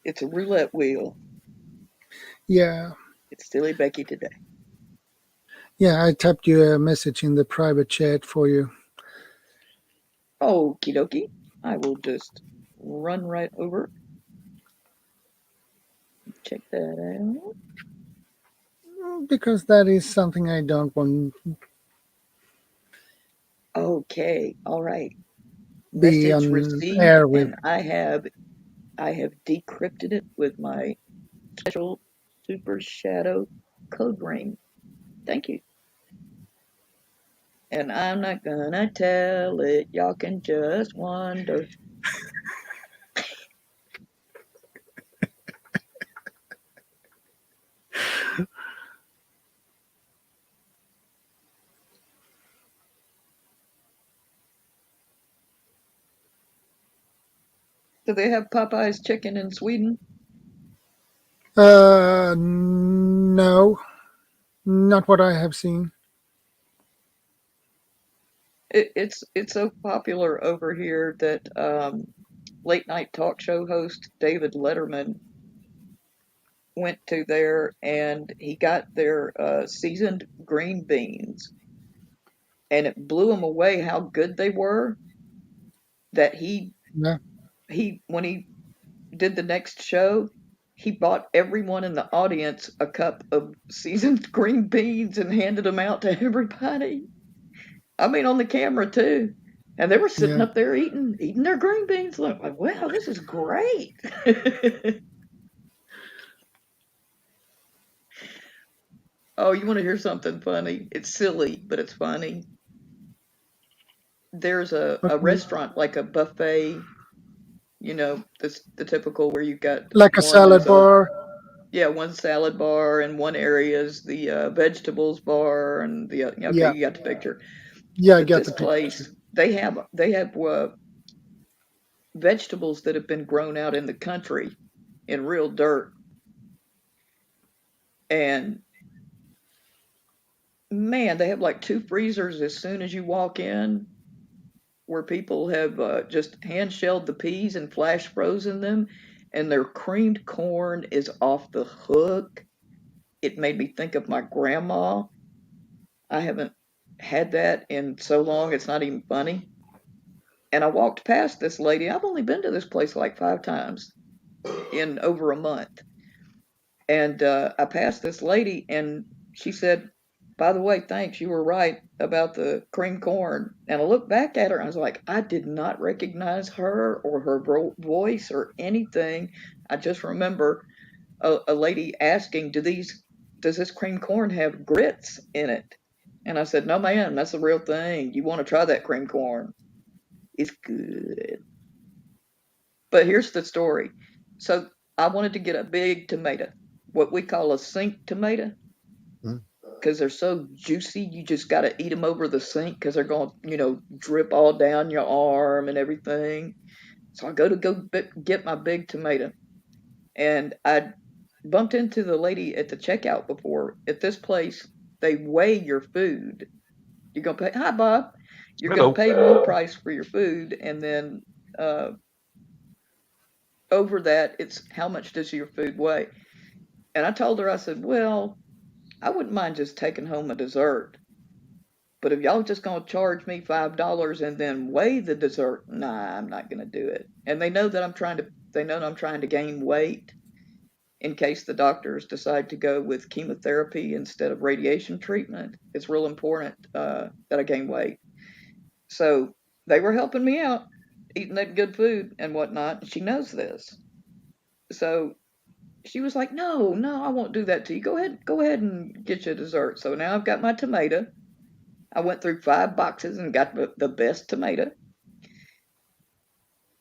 It's a roulette wheel. Yeah. It's silly Becky today. Yeah, I typed you a message in the private chat for you. Okie dokie. I will just run right over. Check that out. Because that is something I don't want. Okay, all right. Be Message on received, air with. and I have decrypted it with my special super shadow code ring. Thank you. And I'm not gonna tell it. Y'all can just wonder. Do they have Popeye's chicken in Sweden? No, not what I have seen. It's so popular over here that late night talk show host David Letterman went to there and he got their seasoned green beans, and it blew him away how good they were. That Yeah. When he did the next show, he bought everyone in the audience a cup of seasoned green beans and handed them out to everybody. I mean, on the camera too. And they were sitting up there eating their green beans. Like, wow, this is great. Oh, you want to hear something funny? It's silly, but it's funny. There's a restaurant, like a buffet, you know, the typical where you got like a salad bar. Yeah, one salad bar, and one area is the vegetables bar, and the okay, Yeah. you got the picture. Yeah, I But got this the place, picture. they have vegetables that have been grown out in the country in real dirt, and man, they have like 2 freezers as soon as you walk in, where people have just hand shelled the peas and flash frozen them, and their creamed corn is off the hook. It made me think of my grandma. I haven't had that in so long, it's not even funny. And I walked past this lady. I've only been to this place like 5 times in over a month. And I passed this lady, and she said, "By the way, thanks, you were right about the cream corn." And I looked back at her, and I was like, I did not recognize her or her voice or anything. I just remember a lady asking, does this cream corn have grits in it? And I said, "No, ma'am, that's the real thing. You want to try that cream corn. It's good." But here's the story. So I wanted to get a big tomato, what we call a sink tomato, because they're so juicy. You just got to eat them over the sink because they're going to, drip all down your arm and everything. So I go get my big tomato, and I bumped into the lady at the checkout before. At this place, they weigh your food. You're going to pay, hi, Bob. You're going to pay one price for your food, and then over that, it's how much does your food weigh? And I told her, I said, well, I wouldn't mind just taking home a dessert. But if y'all just going to charge me $5 and then weigh the dessert, nah, I'm not going to do it. And they know that I'm trying to gain weight in case the doctors decide to go with chemotherapy instead of radiation treatment. It's real important that I gain weight. So they were helping me out, eating that good food and whatnot. She knows this. So she was like, no, I won't do that to you. Go ahead and get your dessert. So now I've got my tomato. I went through 5 boxes and got the best tomato.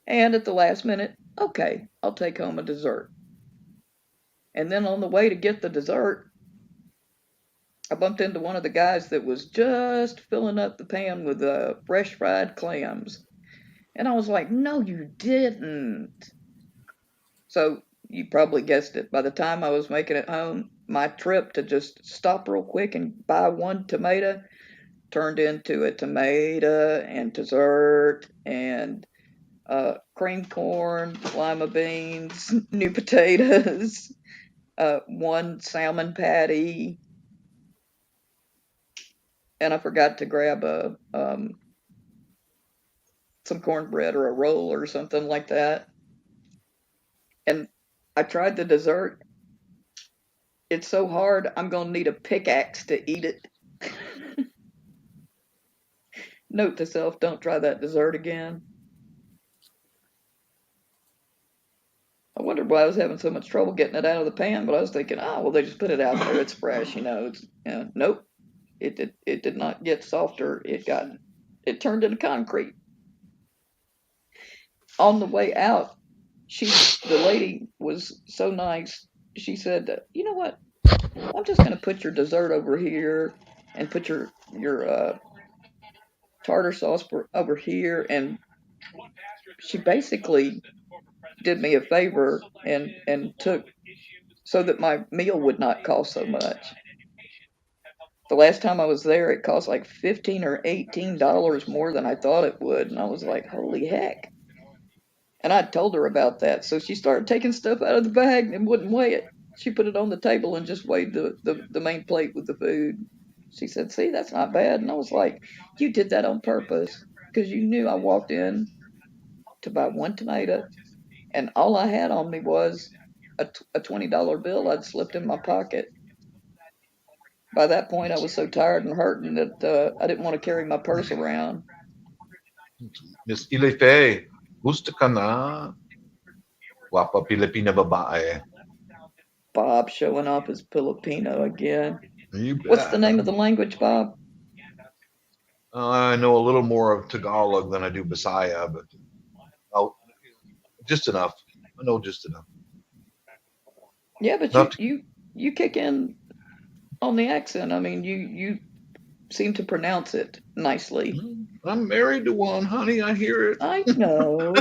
And at the last minute, okay, I'll take home a dessert. And then on the way to get the dessert, I bumped into one of the guys that was just filling up the pan with fresh fried clams. And I was like, no, you didn't. So you probably guessed it. By the time I was making it home, my trip to just stop real quick and buy one tomato turned into a tomato and dessert and cream corn, lima beans, new potatoes, one salmon patty, and I forgot to grab some cornbread or a roll or something like that. And I tried the dessert. It's so hard, I'm going to need a pickaxe to eat it. Note to self, don't try that dessert again. I wondered why I was having so much trouble getting it out of the pan, but I was thinking, well, they just put it out there. It's fresh, Nope. It did not get softer. It turned into concrete. On the way out, the lady was so nice. She said, you know what? I'm just going to put your dessert over here and put your tartar sauce over here. And she basically did me a favor and took so that my meal would not cost so much. The last time I was there, it cost like $15 or $18 more than I thought it would. And I was like, holy heck. And I told her about that. So she started taking stuff out of the bag and wouldn't weigh it. She put it on the table and just weighed the main plate with the food. She said, see, that's not bad. And I was like, you did that on purpose because you knew I walked in to buy one tomato and all I had on me was a $20 bill I'd slipped in my pocket. By that point, I was so tired and hurting that I didn't want to carry my purse around. Miss Ilife, gusto ka na? Guwapa Pilipina babae. Bob showing off his Filipino again. What's the name of the language, Bob? I know a little more of Tagalog than I do Bisaya, but just enough. I know just enough. Yeah, but you kick in on the accent. I mean, you seem to pronounce it nicely. I'm married to one, honey. I hear it. I know.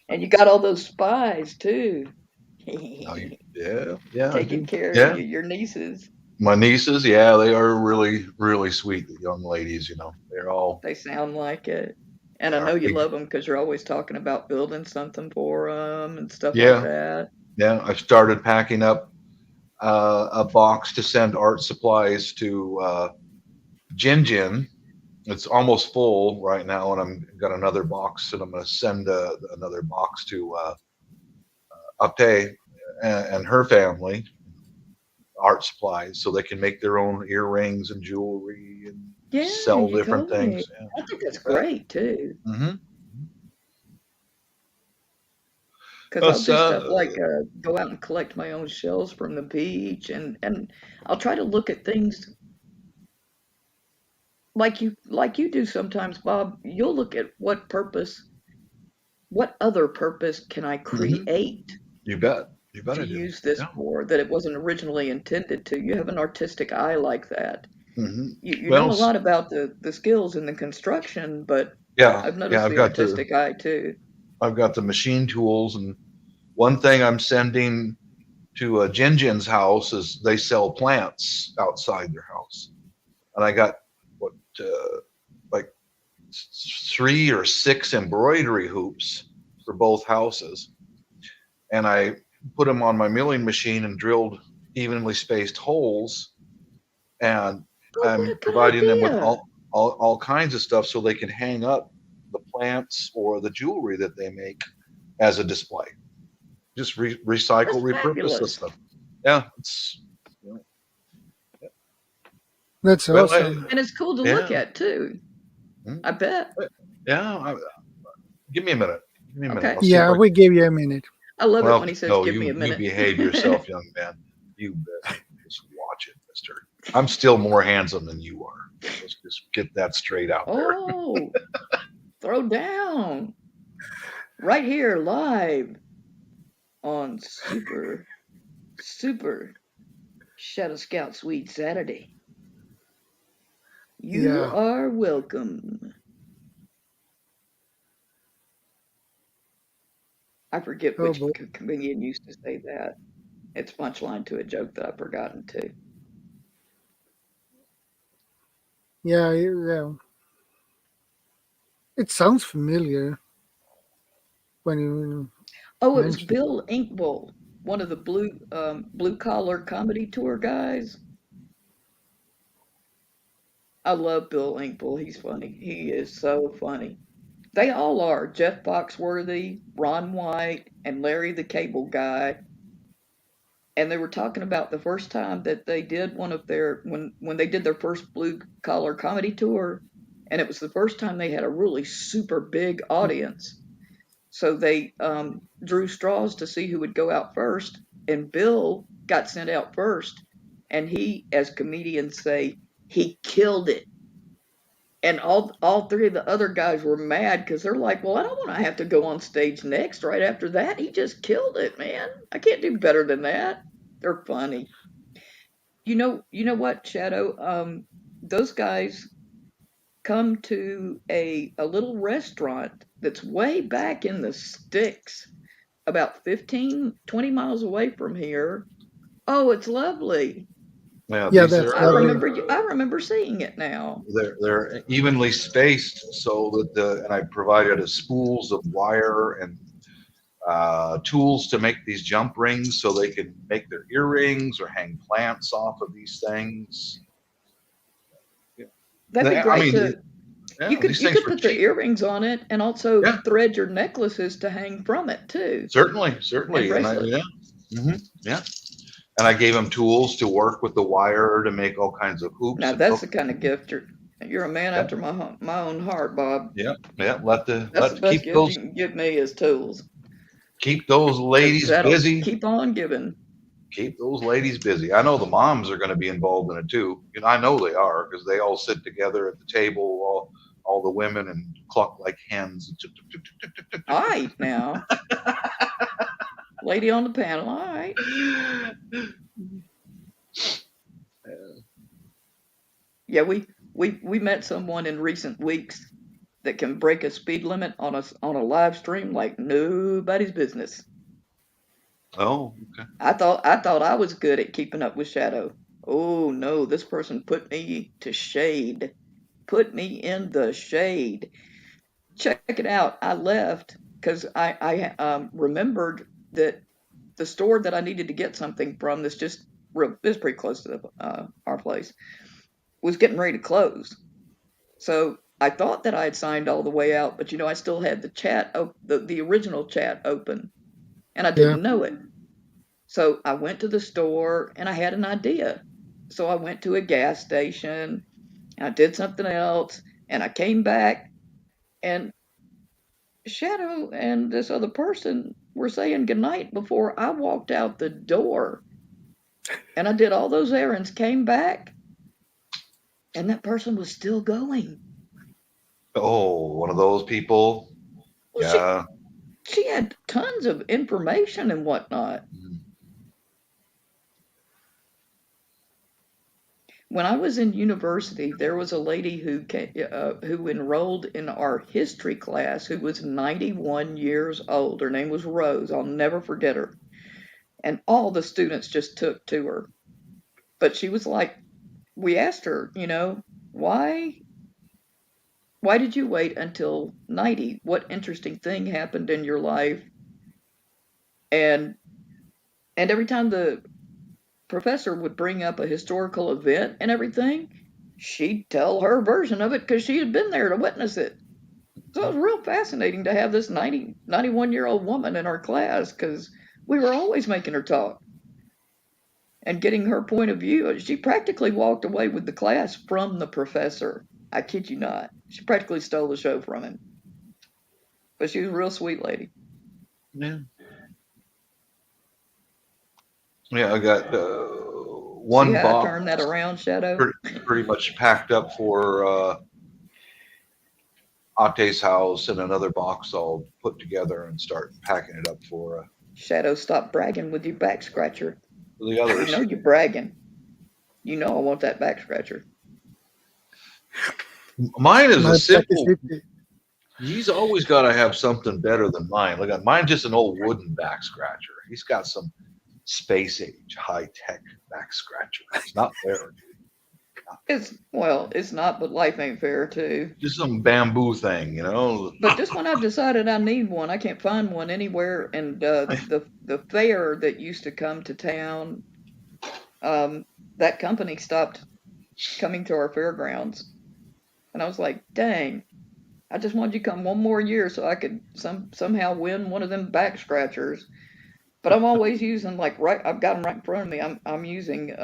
And you got all those spies too. Yeah. Taking care of your nieces. My nieces, yeah, they are really, really sweet young ladies. They sound like it. And I know you love them because you're always talking about building something for them and stuff like that. Yeah, I started packing up a box to send art supplies to Jin Jin it's almost full right now, and I'm got another box, and I'm going to send another box to Ate and her family, art supplies, so they can make their own earrings and jewelry and Yeah, sell you different told me. things. Yeah. I think that's great too. Mm-hmm. Because I'll do stuff like go out and collect my own shells from the beach, and I'll try to look at things like you do sometimes, Bob. You'll look at what other purpose can I create You bet. You bet to I do. use this for that it wasn't originally intended to. You have an artistic eye like that. Mm-hmm. You Well, know a lot about the skills in the construction, but yeah, I've noticed I've the got artistic eye too. I've got the machine tools, and one thing I'm sending to Jinjin's house is they sell plants outside their house, and I got like 3 or 6 embroidery hoops for both houses, and I put them on my milling machine and drilled evenly spaced holes, and I'm providing them with all kinds of stuff so they can hang up the plants or the jewelry that they make as a display. Just recycle, repurpose the stuff. Yeah, it's That's awesome. And it's cool to look at too. I bet. Yeah. Give me a minute. Give me a minute. Okay. Yeah, we give you a minute. I love it when he says, "Give me a minute." You behave yourself, young man. You just watch it, mister. I'm still more handsome than you are. Let's just get that straight out there. Oh, throw down. Right here, live on Super ShadowScoutSwede Saturday. You are welcome. I forget which comedian used to say that. It's punchline to a joke that I've forgotten too. Yeah. It sounds familiar when you. Oh, it was Bill Inkbull, one of the blue collar comedy tour guys. I love Bill Inkbull. He's funny. He is so funny. They all are. Jeff Foxworthy, Ron White, and Larry the Cable Guy. And they were talking about the first time that they did one of their when they did their first blue collar comedy tour, and it was the first time they had a really super big audience. So they drew straws to see who would go out first, and Bill got sent out first, and he, as comedians say, he killed it. And all 3 of the other guys were mad because they're like, well, I don't want to have to go on stage next right after that. He just killed it, man. I can't do better than that. They're funny. You know what, Shadow? Those guys come to a little restaurant that's way back in the sticks, about 15, 20 miles away from here. Oh, it's lovely. Yeah, that's I remember seeing it now. They're evenly spaced so that and I provided spools of wire and tools to make these jump rings so they can make their earrings or hang plants off of these things. That'd be great you could put the earrings on it and also thread your necklaces to hang from it too. Certainly. And I gave them tools to work with the wire to make all kinds of hoops. Now that's the kind of gift you're a man after my own heart, Bob. Yeah. That's the best gift you can give me is tools. Keep those ladies busy. Keep on giving. Keep those ladies busy. I know the moms are going to be involved in it too. I know they are because they all sit together at the table, all the women, and cluck like hens. All right, now. Lady on the panel, all right. Yeah, we met someone in recent weeks that can break a speed limit on a live stream like nobody's business. Oh, okay. I thought I was good at keeping up with Shadow. Oh no, this person put me to shade. Put me in the shade. Check it out. I left because I remembered that the store that I needed to get something from this is pretty close to our place was getting ready to close. So I thought that I had signed all the way out, but I still had the chat, the original chat open, and I didn't know it. So I went to the store and I had an idea. So I went to a gas station, and I did something else, and I came back, and Shadow and this other person were saying goodnight before I walked out the door. And I did all those errands, came back, and that person was still going. Oh, one of those people. Well, Yeah. she had tons of information and whatnot. When I was in university, there was a lady who enrolled in our history class who was 91 years old. Her name was Rose. I'll never forget her. And all the students just took to her. But she was like, we asked her, why did you wait until 90? What interesting thing happened in your life? And every time the professor would bring up a historical event and everything, she'd tell her version of it because she had been there to witness it. So it was real fascinating to have this 91-year-old woman in our class because we were always making her talk and getting her point of view. She practically walked away with the class from the professor. I kid you not. She practically stole the show from him. But she was a real sweet lady. Yeah. Yeah, I got one See how box. I turned that around, Shadow? Pretty much packed up for Ate's house, and another box I'll put together and start packing it up for Shadow, stop bragging with your back scratcher. the others. You know you're bragging. You know I want that back scratcher. Mine is a simple. He's always got to have something better than mine. Look at mine's just an old wooden back scratcher. He's got some space age, high tech back scratcher. It's not fair. It's not, but life ain't fair too. Just some bamboo thing, But this one, I've decided I need one. I can't find one anywhere, and the fair that used to come to town, that company stopped coming to our fairgrounds, and I was like, dang. I just wanted you to come one more year so I could somehow win one of them back scratchers. But I'm always using I've got them right in front of me. I'm using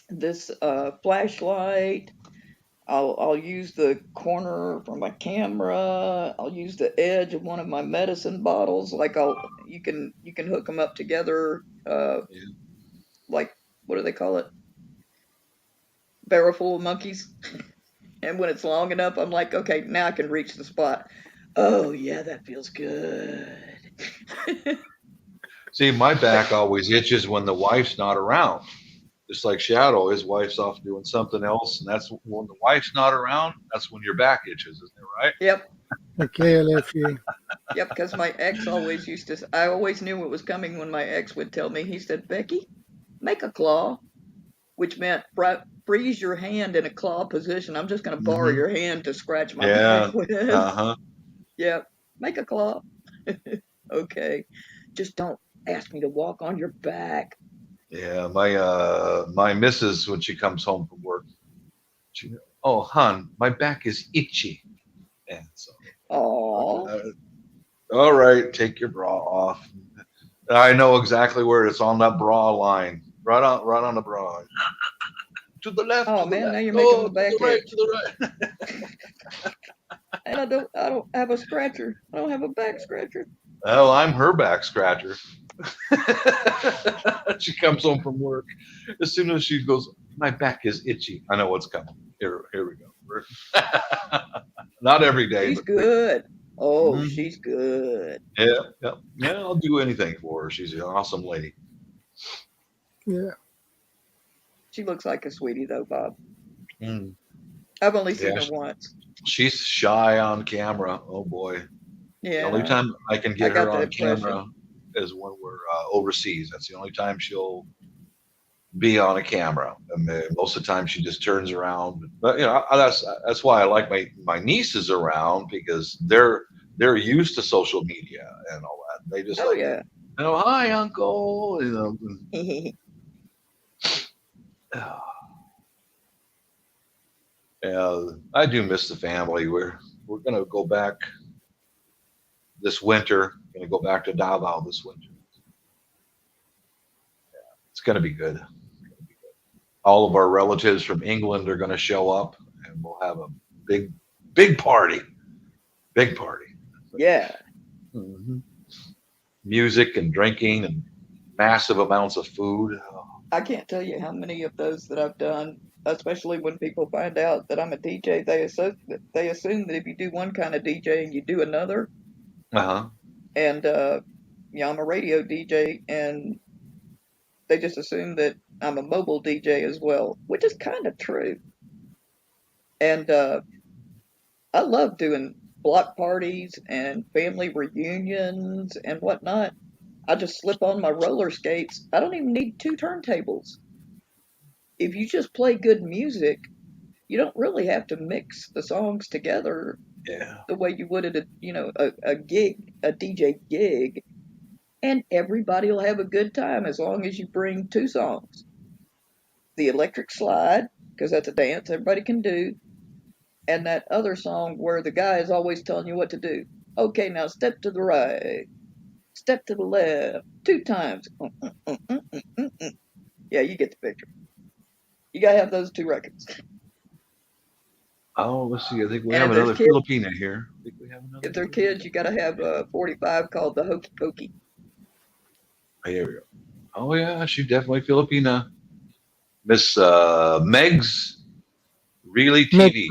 this flashlight. I'll use the corner from my camera. I'll use the edge of one of my medicine bottles. You can hook them up together. Like, what do they call it? Barrel full of monkeys. And when it's long enough, I'm like, okay, now I can reach the spot. Oh, yeah, that feels good. See, my back always itches when the wife's not around. Just like Shadow, his wife's off doing something else, and that's when the wife's not around, that's when your back itches, isn't it right? Yep. Okay, LFU. Yep, because my ex always I always knew what was coming when my ex would tell me. He said, Becky, make a claw, which meant freeze your hand in a claw position. I'm just going to borrow your hand to scratch my back with. Yep, make a claw. Okay, just don't ask me to walk on your back. Yeah, my missus, when she comes home from work, oh, hon, my back is itchy. And so, all right, take your bra off. I know exactly where it's on that bra line, right on the bra. To the left. Oh man, now you're making the back itch. To the right. And I don't have a scratcher. I don't have a back scratcher. Oh, I'm her back scratcher. She comes home from work. As soon as she goes, my back is itchy. I know what's coming. Here we go. Not every day. She's good. Oh, she's good. Yeah, I'll do anything for her. She's an awesome lady. Yeah. She looks like a sweetie, though, Bob. Mm. I've only seen her once. She's shy on camera. Oh boy. Yeah. The only time I can get her on camera is when we're overseas. That's the only time she'll be on a camera. And most of the time she just turns around. But that's why I like my nieces around, because they're used to social media and all that. They just hi uncle. Yeah, I do miss the family. We're gonna go back this winter. Gonna go back to Davao this winter. It's gonna be good. All of our relatives from England are gonna show up, and we'll have a big party. Big party. Yeah. Music and drinking and massive amounts of food. I can't tell you how many of those that I've done, especially when people find out that I'm a DJ. They assume that if you do one kind of DJ and you do another, and I'm a radio DJ, and they just assume that I'm a mobile DJ as well, which is kind of true. And I love doing block parties and family reunions and whatnot. I just slip on my roller skates. I don't even need 2 turntables. If you just play good music, you don't really have to mix the songs together the way you would at a gig, a DJ gig, and everybody will have a good time as long as you bring 2 songs. The electric slide, because that's a dance everybody can do, and that other song where the guy is always telling you what to do. Okay, now step to the right, step to the left, 2 times. Yeah, you get the picture. You gotta have those 2 records. Oh, let's see. I think we And have if there's another kids- Filipina here. I think we have another. If they're kids, you gotta have a 45 called the Hokey Pokey. Here we go. Oh yeah, she's definitely Filipina. Miss Meg's Really TV.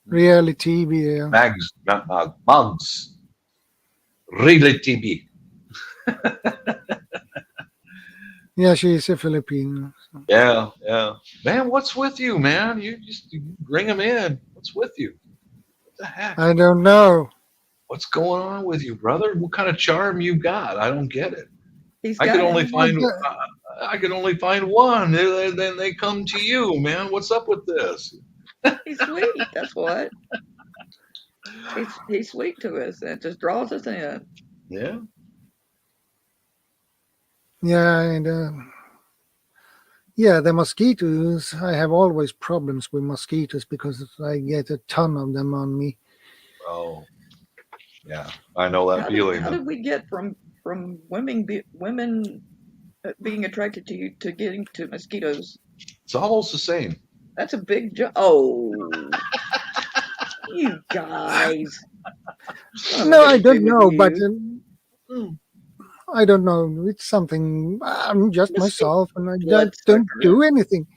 Reality TV, yeah. Mags, not Mugs. Really TV. Yeah, she's a Filipino. So. Yeah. Man, what's with you, man? You bring them in. What's with you? What the heck? I don't know. What's going on with you, brother? What kind of charm you got? I don't get it. I could only find one. Then they come to you, man. What's up with this? He's sweet. That's what. He's sweet to us and just draws us in. Yeah. Yeah, and the mosquitoes. I have always problems with mosquitoes because I get a ton of them on me. Oh, yeah, I know that feeling. How did we get from women being attracted to you to getting to mosquitoes? It's almost the same. That's a big jump. Oh, you guys. No, I don't know, but I don't know. It's something. I'm just myself, and I don't do anything.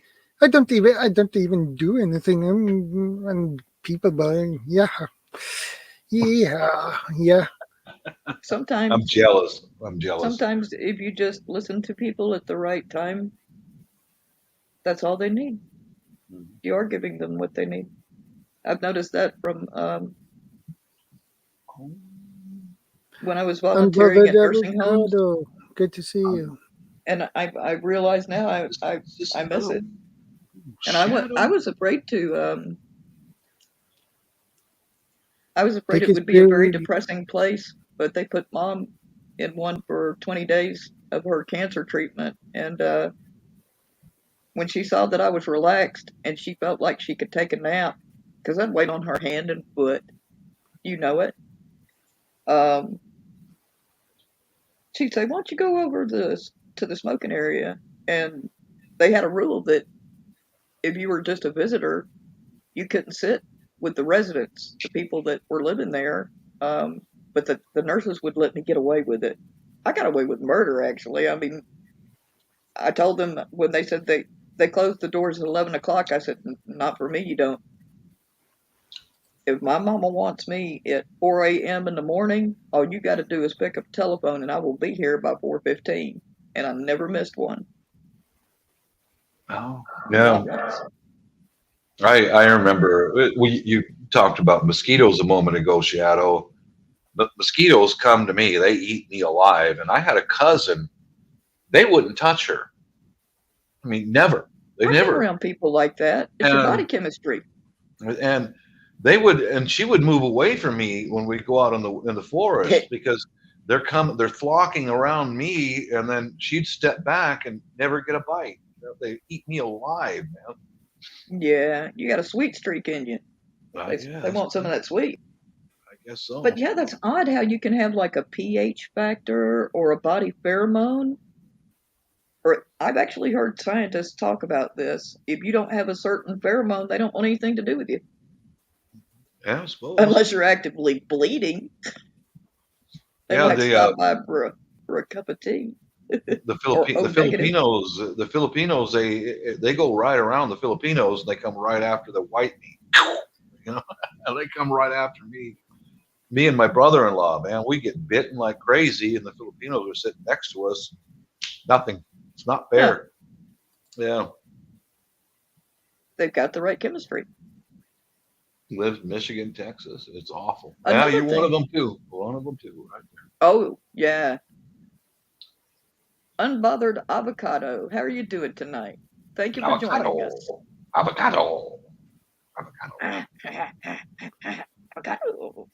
I don't even do anything. And people buying, yeah. Sometimes I'm jealous. Sometimes if you just listen to people at the right time, that's all they need. You are giving them what they need. I've noticed that from when I was volunteering at nursing homes. Good to see you. And I realize now I miss it. And I was afraid to. I was afraid it would be a very depressing place, but they put Mom in one for 20 days of her cancer treatment. And when she saw that I was relaxed and she felt like she could take a nap, because I'd wait on her hand and foot, you know it. She'd say, "Why don't you go over to the smoking area?" And they had a rule that if you were just a visitor, you couldn't sit with the residents, the people that were living there. But the nurses would let me get away with it. I got away with murder, actually. I mean, I told them when they said they closed the doors at 11 o'clock, I said, "Not for me, you don't. If my mama wants me at 4 a.m. in the morning, all you got to do is pick up the telephone and I will be here by 4:15. And I never missed one. Oh, yeah. I remember you talked about mosquitoes a moment ago, Shadow. But mosquitoes come to me, they eat me alive. And I had a cousin, they wouldn't touch her. I mean, never. They never. Around people like that. It's your body chemistry. And she would move away from me when we go out in the forest because they're flocking around me, and then she'd step back and never get a bite. They eat me alive, man. Yeah, you got a sweet streak in you. They want some of that sweet. I guess so. But yeah, that's odd how you can have like a pH factor or a body pheromone. Or I've actually heard scientists talk about this. If you don't have a certain pheromone, they don't want anything to do with you. Yeah, I suppose. Unless you're actively bleeding. They might stop by for a cup of tea. The Filipinos, they go right around the Filipinos. And they come right after the white meat. You know, they come right after me. Me and my brother-in-law, man, we get bitten like crazy, and the Filipinos are sitting next to us. Nothing. It's not fair. Yeah. They've got the right chemistry. Lives in Michigan, Texas. It's awful. Another you're thing. one of them too. One of them too, right there. Oh, yeah. Unbothered Avocado. How are you doing tonight? Thank you for joining us. Avocado. Avocado.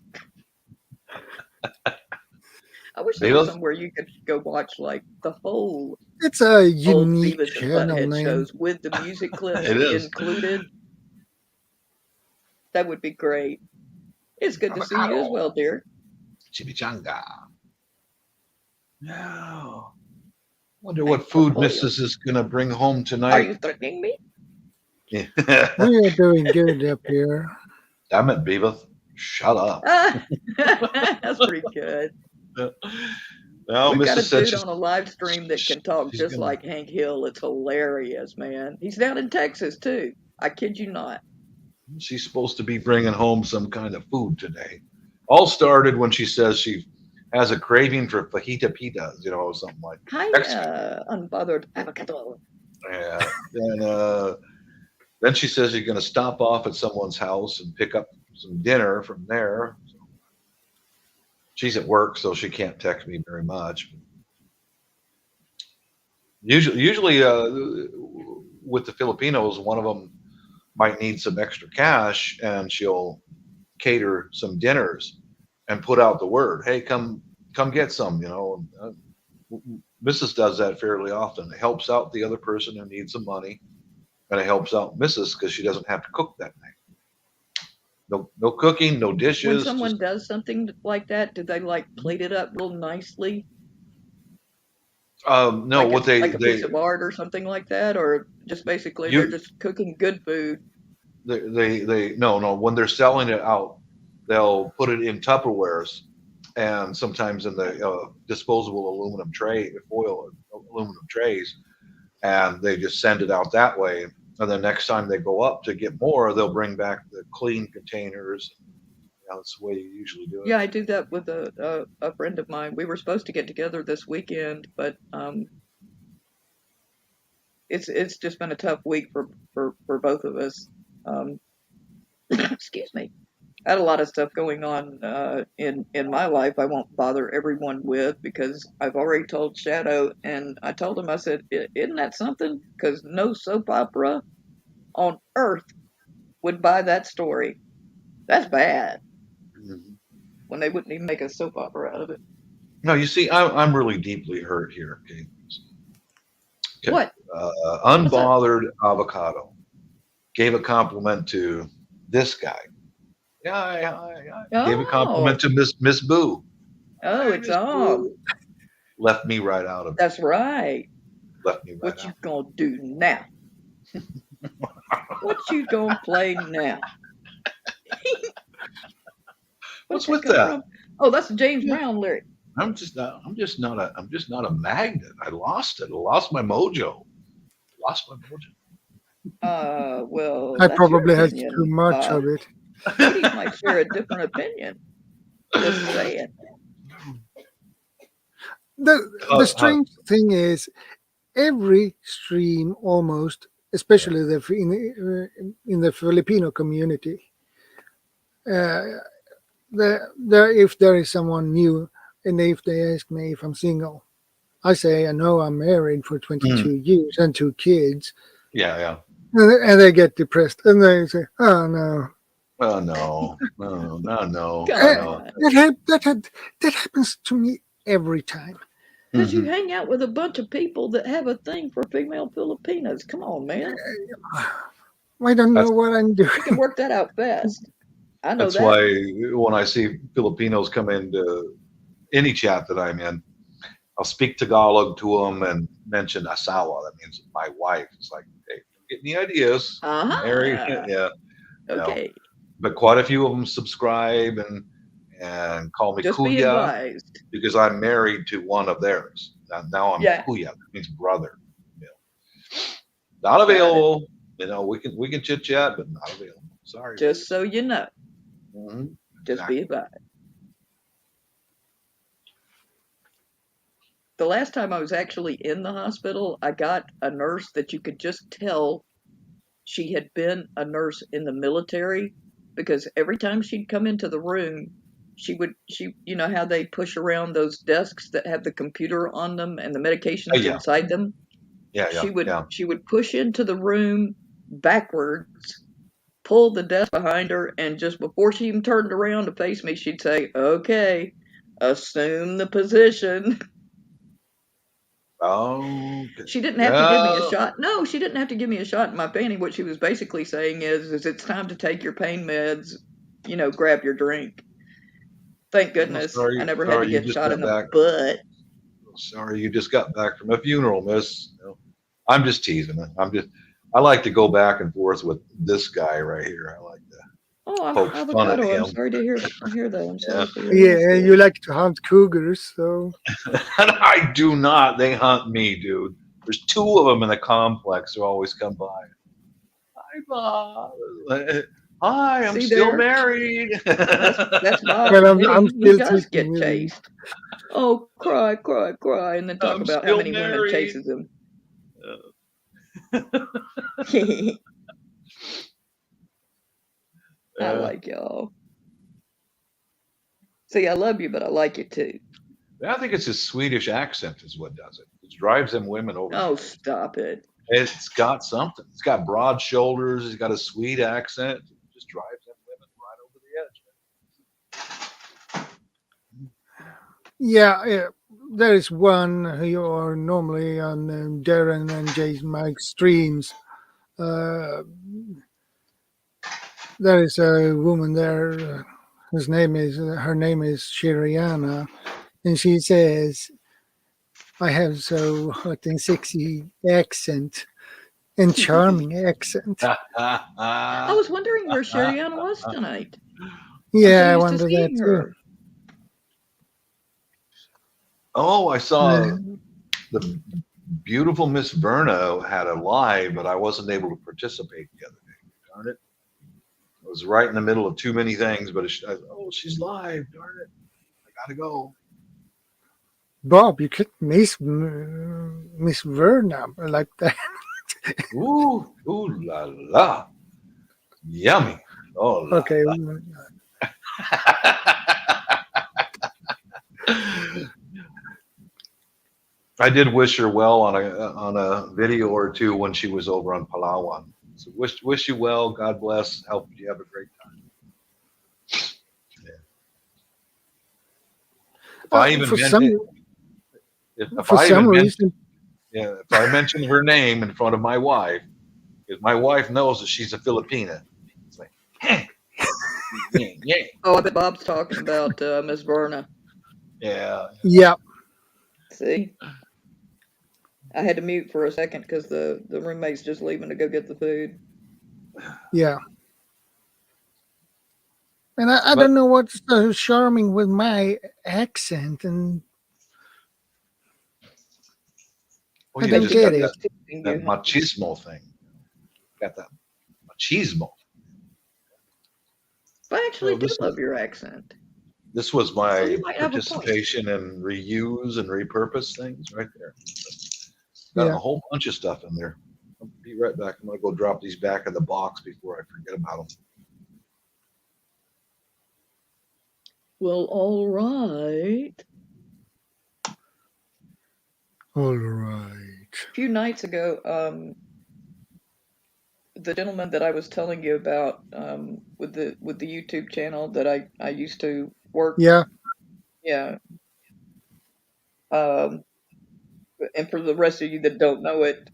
I wish there was somewhere you could go watch like the whole. It's a old unique Beavis and channel Butthead name. shows with the music clips It is. included. That would be great. It's good to see you as well, dear. Chimichanga. No. Wonder what food Mrs. is gonna bring home tonight. Are you threatening me? We are doing good up here. Damn it, Beavis. Shut up. That's pretty good. Well, We've got a Mrs. said dude on a live stream that can talk just like Hank Hill. It's hilarious, man. He's down in Texas, too. I kid you not. She's supposed to be bringing home some kind of food today. All started when she says she has a craving for fajita pitas, you know, something like that. Hi, unbothered avocado. Yeah. And then she says you're going to stop off at someone's house and pick up some dinner from there. So she's at work, so she can't text me very much. Usually with the Filipinos, one of them might need some extra cash, and she'll cater some dinners and put out the word, hey, come get some, you know. Mrs. does that fairly often. It helps out the other person who needs some money, and it helps out Mrs. because she doesn't have to cook that night. No cooking, no dishes. When someone does something like that, do they like plate it up real nicely? No, like what they piece of art or something like that, or just basically they're just cooking good food. No. When they're selling it out, they'll put it in Tupperwares, and sometimes in the disposable aluminum trays, and they just send it out that way. And the next time they go up to get more, they'll bring back the clean containers. That's the way you usually do it. Yeah, I do that with a friend of mine. We were supposed to get together this weekend, but it's just been a tough week for both of us. Excuse me. I had a lot of stuff going on in my life I won't bother everyone with because I've already told Shadow, and I told him, I said, isn't that something? Because no soap opera on earth would buy that story. That's bad. Mm-hmm. When they wouldn't even make a soap opera out of it. No, you see, I'm really deeply hurt here. Okay. What? Unbothered Avocado gave a compliment to this guy. Yeah. Gave a compliment to Miss Boo. Oh, it's on. Left me right out of it. That's right. Left me right what out. You gonna do now? What you gonna play now? What's with that? From? Oh, that's a James Brown lyric. I'm just not a magnet. I lost it. I lost my mojo. Well, I probably had too much of it. He might share a different opinion. Just saying. The strange thing is, every stream almost, especially in the Filipino community, if there is someone new, and if they ask me if I'm single, I say I know I'm married for 22 years and 2 kids. Yeah. And they get depressed, and they say, "Oh no." Oh no. That happens to me every time. Because you hang out with a bunch of people that have a thing for female Filipinas. Come on, man. I don't know what I'm doing. You can work that out fast. I know That's that. why when I see Filipinos come into any chat that I'm in, I'll speak Tagalog to them and mention asawa. That means my wife. It's like, hey, get any ideas? Mary, yeah. Okay. But quite a few of them subscribe and call me Just be kuya advised. because I'm married to one of theirs. Now I'm kuya. That means brother. Not available. We can chit chat, but not available. Sorry. Just so you know. Mm-hmm. Just be advised. The last time I was actually in the hospital, I got a nurse that you could just tell she had been a nurse in the military, because every time she'd come into the room, she you know how they push around those desks that have the computer on them and the medications inside them? She would push into the room backwards, pull the desk behind her, and just before she even turned around to face me, she'd say, "Okay, assume the position." Oh, she didn't have to give me a shot. No, she didn't have to give me a shot in my panty. What she was basically saying is it's time to take your pain meds. Grab your drink. Thank goodness I never had to get shot in the butt. Sorry, you just got back from a funeral, miss. I'm just teasing. I like to go back and forth with this guy right here. I like to poke fun at him. I'm sorry to hear that. I'm sorry for your Yeah, you like to hunt cougars, so. And I do not. They hunt me, dude. There's 2 of them in the complex who always come by. Hi, Bob. Hi, I'm still married. That's Bob. Well, I'm he still does get tweaking, chased. Oh, cry, cry, cry, and then talk about how many women chases him. I like y'all. See, I love you, but I like you too. I think it's his Swedish accent is what does it. It drives them women over. Oh, stop it. It's got something. It's got broad shoulders. He's got a Swede accent. It just drives them women right over the edge. Yeah, there is one who are normally on Darren and Jay's Mike streams. There is a woman there. Her name is Shiriana, and she says, "I have so hot and sexy accent and charming accent." I was wondering where Shiriana was tonight. Yeah, I wonder that too. Oh, I saw the beautiful Miss Verna had a live, but I wasn't able to participate the other day. Darn it. I was right in the middle of too many things, but she's live. Darn it. I got to go. Bob, you could miss Verna like that. Ooh la la. Yummy. Oh, la, okay. La. I did wish her well on a video or 2 when she was over on Palawan. So wish you well. God bless. Hope you have a great time. Yeah. If I even if I mention her name in front of my wife, because my wife knows that she's a Filipina. It's like, yeah. Oh, I bet Bob's talking about Miss Verna. Yeah. Yeah. See? I had to mute for a second because the roommate's just leaving to go get the food. Yeah. And I don't know what's so charming with my accent, and I don't get it. That machismo thing. Got that machismo. I actually do love your accent. This was my participation in reuse and repurpose things right there. Got a whole bunch of stuff in there. I'll be right back. I'm going to go drop these back in the box before I forget about them. Well, all right. All right. A few nights ago, the gentleman that I was telling you about with the YouTube channel that I used to work. Yeah. Yeah. and for the rest of you that don't know it,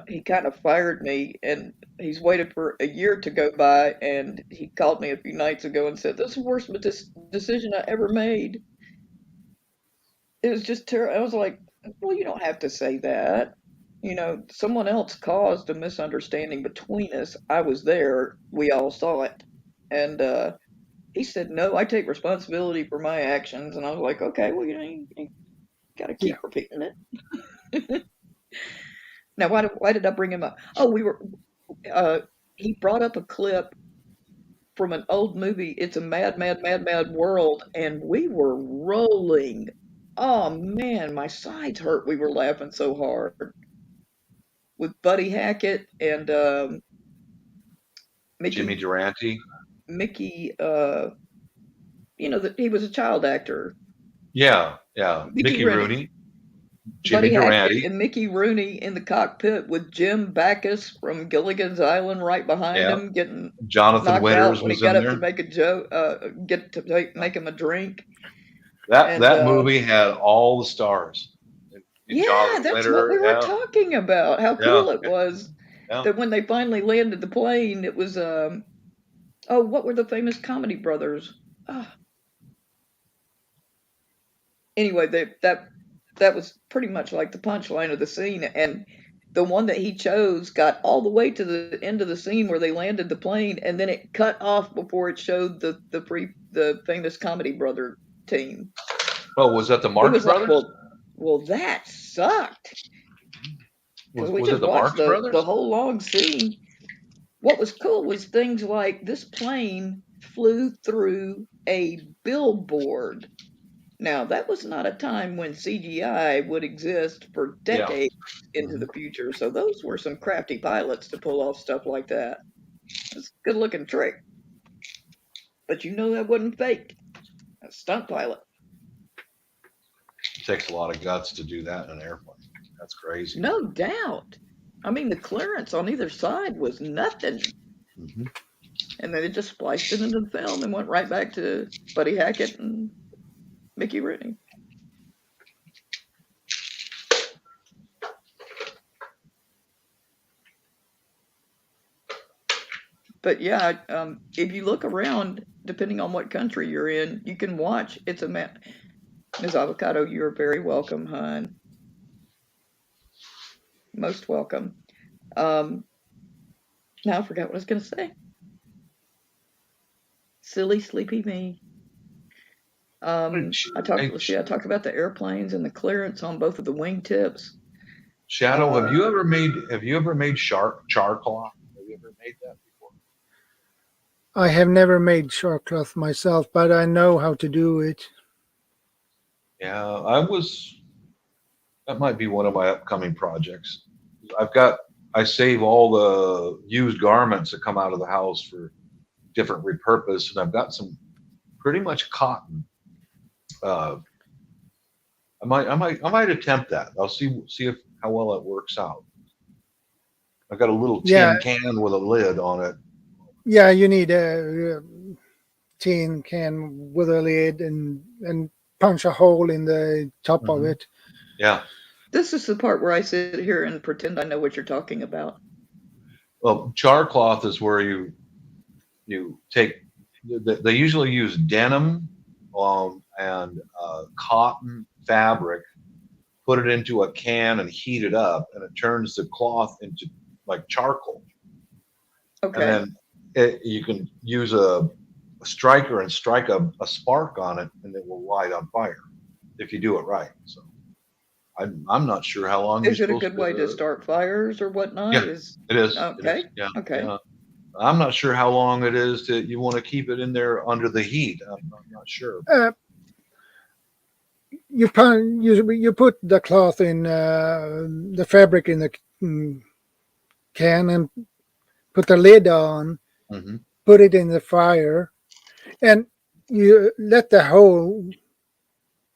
he kind of fired me, and he's waited for a year to go by, and he called me a few nights ago and said, "This is the worst decision I ever made." It was just terrible. I was like, "Well, you don't have to say that. Someone else caused a misunderstanding between us. I was there. We all saw it." And he said, "No, I take responsibility for my actions." And I was like, "Okay, well, you got to keep repeating it." Now, why did I bring him up? Oh, he brought up a clip from an old movie. It's a mad, mad, mad, mad world, and we were rolling. Oh man, my sides hurt. We were laughing so hard with Buddy Hackett and Jimmy Durante. Mickey. That he was a child actor. Yeah. Mickey Rooney. Jimmy Buddy Durante. Hackett and Mickey Rooney in the cockpit with Jim Backus from Gilligan's Island right behind him, getting Jonathan knocked Winters out when was he got in up there. to make a joke, make him a drink. That movie had all the stars. Yeah, that's what we were talking about. How cool it was that when they finally landed the plane, it was what were the famous comedy brothers? Anyway, that was pretty much like the punchline of the scene, and the one that he chose got all the way to the end of the scene where they landed the plane, and then it cut off before it showed the famous comedy brother team. Oh, was that the Marx Brothers? Like, well, that sucked. Because we just watched the whole long scene. What was cool was things like this plane flew through a billboard. Now, that was not a time when CGI would exist for decades into the future, so those were some crafty pilots to pull off stuff like that. It's a good-looking trick. But that wasn't fake. A stunt pilot. It takes a lot of guts to do that in an airplane. That's crazy. No doubt. I mean, the clearance on either side was nothing. Mm-hmm. And then it just spliced it into the film and went right back to Buddy Hackett and Mickey Rooney. But yeah, if you look around, depending on what country you're in, you can watch. It's a map. Ms. Avocado, you're very welcome, hon. Most welcome. Now I forgot what I was going to say. Silly, sleepy me. I talked about the airplanes and the clearance on both of the wingtips. Shadow, have you ever made charcoal? Have you ever made that before? I have never made char cloth myself, but I know how to do it. Yeah, that might be one of my upcoming projects. I save all the used garments that come out of the house for different repurpose, and I've got some pretty much cotton. I might attempt that. I'll see how well it works out. I've got a little tin can with a lid on it. Yeah, you need a tin can with a lid and punch a hole in the top of it. Yeah. This is the part where I sit here and pretend I know what you're talking about. Well, char cloth is where you take. They usually use denim and cotton fabric, put it into a can and heat it up, and it turns the cloth into like charcoal. Okay. And then you can use a striker and strike a spark on it, and it will light on fire if you do it right. So I'm not sure how long. Is it a good way to start fires or whatnot? Yeah, it is. Okay. It is. Yeah. Okay. Yeah. I'm not sure how long it is that you want to keep it in there under the heat. I'm not sure. You put the cloth in the fabric in the can and put the lid on. Mm-hmm. Put it in the fire, and you let the hole.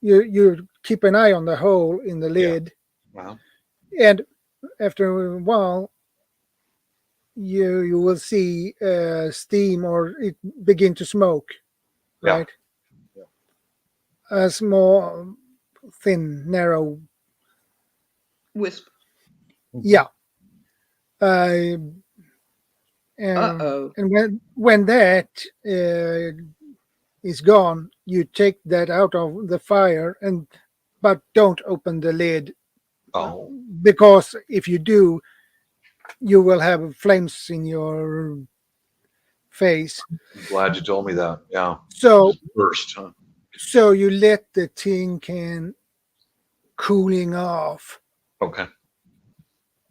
You keep an eye on the hole in the lid. Yeah. Wow. And after a while, you will see steam or it begin to smoke, right? Yeah. A small, thin, narrow Wisp. Yeah. Uh-oh. And when that is gone, you take that out of the fire, but don't open the lid, Oh, because if you do, you will have flames in your face. I'm glad you told me that. Yeah. So Just burst, huh? so you let the tin can cooling off. Okay.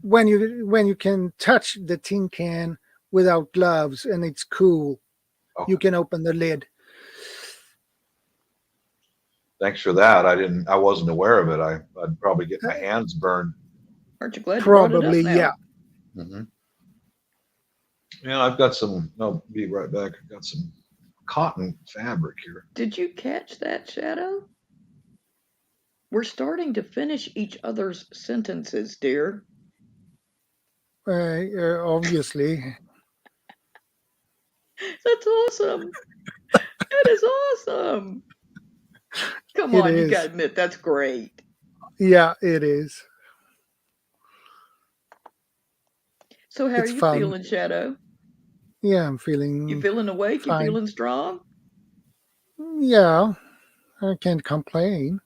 When you can touch the tin can without gloves and it's cool, Okay. you can open the lid. Thanks for that. I wasn't aware of it. I'd probably get my hands burned. Aren't you glad Probably, you brought it up now? yeah. Mm-hmm. Yeah, I've got some. I'll be right back. I've got some cotton fabric here. Did you catch that, Shadow? We're starting to finish each other's sentences, dear. Obviously. That's awesome. That is awesome. Come It on, you is. gotta admit, that's great. Yeah, it is. So how It's are you fun. feeling, Shadow? Yeah, I'm feeling. You feeling awake? fine. You feeling strong? Yeah, I can't complain.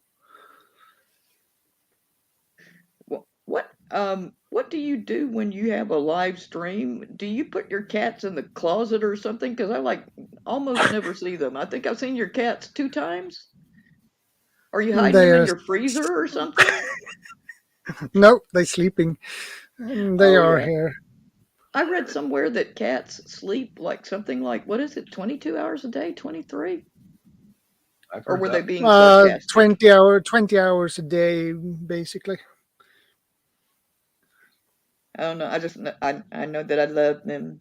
What do you do when you have a live stream? Do you put your cats in the closet or something? Because I almost never see them. I think I've seen your cats 2 times. Are you hiding them in your freezer or something? No, they're sleeping. They are yeah. here. I read somewhere that cats sleep something like, what is it, 22 hours a day, 23? Or were they being sarcastic? 20 hours a day, basically. I don't know. I know that I love them.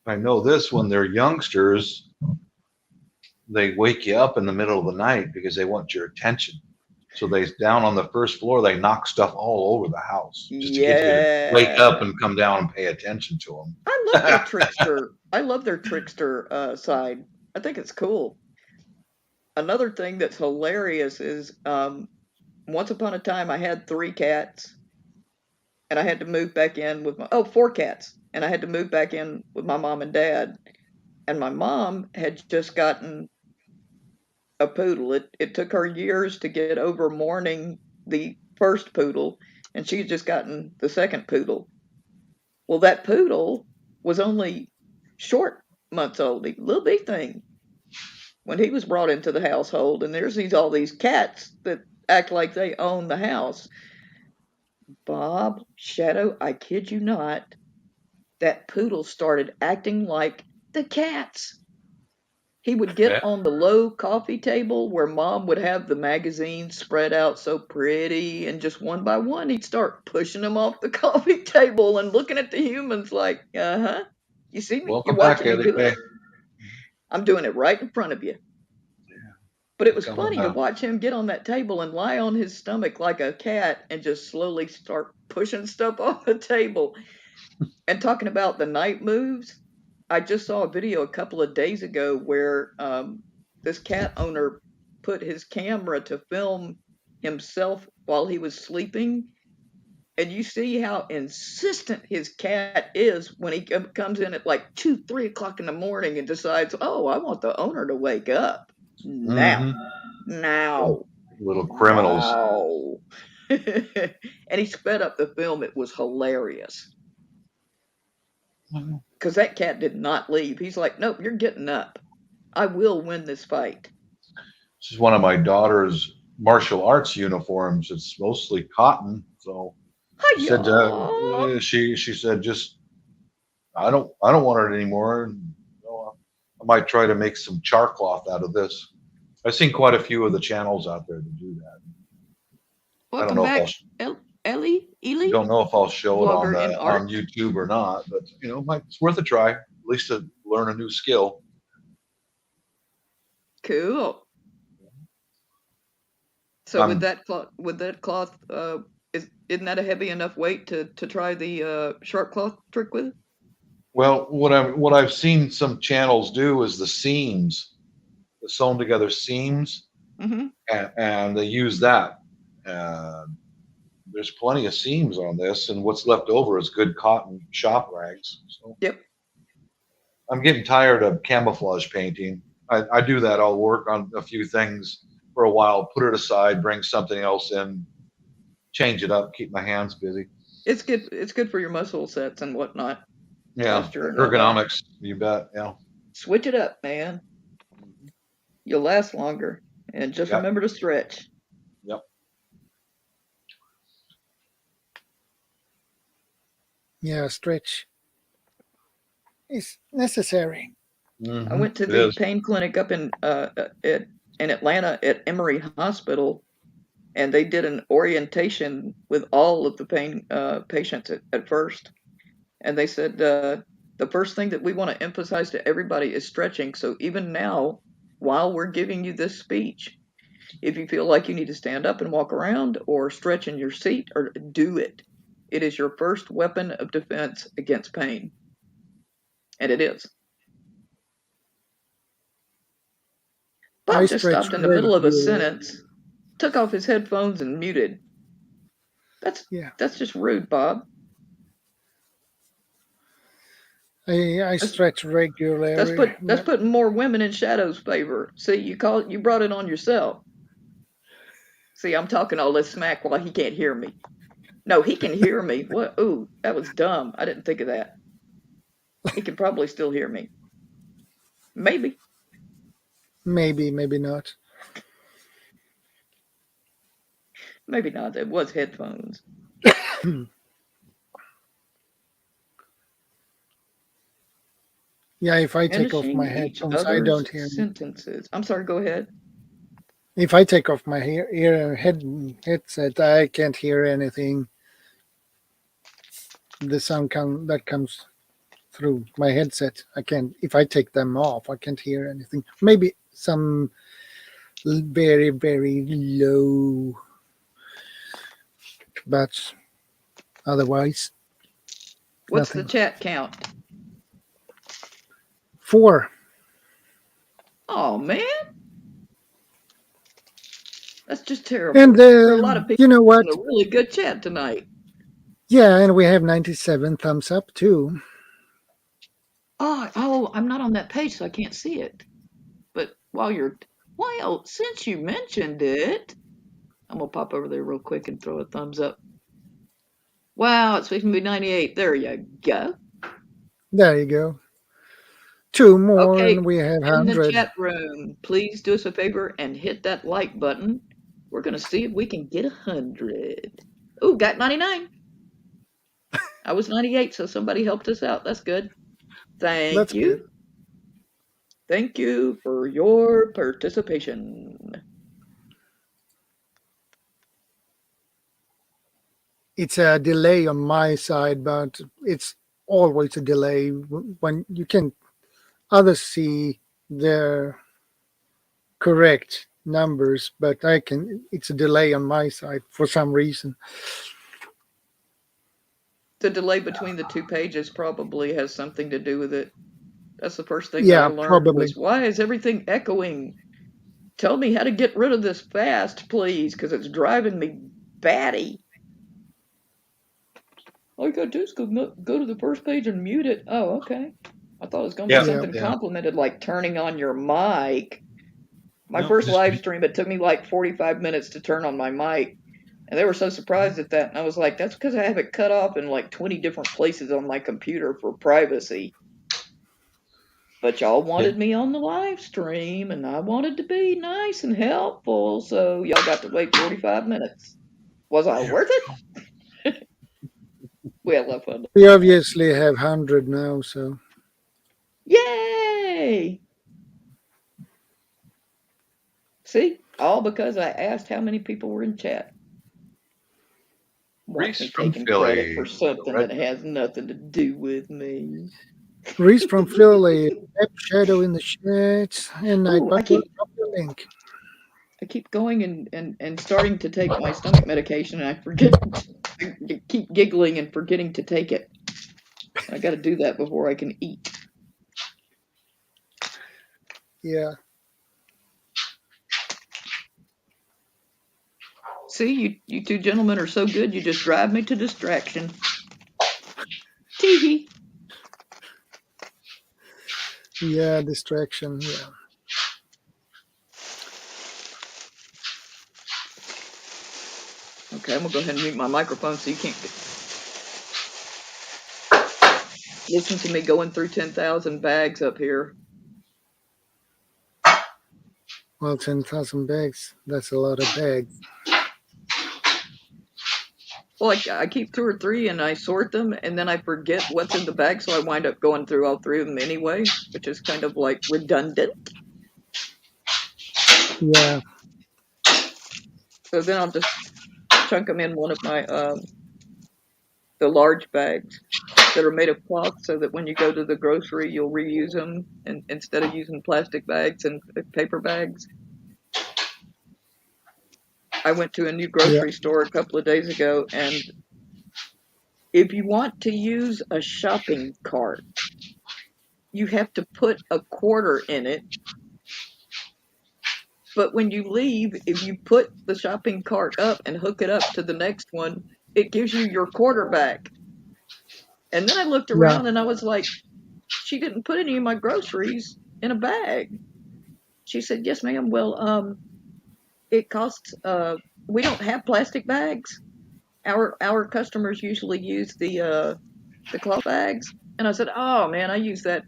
I know this when they're youngsters, they wake you up in the middle of the night because they want your attention. So they down on the first floor, they knock stuff all over the house just to get you to wake up and come down and pay attention to them. I love their trickster. I love their trickster side. I think it's cool. Another thing that's hilarious is once upon a time I had 3 cats, and I had to move back in with 4 cats, and I had to move back in with my mom and dad. And my mom had just gotten a poodle. It took her years to get over mourning the first poodle, and she's just gotten the second poodle. Well, that poodle was only short months old, a little bitty thing, when he was brought into the household. And there's all these cats that act like they own the house. Bob, Shadow, I kid you not, that poodle started acting like the cats. He would get on the low coffee table where Mom would have the magazines spread out so pretty, and just one by one he'd start pushing them off the coffee table and looking at the humans like, you see me? Welcome You're watching back, me do Eddie. it? I'm doing it right in front of you. Yeah. But it was funny to watch him get on that table and lie on his stomach like a cat and just slowly start pushing stuff off the table. And talking about the night moves, I just saw a video a couple of days ago where this cat owner put his camera to film himself while he was sleeping. And you see how insistent his cat is when he comes in at 2, 3 o'clock in the morning and decides, oh, I want the owner to wake up. Now. Little criminals. Wow. And he sped up the film. It was hilarious. Because that cat did not leave. He's like, nope, you're getting up. I will win this fight. This is one of my daughter's martial arts uniforms. It's mostly cotton, so she said, she said, just I don't want it anymore. I might try to make some char cloth out of this. I've seen quite a few of the channels out there to do that. Welcome back, Ellie. Don't know if I'll show it on YouTube or not, but it's worth a try, at least to learn a new skill. Cool. So with that cloth, isn't that a heavy enough weight to try the sharp cloth trick with? Well, what I've seen some channels do is the seams, the sewn together seams, and they use that. there's plenty of seams on this, and what's left over is good cotton shop rags. So Yep. I'm getting tired of camouflage painting. I do that. I'll work on a few things for a while, put it aside, bring something else in, change it up, keep my hands busy. It's good. It's good for your muscle sets and whatnot. Yeah, Posture and all that. ergonomics, you bet. Yeah. Switch it up, man. You'll last longer. And just Yep. remember to stretch. Yep. Yeah, stretch is necessary. I went to the pain clinic up in Atlanta at Emory Hospital, and they did an orientation with all of the pain patients at first. And they said the first thing that we want to emphasize to everybody is stretching. So even now, while we're giving you this speech, if you feel like you need to stand up and walk around or stretch in your seat, or do it. It is your first weapon of defense against pain. And it is. Bob just stopped in the middle of a sentence, took off his headphones and muted. That's just rude, Bob. I stretch regularly. That's putting more women in Shadow's favor. See, you brought it on yourself. See, I'm talking all this smack while he can't hear me. No, he can hear me. What? Ooh, that was dumb. I didn't think of that. He can probably still hear me. Maybe. Maybe not. Maybe not. It was headphones. Yeah, if I take off my headphones, I don't hear sentences. I'm sorry, go ahead. If I take off my headset, I can't hear anything. The sound that comes through my headset, I can't. If I take them off, I can't hear anything. Maybe some very, very low, but otherwise, what's nothing. The chat count? 4. Oh man, that's just terrible. And there are a lot of people. You know what? In a really good chat tonight. Yeah, and we have 97 thumbs up too. Oh, I'm not on that page, so I can't see it. But since you mentioned it, I'm gonna pop over there real quick and throw a thumbs up. Wow, it's supposed to be 98. There you go. There you go. 2 more, okay, and we have 100. In the chat room, please do us a favor and hit that like button. We're gonna see if we can get 100. Ooh, got 99. I was 98, so somebody helped us out. That's good. Thank you. Good. Thank you for your participation. It's a delay on my side, but it's always a delay when you can others see the correct numbers, but it's a delay on my side for some reason. The delay between the 2 pages probably has something to do with it. That's the first thing that I learned probably. Was, why is everything echoing? Tell me how to get rid of this fast, please, because it's driving me batty. All you gotta do is go to the first page and mute it. Oh, okay. I thought it was gonna be something complimented, like turning on your mic. My first live stream, it took me like 45 minutes to turn on my mic. And they were so surprised at that. And I was like, that's because I have it cut off in like 20 different places on my computer for privacy. But y'all wanted me on the live stream, and I wanted to be nice and helpful, so y'all got to wait 45 minutes. Was I worth it? We had a lot of fun. We obviously have 100 now, so. Yay! See? All because I asked how many people were in chat. Reese from Philly. Credit for something that has nothing to do with me. Reese from Philly, Shadow in the chat, and I put the link. I keep going and starting to take my stomach medication, and I forget. I keep giggling and forgetting to take it. I got to do that before I can eat. Yeah. See, you two gentlemen are so good, you just drive me to distraction. Tee-hee. Yeah, distraction. Yeah. Okay, I'm gonna go ahead and mute my microphone so you can't listen to me going through 10,000 bags up here. Well, 10,000 bags. That's a lot of bags. Well, I keep 2 or 3 and I sort them and then I forget what's in the bag, so I wind up going through all 3 of them anyway, which is kind of like redundant. Yeah. So then I'll just chunk them in one of my the large bags that are made of cloth, so that when you go to the grocery, you'll reuse them and instead of using plastic bags and paper bags. I went to a new grocery store a couple of days ago, and if you want to use a shopping cart, you have to put a quarter in it. But when you leave, if you put the shopping cart up and hook it up to the next one, it gives you your quarter back. And then I looked around and I was like, she didn't put any of my groceries in a bag. She said, yes, ma'am. Well, it costs, we don't have plastic bags. Our customers usually use the cloth bags. And I said, oh man, I use that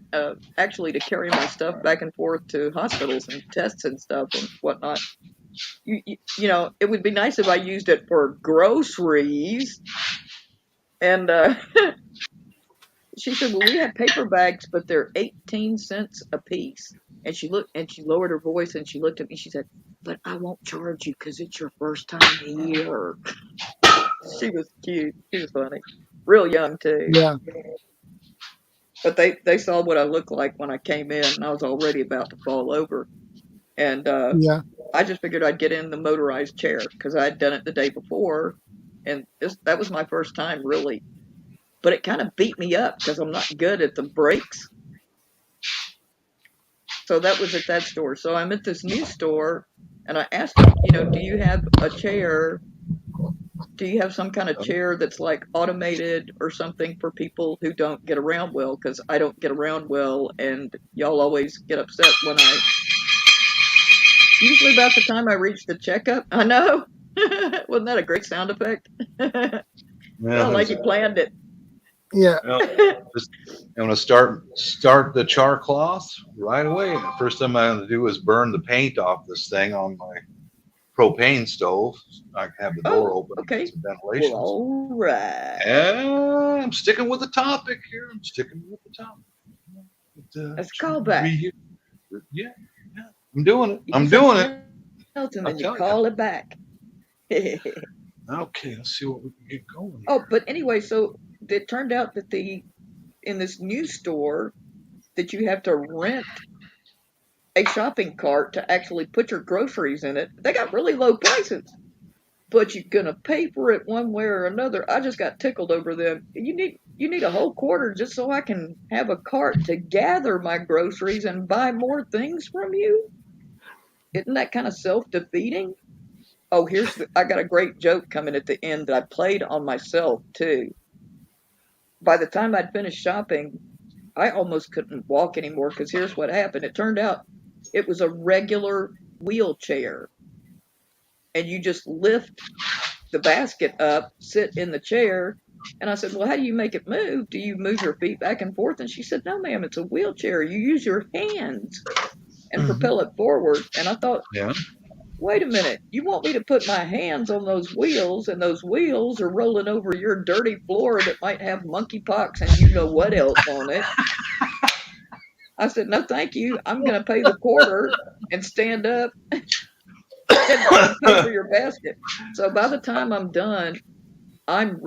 actually to carry my stuff back and forth to hospitals and tests and stuff and whatnot. You know, it would be nice if I used it for groceries. And she said, well, we have paper bags, but they're 18 cents a piece. And she looked and she lowered her voice and she looked at me. She said, but I won't charge you because it's your first time here. She was cute. She was funny. Real young too. Yeah. But they saw what I looked like when I came in, and I was already about to fall over. And Yeah. I just figured I'd get in the motorized chair because I had done it the day before, and that was my first time really. But it kind of beat me up because I'm not good at the brakes. So that was at that store. So I'm at this new store, and I asked them, you know, do you have a chair? Do you have some kind of chair that's like automated or something for people who don't get around well? Because I don't get around well, and y'all always get upset when I. Usually about the time I reach the checkup. I know. Wasn't that a great sound effect? Sound like you planned it. Yeah. Well, I'm gonna start the char cloth right away. The first thing I'm gonna do is burn the paint off this thing on my propane stove. I can have the door open. Okay. Some ventilation. Well, all right. And I'm sticking with the topic here. I'm sticking with the topic. Let's call back. Yeah. I'm doing it. I'm doing it. And then you call it back. Okay, let's see what we can get going here. Oh, but anyway, so it turned out that in this new store that you have to rent a shopping cart to actually put your groceries in it. They got really low prices, but you're gonna pay for it one way or another. I just got tickled over them. You need a whole quarter just so I can have a cart to gather my groceries and buy more things from you. Isn't that kind of self-defeating? Oh, I got a great joke coming at the end that I played on myself too. By the time I'd finished shopping, I almost couldn't walk anymore because here's what happened. It turned out it was a regular wheelchair. And you just lift the basket up, sit in the chair. And I said, well, how do you make it move? Do you move your feet back and forth? And she said, no, ma'am, it's a wheelchair. You use your hands and propel it forward. And I thought, wait a minute, you want me to put my hands on those wheels, and those wheels are rolling over your dirty floor that might have monkeypox and you know what else on it. I said, no, thank you. I'm going to pay the quarter and stand up and pay for your basket. So by the time I'm done, I'm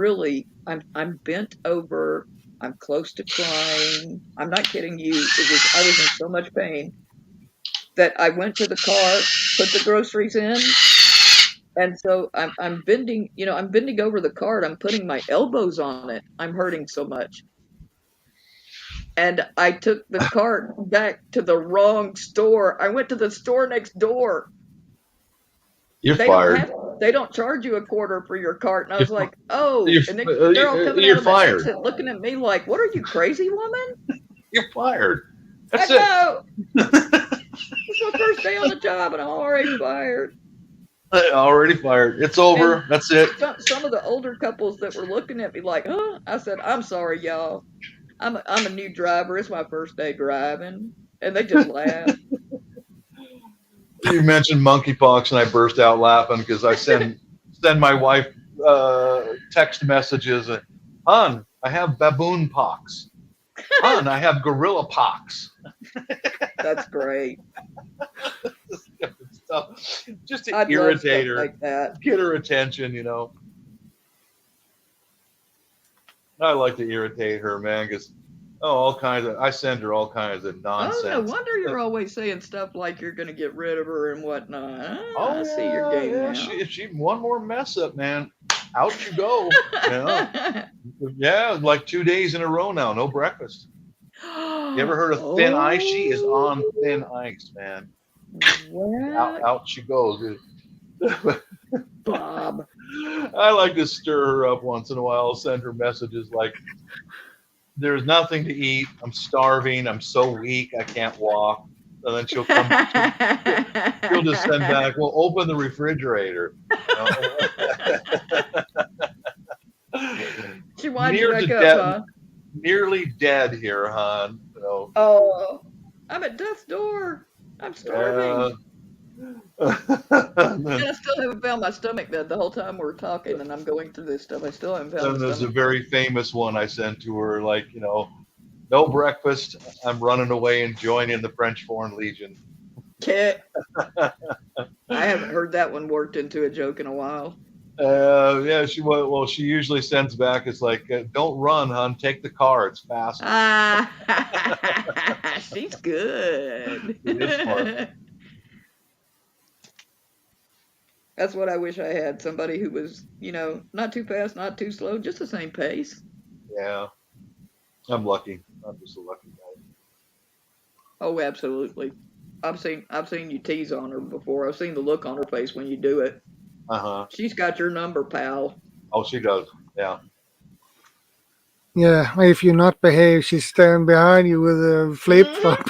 bent over. I'm close to crying. I'm not kidding you. I was in so much pain that I went to the car, put the groceries in, and so I'm bending, I'm bending over the cart. I'm putting my elbows on it. I'm hurting so much. And I took the cart back to the wrong store. I went to the store next door. You're fired. they don't charge you $0.25 for your cart. And I was like, oh, and they're all coming you're out of the fired. exit looking at me like, what are you, crazy woman? You're fired. That's I know. It's my first day on the job and I'm already fired. Already fired. It's over. And that's it. Some of the older couples that were looking at me like, huh? I said, I'm sorry, y'all. I'm a new driver. It's my first day driving. And they just laughed. You mentioned monkeypox, and I burst out laughing because I send my wife text messages. Hon, I have baboon pox. Hon, I have gorilla pox. That's great. Stuff. Just to I'd irritate love her, like that. Get her attention, you know. I like to irritate her, man, because I send her all kinds of nonsense. Oh, no wonder you're always saying stuff like you're going to get rid of her and whatnot. I see yeah, your game now. She one more mess up, man. Out you go. You know? Yeah, like 2 days in a row now, no breakfast. You ever heard of thin ice? She is on thin ice, man. Out she goes. Bob. I like to stir her up once in a while. I'll send her messages like, there's nothing to eat. I'm starving. I'm so weak. I can't walk. And then she'll come. She'll just send back, well, open the refrigerator. She winds you back up, huh? Nearly dead here, hon. So, oh, I'm at death's door. I'm starving. And I still haven't found my stomach bed the whole time we're talking, and I'm going through this stuff. I still haven't found. And there's a very famous one I sent to her, like, no breakfast. I'm running away and joining the French Foreign Legion. I haven't heard that one worked into a joke in a while. Yeah, she usually sends back. It's like, don't run, hon. Take the car. It's faster. She's good. It is fun. That's what I wish I had. Somebody who was, not too fast, not too slow, just the same pace. Yeah. I'm lucky. I'm just a lucky guy. Oh, absolutely. I've seen you tease on her before. I've seen the look on her face when you do it. Uh-huh. She's got your number, pal. Oh, she does. Yeah. Yeah, if you not behave, she's standing behind you with a flip flop.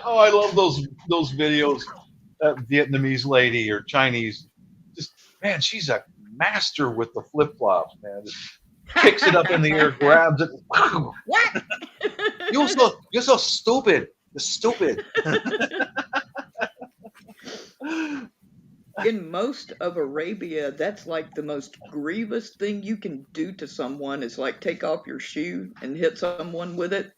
Oh, I love those videos. Vietnamese lady or Chinese, man, she's a master with the flip flops, man. Just kicks it up in the air, grabs it. What? You're so stupid. You're stupid. In most of Arabia, that's like the most grievous thing you can do to someone is like take off your shoe and hit someone with it.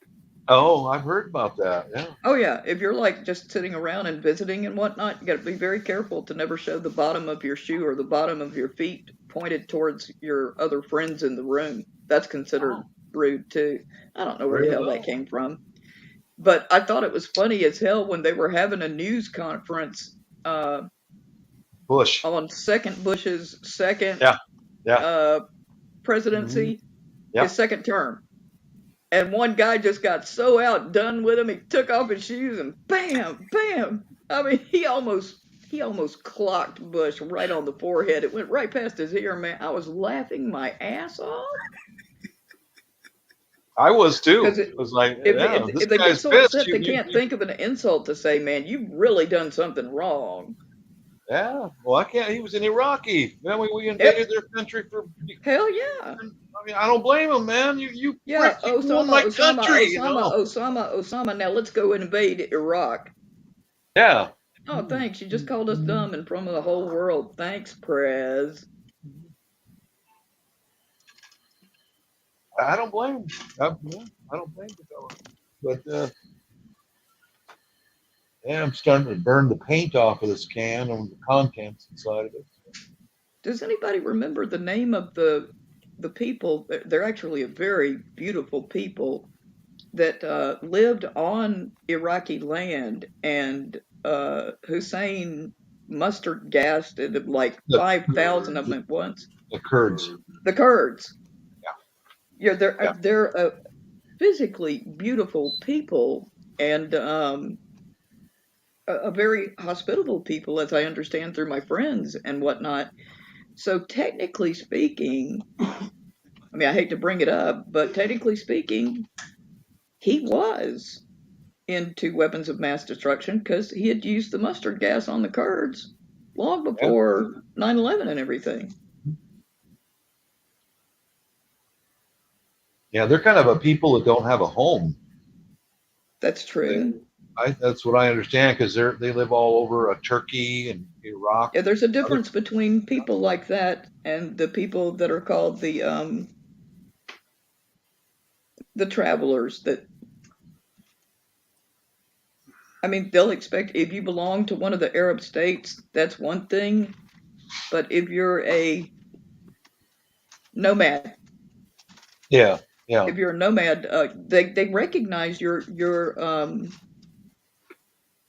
Oh, I've heard about that. Yeah. Oh yeah, if you're like just sitting around and visiting and whatnot, you got to be very careful to never show the bottom of your shoe or the bottom of your feet pointed towards your other friends in the room. That's considered rude too. I don't know where the hell that came from, but I thought it was funny as hell when they were having a news conference. Bush on Bush's second presidency, his second term. And one guy just got so outdone with him, he took off his shoes and bam, bam. I mean, he almost clocked Bush right on the forehead. It went right past his ear, man. I was laughing my ass off. I was too. It was like, if they get so upset they can't think of an insult to say, man, you've really done something wrong. Yeah, well, I can't. He was an Iraqi. Man, we invaded their country for. Hell yeah. I mean, I don't blame him, man. You Osama, my country. Osama. Now let's go invade Iraq. Yeah. Oh, thanks. You just called us dumb in front of the whole world. Thanks, Prez. I don't blame him. I don't blame the fella. But yeah, I'm starting to burn the paint off of this can and the contents inside of it. Does anybody remember the name of the people? They're actually a very beautiful people that lived on Iraqi land, and Hussein mustard gassed like 5,000 of them at once. The Kurds. The Kurds. Yeah. Yeah, they're physically beautiful people, and a very hospitable people, as I understand through my friends and whatnot. So technically speaking, I mean, I hate to bring it up, but technically speaking, he was into weapons of mass destruction because he had used the mustard gas on the Kurds long before 9/11 and everything. Yeah, they're kind of a people that don't have a home. That's true. That's what I understand, because they live all over Turkey and Iraq. Yeah, there's a difference between people like that and the people that are called the travelers. That, I mean, they'll expect if you belong to one of the Arab states, that's one thing, but if you're a nomad, yeah, if you're a nomad, they recognize your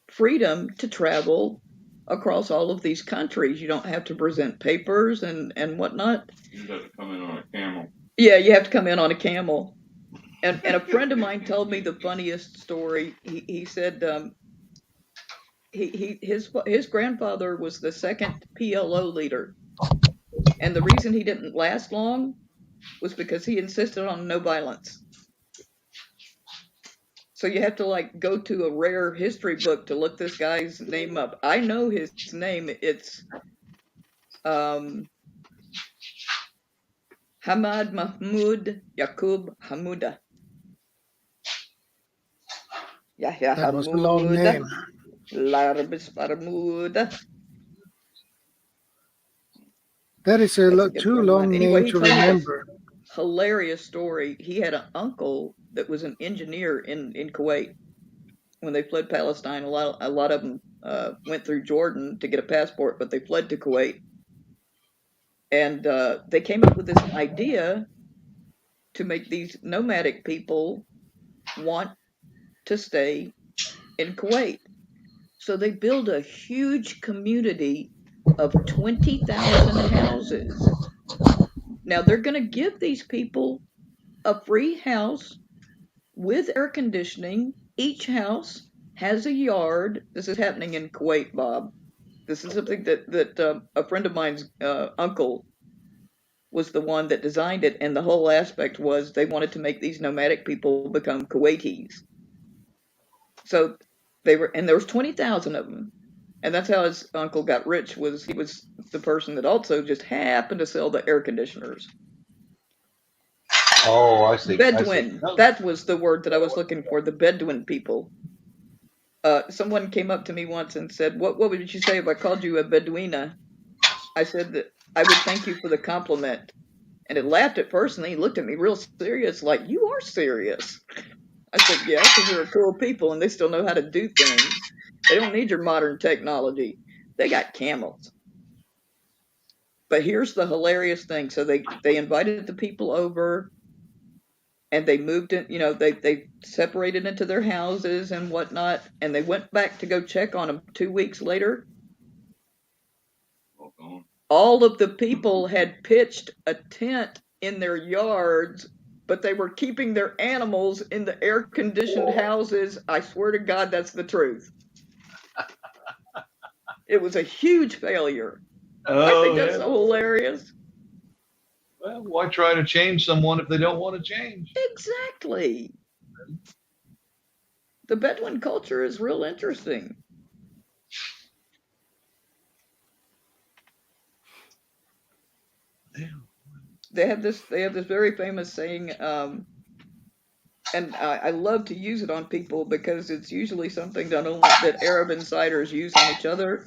freedom to travel across all of these countries. You don't have to present papers and whatnot. You just have to come in on a camel. Yeah, you have to come in on a camel. And a friend of mine told me the funniest story. He said his grandfather was the second PLO leader, and the reason he didn't last long was because he insisted on no violence. So you have to like go to a rare history book to look this guy's name up. I know his name. It's Hamad Mahmoud Yaqub Hamouda. Yahya That was a long name. Larbis Mahmouda. That is too long Anyway, name to remember. Hilarious story. He had an uncle that was an engineer in Kuwait. When they fled Palestine, a lot of them went through Jordan to get a passport, but they fled to Kuwait. And they came up with this idea to make these nomadic people want to stay in Kuwait. So they build a huge community of 20,000 houses. Now they're going to give these people a free house with air conditioning. Each house has a yard. This is happening in Kuwait, Bob. This is something that a friend of mine's uncle was the one that designed it, and the whole aspect was they wanted to make these nomadic people become Kuwaitis. So there was 20,000 of them. And that's how his uncle got rich. He was the person that also just happened to sell the air conditioners. Oh, I see. Bedouin. That was the word that I was looking for. The Bedouin people. Someone came up to me once and said, "What would you say if I called you a Bedouina?" I said that I would thank you for the compliment. And it laughed at first, and then he looked at me real serious, like, "You are serious." I said, "Yeah, because they're cool people, and they still know how to do things. They don't need your modern technology. They got camels." But here's the hilarious thing. So they invited the people over, and they moved in, they separated into their houses and whatnot, and they went back to go check on them 2 weeks later. All of the people had pitched a tent in their yards, but they were keeping their animals in the air-conditioned houses. I swear to God, that's the truth. It was a huge failure. I think that's so hilarious. Well, why try to change someone if they don't want to change? Exactly. The Bedouin culture is real interesting. They have this very famous saying, and I love to use it on people because it's usually something that Arab insiders use on each other.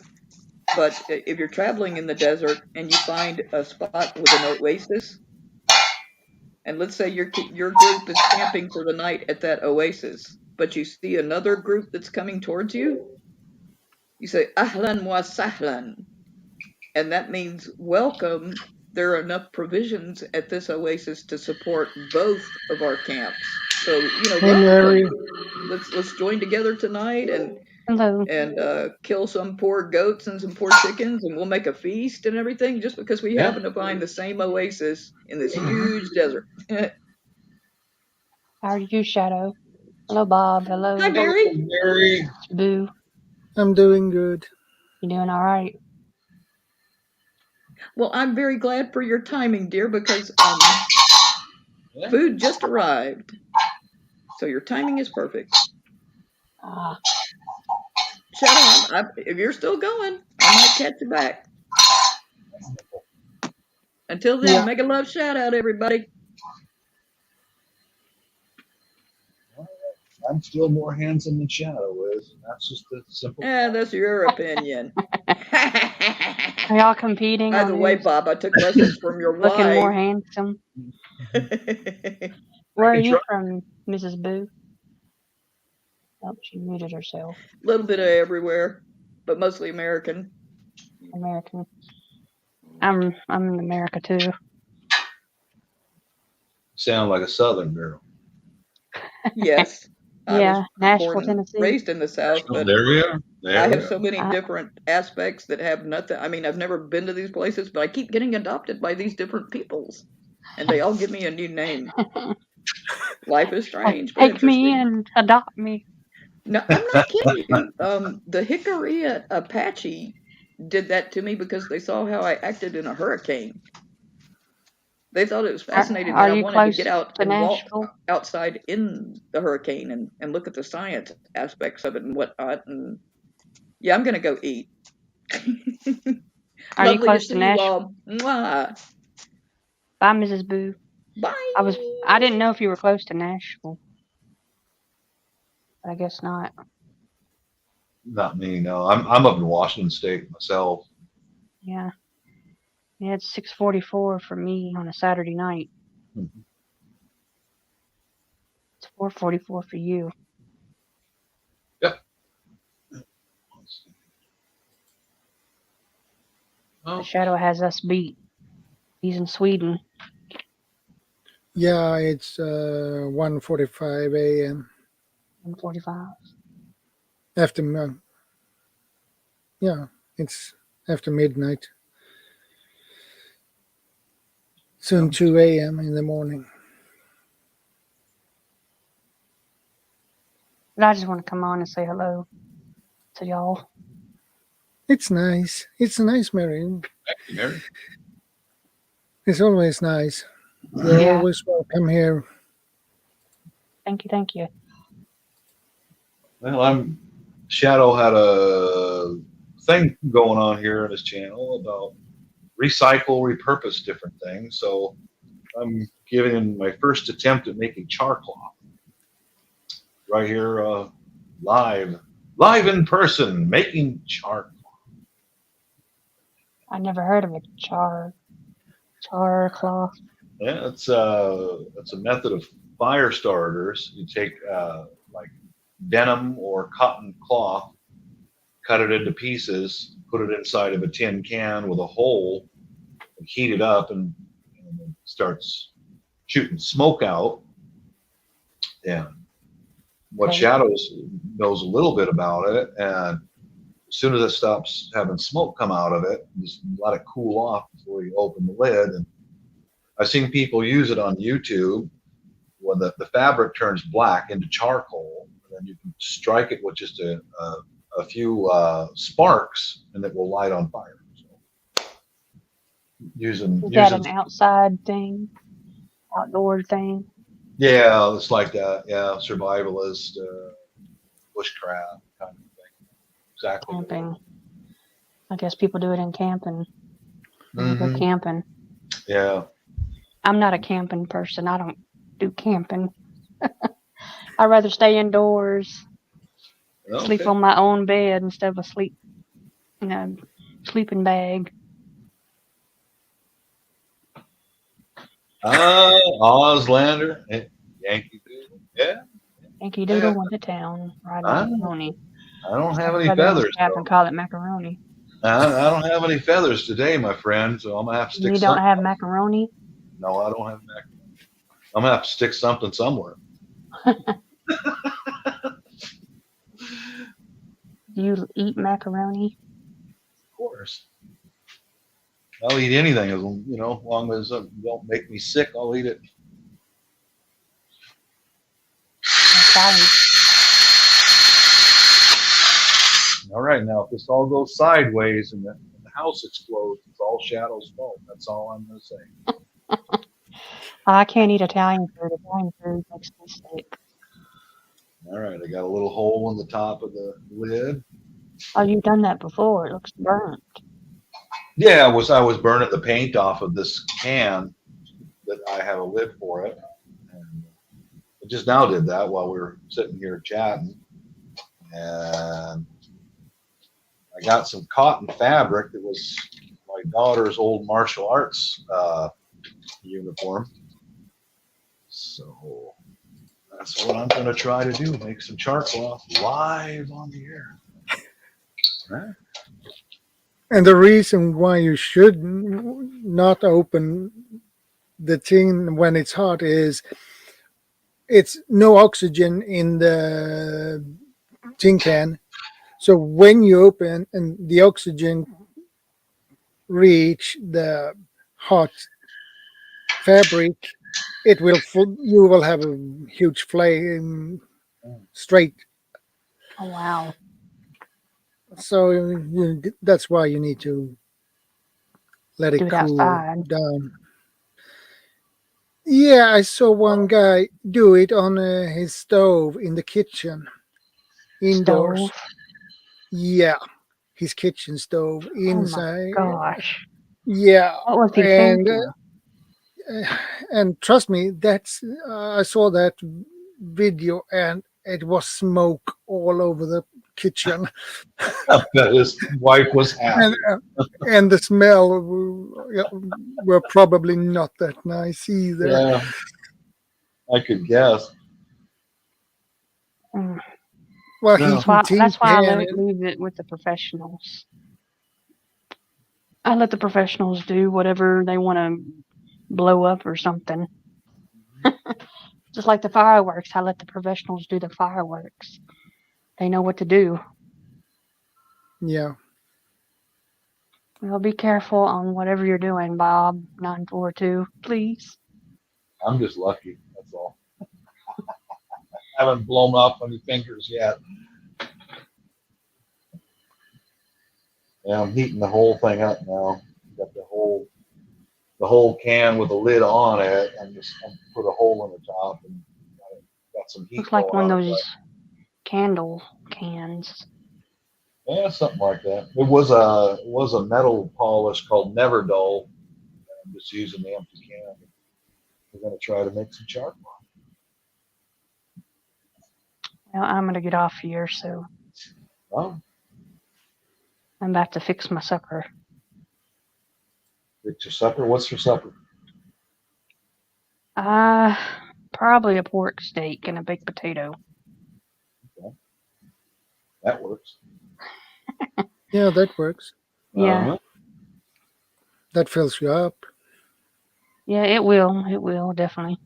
But if you're traveling in the desert and you find a spot with an oasis, and let's say your group is camping for the night at that oasis, but you see another group that's coming towards you, you say, "Ahlan wa sahlan." And that means welcome. There are enough provisions at this oasis to support both of our camps. So, welcome. Let's join together tonight and kill some poor goats and some poor chickens, and we'll make a feast and everything just because we happen to find the same oasis in this huge desert. How are you, Shadow? Hello, Bob. Hello. Hi, Barry. Barry. Boo. I'm doing good. You doing all right? Well, I'm very glad for your timing, dear, because food just arrived. So your timing is perfect. Shadow, if you're still going, I might catch you back. Until then, make a love shout out, everybody. I'm still more handsome than Shadow is. And that's just a simple. That's your opinion. Are y'all competing? By the way, Bob, I took lessons from your wife. Looking more handsome. Where are you from, Mrs. Boo? Oh, she muted herself. A little bit of everywhere, but mostly American. American. I'm in America too. Sound like a Southern girl. Yes. Yeah, Nashville, born and Tennessee. Raised in the South, but there we are. I have so many different aspects that have nothing. I mean, I've never been to these places, but I keep getting adopted by these different peoples, and they all give me a new name. Life is strange, but Take me in, adopt me. No, I'm not kidding you. The Hickory Apache did that to me because they saw how I acted in a hurricane. They thought it was fascinating that I wanted to get out and walk outside in the hurricane and look at the science aspects of it and whatnot. And yeah, I'm gonna go eat. Are you close to Nashville? Mwah. Bye, Mrs. Boo. Bye. I didn't know if you were close to Nashville. I guess not. Not me, no. I'm up in Washington State myself. Yeah. Yeah, it's 6:44 for me on a Saturday night. Mm-hmm. It's 4:44 for you. Yep. The Shadow has us beat. He's in Sweden. Yeah, it's 1:45 a.m. 1:45. After, yeah, it's after midnight. Soon 2 a.m. in the morning. But I just want to come on and say hello to y'all. It's nice. It's nice, Mary. Thank you, Mary. It's always nice. You're always welcome here. Thank you, thank you. Well, Shadow had a thing going on here on his channel about recycle, repurpose different things. So I'm giving him my first attempt at making char cloth. Right here, live in person, making char cloth. I never heard of a char cloth. Yeah, it's a method of fire starters. You take like denim or cotton cloth, cut it into pieces, put it inside of a tin can with a hole, and heat it up, and it starts shooting smoke out. And what Shadows knows a little bit about it, and as soon as it stops having smoke come out of it, just let it cool off before you open the lid. And I've seen people use it on YouTube when the fabric turns black into charcoal, and then you can strike it with just a few sparks, and it will light on fire. So, Is that an outside thing? Outdoor thing? Yeah, it's like that. Yeah, survivalist, bushcraft kind of thing. Exactly. Camping. I guess people do it in camping. Mm-hmm. Go camping. Yeah. I'm not a camping person. I don't do camping. I'd rather stay indoors, sleep on my own bed instead of a sleeping bag. Auslander, Yankee Doodle, yeah. Yankee Doodle went to town, riding macaroni. I don't have any feathers. And call it macaroni. I don't have any feathers today, my friend. So I'm gonna have to stick. You don't have macaroni? No, I don't have macaroni. I'm gonna have to stick something somewhere. Do you eat macaroni? Of course. I'll eat anything, as long as it don't make me sick. I'll eat it. All right. this all goes sideways and the house explodes, it's all Shadow's fault. That's all I'm going to say. I can't eat Italian food. Italian food makes me sick. All right, I got a little hole in the top of the lid. Oh, you've done that before. It looks burnt. Yeah, I was burning the paint off of this can that I have a lid for it. And I just now did that while we were sitting here chatting. And I got some cotton fabric that was my daughter's old martial arts uniform. So that's what I'm going to try to do, make some charcoal live on the air. Right? And the reason why you should not open the tin when it's hot is it's no oxygen in the tin can. So when you open and the oxygen reach the hot fabric, it will you will have a huge flame straight. Oh, wow. So that's why you need to let it Do it cool outside. down. Yeah, I saw one guy do it on his stove in the kitchen, indoors. Stove? Yeah, his kitchen stove inside. Oh, my gosh. Yeah, What was he thinking? And trust me, that's I saw that video and it was smoke all over the kitchen. That his wife was happy. And the smell were probably not that nice either. Yeah, I could guess. Well, That's why I leave it with the professionals. I let the professionals do whatever they want to blow up or something. Just like the fireworks, I let the professionals do the fireworks. They know what to do. Yeah. Well, be careful on whatever you're doing, Bob 942, please. I'm just lucky, that's all. I haven't blown off any fingers yet. Yeah, I'm heating the whole thing up now. Got the whole can with a lid on it, and just put a hole in the top and got some heat. Looks like one of going on those candle cans. Yeah, something like that. It was a metal polish called Never Dull. I'm just using the empty can. We're gonna try to make some charcoal. Well, I'm gonna get off here, so Oh, I'm about to fix my supper. fix your supper. What's for supper? Probably a pork steak and a baked potato. Okay. That works. Yeah, that works. Yeah. That fills you up. Yeah, it will. It will, definitely.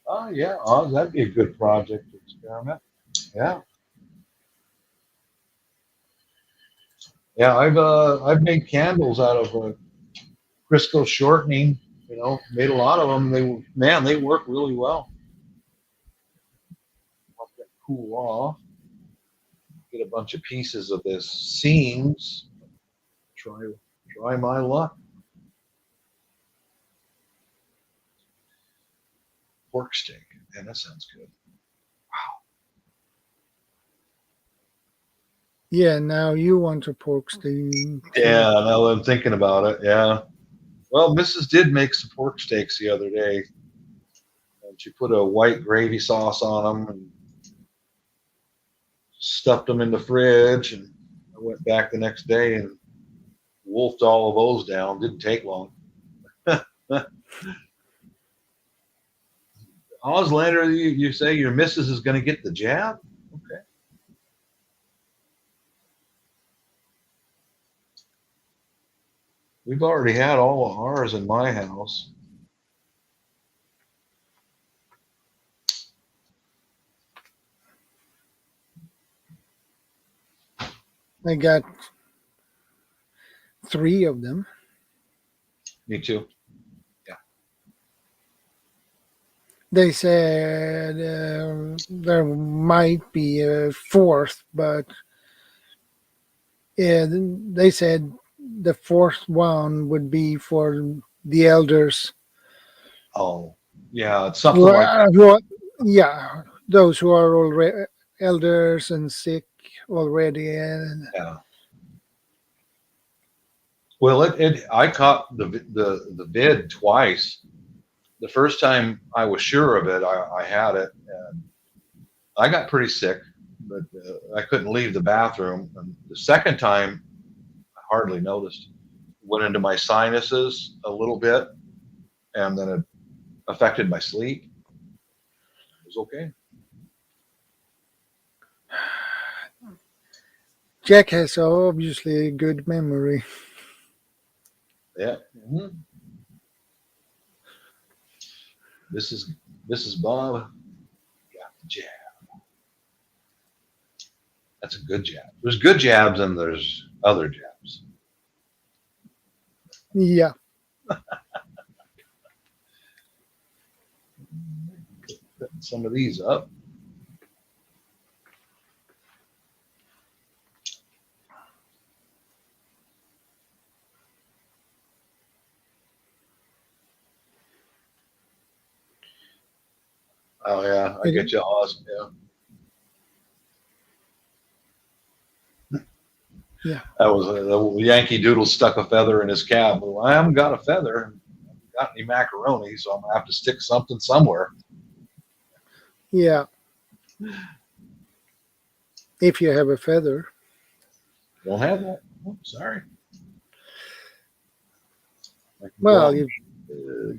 Oh yeah, that'd be a good project to experiment. Yeah. Yeah, I've made candles out of Crisco shortening. You know, made a lot of them. They work really well. Let that cool off. Get a bunch of pieces of this seams. Try my luck. Pork steak. Man, that sounds good. Yeah, now you want a pork steak. Yeah, now that I'm thinking about it, yeah. Well, Mrs. did make some pork steaks the other day. And she put a white gravy sauce on them and stuffed them in the fridge. And I went back the next day and wolfed all of those down. Didn't take long. Auslander, you say your missus is going to get the jab? Okay. We've already had all of ours in my house. I got 3 of them. Me too. They said there might be a 4th, but Yeah, they said the fourth one would be for the elders. Oh, yeah, it's something like Yeah, those who are already elders and sick already, and yeah. Well, I caught the vid twice. The first time I was sure of it, I had it, and I got pretty sick, but I couldn't leave the bathroom. And the second time, I hardly noticed. Went into my sinuses a little bit, and then it affected my sleep. It was okay. Jack has obviously a good memory. Yeah. Mm-hmm. This is Bob. Got the jab. That's a good jab. There's good jabs and there's other jabs. Yeah. Putting some of these up. Oh yeah, I get you, Oz. Yeah. Yeah. That was the Yankee Doodle stuck a feather in his cap. Well, I haven't got a feather. I haven't got any macaroni, so I'm gonna have to stick something somewhere. Yeah. If you have a feather. Don't have that. Oh, sorry. Well, you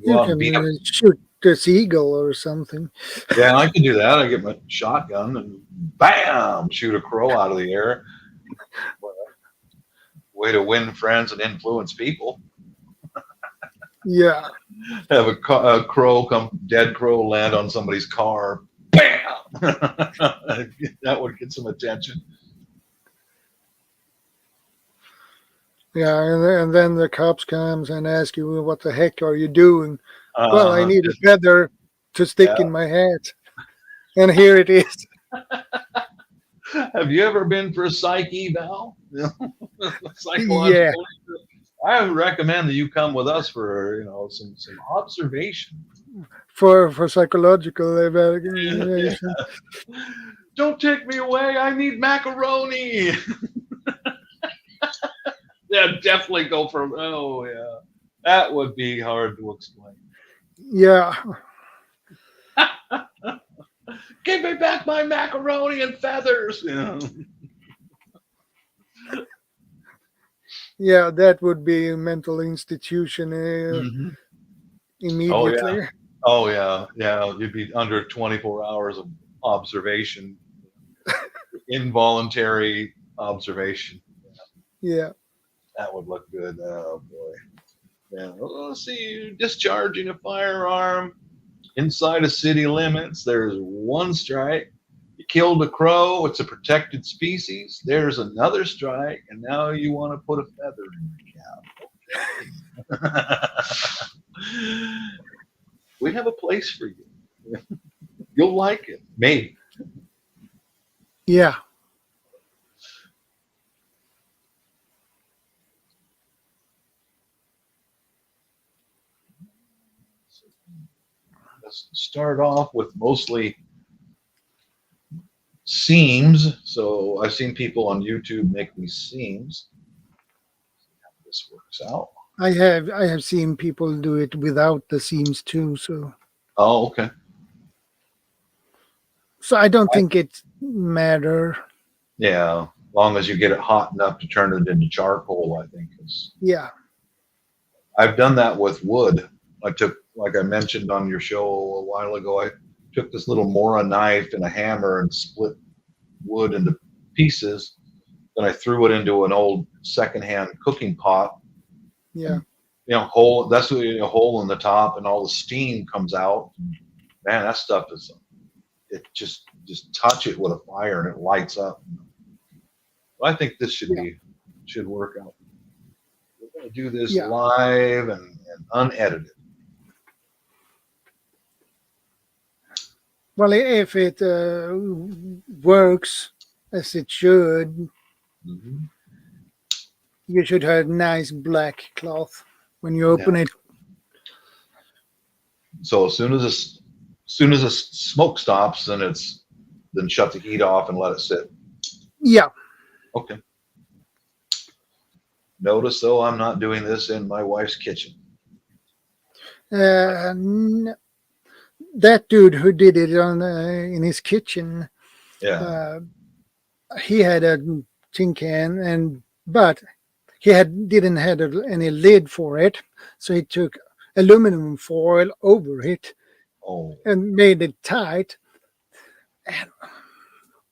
can shoot the seagull or something. Yeah, I can do that. I get my shotgun and bam, shoot a crow out of the air. Way to win friends and influence people. Yeah. Have a crow dead crow land on somebody's car. Bam! That would get some attention. Yeah, and then the cops comes and ask you, what the heck are you doing? Well, I need a feather to stick in my hat. And here it is. Have you ever been for a psych eval? Psychological. Yeah. I would recommend that you come with us for some observation. For psychological evaluation. Don't take me away. I need macaroni. Yeah, definitely go for. Oh yeah, that would be hard to explain. Yeah. Give me back my macaroni and feathers. Yeah, that would be a mental institution immediately. Oh yeah. You'd be under 24 hours of observation, involuntary observation. Yeah. That would look good. Oh boy. Yeah. Well, let's see you discharging a firearm inside of city limits. There's one strike. You killed a crow. It's a protected species. There's another strike, and now you want to put a feather in your cap. Okay. We have a place for you. You'll like it. Maybe. Yeah. Let's start off with mostly seams. So I've seen people on YouTube make these seams. See how this works out. I have seen people do it without the seams too, so. Oh, okay. So I don't think it matter. Yeah, as long as you get it hot enough to turn it into charcoal, I think is. Yeah. I've done that with wood. I took, like I mentioned on your show a while ago, I took this little Mora knife and a hammer and split wood into pieces. Then I threw it into an old secondhand cooking pot. Yeah. Hole. That's a hole in the top, and all the steam comes out. Man, that stuff is. It just touch it with a fire and it lights up. I think this should work out. We're going to do this live and unedited. Well, if it works as it should, You should have nice black cloth when you open it. So as soon as the smoke stops, then shut the heat off and let it sit. Yeah. Okay. Notice though, I'm not doing this in my wife's kitchen. That dude who did it in his kitchen, Yeah. He had a tin can, but he didn't have any lid for it, so he took aluminum foil over it and made it tight. And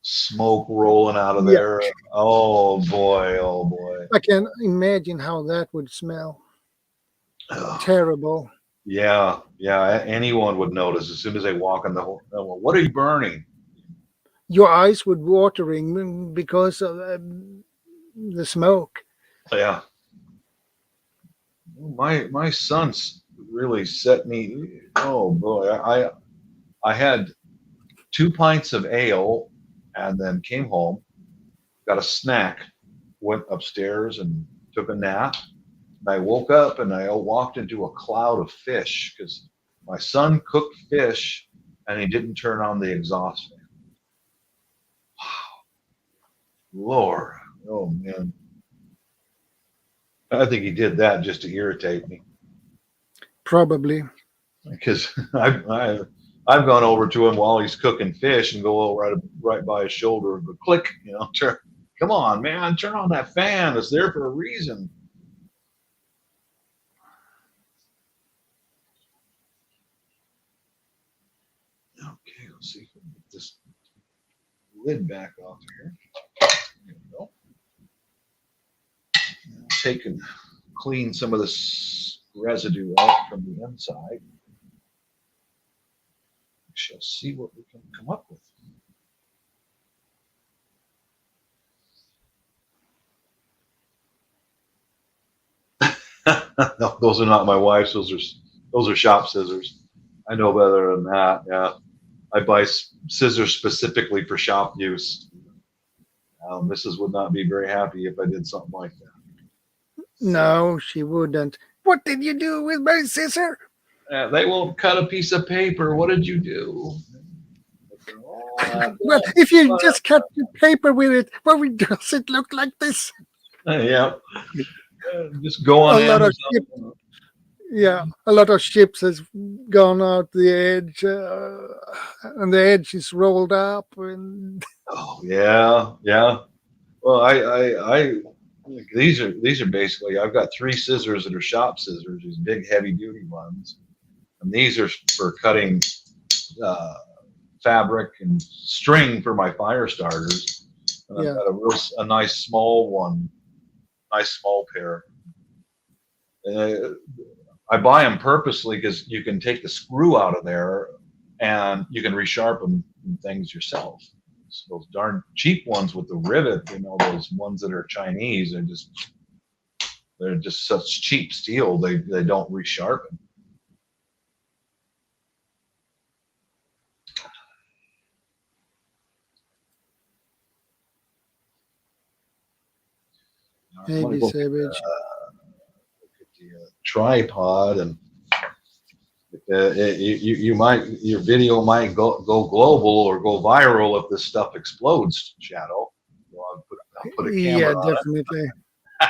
smoke rolling out of there. Oh boy. I can imagine how that would smell. Terrible. Yeah. Anyone would notice as soon as they walk in the hole. What are you burning? Your eyes would watering because of the smoke. Yeah. My son's really set me. Oh boy, I had 2 pints of ale, and then came home, got a snack, went upstairs and took a nap. And I woke up and I walked into a cloud of fish because my son cooked fish and he didn't turn on the exhaust fan. Wow. Lord. Oh man. I think he did that just to irritate me. Probably. Because I've gone over to him while he's cooking fish and go right by his shoulder and go click, come on, man, turn on that fan. It's there for a reason. Okay, let's see if we can get this lid back off here. There we go. Take and clean some of this residue out from the inside. We shall see what we can come up with. No, those are not my wife's. Those are shop scissors. I know better than that. Yeah, I buy scissors specifically for shop use. Mrs. would not be very happy if I did something like that. No, she wouldn't. What did you do with my scissor? They won't cut a piece of paper. What did you do? Well, if you just cut the paper with it, well, does it look like this? Yeah. Just go on Amazon. A lot of ships has gone out the edge, and the edge is rolled up. And oh yeah. Well, I these are basically, I've got 3 scissors that are shop scissors, these big heavy duty ones, and these are for cutting fabric and string for my fire starters. And I've got a nice small one, nice small pair. I buy them purposely because you can take the screw out of there and you can resharpen things yourself. So those darn cheap ones with the rivet, those ones that are Chinese, they're just such cheap steel. They don't resharpen. Maybe Savage. Tripod, and your video might go global or go viral if this stuff explodes. Shadow. I'll put a camera on definitely. It.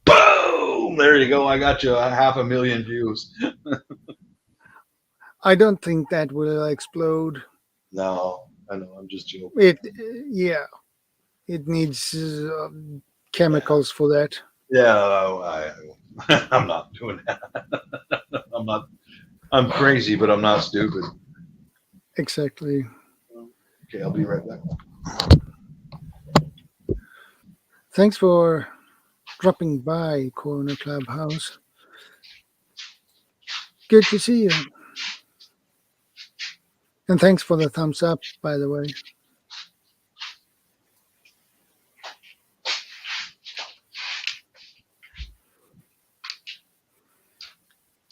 Boom! There you go. I got you 500,000 views. I don't think that will explode. No, I know. I'm just joking. It needs chemicals for that. Yeah, I'm not doing that. I'm crazy, but I'm not stupid. Exactly. Okay, I'll be right back. Thanks for dropping by, Corner Clubhouse. Good to see you. And thanks for the thumbs up, by the way.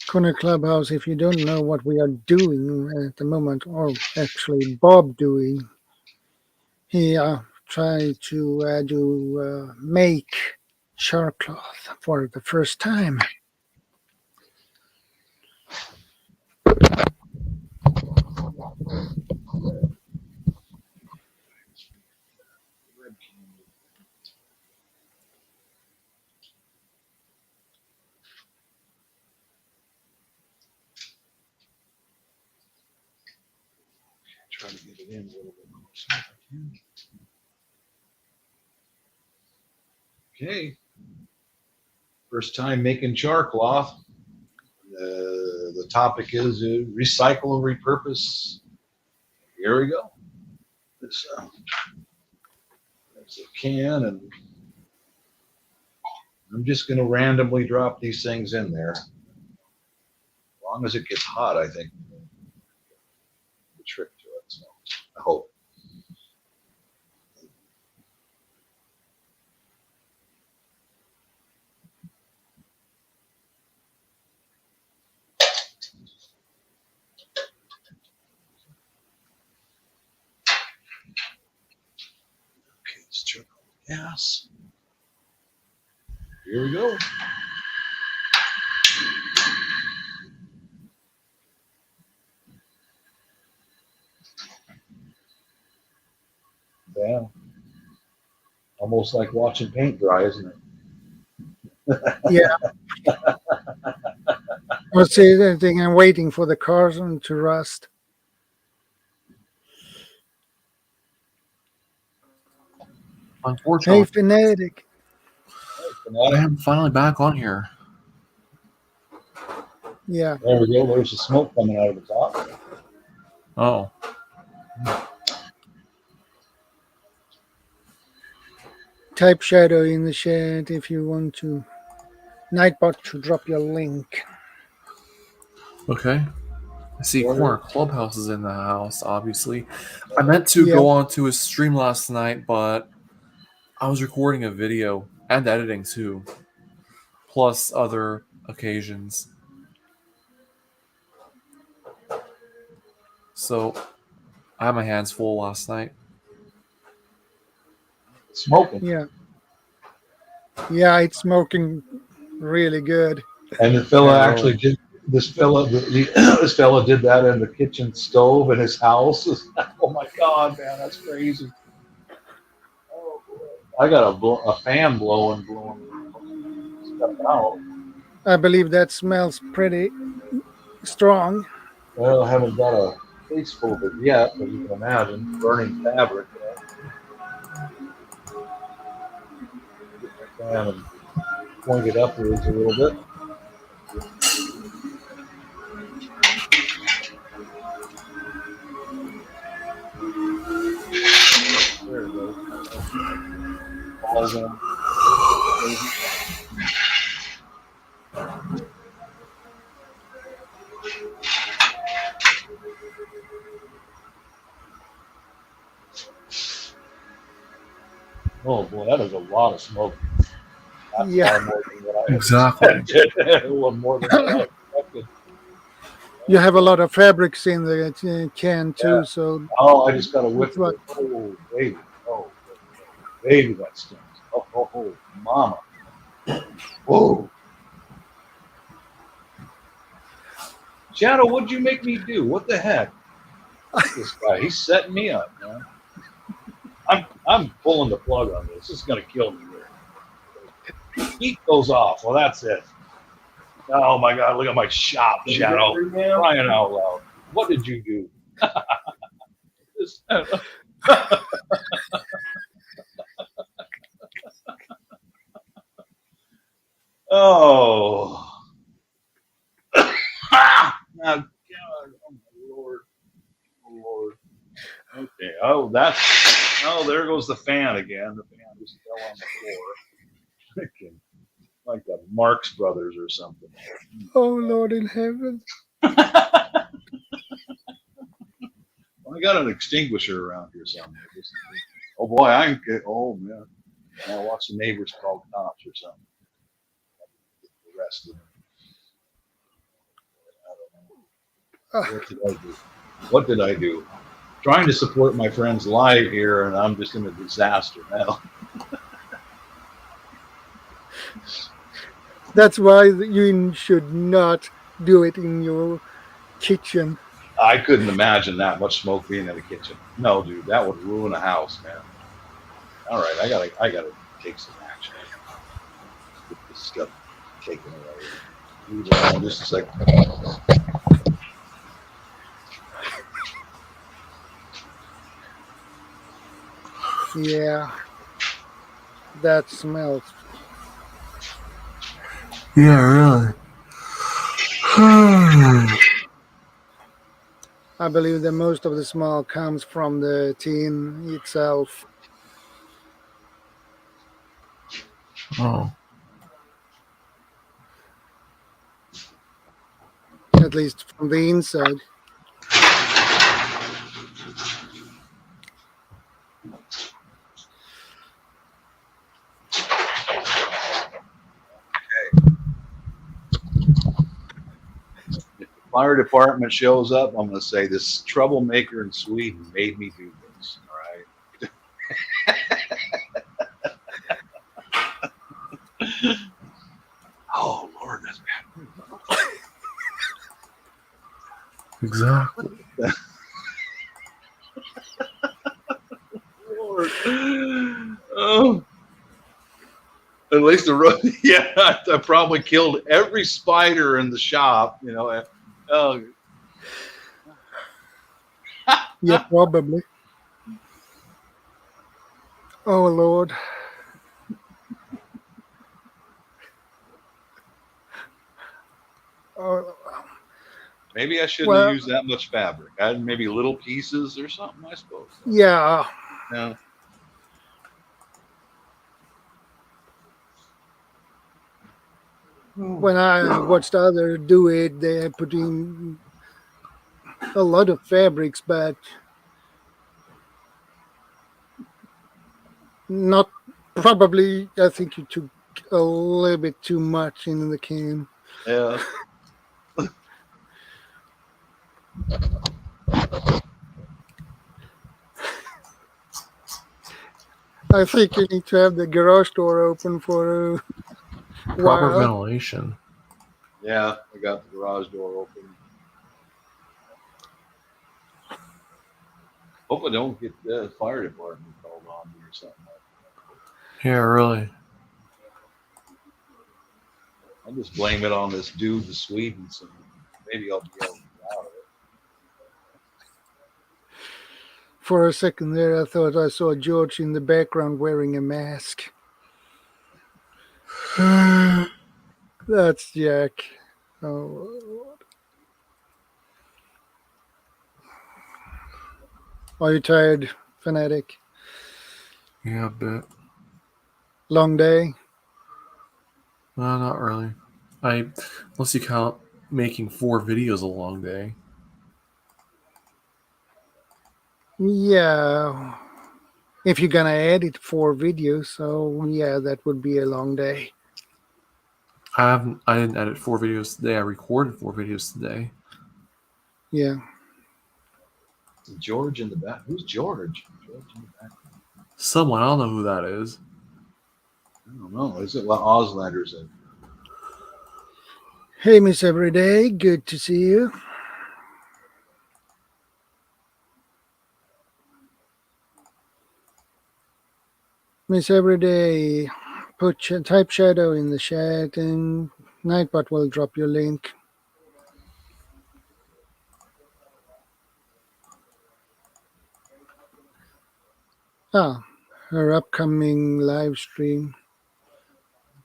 Corner Clubhouse, if you don't know what we are doing at the moment, or actually Bob doing, he tried to make shark cloth for the first time. Try to get it in a little bit closer if I can. Okay. First time making char cloth. The topic is recycle and repurpose. Here we go. There's a can, and I'm just going to randomly drop these things in there. As long as it gets hot, I think the trick to it. So I hope. Okay, let's check on the gas. Here we go. Yeah. Almost like watching paint dry, isn't it? Yeah. Let's see anything. I'm waiting for the cars to rust. Unfortunately, Hey, Fanatic. I am finally back on here. Yeah. There we go. There's the smoke coming out of the top. Oh. Type Shadow in the chat if you want to. Nightbot to drop your link. Okay. I see Corner Clubhouse is in the house, obviously. I meant to go on to his stream last night, but I was recording a video and editing too, plus other occasions. So I had my hands full last night. Smoking. Yeah. Yeah, it's smoking really good. And the fella actually did. This fella did that in the kitchen stove in his house. Oh my God, man, that's crazy. Oh, boy. I got a fan blowing stuff out. I believe that smells pretty strong. Well, I haven't got a face full of it yet, but you can imagine burning fabric. Get my fan and point it upwards a little bit. There we go. Balls in. Oh boy, that is a lot of smoke. That's yeah. more than what I exactly. expected. Well, more than what I expected. You have a lot of fabrics in the can too, so. Oh, I just got a whiff of it. Oh, baby. Oh, baby, that stinks. Oh, mama. Whoa. Shadow, what'd you make me do? What the heck? This guy, he's setting me up, man. I'm pulling the plug on this. This is gonna kill me here. Heat goes off. Well, that's it. Oh my God! Look at my shop, Shadow. Crying out loud. What did you do? Oh. Oh, God. Oh, my Lord. Oh, Lord. Okay. Oh, there goes the fan again. The fan just fell on the floor. Freaking like the Marx Brothers or something. Oh, Lord in heaven. I got an extinguisher around here somewhere. Oh, boy. Oh, man. Now watch the neighbors call cops or something. Arrested. What did I do? Trying to support my friends live here, and I'm just in a disaster now. That's why you should not do it in your kitchen. I couldn't imagine that much smoke being in the kitchen. No, dude, that would ruin a house, man. All right, I gotta take some action. Get this stuff taken away. Hold on just a second. Yeah, that smells. Yeah, really. I believe that most of the smell comes from the tin itself. Oh. At least from the inside. Fire department shows up, I'm going to say this troublemaker in Sweden made me do this. All right. Oh Lord, that's bad. Exactly. Lord. Oh. At least yeah, I probably killed every spider in the shop. You know. Oh. Yeah, probably. Oh, Lord. Oh. Maybe I shouldn't have used that much fabric. I had maybe little pieces or something, I suppose. Yeah. No. When I watched others do it, they put in a lot of fabrics, but not probably. I think you took a little bit too much in the can. Yeah. I think you need to have the garage door open for a Proper while. ventilation. Yeah, I got the garage door open. Hope I don't get the fire department called on me or something like that. Yeah, really. I'll just blame it on this dude in Sweden, so maybe I'll be able to get out of it. For a second there, I thought I saw George in the background wearing a mask. That's Jack. Oh, are you tired, fanatic? Yeah, a bit. Long day? No, not really. Unless you count making 4 videos a long day. Yeah. If you're gonna edit 4 videos, so yeah, that would be a long day. I didn't edit 4 videos today. I recorded 4 videos today. Yeah. George in the back. Who's George? George in the back. Someone, I don't know who that is. I don't know. Is it what Auslander said? Hey, Miss Everyday. Good to see you. Miss Everyday, type shadow in the chat and Nightbot will drop your link. Her upcoming live stream.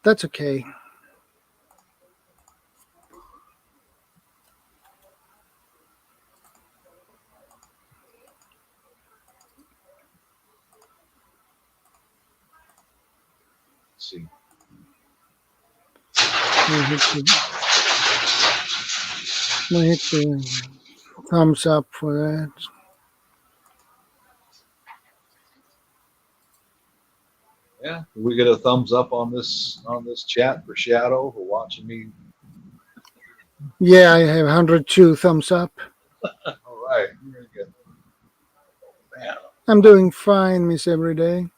That's okay. Let's see. We'll hit the thumbs up for that. Yeah, we get a thumbs up on this chat for Shadow for watching me. Yeah, I have 102 thumbs up. All right, very good. Man. I'm doing fine, Miss Everyday.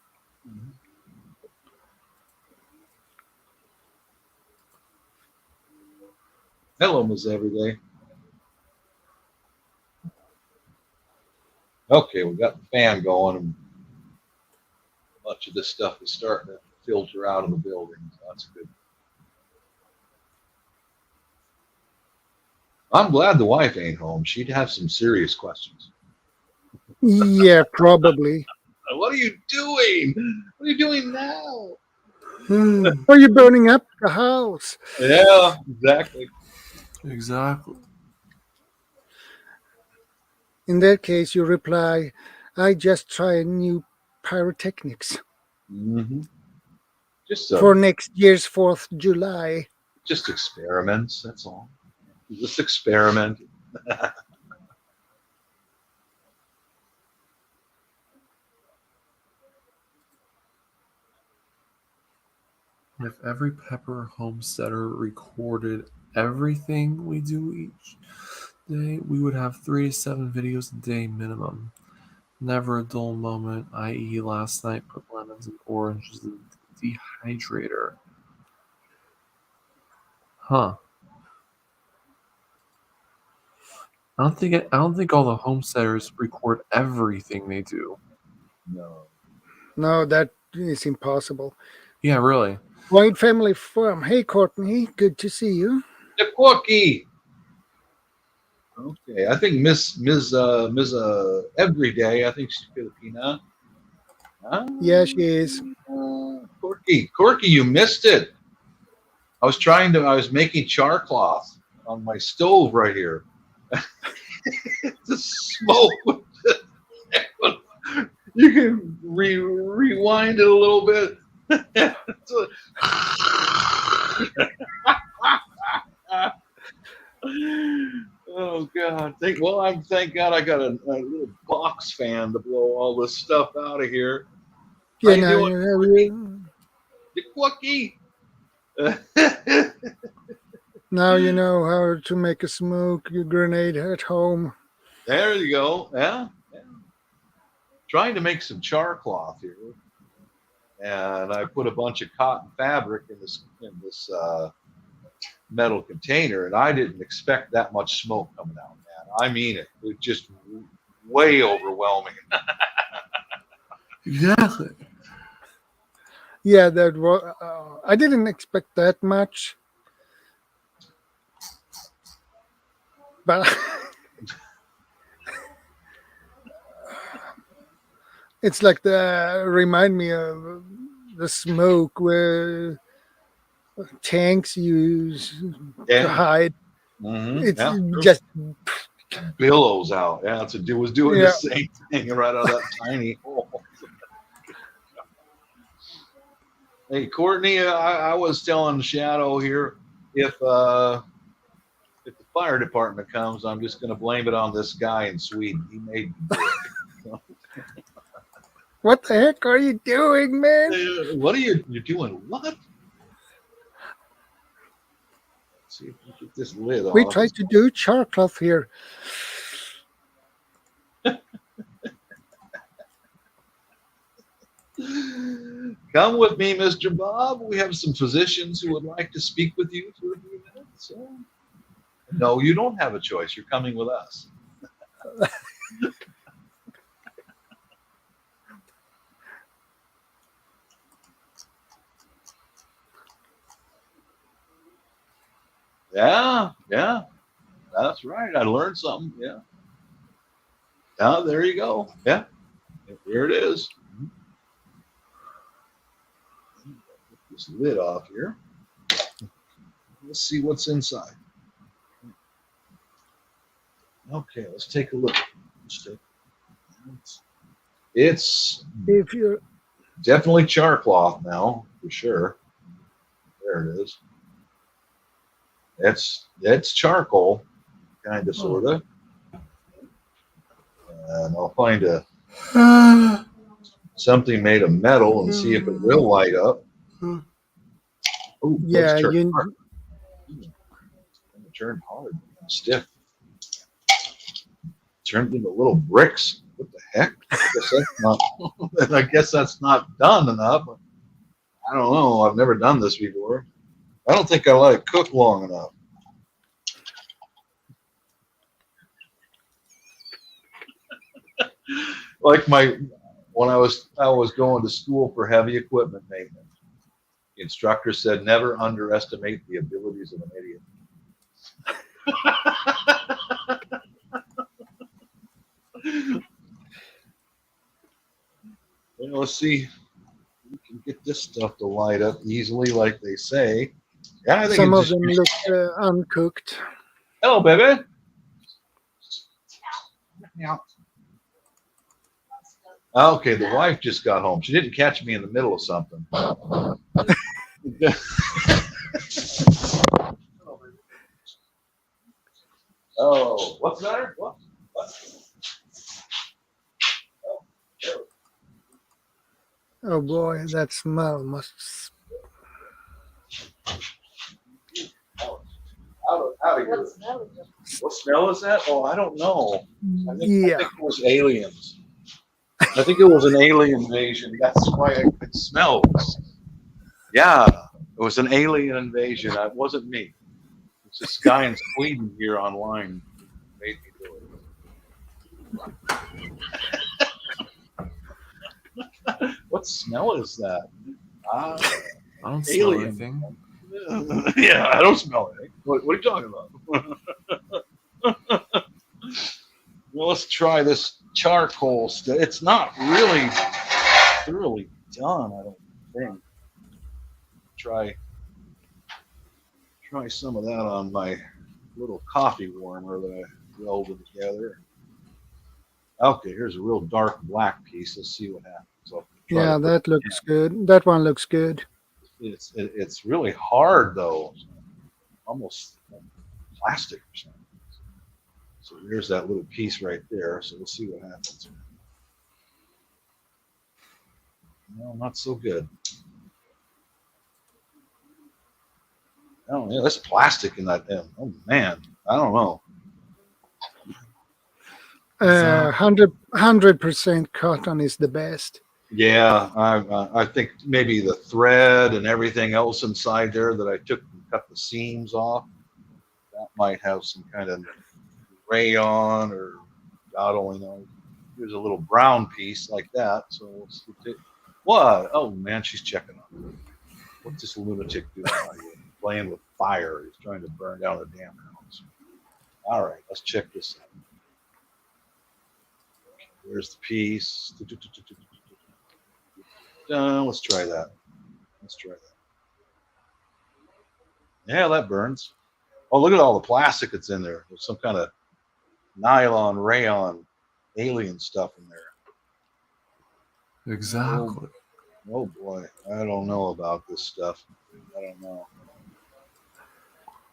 Hello, Miss Everyday. Okay, we got the fan going, and much of this stuff is starting to filter out of the building. So that's good. I'm glad the wife ain't home. She'd have some serious questions. Yeah, probably. What are you doing? What are you doing now? Are you burning up the house? Yeah, exactly. Exactly. In that case, you reply, I just tried new pyrotechnics Mm-hmm. Just for next year's 4th of July. Just experiments, that's all. Just experiment. If every Pepper homesteader recorded everything we do each day, we would have 3 to 7 videos a day minimum. Never a dull moment, i.e. last night put lemons and oranges in the dehydrator. Huh. I don't think all the homesteaders record everything they do. No, that is impossible. Yeah, really. White Family Farm. Hey, Courtney. Good to see you. The cookie. Okay, I think Miss Everyday. I think she's Filipino. Yeah, she is. Corky, you missed it. I was making char cloth on my stove right here. The smoke. You can rewind it a little bit. Oh God! Thank God I got a little box fan to blow all this stuff out of here. Yeah, How you doing, the cookie? Now you know how to make a smoke grenade at home. There you go. Yeah. Trying to make some char cloth here, and I put a bunch of cotton fabric in this metal container, and I didn't expect that much smoke coming out, man. I mean it. It was just way overwhelming. Exactly. Yeah, that was. I didn't expect that much, but it's like remind me of the smoke where tanks use to hide. Mm-hmm. It's just billows out. Yeah, it was doing the same thing right out of that tiny hole. Hey, Courtney, I was telling Shadow here, if the fire department comes, I'm just going to blame it on this guy in Sweden. He made me do it. What the heck are you doing, man? What are you doing? What? Let's see if we get this lid off. We tried to do char cloth here. Come with me, Mr. Bob. We have some physicians who would like to speak with you for a few minutes. No, you don't have a choice. You're coming with us. Yeah, that's right. I learned something. Yeah. Oh, there you go. Yeah, here it is. Get this lid off here. Let's see what's inside. Okay, let's take a look. It's definitely char cloth now, for sure. There it is. That's charcoal, kind of, sort of. And I'll find something made of metal and see if it will light up. Oh, yeah, turned hard. It turned hard, stiff. Turned into little bricks. What the heck? I guess that's not done enough. I don't know. I've never done this before. I don't think I let it cook long enough. Like when I was going to school for heavy equipment maintenance, the instructor said never underestimate the abilities of an idiot. Well, let's see. We can get this stuff to light up easily, like they say. Yeah, I think Some it of just. them look uncooked. Hello, baby. Yeah. Okay, the wife just got home. She didn't catch me in the middle of something. Oh, what's the matter? What? Oh boy, that smell must. Out of here. What smell is that? Oh, I don't know. I think it was aliens. I think it was an alien invasion. That's why I could smell. Yeah, it was an alien invasion. It wasn't me. It's this guy in Sweden here online who made me do it. What smell is that? I don't alien. smell anything. Yeah, I don't smell anything. What are you talking about? Well, let's try this charcoal stuff. It's not really thoroughly done, I don't think. Try some of that on my little coffee warmer that I welded together. Okay, here's a real dark black piece. Let's see what happens. Yeah, that looks good. That one looks good. It's really hard though, almost plastic or something. So there's that little piece right there. So we'll see what happens. No, not so good. Oh yeah, there's plastic in that thing. Oh man, I don't know. 100% cotton is the best. Yeah, I think maybe the thread and everything else inside there that I took and cut the seams off, that might have some kind of rayon or God only knows. Here's a little brown piece like that. So let's take, what? Oh man, she's checking on me. What's this lunatic doing out here? Playing with fire. He's trying to burn down a damn house. All right, let's check this out. There's the piece. Let's try that. Yeah, that burns. Oh, look at all the plastic that's in there. There's some kind of nylon, rayon, alien stuff in there. Exactly. Oh boy, I don't know about this stuff. I don't know.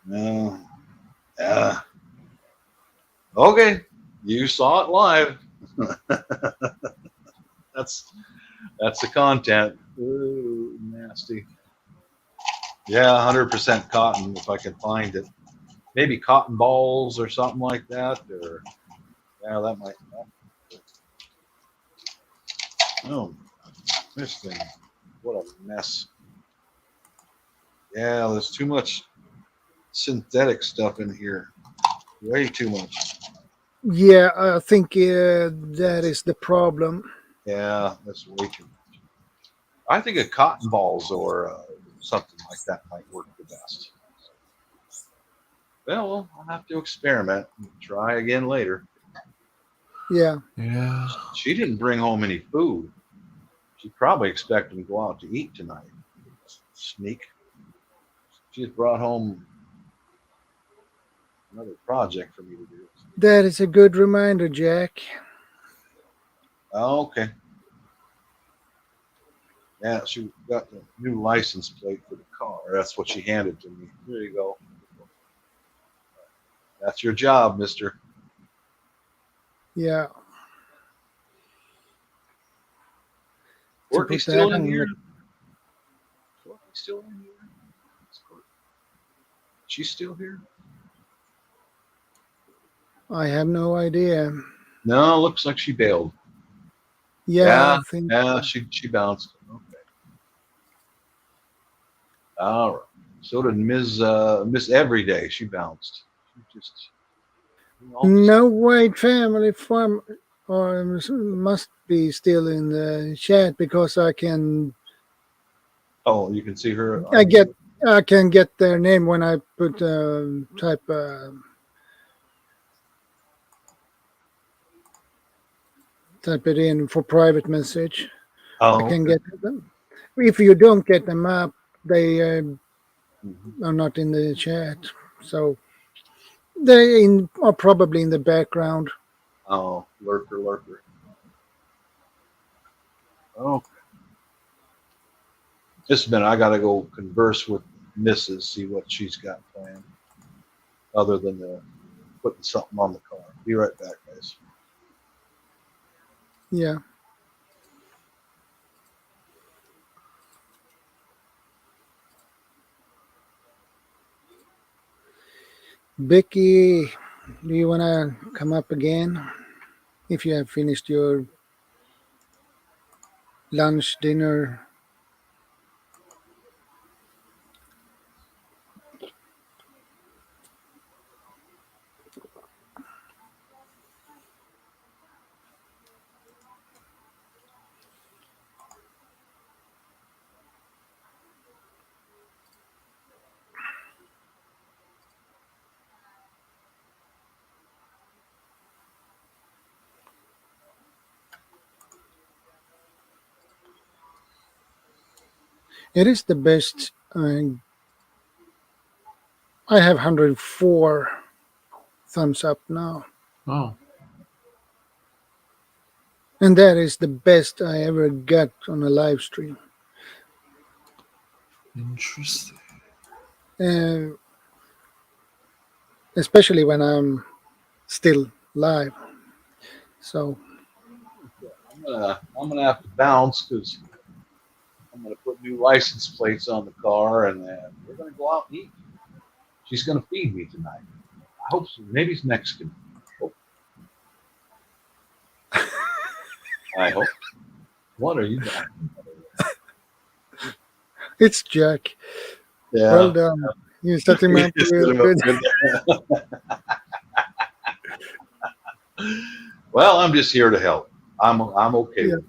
No. Yeah. Okay, you saw it live. That's the content. Ooh, nasty. Yeah, 100% cotton if I can find it. Maybe cotton balls or something like that. Or yeah, that might. Oh, this thing. What a mess. Yeah, there's too much synthetic stuff in here. Way too much. Yeah, I think that is the problem. Yeah, that's way too much. I think a cotton balls or something like that might work the best. Well, I'll have to experiment and try again later. Yeah. Yeah. She didn't bring home any food. She probably expected to go out to eat tonight. Sneak. She's brought home another project for me to do. That is a good reminder, Jack. Oh, okay. Yeah, she got the new license plate for the car. That's what she handed to me. There you go. That's your job, mister. Yeah. Courtney's still in here. Courtney's still in here. She's still here? I have no idea. No, looks like she bailed. Yeah, I think. Yeah, she bounced. Okay. All right. So did Miss Everyday. She bounced. She just. No, wait, family farm. or must be still in the chat because I can. Oh, you can see her. I can get their name when I put type. Type it in for private message. Oh, I can get them. If you don't get them up, they are not in the chat. So they are probably in the background. Oh, lurker. Oh, just a minute. I got to go converse with Mrs. See what she's got planned, other than putting something on the car. Be right back, guys. Yeah. Becky, do you want to come up again? If you have finished your lunch, dinner. It is the best. I have 104 thumbs up now. Oh. And that is the best I ever got on a live stream. Interesting. Especially when I'm still live. So I'm gonna have to bounce because I'm gonna put new license plates on the car, and we're gonna go out and eat. She's gonna feed me tonight. I hope so. Maybe it's Mexican. I hope. What are you doing? it's Jack. Yeah. Well done. You set him up real good. Well, I'm just here to help. I'm okay with it.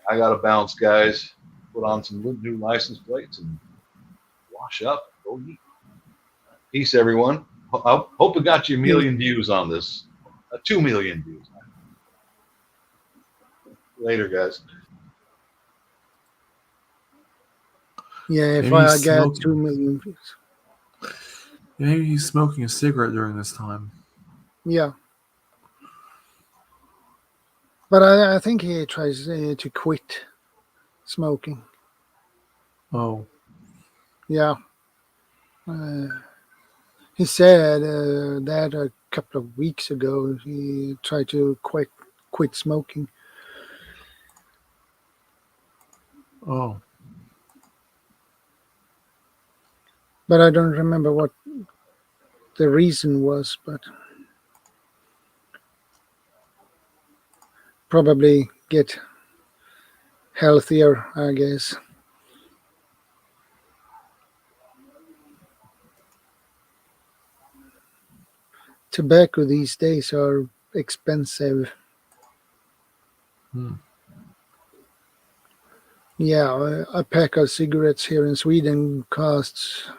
I got to bounce, guys. Put on some new license plates and wash up. Go eat. Peace, everyone. I hope we got you a million views on this. 2 million views. Later, guys. Yeah, if Maybe I he's got smoking. 2 million views. Maybe he's smoking a cigarette during this time. Yeah. But I think he tries to quit smoking. Oh. Yeah. He said that a couple of weeks ago. He tried to quit smoking. Oh. But I don't remember what the reason was, but probably get healthier, I guess. Tobacco these days are expensive. Yeah, a pack of cigarettes here in Sweden costs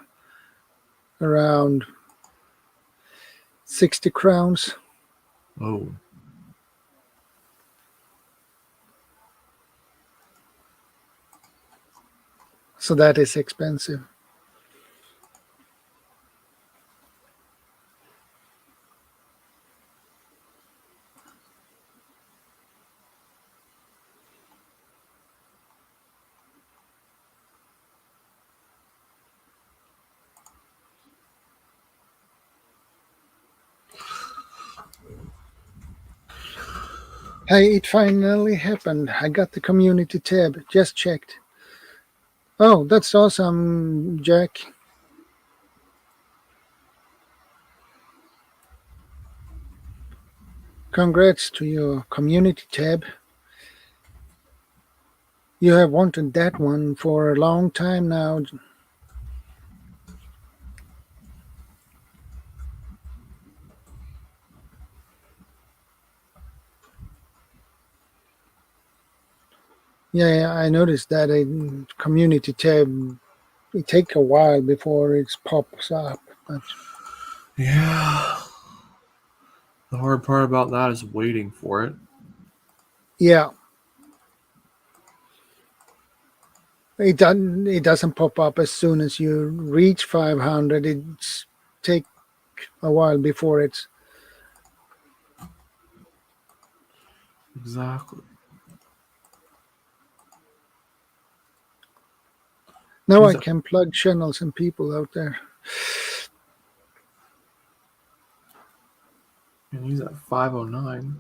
around 60 crowns. Oh. So that is expensive. Hey, it finally happened. I got the community tab. Just checked. Oh, that's awesome, Jack. Congrats to your community tab. You have wanted that one for a long time now. Yeah, I noticed that in community tab, it takes a while before it pops up. But Yeah. The hard part about that is waiting for it. yeah, it doesn't pop up as soon as you reach 500. It's take a while before it's. Exactly. Now I He's at, can plug channels and people out there. and he's at 509.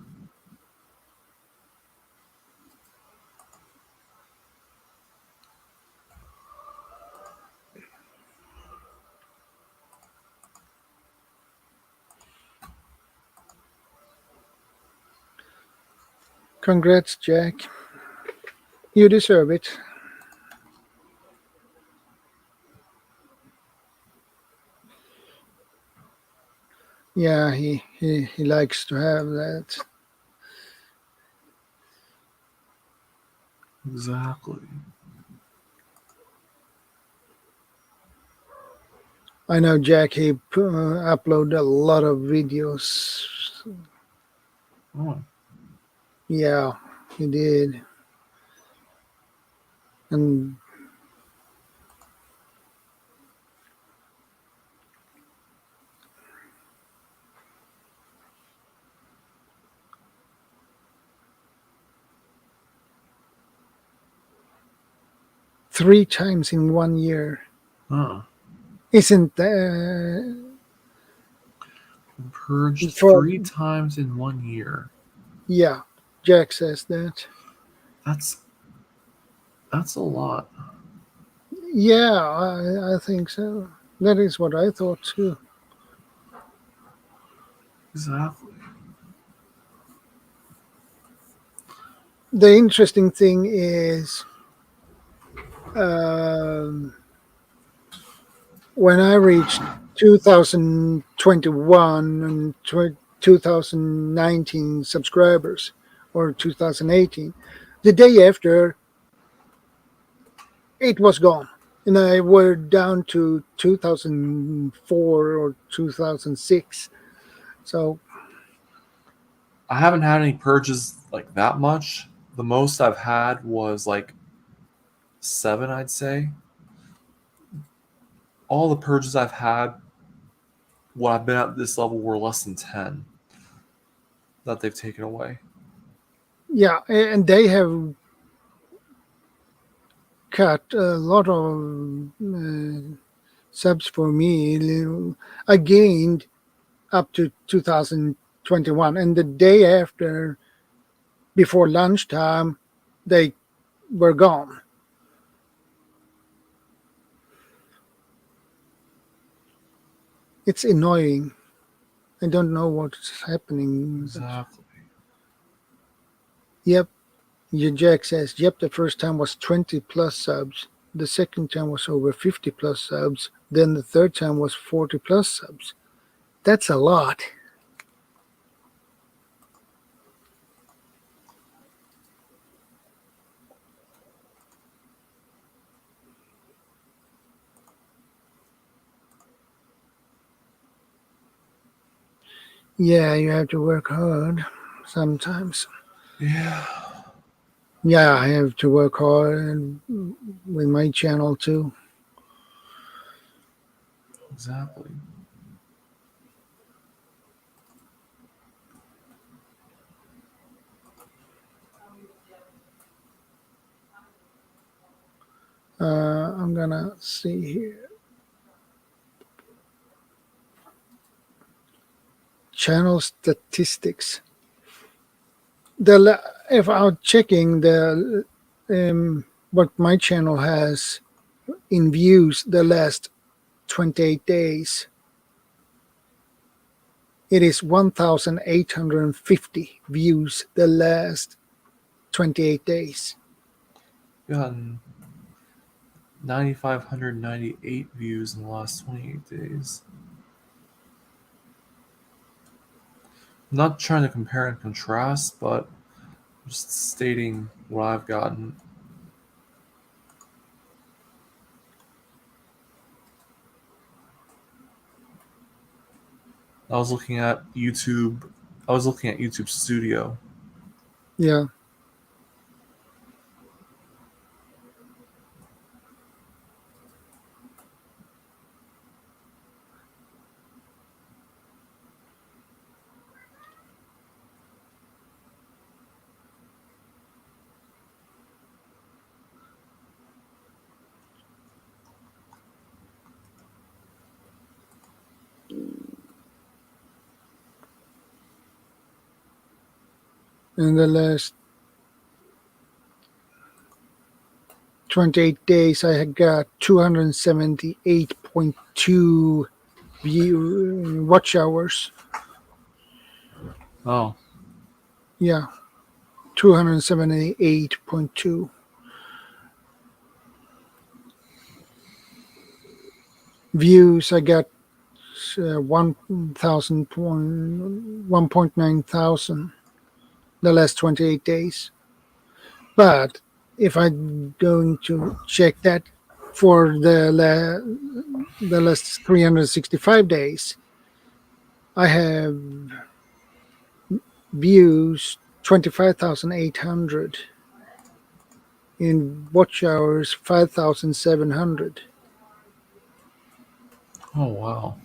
Congrats, Jack. You deserve it. Yeah, he likes to have that. Exactly. I know Jack, he uploaded a lot of videos. Oh. Yeah, he did. And three times in 1 year. Huh. Isn't Purged for 3 times in 1 year. Yeah, Jack says that. That's a lot. Yeah, I think so. That is what I thought too. Exactly. The interesting thing is when I reached 2021 and 2019 subscribers, or 2018, the day after, it was gone. And I were down to 2004 or 2006. So I haven't had any purges like that much. The most I've had was like 7, I'd say. All the purges I've had when I've been at this level were less than 10 that they've taken away. yeah, and they have cut a lot of subs for me. I gained up to 2021, and the day after, before lunchtime, they were gone. It's annoying. I don't know what's happening. Exactly. Yep. Jack says, yep, the first time was 20 plus subs. The second time was over 50 plus subs. Then the third time was 40 plus subs. That's a lot. Yeah, you have to work hard sometimes. Yeah. Yeah, I have to work hard with my channel too. Exactly. I'm gonna see here. Channel statistics. If I'm checking the what my channel has in views the last 28 days, it is 1,850 views the last 28 days. Gotten 9,598 views in the last 28 days. I'm not trying to compare and contrast, but just stating what I've gotten. I was looking at YouTube. I was looking at YouTube Studio. Yeah. In the last 28 days, I had got 278.2 watch hours. Oh. Yeah, 278.2. Views, I got 1.9 thousand the last 28 days. But if I'm going to check that for the last 365 days, I have views 25,800, in watch hours 5,700. Oh, wow.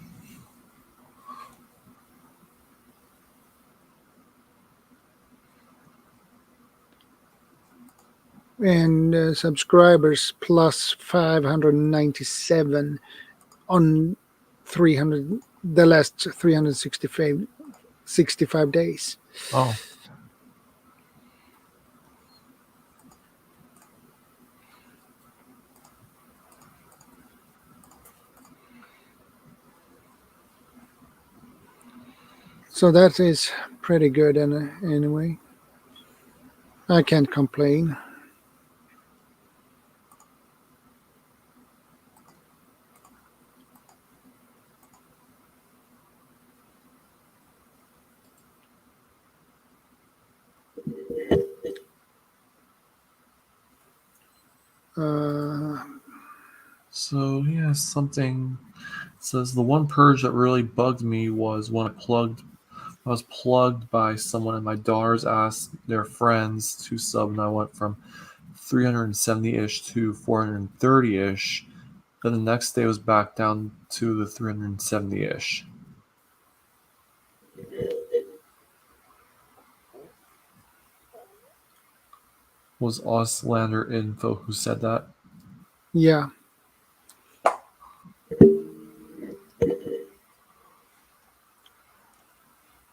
And subscribers plus 597 on the last 365 days. Oh. So that is pretty good anyway. I can't complain. So yeah, something says the one purge that really bugged me was when I was plugged by someone and my daughters asked their friends to sub, and I went from 370-ish to 430-ish. Then the next day was back down to the 370-ish. Was Auslander Info who said that? Yeah.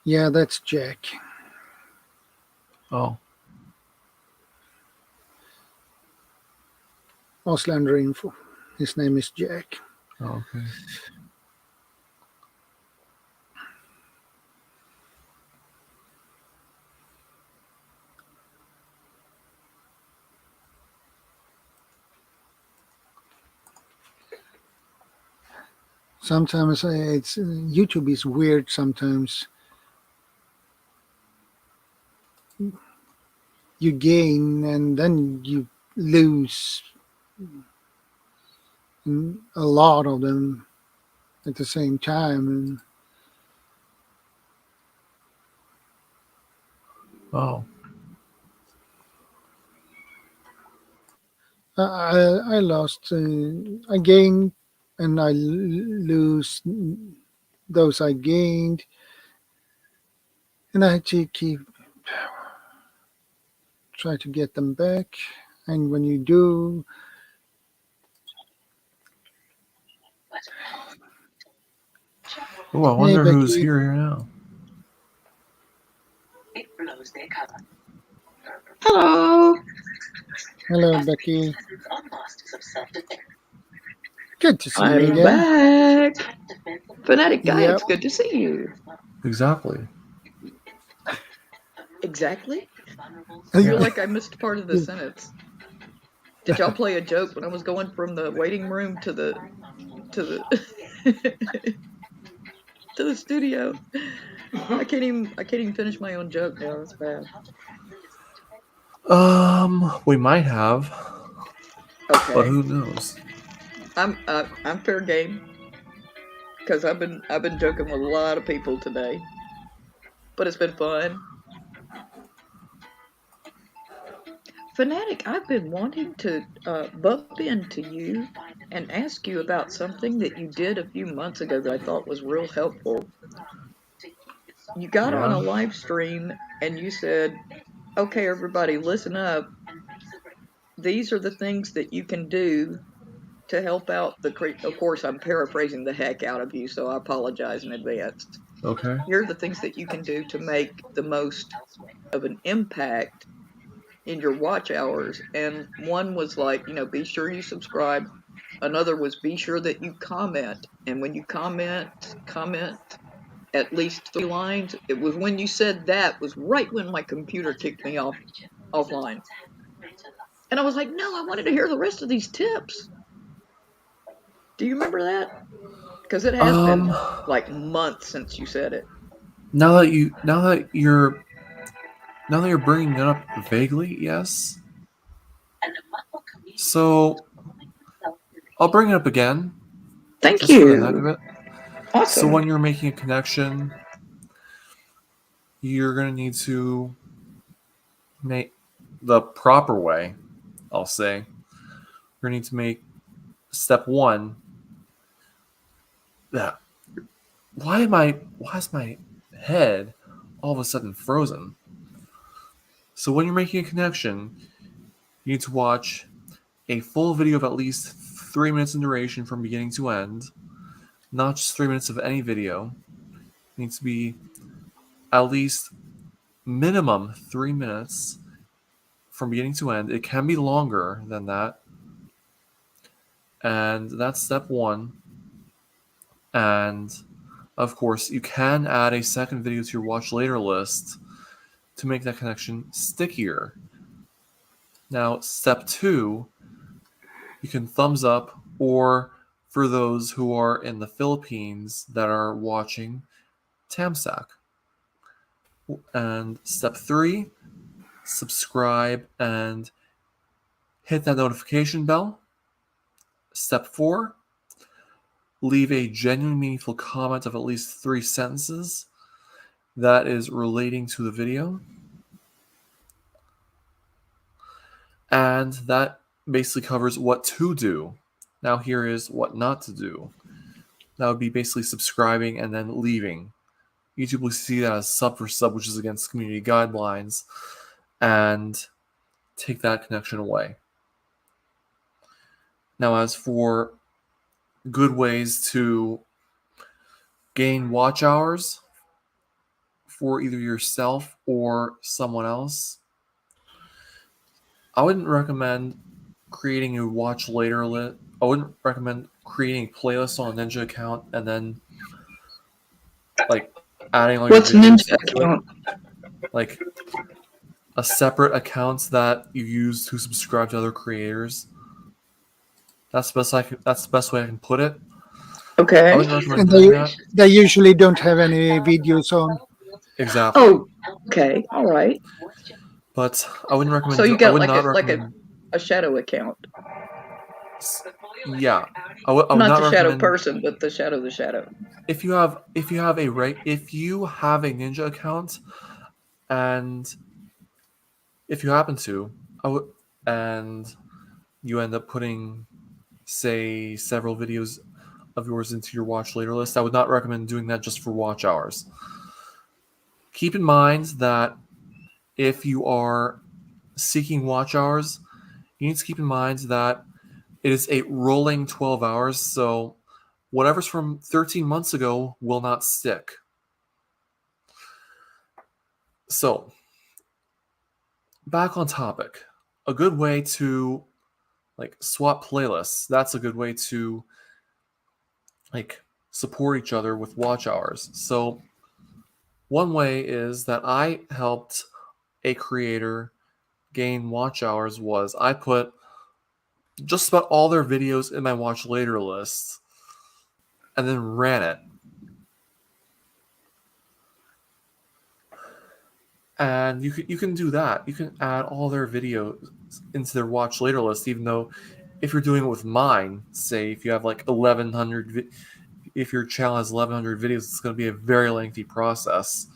Yeah, that's Jack. Oh. Auslander Info. His name is Jack. Oh, okay. Sometimes it's YouTube is weird sometimes. You gain and then you lose a lot of them at the same time. And oh. I lost. I gained and I lose those I gained, and I had to try to get them back. And when you do, Oh, I wonder who's here now. Hello. Hello, Becky. Good to see you I'm again. back. Fanatic Guy, Yep. it's good to see you. Exactly. Exactly? I feel like I missed part of the sentence. Did y'all play a joke when I was going from the waiting room to the to the studio? I can't even finish my own joke now. That's bad. We might have. Okay. But who knows? I'm fair game. because I've been joking with a lot of people today, but it's been fun. Fanatic, I've been wanting to bump into you and ask you about something that you did a few months ago that I thought was real helpful. You got on a live stream and you said, okay, everybody, listen up. These are the things that you can do to help out the of course, I'm paraphrasing the heck out of you, so I apologize in advance. Okay. Here are the things that you can do to make the most of an impact in your watch hours. And one was like, be sure you subscribe. Another was be sure that you comment. And when you comment at least 3 lines. It was when you said that was right when my computer kicked me offline. And I was like, no, I wanted to hear the rest of these tips. Do you remember that? Because it has been like months since you said it. Now that you're bringing it up vaguely, yes. So I'll bring it up again. Thank just you. For the heck of it. Awesome. So when you're making a connection, you're going to need to make the proper way, I'll say. You're going to need to make step 1. Yeah. Why is my head all of a sudden frozen? So when you're making a connection, you need to watch a full video of at least 3 minutes in duration from beginning to end. Not just 3 minutes of any video. It needs to be at least minimum 3 minutes from beginning to end. It can be longer than that. And that's step 1. And of course, you can add a second video to your watch later list to make that connection stickier. Now, step 2, you can thumbs up, or for those who are in the Philippines that are watching, Tamsack. And step 3, subscribe and hit that notification bell. Step 4, leave a genuine meaningful comment of at least 3 sentences that is relating to the video. And that basically covers what to do. Now here is what not to do. That would be basically subscribing and then leaving. YouTube will see that as sub for sub, which is against community guidelines, and take that connection away. Now, as for good ways to gain watch hours for either yourself or someone else, I wouldn't recommend creating a watch later list. I wouldn't recommend creating a playlist on a Ninja account and then like adding all your videos into it. Like a separate account that you use to subscribe to other creators. That's the best way I can put it. Okay. I wouldn't recommend And doing that. they usually don't have any videos on. Exactly. Oh, okay. All right. But I wouldn't recommend. So you got like recommend, a shadow account. Yeah, I would not not the shadow recommend, person, but the shadow. If you have a Ninja account, and if you happen to, and you end up putting, say, several videos of yours into your watch later list, I would not recommend doing that just for watch hours. Keep in mind that if you are seeking watch hours, you need to keep in mind that it is a rolling 12 hours, so whatever's from 13 months ago will not stick. So, back on topic. A good way to swap playlists. That's a good way to support each other with watch hours. So, one way is that I helped a creator gain watch hours was I put just about all their videos in my watch later list and then ran it. And you can do that. You can add all their videos into their watch later list, even though if you're doing it with mine, say if you have 1,100 if your channel has 1,100 videos, it's going to be a very lengthy process.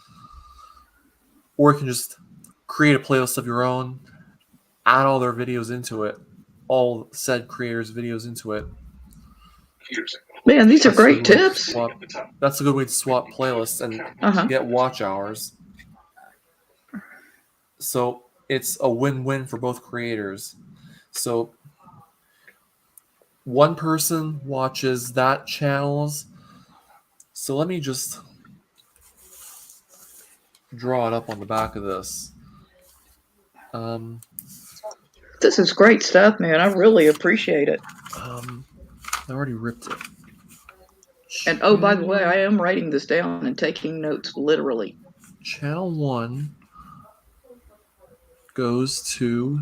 Or you can just create a playlist of your own, add all their videos into it, all said creators' videos into it. Man, these are great tips. That's a good way to swap playlists and get watch hours. So it's a win-win for both creators. So one person watches that channel's. So let me just draw it up on the back of this. This is great stuff, man. I really appreciate it. I already ripped it. And oh, by the way, I am writing this down and taking notes literally. Channel 1 goes to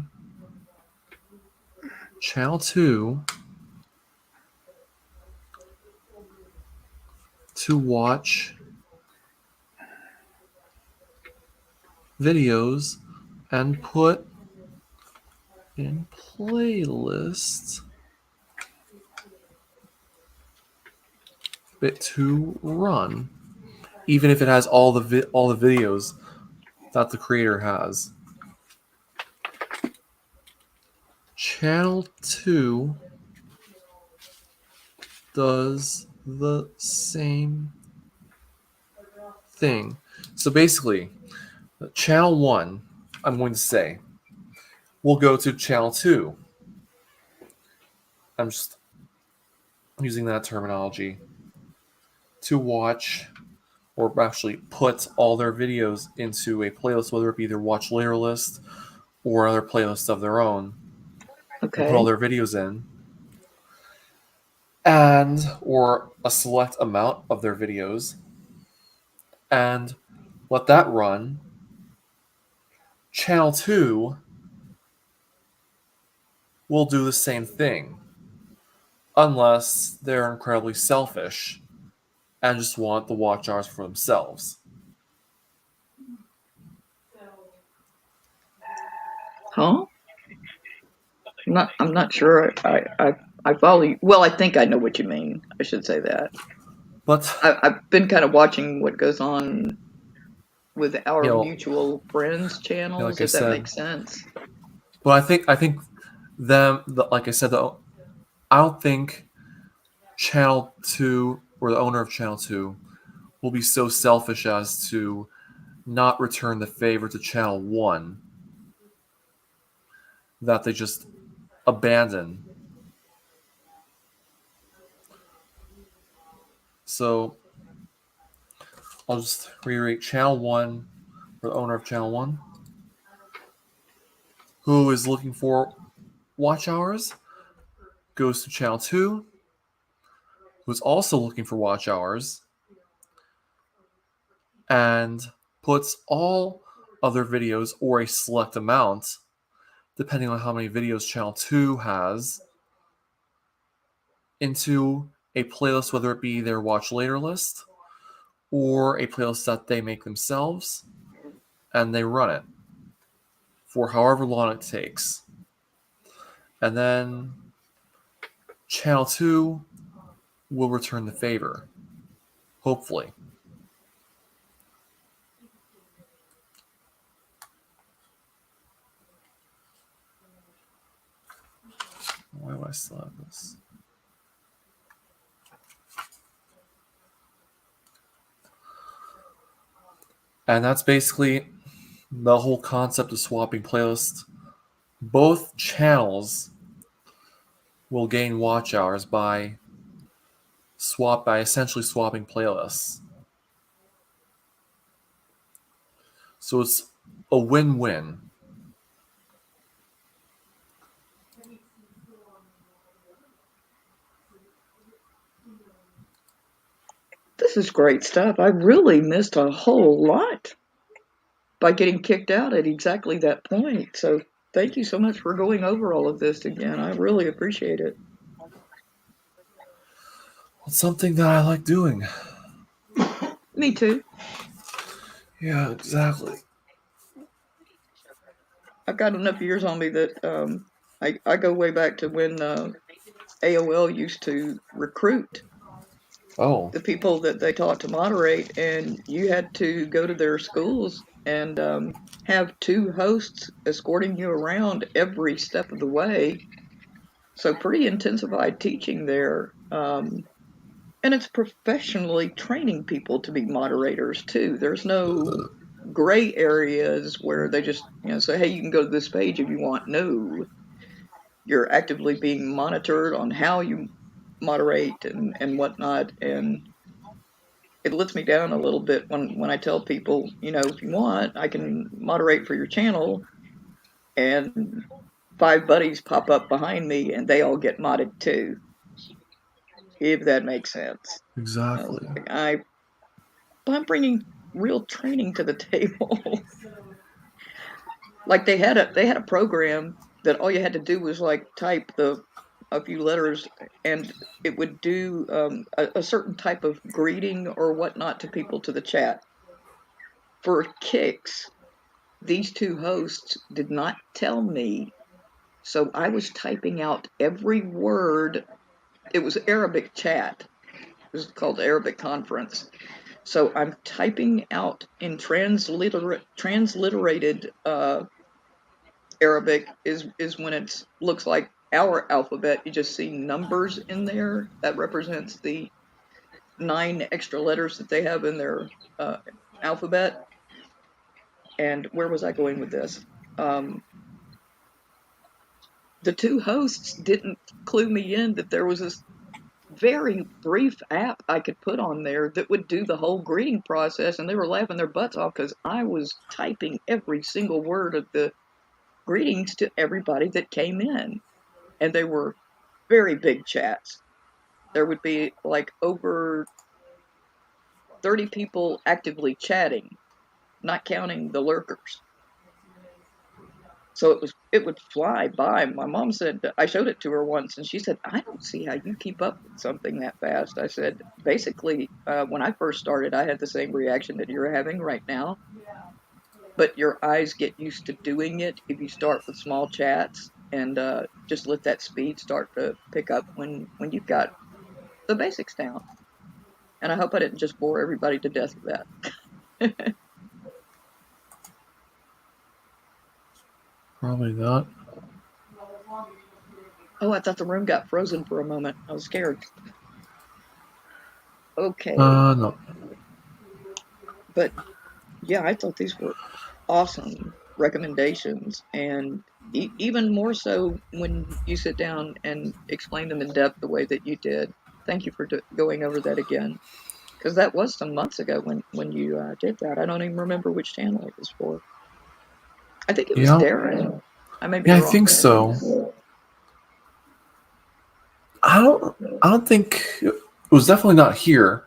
Channel 2 to watch videos and put in playlist bit to run, even if it has all the videos that the creator has. Channel 2 does the same thing. So basically, Channel 1, I'm going to say, will go to Channel 2. I'm just using that terminology to watch, or actually put all their videos into a playlist, whether it be their watch later list or other playlists of their own. Okay. And put all their videos in, and or a select amount of their videos, and let that run. Channel 2 will do the same thing, unless they're incredibly selfish and just want the watch hours for themselves. Huh? I'm not sure. I follow you. Well, I think I know what you mean. I should say that. But I've been kind of watching what goes on with our mutual friends' channels, like if that makes sense. But I think them, like I said, I don't think Channel 2 or the owner of Channel 2 will be so selfish as to not return the favor to Channel 1 that they just abandon. So I'll just reiterate: Channel 1, for the owner of Channel 1, who is looking for watch hours, goes to Channel 2, who's also looking for watch hours, and puts all other videos, or a select amount, depending on how many videos Channel 2 has, into a playlist, whether it be their watch later list or a playlist that they make themselves, and they run it for however long it takes. And then Channel 2 will return the favor, hopefully. Why do I still have this? And that's basically the whole concept of swapping playlists. Both channels will gain watch hours by essentially swapping playlists. So it's a win-win. This is great stuff. I really missed a whole lot by getting kicked out at exactly that point. So thank you so much for going over all of this again. I really appreciate it. It's something that I like doing. Me too. Yeah, exactly. I've got enough years on me that I go way back to when AOL used to recruit the people that they taught to moderate, and you had to go to their schools and have 2 hosts escorting you around every step of the way. So pretty intensified teaching there. And it's professionally training people to be moderators too. There's no gray areas where they just say, hey, you can go to this page if you want. No, you're actively being monitored on how you moderate and whatnot. And it lets me down a little bit when I tell people, if you want, I can moderate for your channel, and 5 buddies pop up behind me and they all get modded too, if that makes sense. Exactly. I'm bringing real training to the table. Like they had a program that all you had to do was like type a few letters, and it would do a certain type of greeting or whatnot to people to the chat. For kicks, these 2 hosts did not tell me, so I was typing out every word. It was Arabic chat. It was called Arabic conference. So I'm typing out in transliterated Arabic is when it looks like our alphabet. You just see numbers in there. That represents the 9 extra letters that they have in their alphabet. And where was I going with this? The 2 hosts didn't clue me in that there was this very brief app I could put on there that would do the whole greeting process, and they were laughing their butts off because I was typing every single word of the greetings to everybody that came in. And they were very big chats. There would be like over 30 people actively chatting, not counting the lurkers. So it would fly by. My mom said, I showed it to her once, and she said, I don't see how you keep up with something that fast. I said, basically, when I first started, I had the same reaction that you're having right now. But your eyes get used to doing it if you start with small chats, and just let that speed start to pick up when you've got the basics down. And I hope I didn't just bore everybody to death with that. Probably not. Oh, I thought the room got frozen for a moment. I was scared. Okay. No. But yeah, I thought these were awesome recommendations, and even more so when you sit down and explain them in depth the way that you did. Thank you for going over that again, because that was some months ago when you did that. I don't even remember which channel it was for. I think it was Darren. I may be wrong. I think so. I don't think it was definitely not here.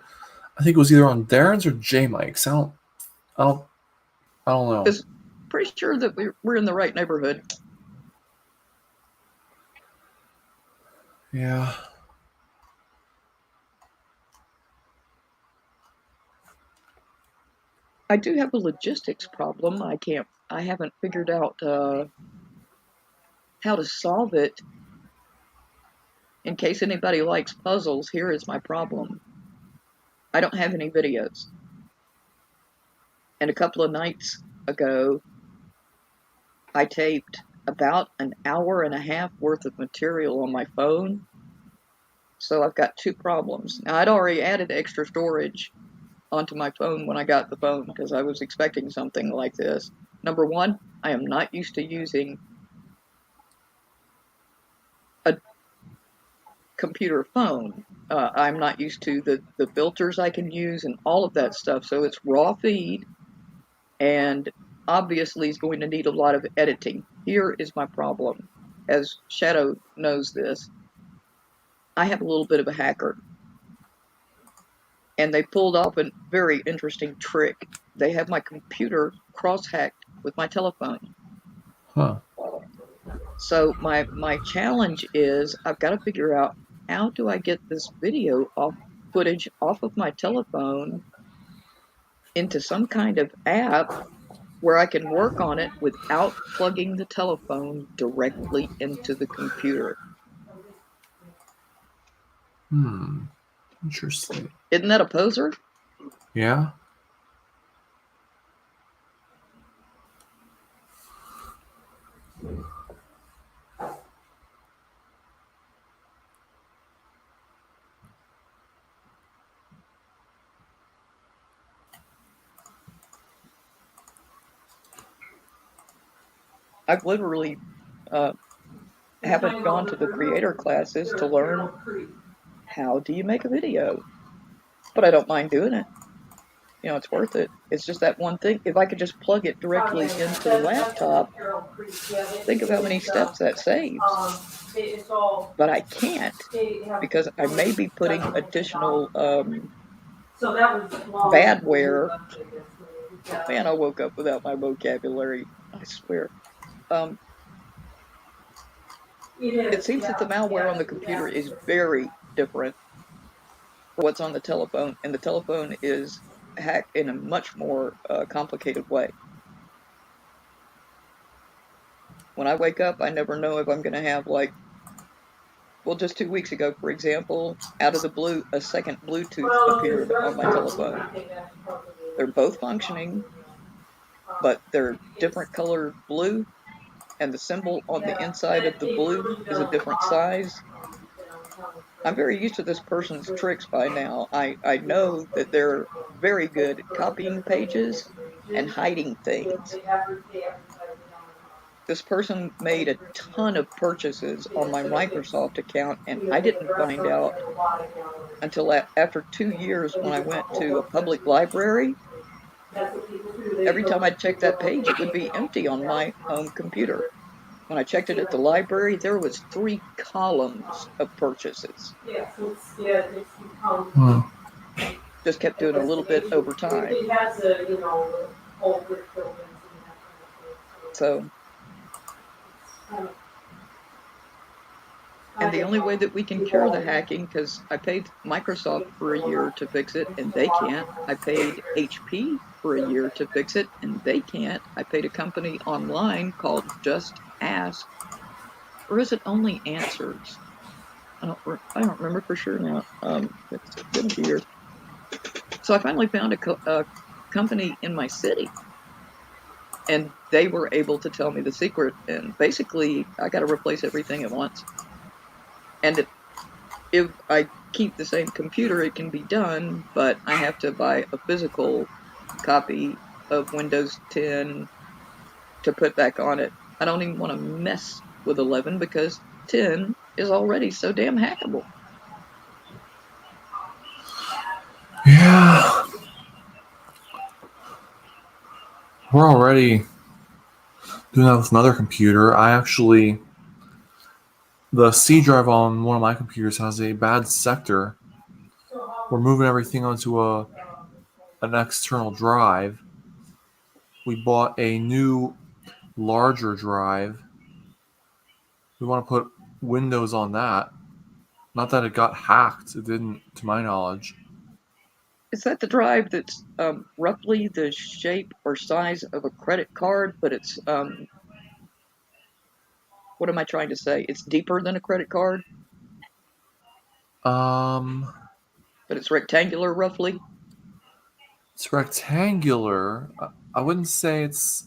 I think it was either on Darren's or J Mike's. I don't know. Because pretty sure that we're in the right neighborhood. Yeah. I do have a logistics problem. I haven't figured out how to solve it. In case anybody likes puzzles, here is my problem. I don't have any videos. And a couple of nights ago, I taped about an hour and a half worth of material on my phone. So I've got 2 problems. Now, I'd already added extra storage onto my phone when I got the phone because I was expecting something like this. Number 1, I am not used to using a computer phone. I'm not used to the filters I can use and all of that stuff. So it's raw feed, and obviously is going to need a lot of editing. Here is my problem. As Shadow knows this, I have a little bit of a hacker. And they pulled off a very interesting trick. They have my computer cross-hacked with my telephone. Huh. So my challenge is I've got to figure out, how do I get this video footage off of my telephone into some kind of app where I can work on it without plugging the telephone directly into the computer. Interesting. Isn't that a poser? Yeah. I've literally haven't gone to the creator classes to learn how do you make a video, but I don't mind doing it. You know, it's worth it. It's just that one thing. If I could just plug it directly into the laptop, think of how many steps that saves. But I can't because I may be putting additional badware. Man, I woke up without my vocabulary. I swear. It seems that the malware on the computer is very different from what's on the telephone, and the telephone is hacked in a much more complicated way. When I wake up, I never know if I'm going to have, like, well, just 2 weeks ago, for example, out of the blue, a second Bluetooth appeared on my telephone. They're both functioning, but they're different color blue, and the symbol on the inside of the blue is a different size. I'm very used to this person's tricks by now. I know that they're very good at copying pages and hiding things. This person made a ton of purchases on my Microsoft account, and I didn't find out until after 2 years when I went to a public library. Every time I checked that page, it would be empty on my home computer. When I checked it at the library, there was 3 columns of purchases. Just kept doing a little bit over time. So, and the only way that we can cure the hacking, because I paid Microsoft for a year to fix it, and they can't. I paid HP for a year to fix it, and they can't. I paid a company online called Just Ask, or is it Only Answers? I don't remember for sure now. It's been a few years. So I finally found a company in my city, and they were able to tell me the secret. And basically, I got to replace everything at once. And if I keep the same computer, it can be done, but I have to buy a physical copy of Windows 10 to put back on it. I don't even want to mess with 11 because 10 is already so damn hackable. Yeah. We're already doing that with another computer. The C drive on one of my computers has a bad sector. We're moving everything onto an external drive. We bought a new, larger drive. We want to put Windows on that. Not that it got hacked. It didn't, to my knowledge. Is that the drive that's roughly the shape or size of a credit card, but it's, what am I trying to say? It's deeper than a credit card? But it's rectangular, roughly? It's rectangular. I wouldn't say it's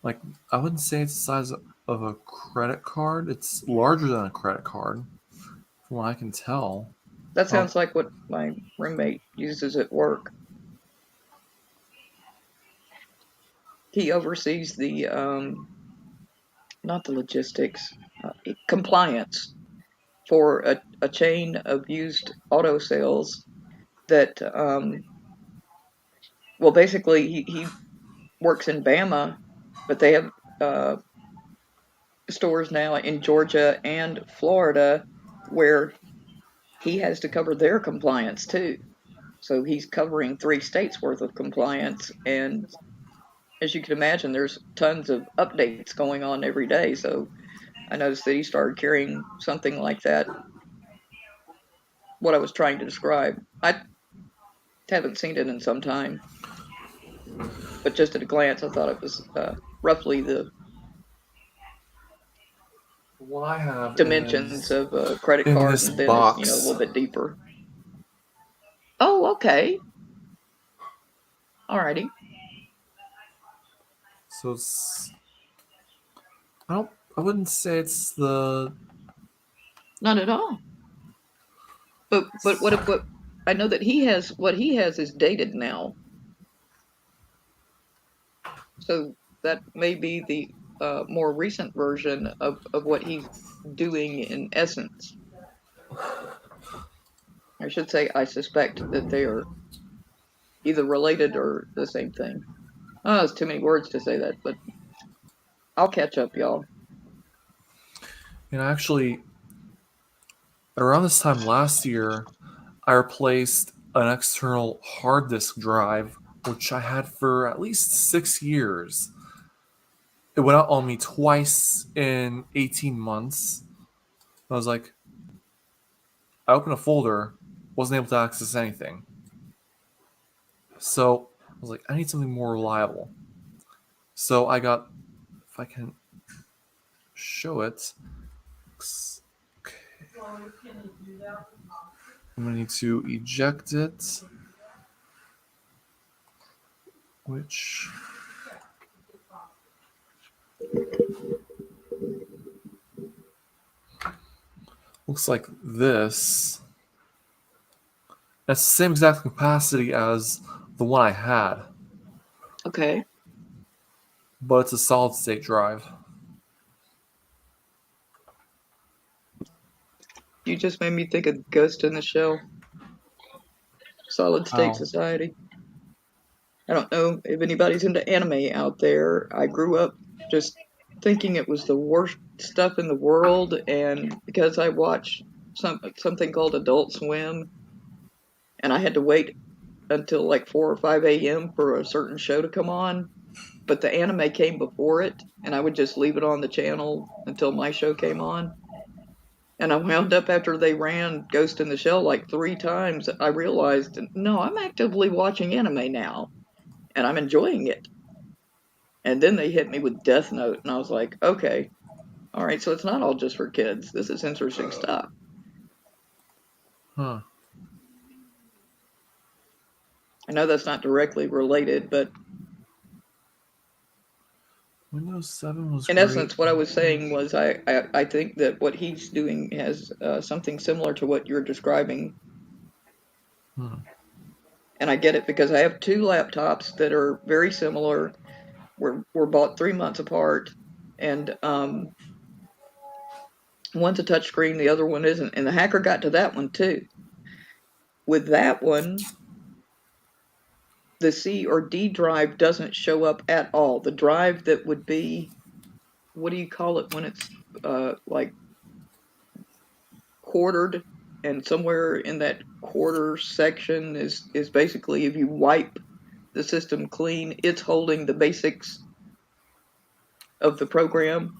the size of a credit card. It's larger than a credit card, from what I can tell. That sounds like what my roommate uses at work. He oversees the, not the logistics, compliance for a chain of used auto sales that, well, basically he works in Bama, but they have stores now in Georgia and Florida where he has to cover their compliance too. So he's covering 3 states worth of compliance, and as you can imagine, there's tons of updates going on every day. So I noticed that he started carrying something like that. What I was trying to describe. I haven't seen it in some time, but just at a glance, I thought it was roughly the what I have dimensions of a credit card, and then it's, a little bit deeper. Okay. Alrighty. So it's I wouldn't say it's the Not at all. But what I know that what he has is dated now. So that may be the more recent version of what he's doing in essence. I should say I suspect that they are either related or the same thing. Oh, it's too many words to say that, but I'll catch up, y'all. actually around this time last year, I replaced an external hard disk drive, which I had for at least 6 years. It went out on me twice in 18 months. I was like, I opened a folder, wasn't able to access anything. So I was like, I need something more reliable. So I got, if I can show it, okay. I'm going to need to eject it, which looks like this. That's the same exact capacity as the one I had. Okay. But it's a solid state drive. You just made me think of Ghost in the Shell. Solid State Society. I don't know if anybody's into anime out there. I grew up just thinking it was the worst stuff in the world, and because I watched something called Adult Swim, and I had to wait until like 4 or 5 a.m. for a certain show to come on, but the anime came before it, and I would just leave it on the channel until my show came on. And I wound up, after they ran Ghost in the Shell like 3 times, I realized, no, I'm actively watching anime now, and I'm enjoying it. And then they hit me with Death Note, and I was like, okay, all right, so it's not all just for kids. This is interesting stuff. Huh. I know that's not directly related, but Windows 7 was in great. essence, what I was saying was I think that what he's doing has something similar to what you're describing. And I get it because I have 2 laptops that are very similar. Were bought 3 months apart, and one's a touchscreen, the other one isn't. And the hacker got to that one too. With that one, the C or D drive doesn't show up at all. The drive that would be, what do you call it when it's like quartered, and somewhere in that quarter section is basically, if you wipe the system clean, it's holding the basics of the program.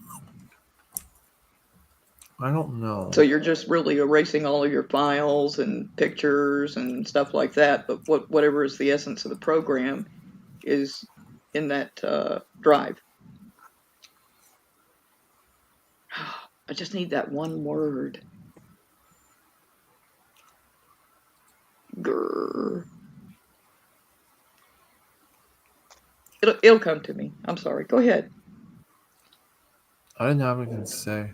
I don't know. So you're just really erasing all of your files and pictures and stuff like that, but whatever is the essence of the program is in that drive. I just need that one word. Grr. It'll come to me. I'm sorry. Go ahead. I didn't have anything to say.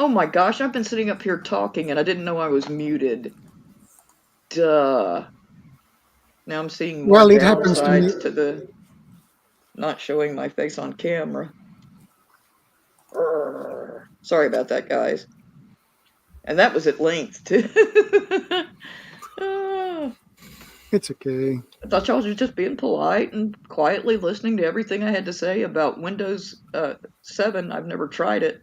Oh my gosh, I've been sitting up here talking and I didn't know I was muted. Duh. Now I'm seeing more Well, it happens to me. downsides to the not showing my face on camera. Sorry about that, guys. And that was at length, too. It's okay. I thought y'all was just being polite and quietly listening to everything I had to say about Windows 7. I've never tried it.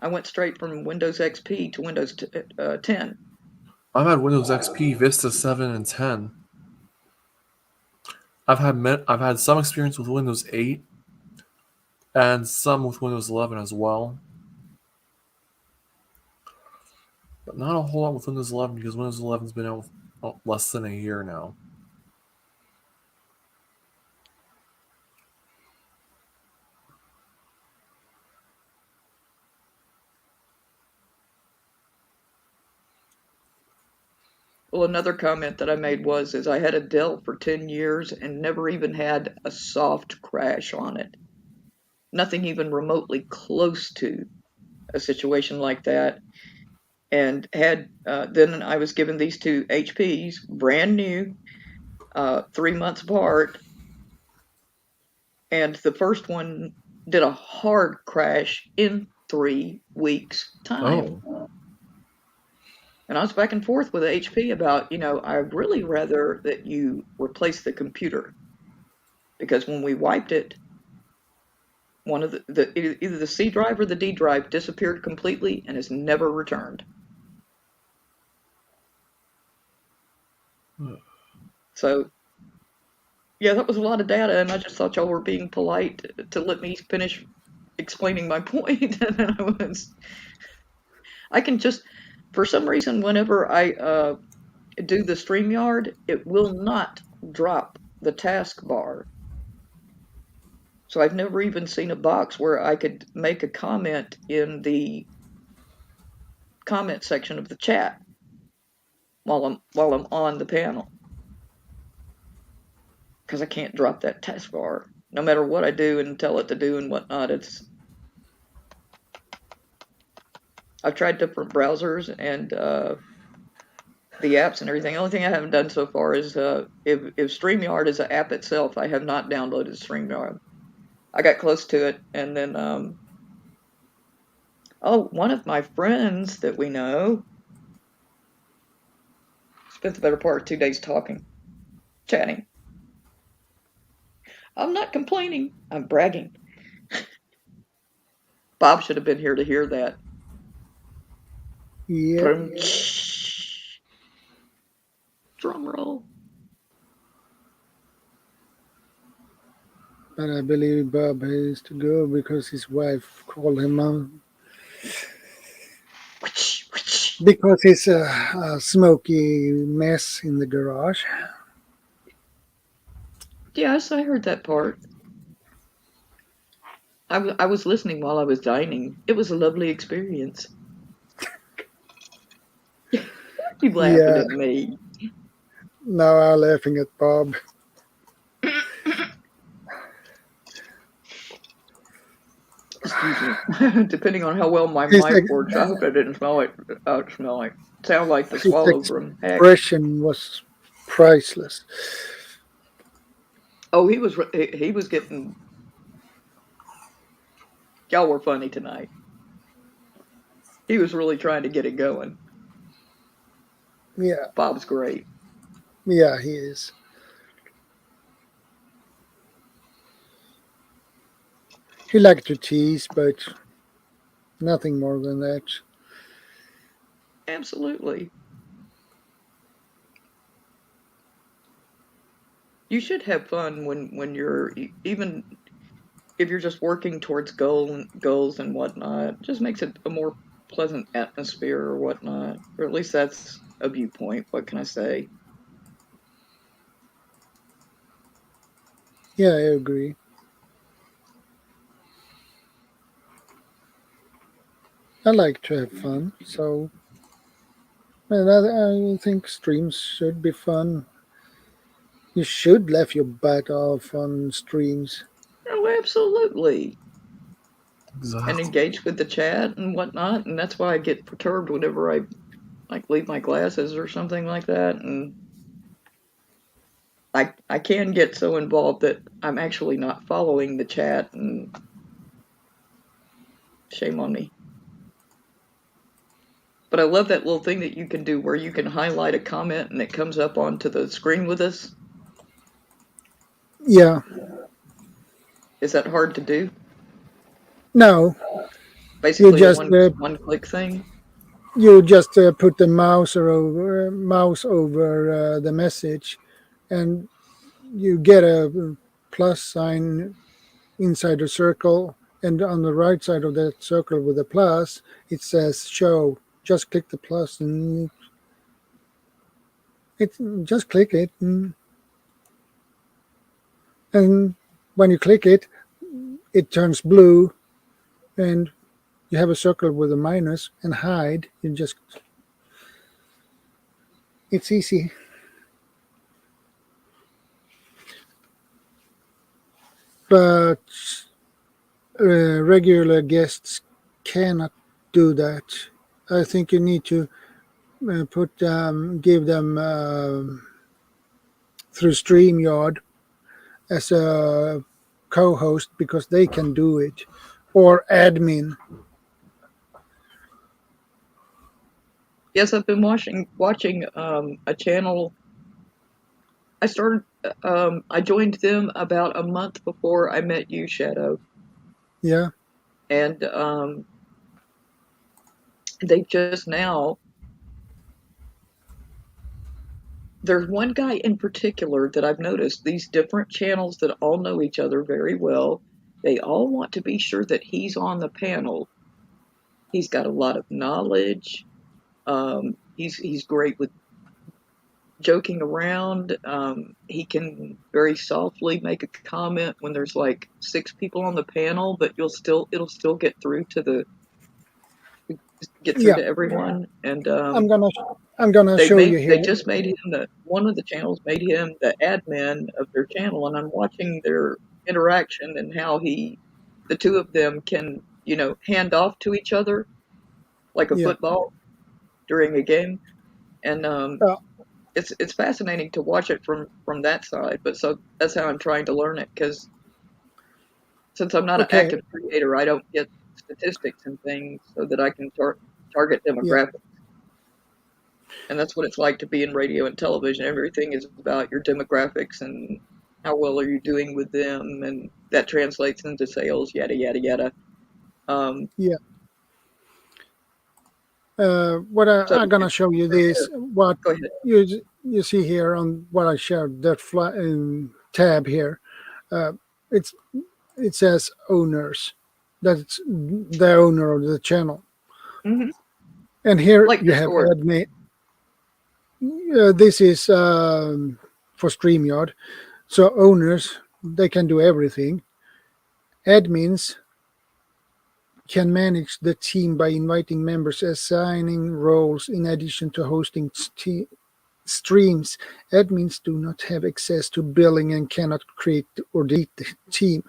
I went straight from Windows XP to Windows 10. I've had Windows XP, Vista 7, and 10. I've had some experience with Windows 8 and some with Windows 11 as well. But not a whole lot with Windows 11 because Windows 11's been out less than a year now. Well, another comment that I made was I had a Dell for 10 years and never even had a soft crash on it. Nothing even remotely close to a situation like that. And had then I was given these two HPs, brand new, 3 months apart. And the first one did a hard crash in 3 weeks' time. Oh. And I was back and forth with HP about, I'd really rather that you replace the computer. Because when we wiped it, one of either the C drive or the D drive disappeared completely and has never returned. So, yeah, that was a lot of data, and I just thought y'all were being polite to let me finish explaining my point. And I can just, for some reason, whenever I do the StreamYard, it will not drop the taskbar. So I've never even seen a box where I could make a comment in the comment section of the chat while I'm on the panel. Because I can't drop that taskbar. No matter what I do and tell it to do and whatnot, I've tried different browsers and the apps and everything. The only thing I haven't done so far is if StreamYard is an app itself, I have not downloaded StreamYard. I got close to it, and then one of my friends that we know spent the better part of 2 days chatting. I'm not complaining, I'm bragging. Bob should have been here to hear that. Yeah. Drum roll. But I believe Bob has to go because his wife called him out. Because it's a smoky mess in the garage. Yes, I heard that part. I was listening while I was dining. It was a lovely experience. You laughing at me. Now I'm laughing at Bob. Excuse me. Depending on how well my mic works, I hope I didn't sound like the swallow from Heck. Expression was priceless. Oh, he was getting. Y'all were funny tonight. He was really trying to get it going. Yeah. Bob's great. Yeah, he is. He liked to tease, but nothing more than that. Absolutely. You should have fun when you're, even if you're just working towards goals and whatnot. It just makes it a more pleasant atmosphere or whatnot. Or at least that's a viewpoint. What can I say? Yeah, I agree. I like to have fun, so I think streams should be fun. You should laugh your butt off on streams. Oh, absolutely. and engage with the chat and whatnot. And that's why I get perturbed whenever I like leave my glasses or something like that. And I can get so involved that I'm actually not following the chat, and shame on me. But I love that little thing that you can do where you can highlight a comment and it comes up onto the screen with us. Yeah. Is that hard to do? No. Basically, You just a one-click thing. You just put the mouse over the message, and you get a plus sign inside the circle, and on the right side of that circle with the plus, it says show. Just click the plus, and just click it, and when you click it, it turns blue, and you have a circle with a minus, and hide. It's easy. But regular guests cannot do that. I think you need to give them through StreamYard as a co-host, because they can do it, or admin. Yes, I've been watching a channel. I joined them about a month before I met you, Shadow. Yeah. And they just now, there's one guy in particular that I've noticed, these different channels that all know each other very well, they all want to be sure that he's on the panel. He's got a lot of knowledge. He's great with joking around. He can very softly make a comment when there's like 6 people on the panel, but it'll still get through to everyone. And I'm gonna show you here. They just made him one of the channels made him the admin of their channel, and I'm watching their interaction and how the two of them can, hand off to each other like a football during a game. And it's fascinating to watch it from that side. But so that's how I'm trying to learn it, because since I'm not an active creator, I don't get statistics and things so that I can target demographics. And that's what it's like to be in radio and television. Everything is about your demographics and how well are you doing with them, and that translates into sales, yada yada yada. What I'm gonna show you this. What you see here on what I shared, that tab here. It says owners. That's the owner of the channel. Mm-hmm. And here like you have admin. This is for StreamYard. So owners, they can do everything. Admins can manage the team by inviting members, assigning roles in addition to hosting streams. Admins do not have access to billing and cannot create or delete the team.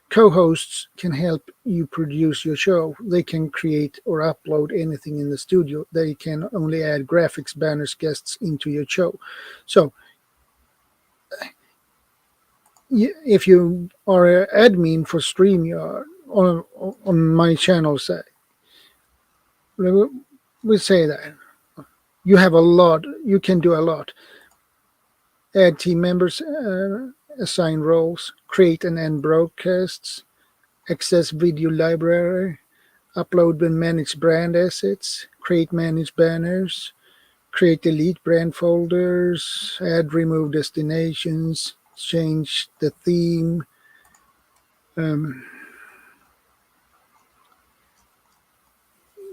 Co-hosts can help you produce your show. They can create or upload anything in the studio. They can only add graphics, banners, guests into your show. So if you are an admin for StreamYard on my channel side, we say that you have a lot. You can do a lot. Add team members, assign roles, create and end broadcasts, access video library, upload and manage brand assets, create manage banners, create delete brand folders, add remove destinations, change the theme.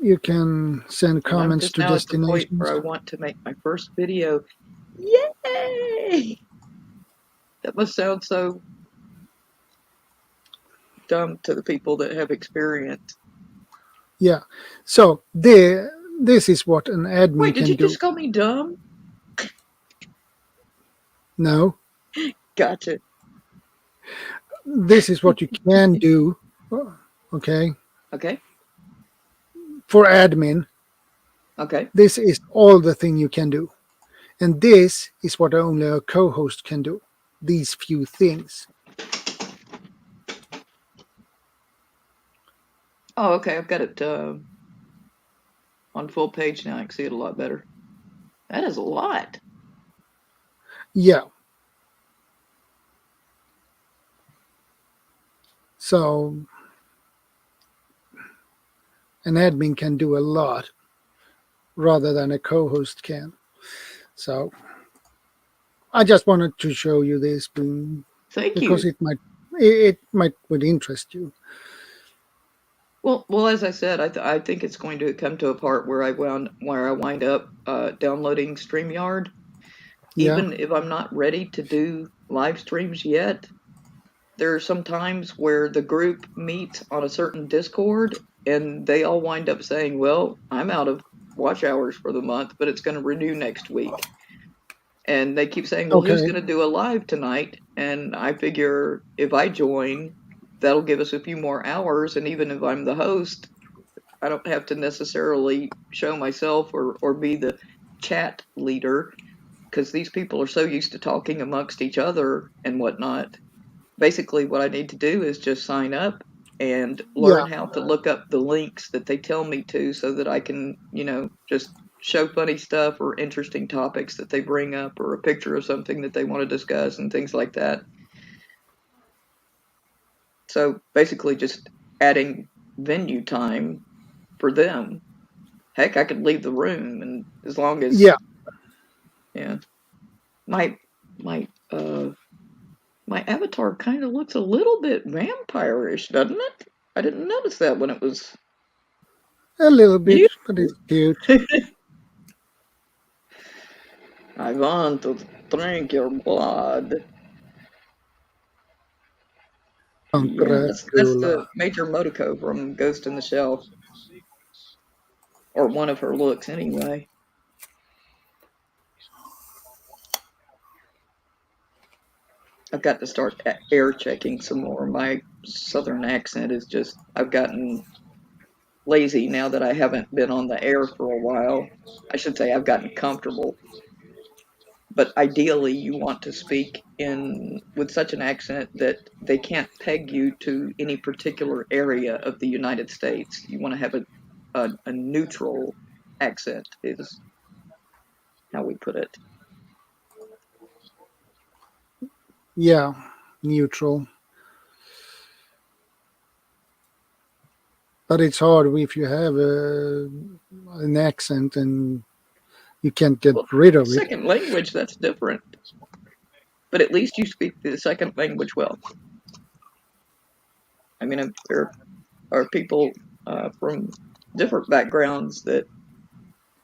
You can send comments to destinations. I'm just now at the point where I want to make my first video. Yay! That must sound so dumb to the people that have experience. Yeah. So this is what an admin can do. Wait, did you just call me dumb? No. Gotcha. This is what you can do. Okay. Okay. For admin, Okay. this is all the thing you can do. And this is what only a co-host can do. These few things. Oh, okay. I've got it on full page now. I can see it a lot better. That is a lot. Yeah. So an admin can do a lot rather than a co-host can. So I just wanted to show you this Thank because you. it might would interest you. Well, as I said, I think it's going to come to a part where I wind up downloading StreamYard. Yeah. Even if I'm not ready to do live streams yet, there are some times where the group meets on a certain Discord and they all wind up saying, well, I'm out of watch hours for the month, but it's going to renew next week. And they keep saying, well, who's Okay. going to do a live tonight? And I figure if I join, that'll give us a few more hours. And even if I'm the host, I don't have to necessarily show myself or be the chat leader, because these people are so used to talking amongst each other and whatnot. Basically, what I need to do is just sign up and learn Yeah. how to look up the links that they tell me to so that I can, just show funny stuff or interesting topics that they bring up or a picture of something that they want to discuss and things like that. So basically just adding venue time for them. Heck, I could leave the room, and as long as Yeah. my avatar kind of looks a little bit vampire-ish, doesn't it? I didn't notice that when it was A little bit, but it's cute. I want to drink your blood. Yeah, that's the Major Motoko from Ghost in the Shell. Or one of her looks, anyway. I've got to start air checking some more. My southern accent is just, I've gotten lazy now that I haven't been on the air for a while. I should say I've gotten comfortable. But ideally, you want to speak with such an accent that they can't peg you to any particular area of the United States. You want to have a neutral accent, is how we put it. Yeah, neutral. But it's hard if you have an accent and you can't get rid of it. Second language, that's different. But at least you speak the second language well. I mean, there are people from different backgrounds that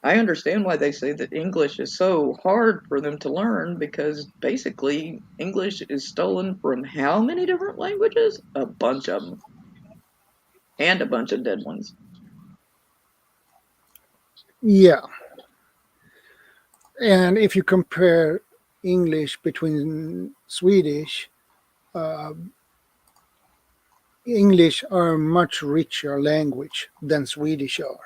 I understand why they say that English is so hard for them to learn, because basically English is stolen from how many different languages? A bunch of them. And a bunch of dead ones. Yeah. And if you compare English between Swedish, English are a much richer language than Swedish are.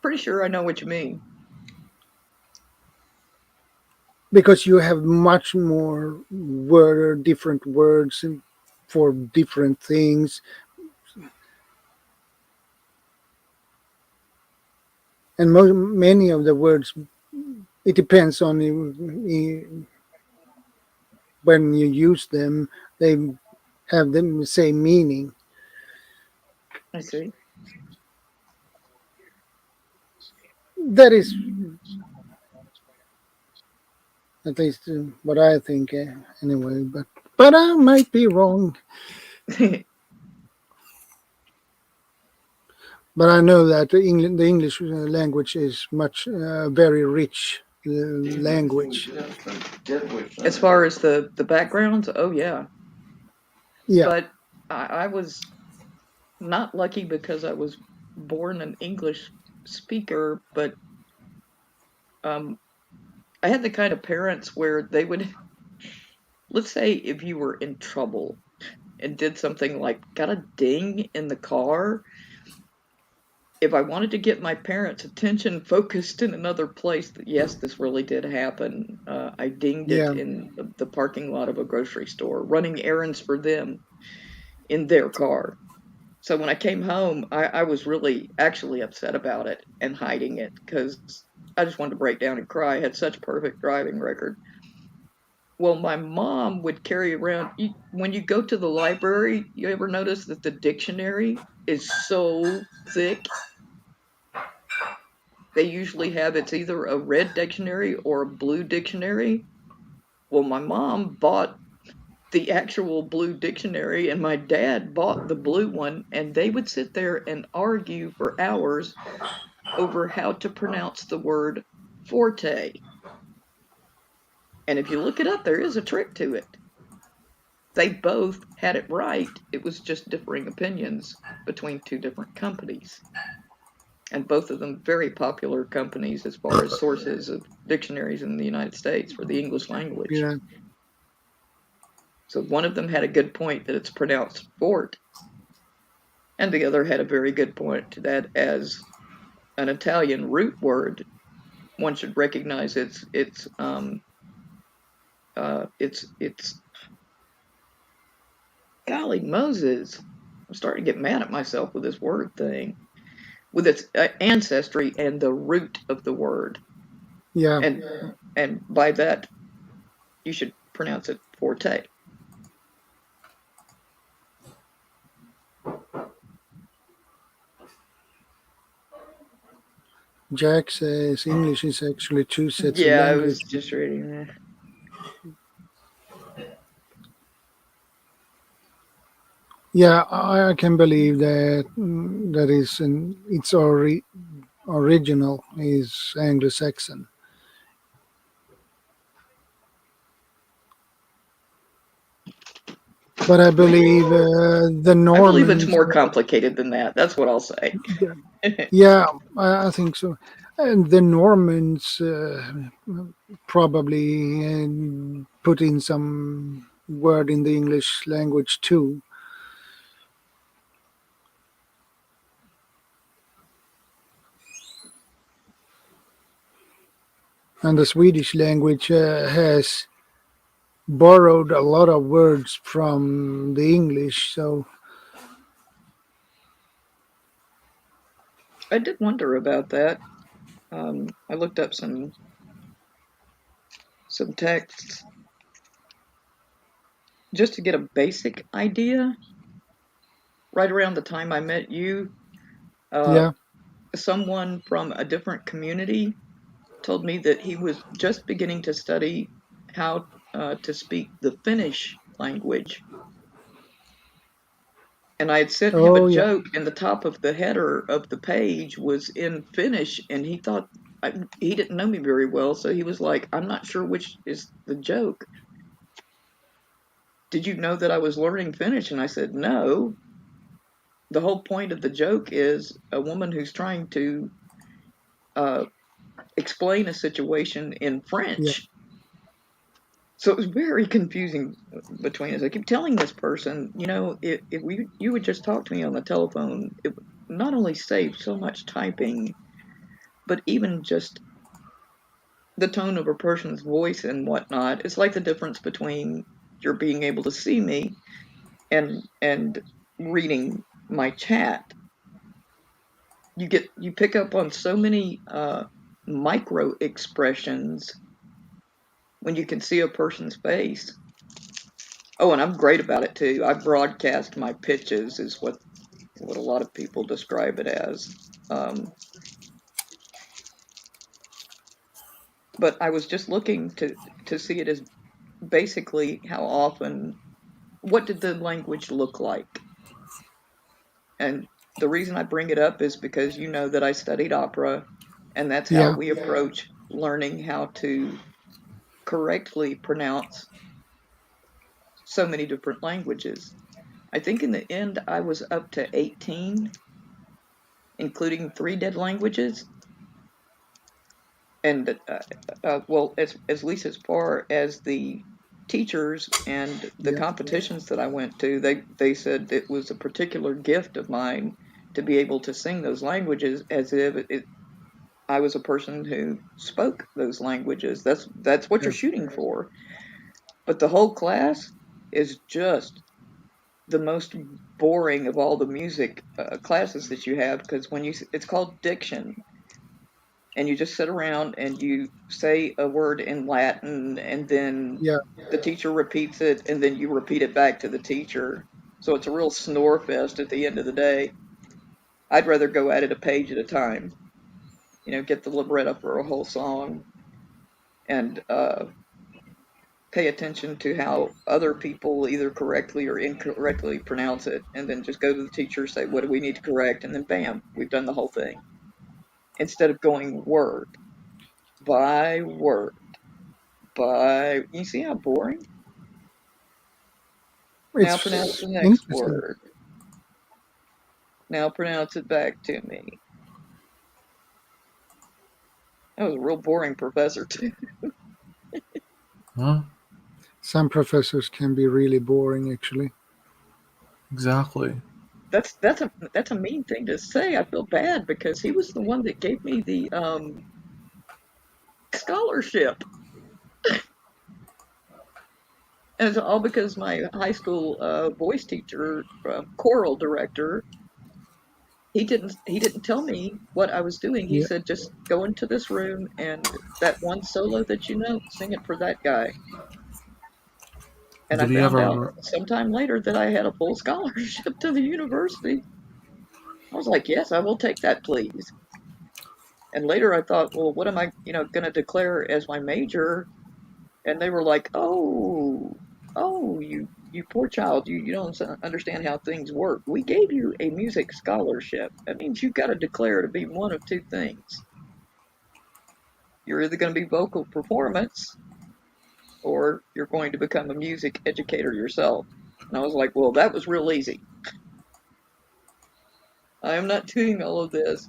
Pretty sure I know what you mean. Because you have much more different words for different things. And many of the words, it depends on when you use them, they have the same meaning. I see. That is at least what I think anyway, but I might be wrong. But I know that the English language is much very rich language. As far as the backgrounds, oh yeah. Yeah. But I was not lucky because I was born an English speaker, but I had the kind of parents where they would let's say if you were in trouble and did something like got a ding in the car, if I wanted to get my parents' attention focused in another place, that yes, this really did happen. I dinged it in the parking lot of a grocery store, running errands for them in their car. So when I came home, I was really actually upset about it and hiding it because I just wanted to break down and cry. I had such perfect driving record. Well, my mom would carry around, when you go to the library, you ever notice that the dictionary is so thick? They usually have, it's either a red dictionary or a blue dictionary. Well, my mom bought the actual blue dictionary and my dad bought the blue one, and they would sit there and argue for hours over how to pronounce the word forte. And if you look it up, there is a trick to it. They both had it right. It was just differing opinions between two different companies. And both of them very popular companies as far as sources of dictionaries in the United States for the English language. Yeah. So one of them had a good point that it's pronounced fort, and the other had a very good point that as an Italian root word, one should recognize it's golly Moses. I'm starting to get mad at myself with this word thing, with its ancestry and the root of the word. Yeah. And by that, you should pronounce it forte. Jack says English is actually two sets of Yeah, I language. was just reading that. Yeah, I can believe that its original is Anglo-Saxon. But I believe the Normans. I believe it's more complicated than that. That's what I'll say. Yeah, I think so. And the Normans probably put in some word in the English language too. And the Swedish language has borrowed a lot of words from the English, so I did wonder about that. I looked up some texts just to get a basic idea. Right around the time I met you, someone from a different community told me that he was just beginning to study how to speak the Finnish language. And I had sent him a joke, and the top of the header of the page was in Finnish, and he thought, he didn't know me very well, so he was like, I'm not sure which is the joke. Did you know that I was learning Finnish? And I said, no. The whole point of the joke is a woman who's trying to explain a situation in French. Yeah. So it was very confusing between us. I keep telling this person, if you would just talk to me on the telephone, it would not only save so much typing, but even just the tone of a person's voice and whatnot. It's like the difference between your being able to see me and reading my chat. You pick up on so many micro expressions when you can see a person's face. Oh, and I'm great about it too. I broadcast my pitches, is what a lot of people describe it as. But I was just looking to see it as basically how often, what did the language look like? And the reason I bring it up is because you know that I studied opera, and that's how we approach learning how to correctly pronounce so many different languages. I think in the end I was up to 18, including 3 dead languages. And well, at least as far as the teachers and the competitions that I went to, they said it was a particular gift of mine to be able to sing those languages as if I was a person who spoke those languages. That's what you're shooting for. But the whole class is just the most boring of all the music classes that you have, because it's called diction, and you just sit around and you say a word in Latin, and then the teacher repeats it, and then you repeat it back to the teacher. So it's a real snore fest at the end of the day. I'd rather go at it a page at a time, get the libretto for a whole song, and pay attention to how other people either correctly or incorrectly pronounce it, and then just go to the teacher, say, what do we need to correct? And then bam, we've done the whole thing. Instead of going word by word by, you see how boring? Now pronounce the next word. Now pronounce it back to me. That was a real boring professor too. Huh? Some professors can be really boring, actually. Exactly. That's a mean thing to say. I feel bad because he was the one that gave me the scholarship. And it's all because my high school voice teacher, choral director, he didn't tell me what I was doing. He said, just go into this room and that one solo that you know, sing it for that guy. And I found out sometime later that I had a full scholarship to the university. I was like, yes, I will take that, please. And later I thought, well, what am I, going to declare as my major? And they were like, oh, you poor child, you don't understand how things work. We gave you a music scholarship. That means you've got to declare to be one of two things. You're either going to be vocal performance, or you're going to become a music educator yourself. And I was like, well, that was real easy. I am not doing all of this.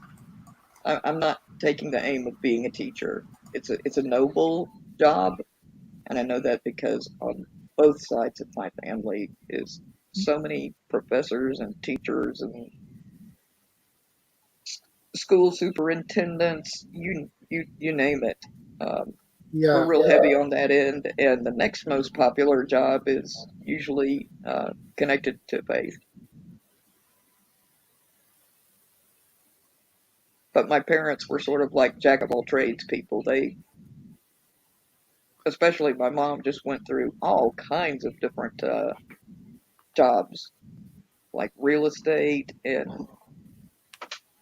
I'm not taking the aim of being a teacher. It's a noble job, and I know that because on both sides of my family is so many professors and teachers and school superintendents, you name it. We're real heavy on that end, and the next most popular job is usually connected to faith. But my parents were sort of like jack of all trades people. They, especially my mom, just went through all kinds of different jobs, like real estate, and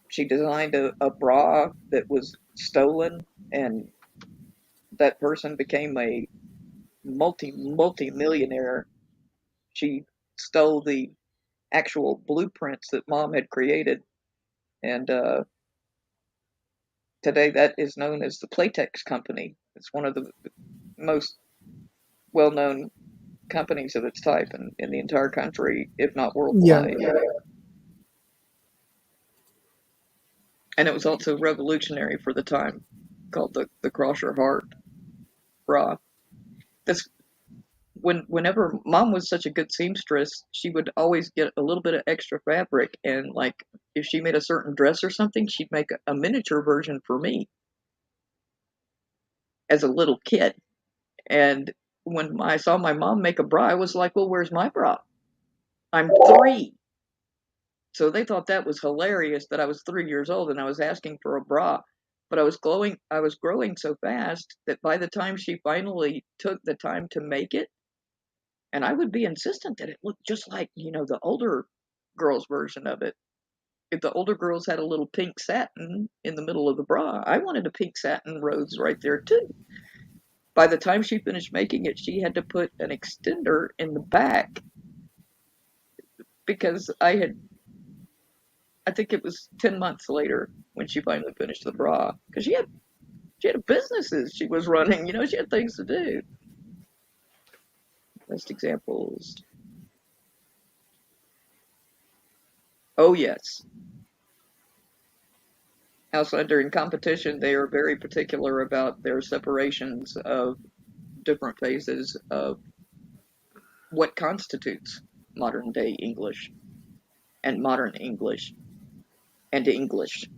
she designed a bra that was stolen, and that person became a multi-millionaire. She stole the actual blueprints that mom had created, and today that is known as the Playtex company. It's one of the most well-known companies of its type in the entire country, if not worldwide. Yeah. And it was also revolutionary for the time, called the Cross Your Heart bra. Whenever mom was such a good seamstress, she would always get a little bit of extra fabric, and like if she made a certain dress or something, she'd make a miniature version for me as a little kid. And when I saw my mom make a bra, I was like, well, where's my bra? I'm 3. So they thought that was hilarious that I was 3 years old and I was asking for a bra. But I was growing so fast that by the time she finally took the time to make it, and I would be insistent that it looked just like, the older girls' version of it. If the older girls had a little pink satin in the middle of the bra, I wanted a pink satin rose right there too. By the time she finished making it, she had to put an extender in the back because I think it was 10 months later when she finally finished the bra, because she had businesses she was running, she had things to do. Best examples. Oh, yes. Also, during competition, they are very particular about their separations of different phases of what constitutes modern day English and modern English and English.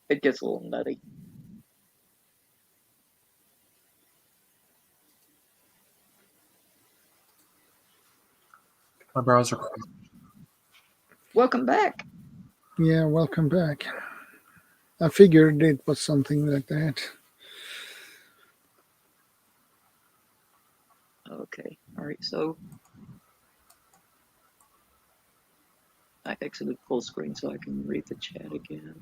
It gets a little nutty. My browser. Welcome back. Yeah, welcome back. I figured it was something like that. Okay. All right. So I exited full screen so I can read the chat again.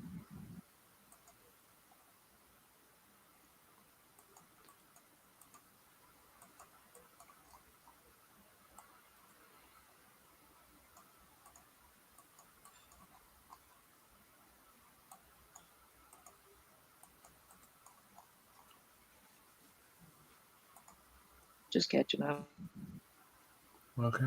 Just catching up. Okay.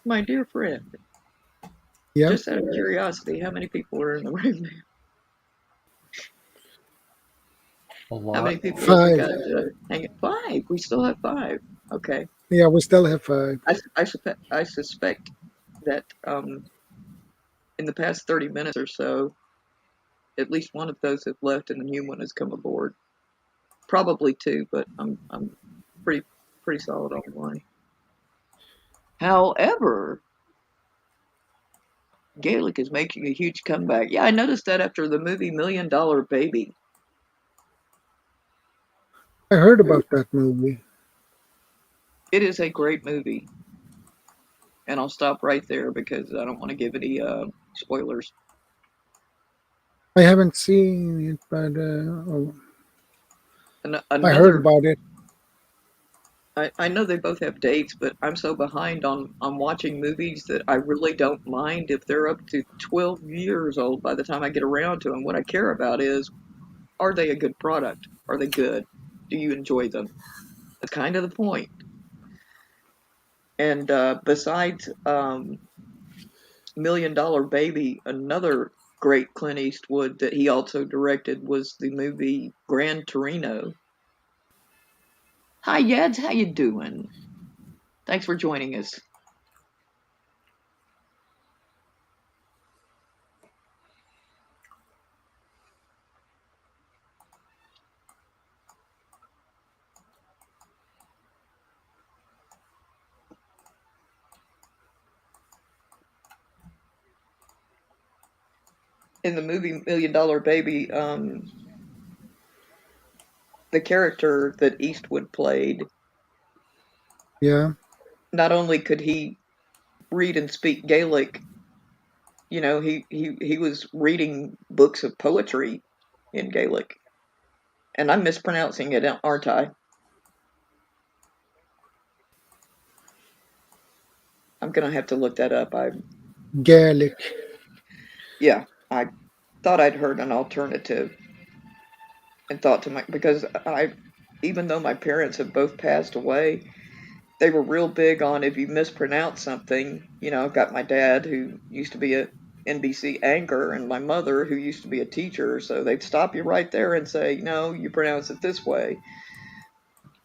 My dear friend. Yeah. Just out of curiosity, how many people are in the room now? A lot. How many people 5. have we got? Hang it. 5. We still have 5. Okay. Yeah, we still have 5. I suspect that in the past 30 minutes or so, at least one of those have left and a new one has come aboard. Probably 2, but I'm pretty solid on 1. However, Gaelic is making a huge comeback. Yeah, I noticed that after the movie $1 Million Baby. I heard about that movie. It is a great movie. And I'll stop right there because I don't want to give any spoilers. I haven't seen it, but I heard about it. I know they both have dates, but I'm so behind on watching movies that I really don't mind if they're up to 12 years old by the time I get around to them. What I care about is, are they a good product? Are they good? Do you enjoy them? That's kind of the point. And besides $1 Million Baby, another great Clint Eastwood that he also directed was the movie Gran Torino. Hi, Yads. How you doing? Thanks for joining us. In the movie $1 Million Baby, the character that Eastwood played, yeah, not only could he read and speak Gaelic, you know, he was reading books of poetry in Gaelic. And I'm mispronouncing it, aren't I? I'm going to have to look that up. Gaelic. Yeah, I thought I'd heard an alternative and thought to because even though my parents have both passed away, they were real big on if you mispronounce something. You know, I've got my dad who used to be a NBC anchor and my mother who used to be a teacher, so they'd stop you right there and say, no, you pronounce it this way,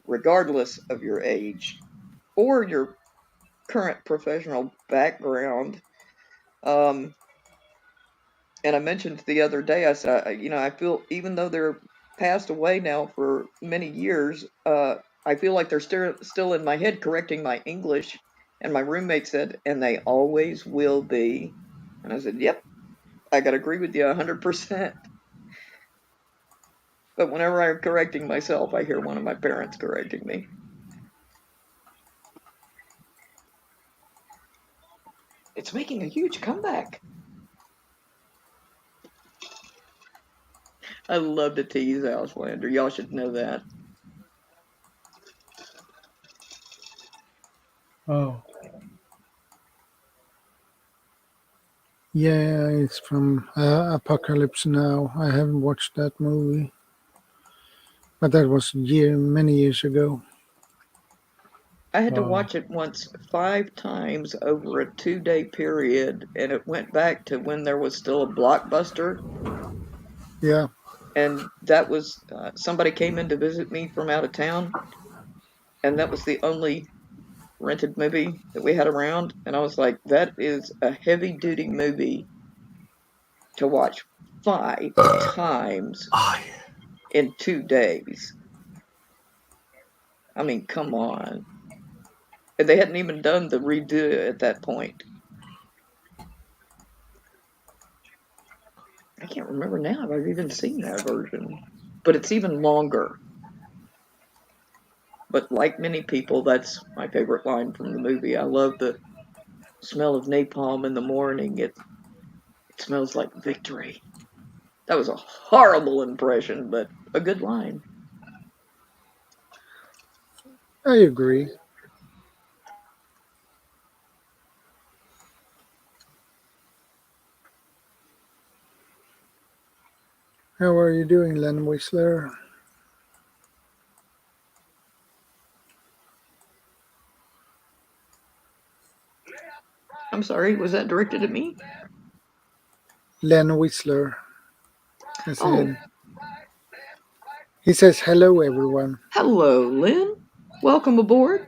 regardless of your age or your current professional background. And I mentioned the other day, I said, you know, I feel, even though they're passed away now for many years, I feel like they're still in my head correcting my English. And my roommate said, and they always will be. And I said, yep, I got to agree with you 100%. But whenever I'm correcting myself, I hear one of my parents correcting me. It's making a huge comeback. I love to tease Auslander. Y'all should know that. Oh. Yeah, it's from Apocalypse Now. I haven't watched that movie, but that was many years ago. I had to watch it once 5 times over a 2-day period, and it went back to when there was still a Blockbuster. Yeah. And that was, somebody came in to visit me from out of town, and that was the only rented movie that we had around. And I was like, that is a heavy-duty movie to watch 5 times in 2 days. I mean, come on. And they hadn't even done the redo at that point. I can't remember now if I've even seen that version. But it's even longer. But like many people, that's my favorite line from the movie. I love the smell of napalm in the morning. It smells like victory. That was a horrible impression, but a good line. I agree. How are you doing, Len Whistler? I'm sorry, was that directed at me? Len Whistler. I said, he says, hello, everyone. Hello, Lynn. Welcome aboard.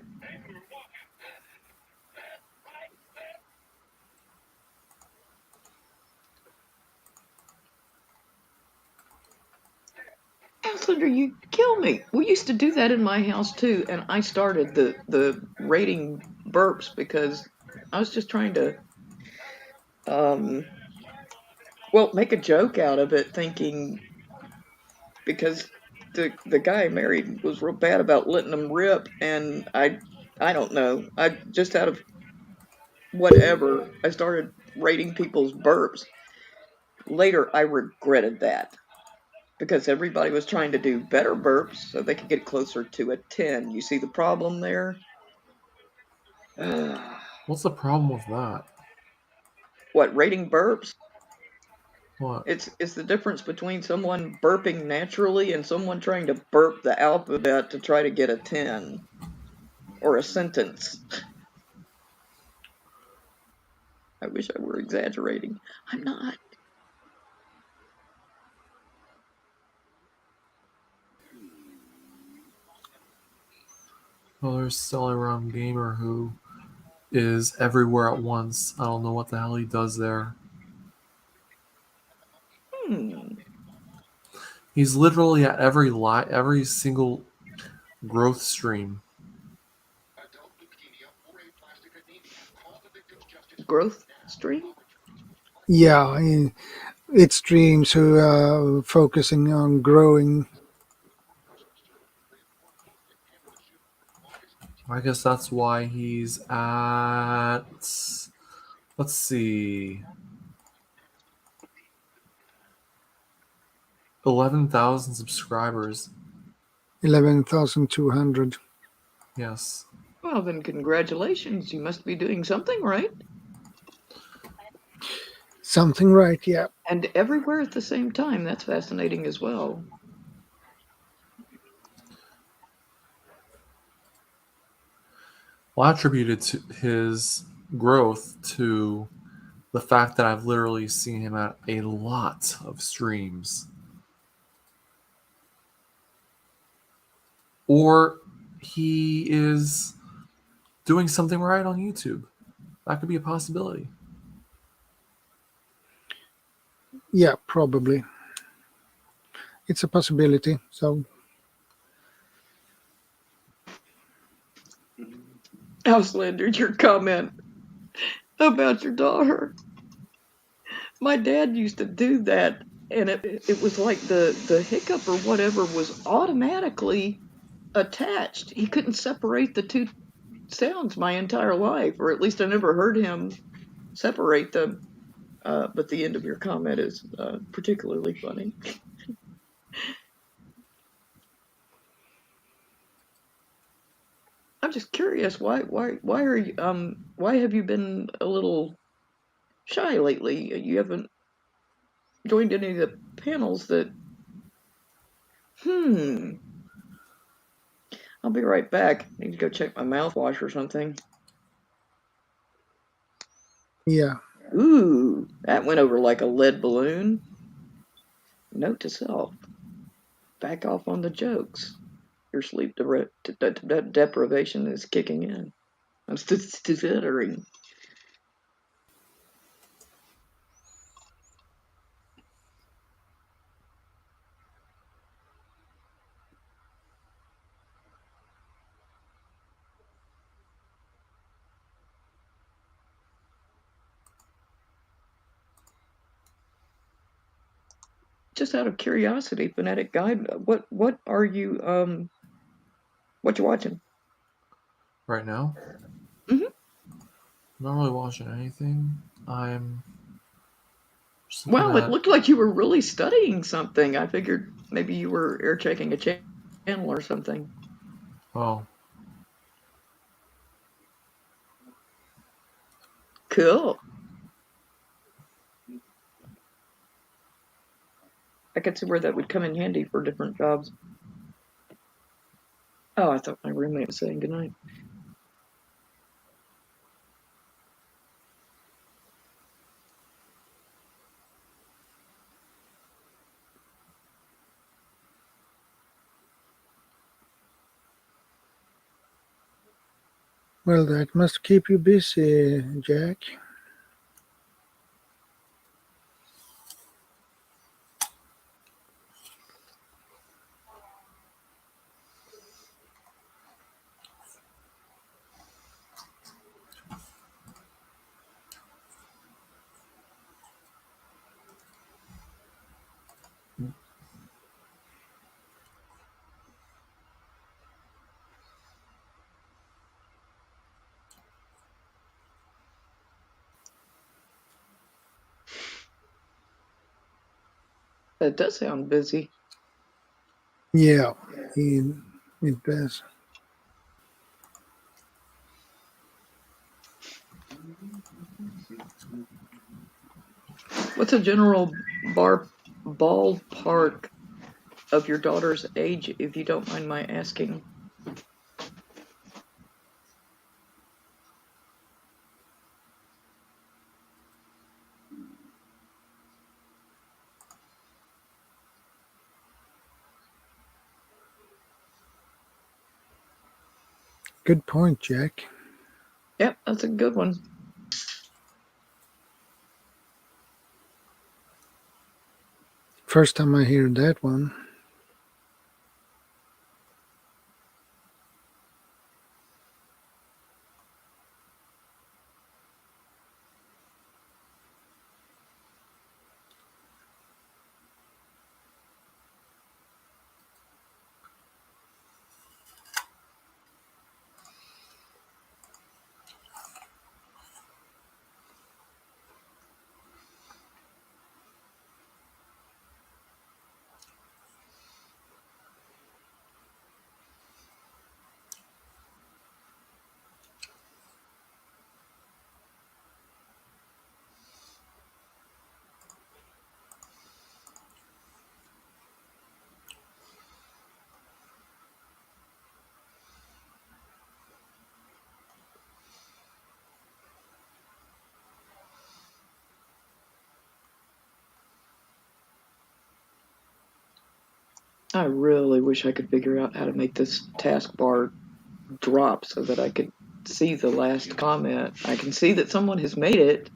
Auslander, you kill me. We used to do that in my house too, and I started the rating burps because I was just trying to make a joke out of it, thinking because the guy I married was real bad about letting them rip, and I don't know. I just out of whatever, I started rating people's burps. Later, I regretted that because everybody was trying to do better burps so they could get closer to a 10. You see the problem there? What's the problem with that? What, rating burps? What? It's the difference between someone burping naturally and someone trying to burp the alphabet to try to get a 10 or a sentence. I wish I were exaggerating. I'm not. Well, there's Stellar Round Gamer who is everywhere at once. I don't know what the hell he does there. He's literally at every single growth stream. Growth stream? Yeah, it streams who are focusing on growing. I guess that's why he's at, let's see, 11,000 subscribers. 11,200. Yes. Well, then congratulations. You must be doing something right. Something right, yeah. And everywhere at the same time. That's fascinating as well. Well, I attributed to his growth to the fact that I've literally seen him at a lot of streams. Or he is doing something right on YouTube. That could be a possibility. Yeah, probably. It's a possibility, so... Auslander, your comment about your daughter. My dad used to do that, and it was like the hiccup or whatever was automatically attached. He couldn't separate the two sounds my entire life, or at least I never heard him separate them. But the end of your comment is particularly funny. I'm just curious, why are you why have you been a little shy lately? You haven't joined any of the panels that I'll be right back. I need to go check my mouthwash or something. Yeah. Ooh, that went over like a lead balloon. Note to self, back off on the jokes. Your sleep deprivation is kicking in. I'm stuttering. Just out of curiosity, Phonetic Guide, what are you what you watching right now? Mm-hmm. I'm not really watching anything. I'm Well, it looked like you were really studying something. I figured maybe you were air checking a channel or something. Oh. Cool. I could see where that would come in handy for different jobs. Oh, I thought my roommate was saying goodnight. Well, that must keep you busy, Jack. That does sound busy. Yeah, it does. What's a general ballpark of your daughter's age, if you don't mind my asking? Good point, Jack. Yep, that's a good one. First time I hear that one. I really wish I could figure out how to make this taskbar drop so that I could see the last comment. I can see that someone has made it,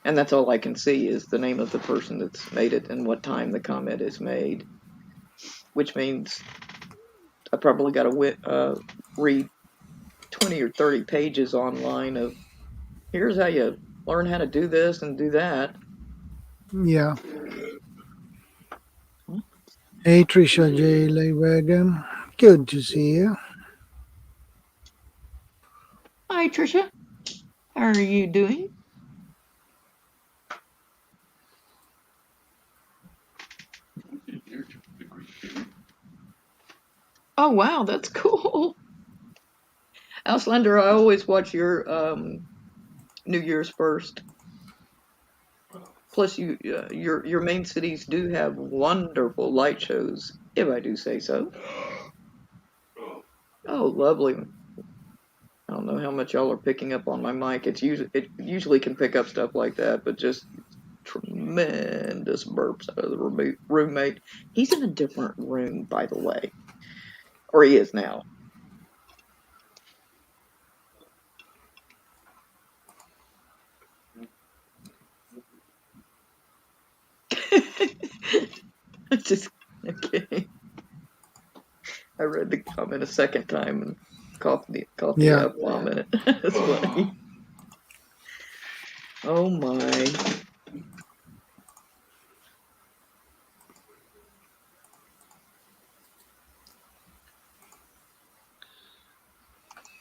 and that's all I can see is the name of the person that's made it and what time the comment is made, which means I probably got to read 20 or 30 pages online of here's how you learn how to do this and do that. Yeah. Hey, Trisha J. Leywagon. Good to see you. Hi, Trisha. How are you doing? Oh, wow, that's cool. Auslander, I always watch your New Year's first. Plus, your main cities do have wonderful light shows, if I do say so. Oh, lovely. I don't know how much y'all are picking up on my mic. It usually can pick up stuff like that, but just tremendous burps out of the roommate. He's in a different room, by the way, or he is now. Just okay. I read the comment a second time and coughed me up while I'm in it. That's funny. Oh my.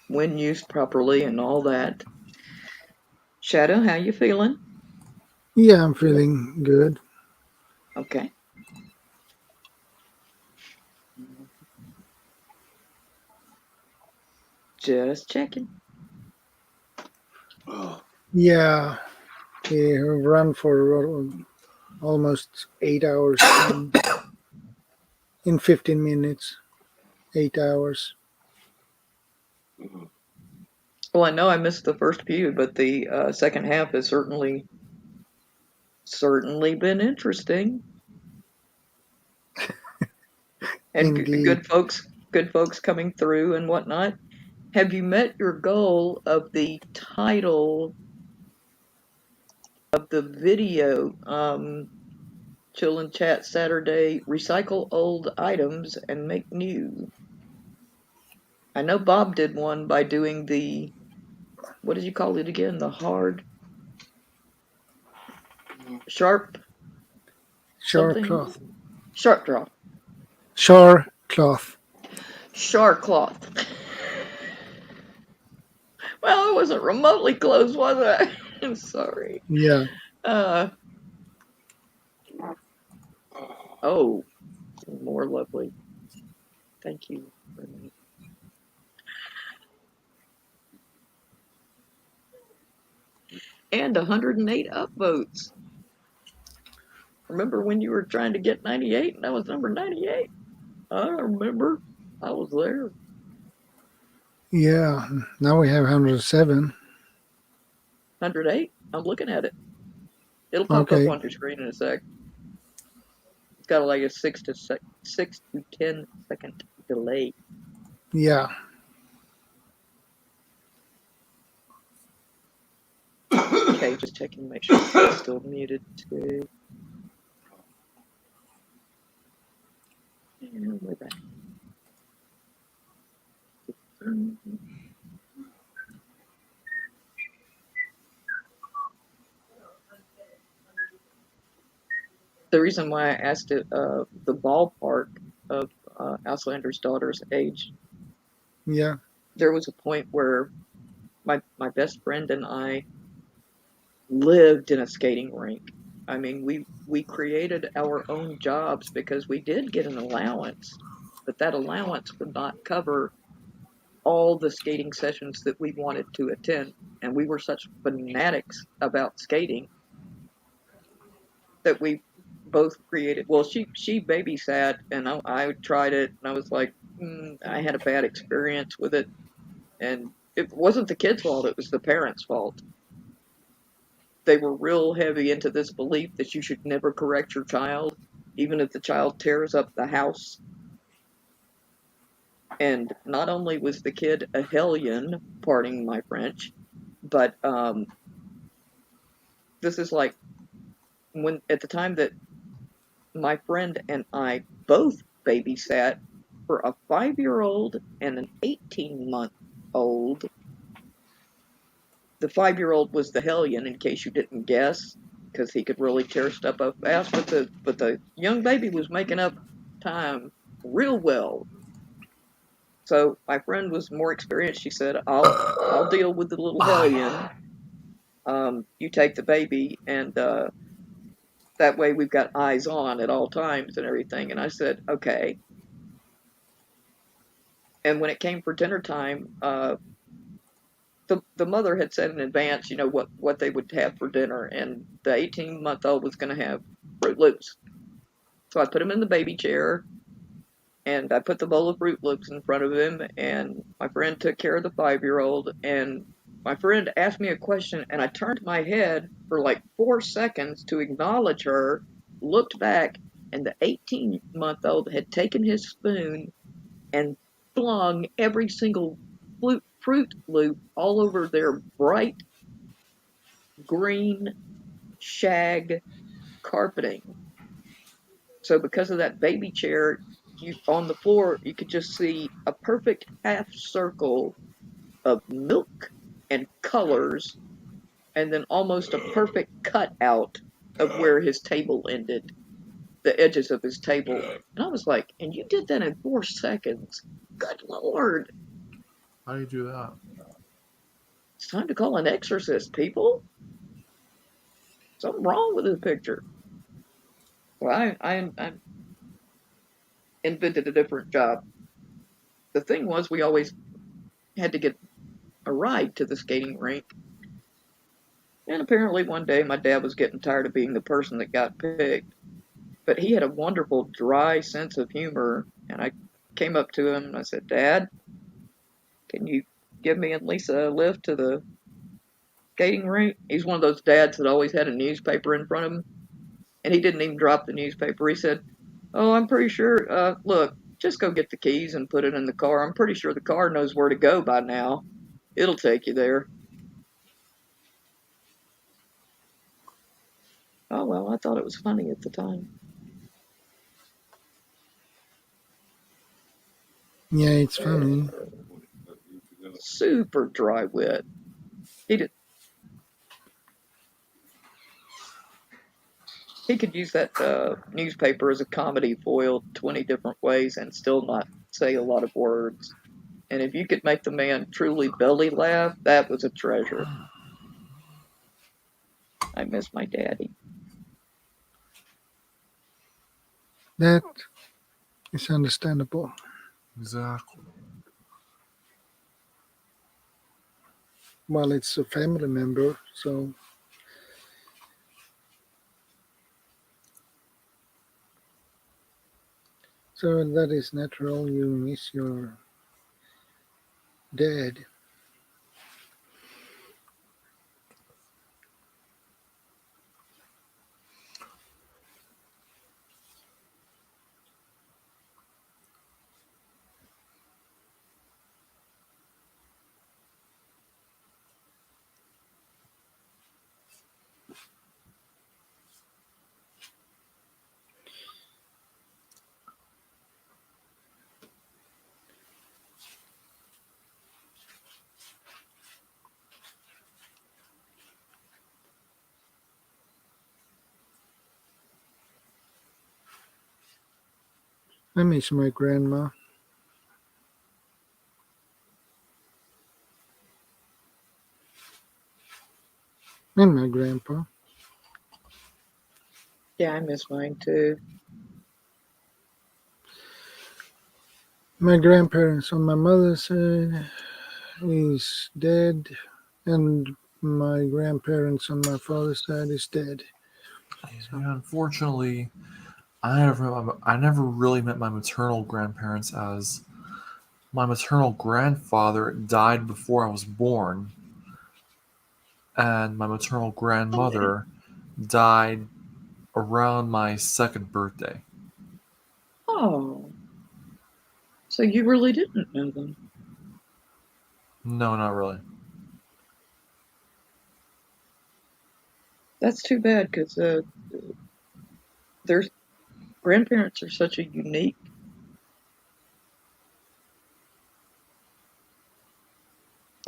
When used properly and all that. Shadow, how you feeling? Yeah, I'm feeling good. Okay. Just checking. Yeah, we have run for almost 8 hours in 15 minutes. 8 hours. Well, I know I missed the first few, but the second half has certainly been interesting. And good folks coming through and whatnot. Have you met your goal of the title of the video? Chill and Chat Saturday, recycle old items and make new. I know Bob did one by doing the, what did you call it again? The hard, sharp cloth. Sharp draw. Char cloth. Char cloth. Well, it wasn't remotely close, was it? I'm sorry. Yeah. Oh, more lovely. Thank you. And 108 upvotes. Remember when you were trying to get 98 and I was number 98? I remember. I was there. Yeah, now we have 107. 108? I'm looking at it. It'll pop up on your screen in a sec. It's got like a 6 to 10 second delay. Yeah. Okay, just checking to make sure it's still muted too. And we're back. The reason why I asked it, the ballpark of Auslander's daughter's age. Yeah. There was a point where my best friend and I lived in a skating rink. I mean, we created our own jobs because we did get an allowance, but that allowance would not cover all the skating sessions that we wanted to attend. And we were such fanatics about skating that we both created. Well, she babysat, and I tried it, and I was like, I had a bad experience with it, and it wasn't the kid's fault; it was the parents' fault. They were real heavy into this belief that you should never correct your child, even if the child tears up the house. And not only was the kid a hellion, pardon my French, but this is like when at the time that my friend and I both babysat for a 5-year-old and an 18-month-old. The 5-year-old was the hellion, in case you didn't guess, because he could really tear stuff up fast. But the young baby was making up time real well. So my friend was more experienced. She said, I'll deal with the little hellion. You take the baby, and that way we've got eyes on at all times and everything. And I said, okay. And when it came for dinner time, the mother had said in advance, you know, what they would have for dinner, and the 18-month-old was going to have Fruit Loops. So I put him in the baby chair, and I put the bowl of Fruit Loops in front of him, and my friend took care of the 5-year-old, and my friend asked me a question, and I turned my head for like 4 seconds to acknowledge her, looked back, and the 18-month-old had taken his spoon and flung every single Fruit Loop all over their bright green shag carpeting. So because of that baby chair, on the floor, you could just see a perfect half circle of milk and colors, and then almost a perfect cutout of where his table ended, the edges of his table. And I was like, and you did that in 4 seconds? Good Lord. How do you do that? It's time to call an exorcist, people. Something wrong with this picture. Well, I invented a different job. The thing was, we always had to get a ride to the skating rink. And apparently one day my dad was getting tired of being the person that got picked. But he had a wonderful, dry sense of humor. And I came up to him and I said, Dad, can you give me and Lisa a lift to the skating rink? He's one of those dads that always had a newspaper in front of him. And he didn't even drop the newspaper. He said, oh, I'm pretty sure, look, just go get the keys and put it in the car. I'm pretty sure the car knows where to go by now. It'll take you there. Oh, well, I thought it was funny at the time. Yeah, it's funny. Super dry wit. He could use that newspaper as a comedy foil 20 different ways and still not say a lot of words. And if you could make the man truly belly laugh, that was a treasure. I miss my daddy. That is understandable. Exactly. Well, it's a family member, so that is natural. You miss your dad. I miss my grandma. And my grandpa. Yeah, I miss mine too. My grandparents on my mother's side is dead, and my grandparents on my father's side is dead. Yeah, unfortunately, I never really met my maternal grandparents, as my maternal grandfather died before I was born, and my maternal grandmother died around my 2nd birthday. Oh. So you really didn't know them? No, not really. That's too bad, because their grandparents are such a unique.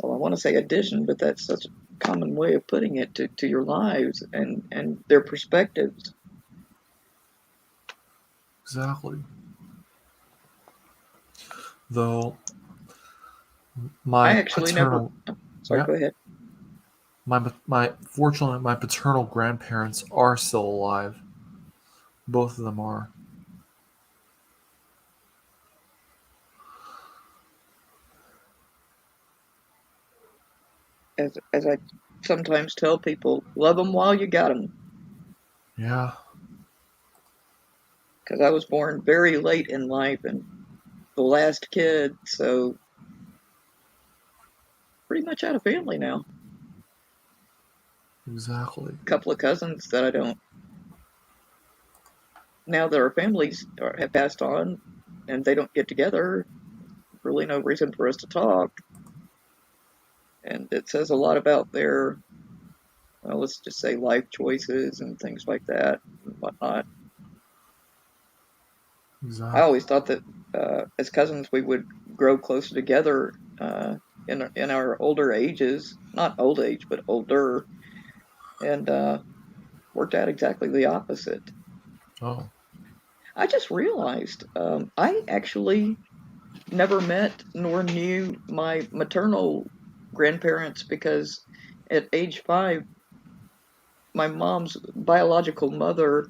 Well, I want to say addition, but that's such a common way of putting it to your lives and their perspectives. Exactly. though I my actually never. paternal Sorry, yeah go ahead. fortunately my paternal grandparents are still alive. Both of them are. As I sometimes tell people, love them while you got them. Yeah. Because I was born very late in life and the last kid, so pretty much out of family now. Exactly. A couple of cousins that I don't. Now that our families have passed on and they don't get together, really no reason for us to talk. And it says a lot about their, well, let's just say life choices and things like that and whatnot. Exactly. I always thought that as cousins we would grow closer together in our older ages, not old age, but older, and worked out exactly the opposite. Oh. I just realized I actually never met nor knew my maternal grandparents because at age 5, my mom's biological mother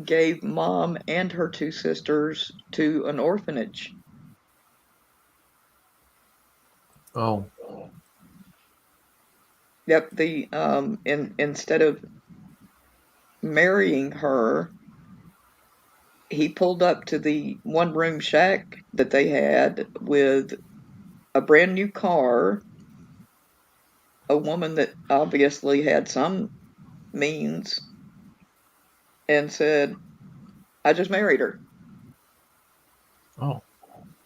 gave mom and her 2 sisters to an orphanage. Oh. Yep, instead of marrying her, he pulled up to the one-room shack that they had with a brand new car, a woman that obviously had some means, and said, I just married her. Oh.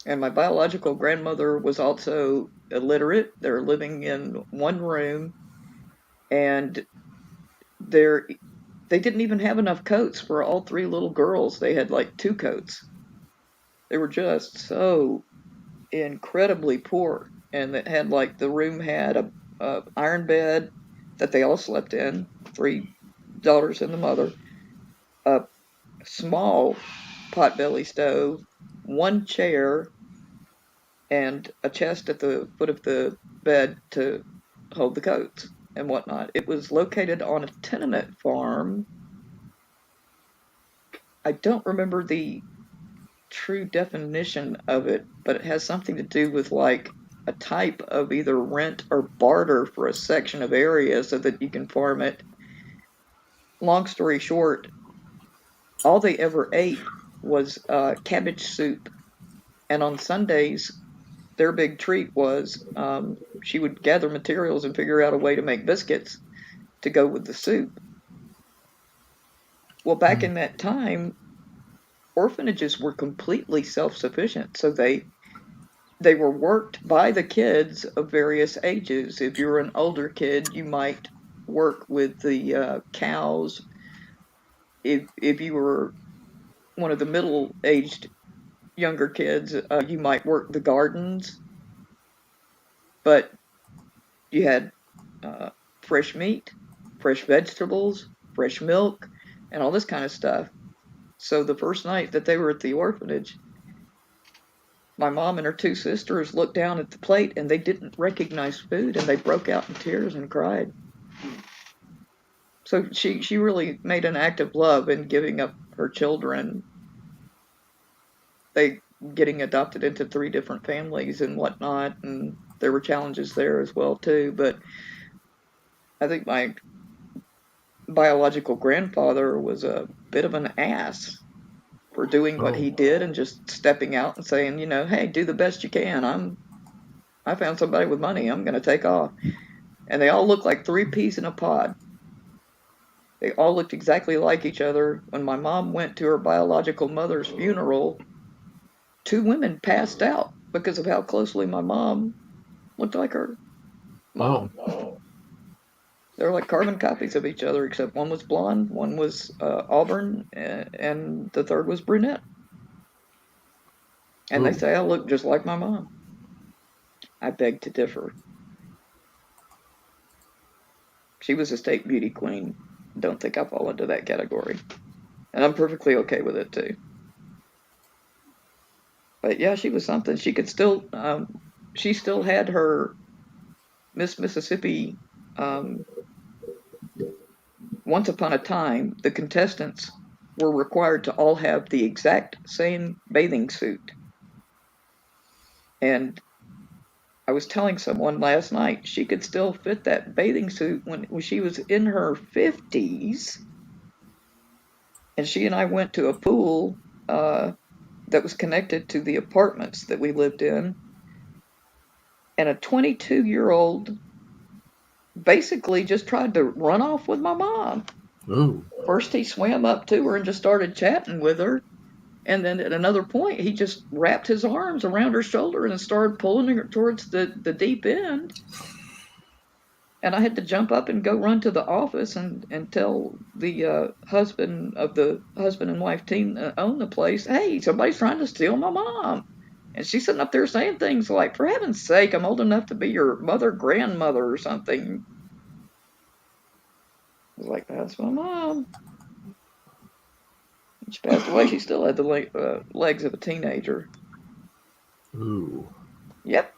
And my biological grandmother was also illiterate. They're living in one room, and they didn't even have enough coats for all 3 little girls. They had like 2 coats. They were just so incredibly poor, and it had like the room had a iron bed that they all slept in, 3 daughters and the mother, a small potbelly stove, 1 chair, and a chest at the foot of the bed to hold the coats and whatnot. It was located on a tenement farm. I don't remember the true definition of it, but it has something to do with like a type of either rent or barter for a section of area so that you can farm it. Long story short, all they ever ate was cabbage soup, and on Sundays their big treat was she would gather materials and figure out a way to make biscuits to go with the soup. Well, back in that time, orphanages were completely self-sufficient, so they were worked by the kids of various ages. If you were an older kid, you might work with the cows. If you were one of the middle-aged younger kids, you might work the gardens. But you had fresh meat, fresh vegetables, fresh milk, and all this kind of stuff. So the first night that they were at the orphanage, my mom and her 2 sisters looked down at the plate and they didn't recognize food, and they broke out in tears and cried. So she really made an act of love in giving up her children. They getting adopted into 3 different families and whatnot, and there were challenges there as well too. But I think my biological grandfather was a bit of an ass for doing what he did and just stepping out and saying, hey, do the best you can. I found somebody with money. I'm going to take off. And they all looked like 3 peas in a pod. They all looked exactly like each other. When my mom went to her biological mother's funeral, 2 women passed out because of how closely my mom looked like her mom. Oh. They were like carbon copies of each other, except one was blonde, one was auburn, and the third was brunette. And they say I look just like my mom. I beg to differ. She was a state beauty queen. Don't think I fall into that category. And I'm perfectly okay with it too. But yeah, she was something. She could still, she still had her Miss Mississippi. Once upon a time, the contestants were required to all have the exact same bathing suit. And I was telling someone last night she could still fit that bathing suit when she was in her 50s. And she and I went to a pool that was connected to the apartments that we lived in. And a 22-year-old basically just tried to run off with my mom. Ooh. First, he swam up to her and just started chatting with her. And then at another point, he just wrapped his arms around her shoulder and started pulling her towards the deep end. And I had to jump up and go run to the office and tell the husband and wife team that owned the place, hey, somebody's trying to steal my mom. And she's sitting up there saying things like, for heaven's sake, I'm old enough to be your grandmother or something. I was like, that's my mom. When she passed away, she still had the legs of a teenager. Ooh. Yep.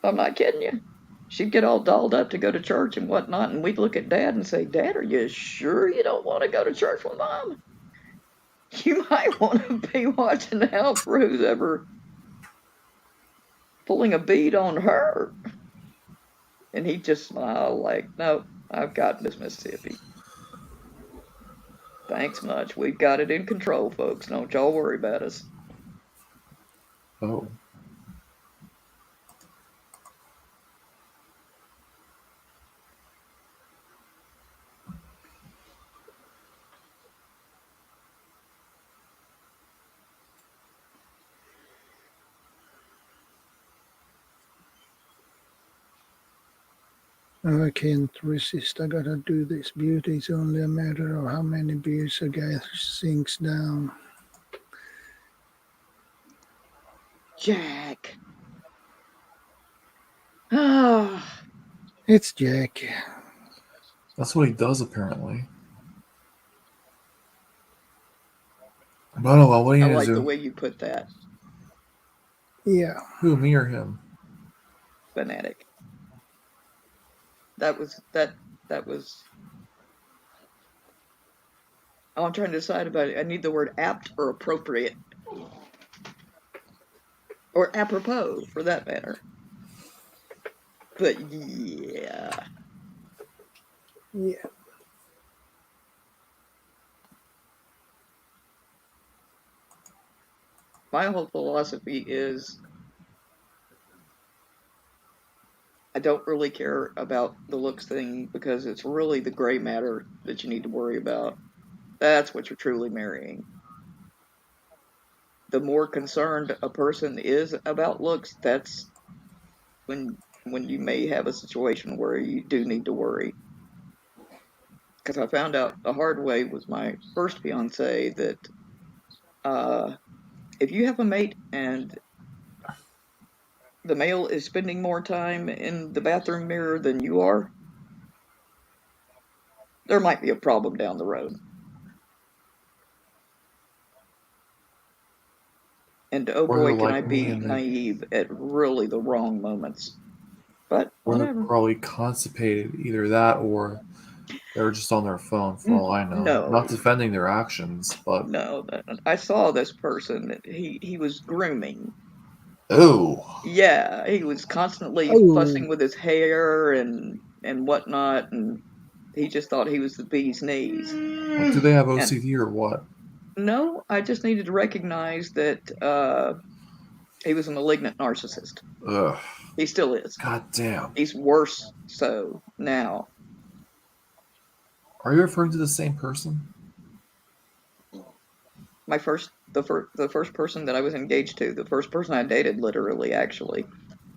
I'm not kidding you. She'd get all dolled up to go to church and whatnot, and we'd look at Dad and say, Dad, are you sure you don't want to go to church with Mom? You might want to be watching out for who's ever pulling a bead on her. And he'd just smile like, no, I've got Miss Mississippi. Thanks much. We've got it in control, folks. Don't y'all worry about us. Oh. I can't resist. I gotta do this. Beauty is only a matter of how many beers a guy sinks down. Jack. Ah. It's Jack. That's what he does, apparently. But oh well, what are you I gonna like do? the way you put that. Yeah. Who, me or him? Fanatic. That was. Oh, I'm trying to decide about it. I need the word apt or appropriate. Or apropos, for that matter. But yeah. Yeah. My whole philosophy is I don't really care about the looks thing because it's really the gray matter that you need to worry about. That's what you're truly marrying. The more concerned a person is about looks, that's when you may have a situation where you do need to worry. Because I found out the hard way with my first fiance that if you have a mate and the male is spending more time in the bathroom mirror than you are, there might be a problem down the road. And oh Or boy, they're can I like me be and naive at really the wrong moments. But or they're whatever. probably constipated, either that or they're just on their phone, for all I know. No. Not defending their actions, but No, I saw this person. He was grooming. oh, Yeah, he was constantly fussing with his hair and whatnot, and he just thought he was the bee's knees. like, do they have OCD or what? No, I just needed to recognize that he was a malignant narcissist. Ugh. He still is. God damn. He's worse so now. Are you referring to the same person? The first person that I was engaged to, the first person I dated, literally, actually.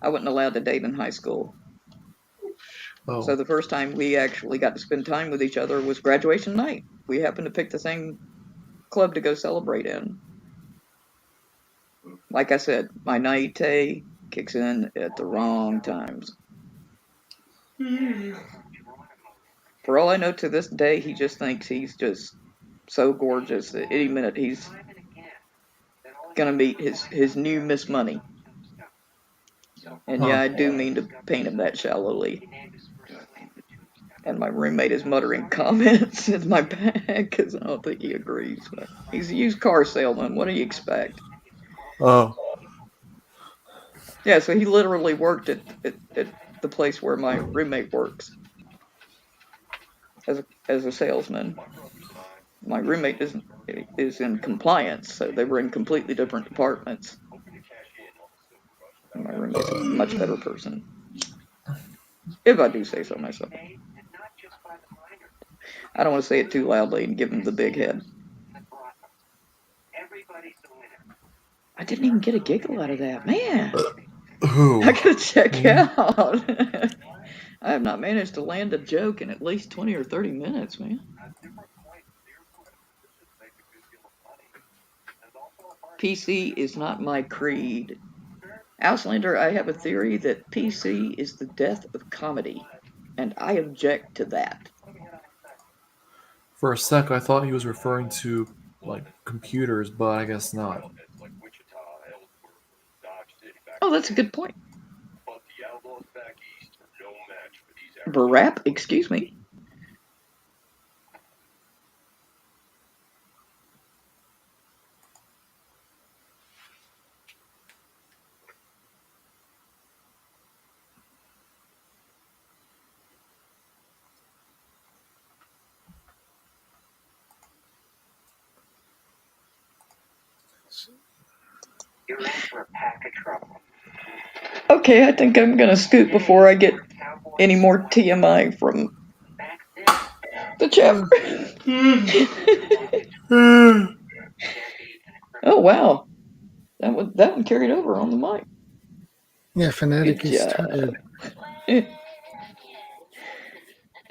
I wasn't allowed to date in high school. Oh. So the first time we actually got to spend time with each other was graduation night. We happened to pick the same club to go celebrate in. Like I said, my naivete kicks in at the wrong times. For all I know, to this day, he just thinks he's just so gorgeous that any minute he's gonna meet his new Miss Money. And yeah, I do mean to paint him that shallowly. And my roommate is muttering comments in my back because I don't think he agrees. But he's a used car salesman. What do you expect? Oh. Yeah, so he literally worked at the place where my roommate works as a salesman. My roommate is in compliance, so they were in completely different departments. And my roommate's a much better person, if I do say so myself. I don't want to say it too loudly and give him the big head. I didn't even get a giggle out of that, man. Who? I gotta check out. I have not managed to land a joke in at least 20 or 30 minutes, man. PC is not my creed. Auslander, I have a theory that PC is the death of comedy, and I object to that. For a sec, I thought he was referring to, like, computers, but I guess not. Oh, that's a good point. Barap, excuse me. You're in for a pack of trouble. Okay, I think I'm gonna scoot before I get any more TMI from the chapter. Oh wow, that one carried over on the mic. Yeah, Fanatic Good is job. tired.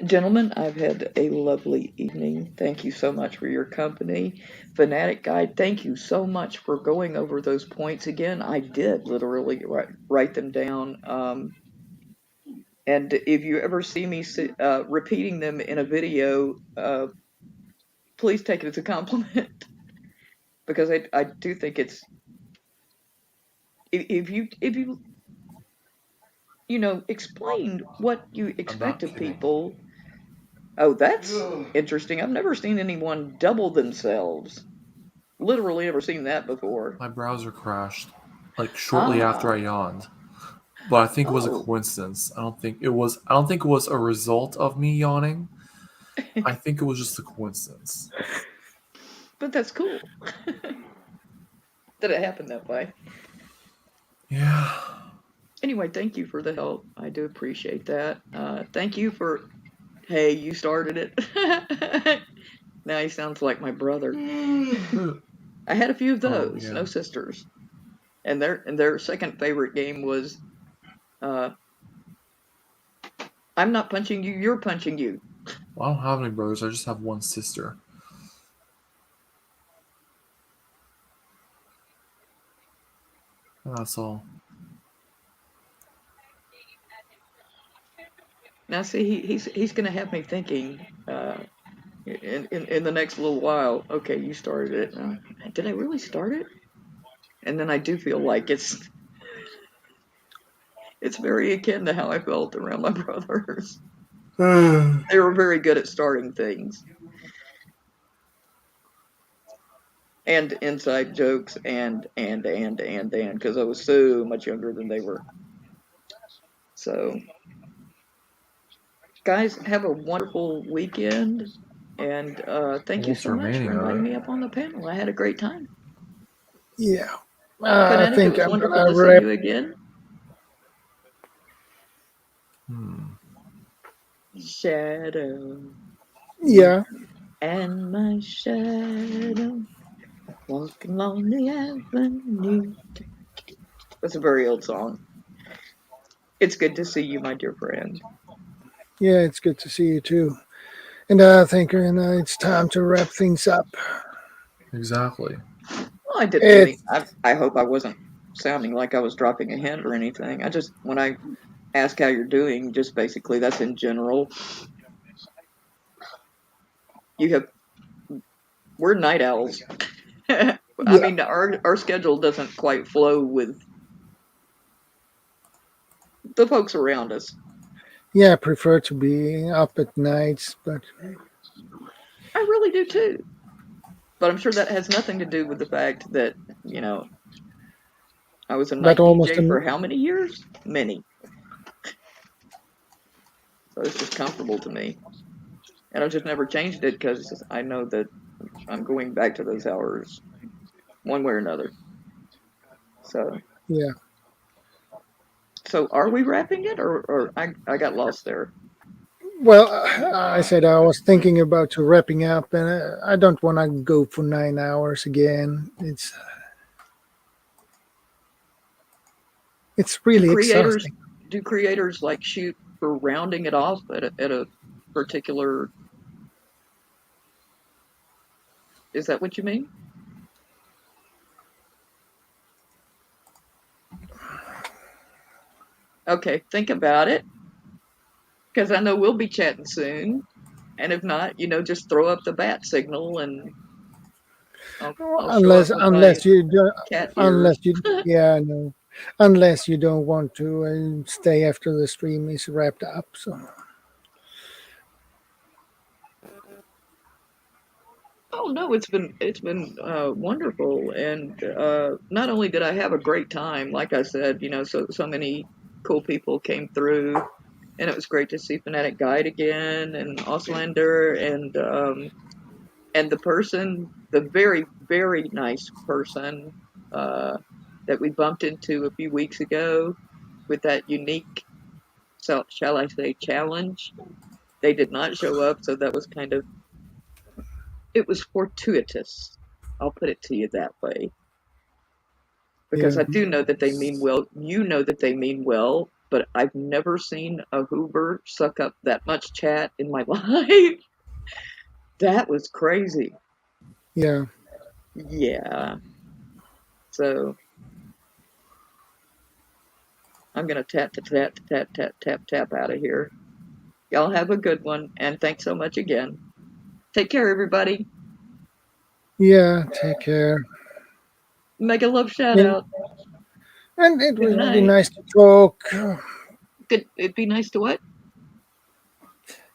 Gentlemen, I've had a lovely evening. Thank you so much for your company. Fanatic Guide, thank you so much for going over those points again. I did literally write them down. And if you ever see me repeating them in a video, please take it as a compliment. Because I do think it's, if you explain what you expect of people. Oh, that's interesting. I've never seen anyone double themselves. Literally never seen that before. My browser crashed, like, shortly after I yawned. But I think it was a coincidence. I don't think it was a result of me yawning. I think it was just a coincidence. But that's cool. That it happened that way. Yeah. Anyway, thank you for the help. I do appreciate that. Thank you for, hey, you started it. Now he sounds like my brother. I had a few of those, yeah. no sisters. And their second favorite game was, I'm not punching you, you're punching you. Well, I don't have any brothers. I just have one sister. That's all. Now, see, he's going to have me thinking in the next little while. Okay, you started it. Did I really start it? And then I do feel like it's very akin to how I felt around my brothers. They were very good at starting things. And inside jokes and because I was so much younger than they were. So, guys, have a wonderful weekend. And thank you so much for inviting me up on the panel. I had a great time. Yeah. Fanatic, I think it was I'm wonderful gonna to wrap. see you again. Shadow. Yeah. And my shadow walking along the avenue. That's a very old song. It's good to see you, my dear friend. Yeah, it's good to see you too. And I think it's time to wrap things up. Exactly. Well, I didn't really. I hope I wasn't sounding like I was dropping a hint or anything. I just, when I ask how you're doing, just basically that's in general. We're night owls. I mean, our schedule doesn't quite flow with the folks around us. Yeah, I prefer to be up at nights, but I really do too. But I'm sure that has nothing to do with the fact that, you know, I was a night DJ for how many years? Many. So it's just comfortable to me. And I've just never changed it because I know that I'm going back to those hours one way or another. So. Yeah. So are we wrapping it, or I got lost there? Well, I said I was thinking about to wrapping up, and I don't want to go for 9 hours again. It's really exhausting. Do creators like shoot for rounding it off at a particular? Is that what you mean? Okay, think about it, because I know we'll be chatting soon, and if not, you know, just throw up the bat signal and. I'll unless you yeah, no, unless you don't want to stay after the stream is wrapped up. So. Oh no, it's been wonderful, and not only did I have a great time, like I said, you know, so many cool people came through, and it was great to see Fanatic Guide again, and Auslander, and the very, very nice person that we bumped into a few weeks ago with that unique, shall I say, challenge. They did not show up, so that was kind of, it was fortuitous. I'll put it to you that way. Because I do know that they mean well. You know that they mean well, but I've never seen a Hoover suck up that much chat in my life. That was crazy. Yeah. Yeah. So I'm gonna tap out of here. Y'all have a good one, and thanks so much again. Take care, everybody. Yeah, take care. Mega love shout out. And it would be nice to talk. It'd be nice to what?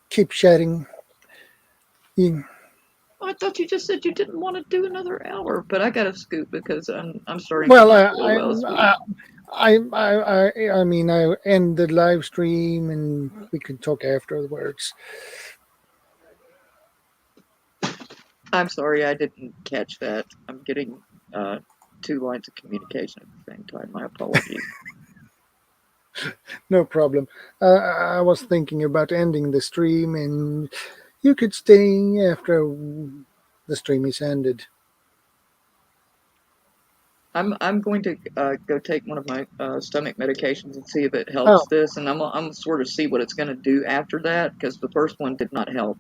Keep chatting. I thought you just said you didn't want to do another hour, but I got to scoot because I'm starting. Well, to I mean, I end the live stream and we can talk afterwards. I'm sorry, I didn't catch that. I'm getting two lines of communication at the same time. My apologies. No problem. I was thinking about ending the stream, and you could stay after the stream is ended. I'm going to go take one of my stomach medications and see if it helps this, and I'm sort of see what it's going to do after that, because the first one did not help.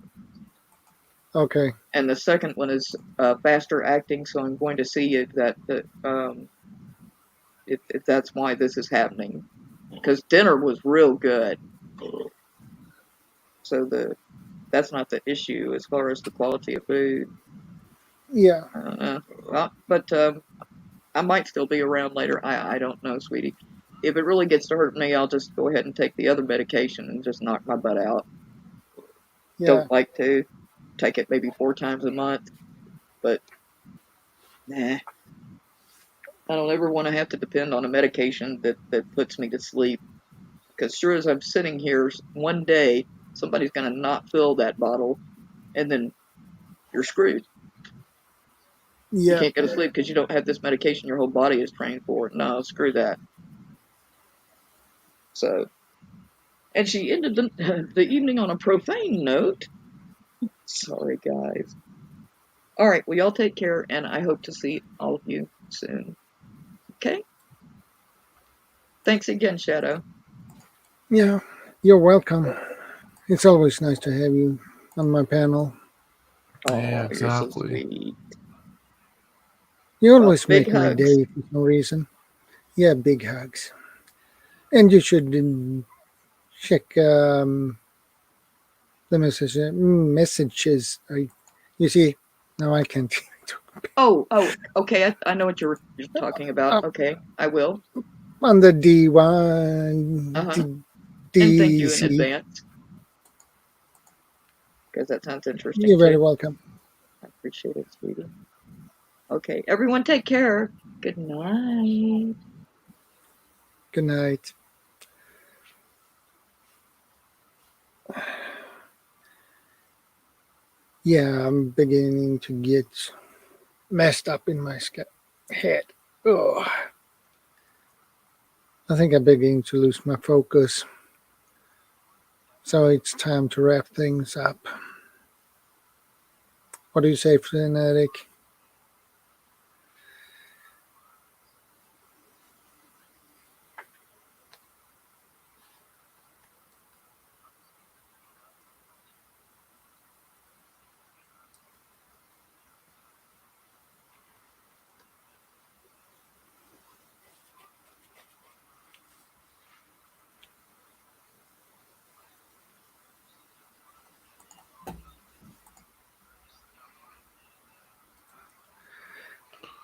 Okay. And the second one is faster acting, so I'm going to see if that's why this is happening. Because dinner was real good. So that's not the issue as far as the quality of food. Yeah. But I might still be around later. I don't know, sweetie. If it really gets to hurt me, I'll just go ahead and take the other medication and just knock my butt out. Yeah. Don't like to take it maybe 4 times a month, but nah. I don't ever want to have to depend on a medication that puts me to sleep. Because sure as I'm sitting here, one day somebody's going to not fill that bottle, and then you're screwed. Yeah. You can't go to sleep because you don't have this medication your whole body is trained for. No, screw that. So, and she ended the evening on a profane note. Sorry, guys. All right, well, y'all take care, and I hope to see all of you soon. Okay? Thanks again, Shadow. Yeah, you're welcome. It's always nice to have you on my panel. Oh, yeah, exactly. You're so sweet. You always make big my hugs. day for some reason. Yeah, big hugs. And you should check the messages. You see, now I can't talk Oh, okay. I know what you're talking about. Okay, I will. On the D1, And thank you in DC. advance, because that sounds interesting You're very too. welcome. I appreciate it, sweetie. Okay, everyone take care. Good night. Good night. Yeah, I'm beginning to get messed up in my head. Oh, I think I'm beginning to lose my focus. So it's time to wrap things up. What do you say, Fanatic?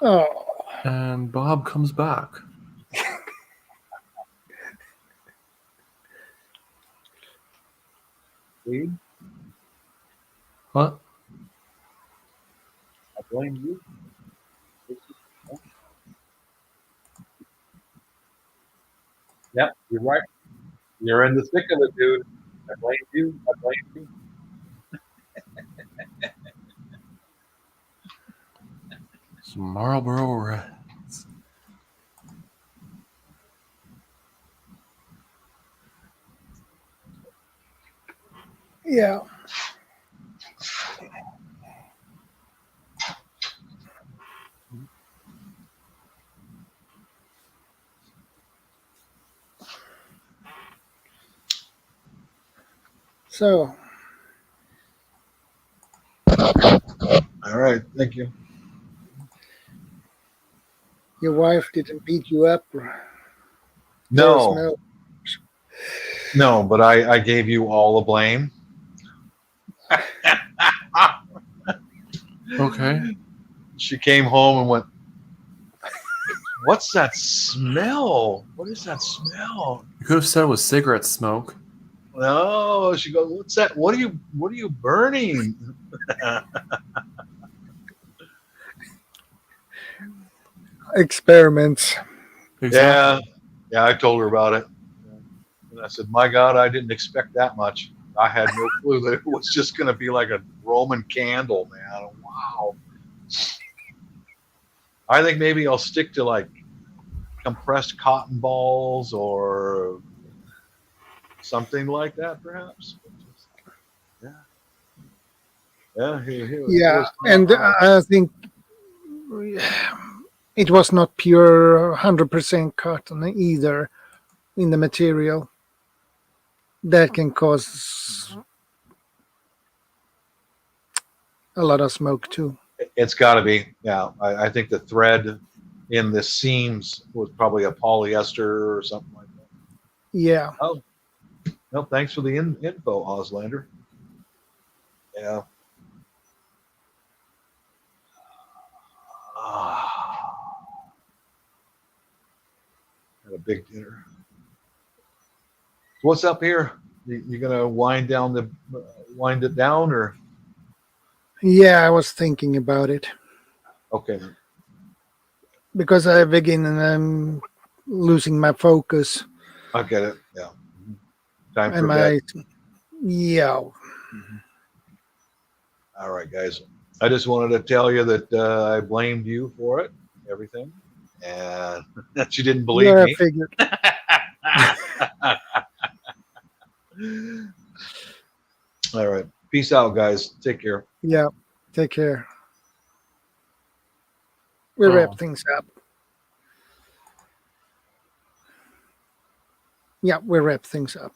Oh. And Bob comes back. Swede, What? I blame you. Yep, you're right. You're in the thick of it, dude. I blame you. I blame you. Some Marlboro Reds. Yeah. So. All right, thank you. Your wife didn't beat you up? No. No, but I gave you all the blame. Okay. She came home and went, "What's that smell? What is that smell?" You could have said it was cigarette smoke. No, she goes, "What's that? What are you burning?" Experiments. Exactly. Yeah, I told her about it. And I said, "My God, I didn't expect that much. I had no clue that it was just going to be like a Roman candle, man. Wow. I think maybe I'll stick to like compressed cotton balls or something like that, perhaps." Yeah. Yeah. Yeah, and I think it was not pure 100% cotton either in the material. That can cause a lot of smoke too. It's got to be. Yeah. I think the thread in the seams was probably a polyester or something like that. Yeah. Oh, no, thanks for the info, Auslander. Yeah. Had a big dinner. What's up here? You gonna wind it down, or? Yeah, I was thinking about it. Okay. Because I begin and I'm losing my focus. I get it. Yeah. Time And for bed. Yeah. All right, guys. I just wanted to tell you that I blamed you for it, everything, and that you didn't believe Yeah, I me. figured. All right. Peace out, guys. Take care. Yeah. Take care. We'll wrap things up. Yeah, we'll wrap things up.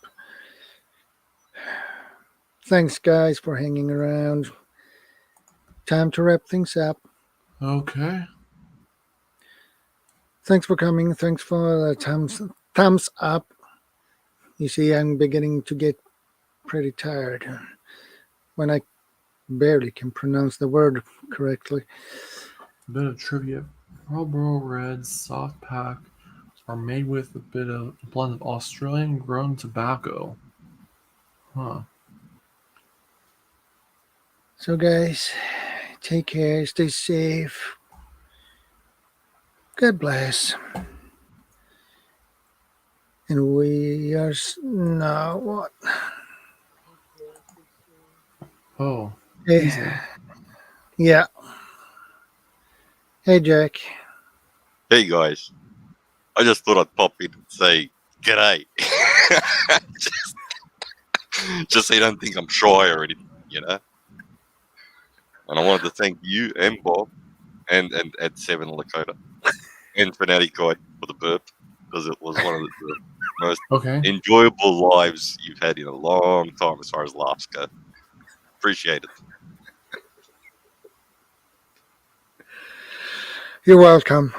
Thanks, guys, for hanging around. Time to wrap things up. Okay. Thanks for coming. Thanks for the thumbs up. You see, I'm beginning to get pretty tired when I barely can pronounce the word correctly. A bit of trivia. Marlboro Reds soft pack are made with a blend of Australian grown tobacco. Huh. So, guys, take care, stay safe. God bless. And we are now what? Oh, Hey, he's in. yeah. Hey, Jack. Hey guys, I just thought I'd pop in and say g'day. just so you don't think I'm shy or anything, you know. And I wanted to thank you and Bob and Seven Lakota and Fanatic Guy for the burp, because it was one of the most enjoyable lives you've had in a long time as far as laughs go. Appreciate it. You're welcome.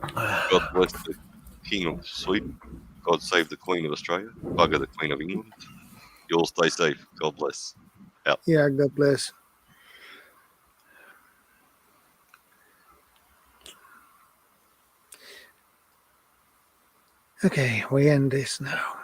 God bless the King of Sweden. God save the Queen of Australia. Bugger the Queen of England. You all stay safe. God bless. Out. Yeah, God bless. Okay, we end this now.